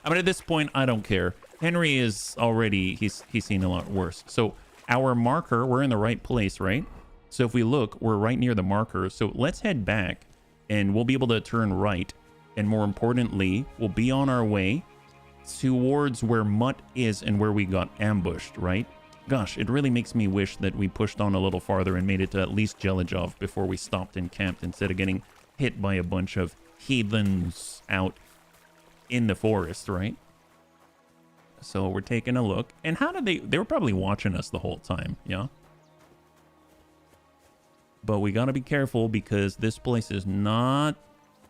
S1: I mean, at this point, I don't care. Henry is already, he's seen a lot worse. So our marker, we're in the right place, right? So if we look, we're right near the marker. So let's head back and we'll be able to turn right. And more importantly, we'll be on our way towards where Mutt is and where we got ambushed, right? Gosh, it really makes me wish that we pushed on a little farther and made it to at least Jelajov before we stopped and camped instead of getting hit by a bunch of heathens out in the forest, right? So we're taking a look. And how did they were probably watching us the whole time, yeah? But we gotta be careful because this place is not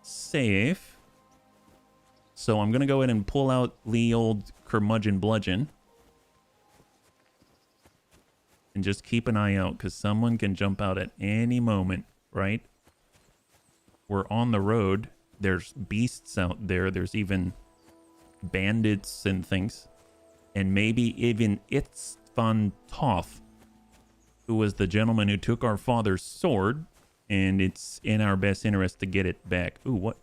S1: safe. So I'm gonna go ahead and pull out the old curmudgeon bludgeon. And just keep an eye out because someone can jump out at any moment, right? We're on the road. There's beasts out there. There's even bandits and things. And maybe even Itzvan Toth, who was the gentleman who took our father's sword. And it's in our best interest to get it back. Ooh, what?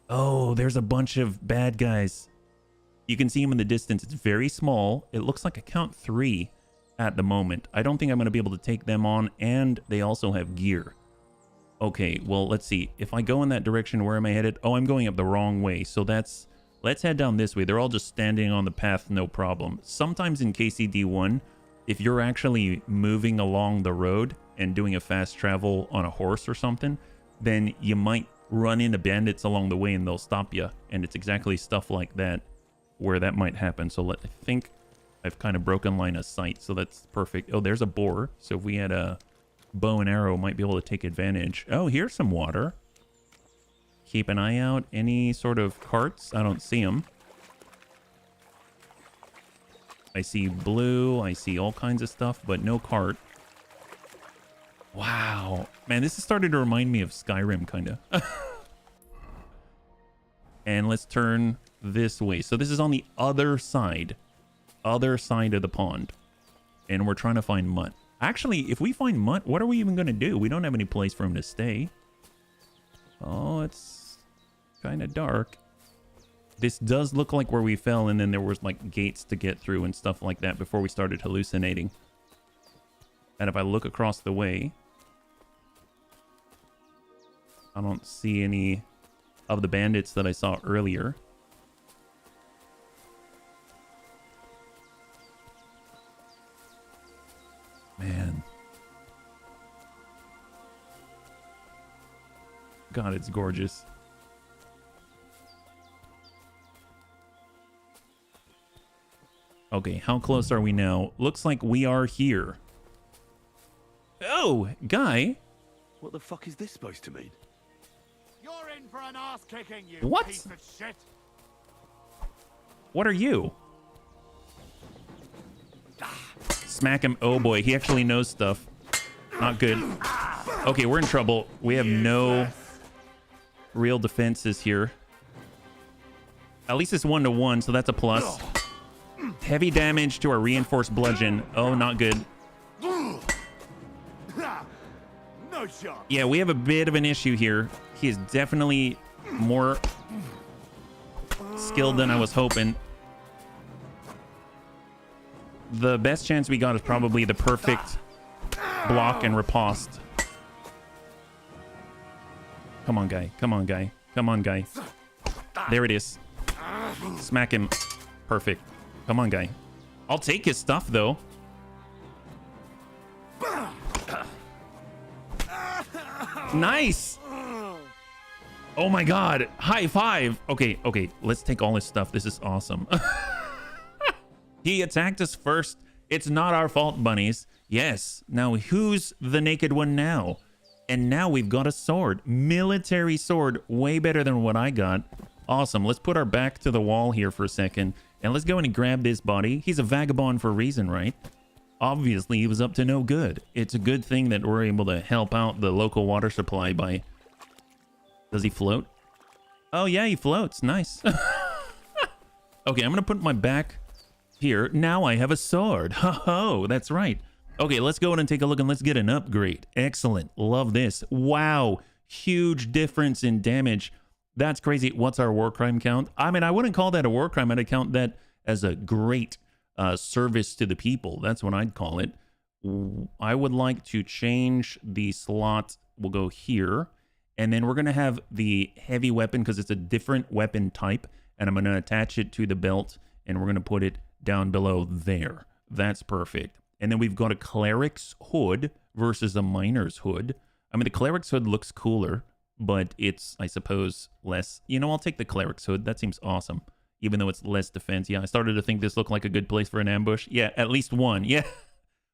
S1: Oh, there's a bunch of bad guys. You can see them in the distance. It's very small. It looks like a count 3 at the moment. I don't think I'm going to be able to take them on. And they also have gear. Okay, well, let's see. If I go in that direction, where am I headed? Oh, I'm going up the wrong way. So that's... Let's head down this way. They're all just standing on the path, no problem. Sometimes in KCD1, if you're actually moving along the road and doing a fast travel on a horse or something, then you might run into bandits along the way and they'll stop you. And it's exactly stuff like that where that might happen. So I think I've kind of broken line of sight. So that's perfect. Oh, there's a boar. So if we had a bow and arrow, might be able to take advantage. Oh, here's some water. Keep an eye out. Any sort of carts? I don't see them. I see blue. I see all kinds of stuff, but no cart. Wow. Man, this is starting to remind me of Skyrim, kind of. And let's turn this way. So this is on the other side of the pond. And we're trying to find Mutt. Actually, if we find Mutt, what are we even going to do? We don't have any place for him to stay. Oh, it's kind of dark. This does look like where we fell, and then there was like gates to get through and stuff like that before we started hallucinating. And if I look across the way, I don't see any of the bandits that I saw earlier. Man. God, it's gorgeous. Okay, how close are we now? Looks like we are here. Oh, guy.
S8: What the fuck is this supposed to mean?
S5: You're in for an ass kicking, you
S1: What?
S5: piece of shit.
S1: What are you? Smack him. Oh boy, he actually knows stuff. Not good. Okay, we're in trouble. We have no real defenses here. At least it's 1-to-1, so that's a plus. Heavy damage to our reinforced bludgeon. Oh, not good.
S5: No shot.
S1: Yeah, we have a bit of an issue here. He is definitely more skilled than I was hoping. The best chance we got is probably the perfect block and riposte. Come on, guy. Come on, guy. Come on, guy. There it is. Smack him. Perfect. Come on, guy. I'll take his stuff, though. Nice. Oh, my God. High five. Okay, okay. Let's take all his stuff. This is awesome. He attacked us first. It's not our fault, bunnies. Yes. Now, who's the naked one now? And now we've got a sword. Military sword. Way better than what I got. Awesome. Let's put our back to the wall here for a second. And let's go in and grab this body. He's a vagabond for a reason, right? Obviously, he was up to no good. It's a good thing that we're able to help out the local water supply by... Does he float? Oh, yeah, he floats. Nice. Okay, I'm gonna put my back here. Now I have a sword. Ho, that's right. Okay, let's go in and take a look and let's get an upgrade. Excellent. Love this. Wow. Huge difference in damage. That's crazy. What's our war crime count? I mean, I wouldn't call that a war crime. I'd count that as a great service to the people. That's what I'd call it. I would like to change the slot. We'll go here. And then we're going to have the heavy weapon because it's a different weapon type. And I'm going to attach it to the belt. And we're going to put it down below there. That's perfect. And then we've got a cleric's hood versus a miner's hood. I mean, the cleric's hood looks cooler, but it's, I suppose, less. You know, I'll take the cleric's hood. That seems awesome, even though it's less defense. Yeah, I started to think this looked like a good place for an ambush. Yeah, at least one. Yeah.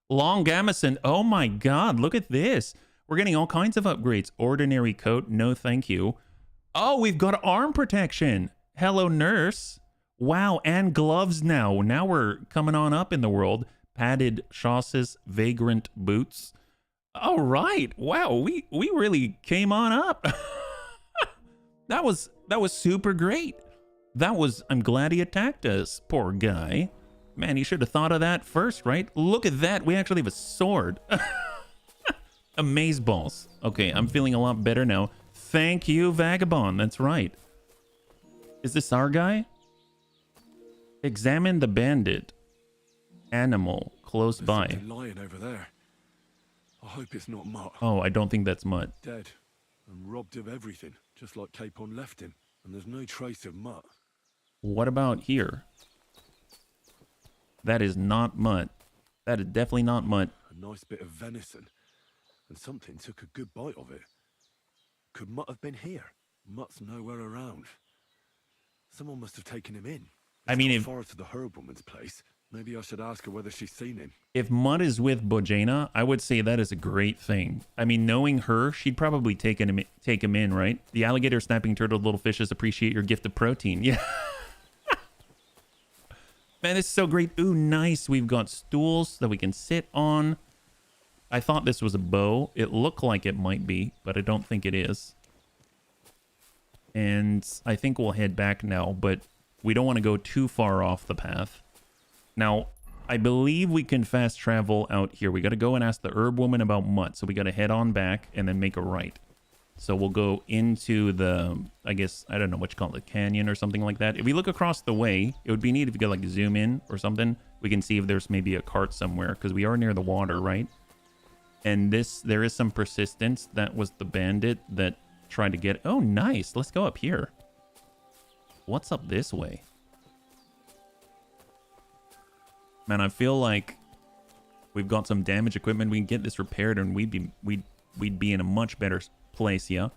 S1: Long gamison. Oh my God, look at this. We're getting all kinds of upgrades. Ordinary coat, no thank you. Oh, we've got arm protection. Hello, nurse. Wow, and gloves now. Now we're coming on up in the world. Padded chausses, vagrant boots. All right. Wow, we really came on up. That was super great. I'm glad he attacked us, poor guy. Man, he should have thought of that first, right? Look at that. We actually have a sword. Amazeballs. Okay, I'm feeling a lot better now. Thank you, Vagabond. That's right. Is this our guy? Examine the bandit. Animal close by.
S8: There's a lion over there. I hope it's not Mutt.
S1: Oh, I don't think that's Mutt.
S8: Dead and robbed of everything, just like Capon left him. And there's no trace of Mutt.
S1: What about here? That is not Mutt. That is definitely not Mutt.
S8: A nice bit of venison. And something took a good bite of it. Could Mutt have been here? Mutt's nowhere around. Someone must have taken him in.
S1: I mean, if
S8: far to the herb woman's place, maybe I should ask her whether she's seen him.
S1: If Mutt is with Bojana, I would say that is a great thing. I mean, knowing her, she'd probably take him in, right? The alligator, snapping turtle, little fishes appreciate your gift of protein. Yeah. Man, this is so great. Ooh, nice. We've got stools that we can sit on. I thought this was a bow. It looked like it might be, but I don't think it is. And I think we'll head back now, but we don't want to go too far off the path. Now, I believe we can fast travel out here. We got to go and ask the herb woman about Mutt. So we got to head on back and then make a right. So we'll go into the, I guess, I don't know what you call it, canyon or something like that. If we look across the way, it would be neat if you could like zoom in or something. We can see if there's maybe a cart somewhere because we are near the water, right? And there is some persistence. That was the bandit that tried to get, oh, nice. Let's go up here. What's up this way? Man, I feel like we've got some damaged equipment. We can get this repaired and we'd be in a much better place, yeah?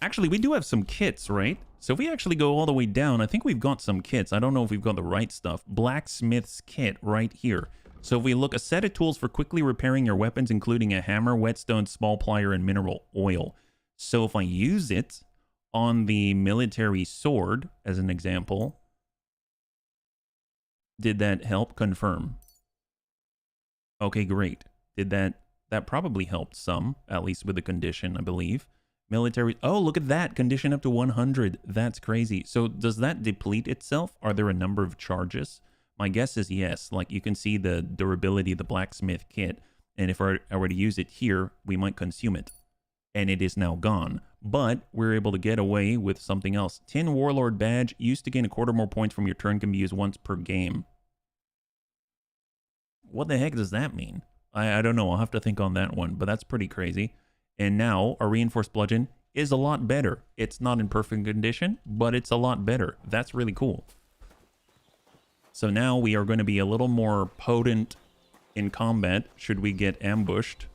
S1: Actually, we do have some kits, right? So if we actually go all the way down, I think we've got some kits. I don't know if we've got the right stuff. Blacksmith's kit right here. So if we look, a set of tools for quickly repairing your weapons, including a hammer, whetstone, small plier, and mineral oil. So if I use it on the military sword, as an example, did that help? Confirm. Okay, great. Did that probably helped some, at least with the condition, I believe. Military, oh, look at that, condition up to 100. That's crazy. So does that deplete itself? Are there a number of charges? My guess is yes. Like you can see the durability of the blacksmith kit, and if I were to use it here, we might consume it. And it is now gone. But we're able to get away with something else. Tin Warlord badge, used to gain a quarter more points from your turn, can be used once per game. What the heck does that mean? I don't know. I'll have to think on that one, but that's pretty crazy. And now our reinforced bludgeon is a lot better. It's not in perfect condition, but it's a lot better. That's really cool. So now we are going to be a little more potent in combat should we get ambushed.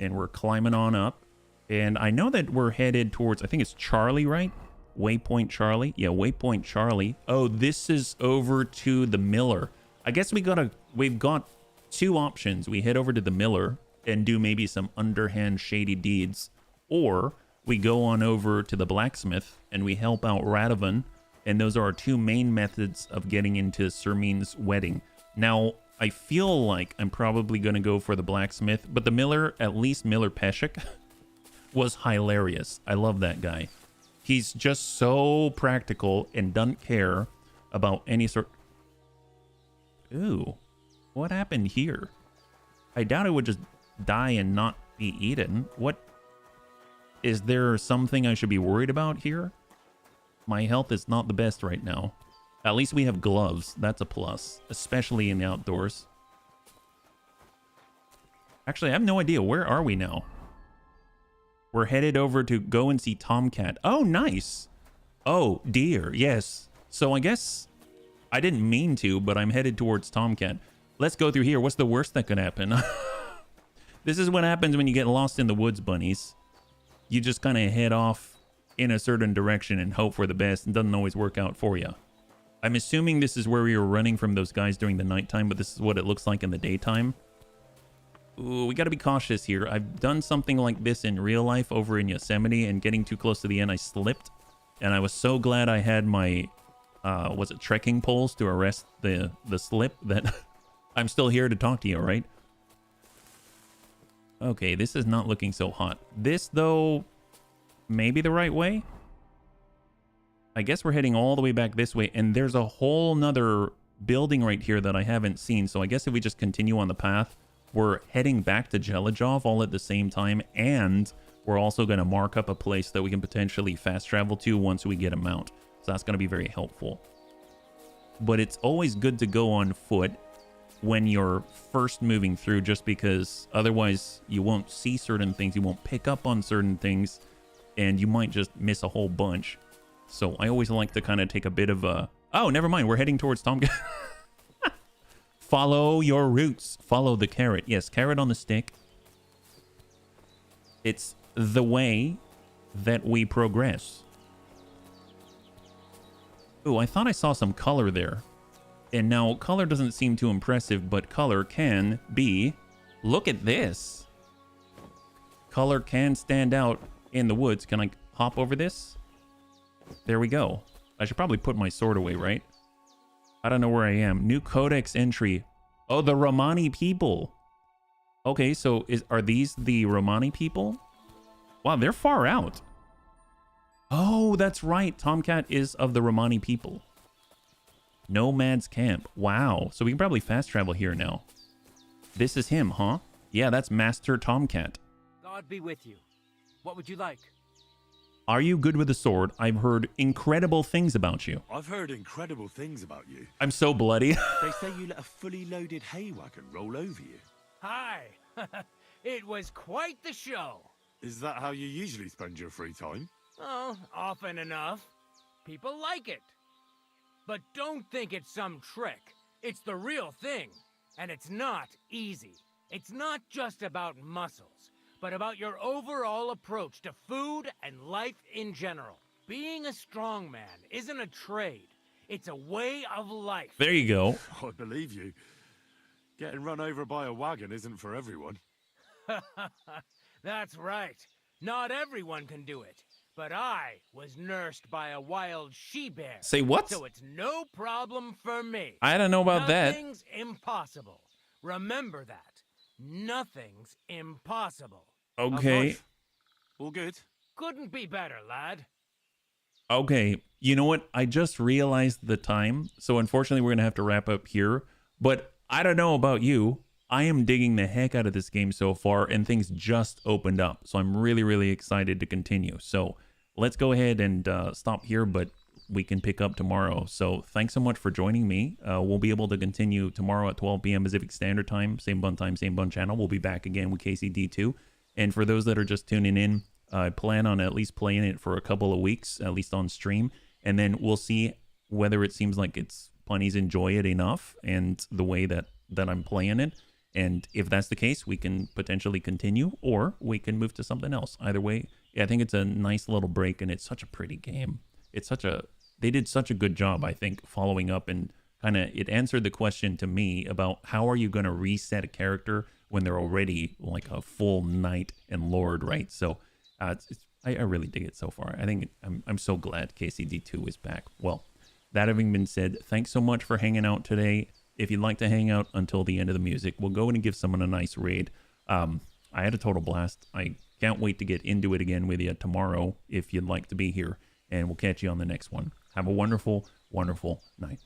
S1: And we're climbing on up. And I know that we're headed towards, I think it's Charlie, right? Waypoint Charlie. Yeah, Waypoint Charlie. Oh, this is over to the Miller. I guess we've got two options. We head over to the Miller and do maybe some underhand shady deeds, or we go on over to the blacksmith and we help out Radovan, and those are our two main methods of getting into Sermin's wedding. Now, I feel like I'm probably going to go for the blacksmith, but the Miller, at least Miller Peshek, was hilarious. I love that guy. He's just so practical and doesn't care about any sort. Ooh, what happened here? I doubt it would just die and not be eaten. What? Is there something I should be worried about here? My health is not the best right now. At least we have gloves. That's a plus, especially in the outdoors. Actually, I have no idea. Where are we now? We're headed over to go and see Tomcat. Oh, nice. Oh, dear. Yes. So I guess I didn't mean to, but I'm headed towards Tomcat. Let's go through here. What's the worst that could happen? This is what happens when you get lost in the woods, bunnies. You just kind of head off in a certain direction and hope for the best. It doesn't always work out for you. I'm assuming this is where we were running from those guys during the nighttime, but this is what it looks like in the daytime. Ooh, we got to be cautious here. I've done something like this in real life over in Yosemite, and getting too close to the end, I slipped. And I was so glad I had my, was it trekking poles to arrest the slip that I'm still here to talk to you, right? Okay, this is not looking so hot. This, though, may be the right way. I guess we're heading all the way back this way, and there's a whole nother building right here that I haven't seen. So I guess if we just continue on the path, we're heading back to Jelajov all at the same time, and we're also going to mark up a place that we can potentially fast travel to once we get a mount. So that's going to be very helpful. But it's always good to go on foot when you're first moving through, just because otherwise you won't see certain things, you won't pick up on certain things, and you might just miss a whole bunch. So I always like to kind of take a bit of a... Oh, never mind. We're heading towards Tomcat. Follow your roots. Follow the carrot. Yes, carrot on the stick. It's the way that we progress. Ooh, I thought I saw some color there. And now color doesn't seem too impressive, but color can be... Look at this. Color can stand out in the woods. Can I hop over this? There we go. I should probably put my sword away, right? I don't know where I am. New codex entry. Oh, the Romani people. Okay, so are these the Romani people? Wow, they're far out. Oh, that's right. Tomcat is of the Romani people. Nomad's camp. Wow. So we can probably fast travel here now. This is him, huh? Yeah, that's Master Tomcat.
S11: God be with you. What would you like?
S1: Are you good with the sword? I've heard incredible things about you.
S8: I've heard incredible things about you.
S1: I'm so bloody.
S8: They say you let a fully loaded hay wagon roll over you.
S11: Hi. It was quite the show.
S8: Is that how you usually spend your free time?
S11: Oh, often enough. People like it. But don't think it's some trick. It's the real thing. And it's not easy. It's not just about muscles, but about your overall approach to food and life in general. Being a strongman isn't a trade. It's a way of life.
S1: There you go.
S8: I believe you. Getting run over by a wagon isn't for everyone.
S11: That's right. Not everyone can do it. But I was nursed by a wild she-bear.
S1: Say what?
S11: So it's no problem for me.
S1: I don't know about that.
S11: Nothing's impossible. Remember that. Nothing's impossible.
S1: Okay.
S8: All good.
S11: Couldn't be better, lad.
S1: Okay. You know what? I just realized the time. So unfortunately, we're going to have to wrap up here. But I don't know about you. I am digging the heck out of this game so far, and things just opened up. So I'm really, really excited to continue. So let's go ahead and stop here, but we can pick up tomorrow. So thanks so much for joining me. We'll be able to continue tomorrow at 12 p.m. Pacific Standard Time. Same bun time, same bun channel. We'll be back again with KCD2. And for those that are just tuning in, I plan on at least playing it for a couple of weeks, at least on stream. And then we'll see whether it seems like punnies enjoy it enough and the way that I'm playing it. And if that's the case, we can potentially continue, or we can move to something else. Either way, I think it's a nice little break, and it's such a pretty game. They did such a good job, I think, following up, and kind of it answered the question to me about how are you going to reset a character when they're already like a full knight and lord, right? So I really dig it so far. I think I'm so glad KCD2 is back. Well, that having been said, thanks so much for hanging out today. If you'd like to hang out until the end of the music, we'll go in and give someone a nice raid. I had a total blast. I can't wait to get into it again with you tomorrow if you'd like to be here. And we'll catch you on the next one. Have a wonderful, wonderful night.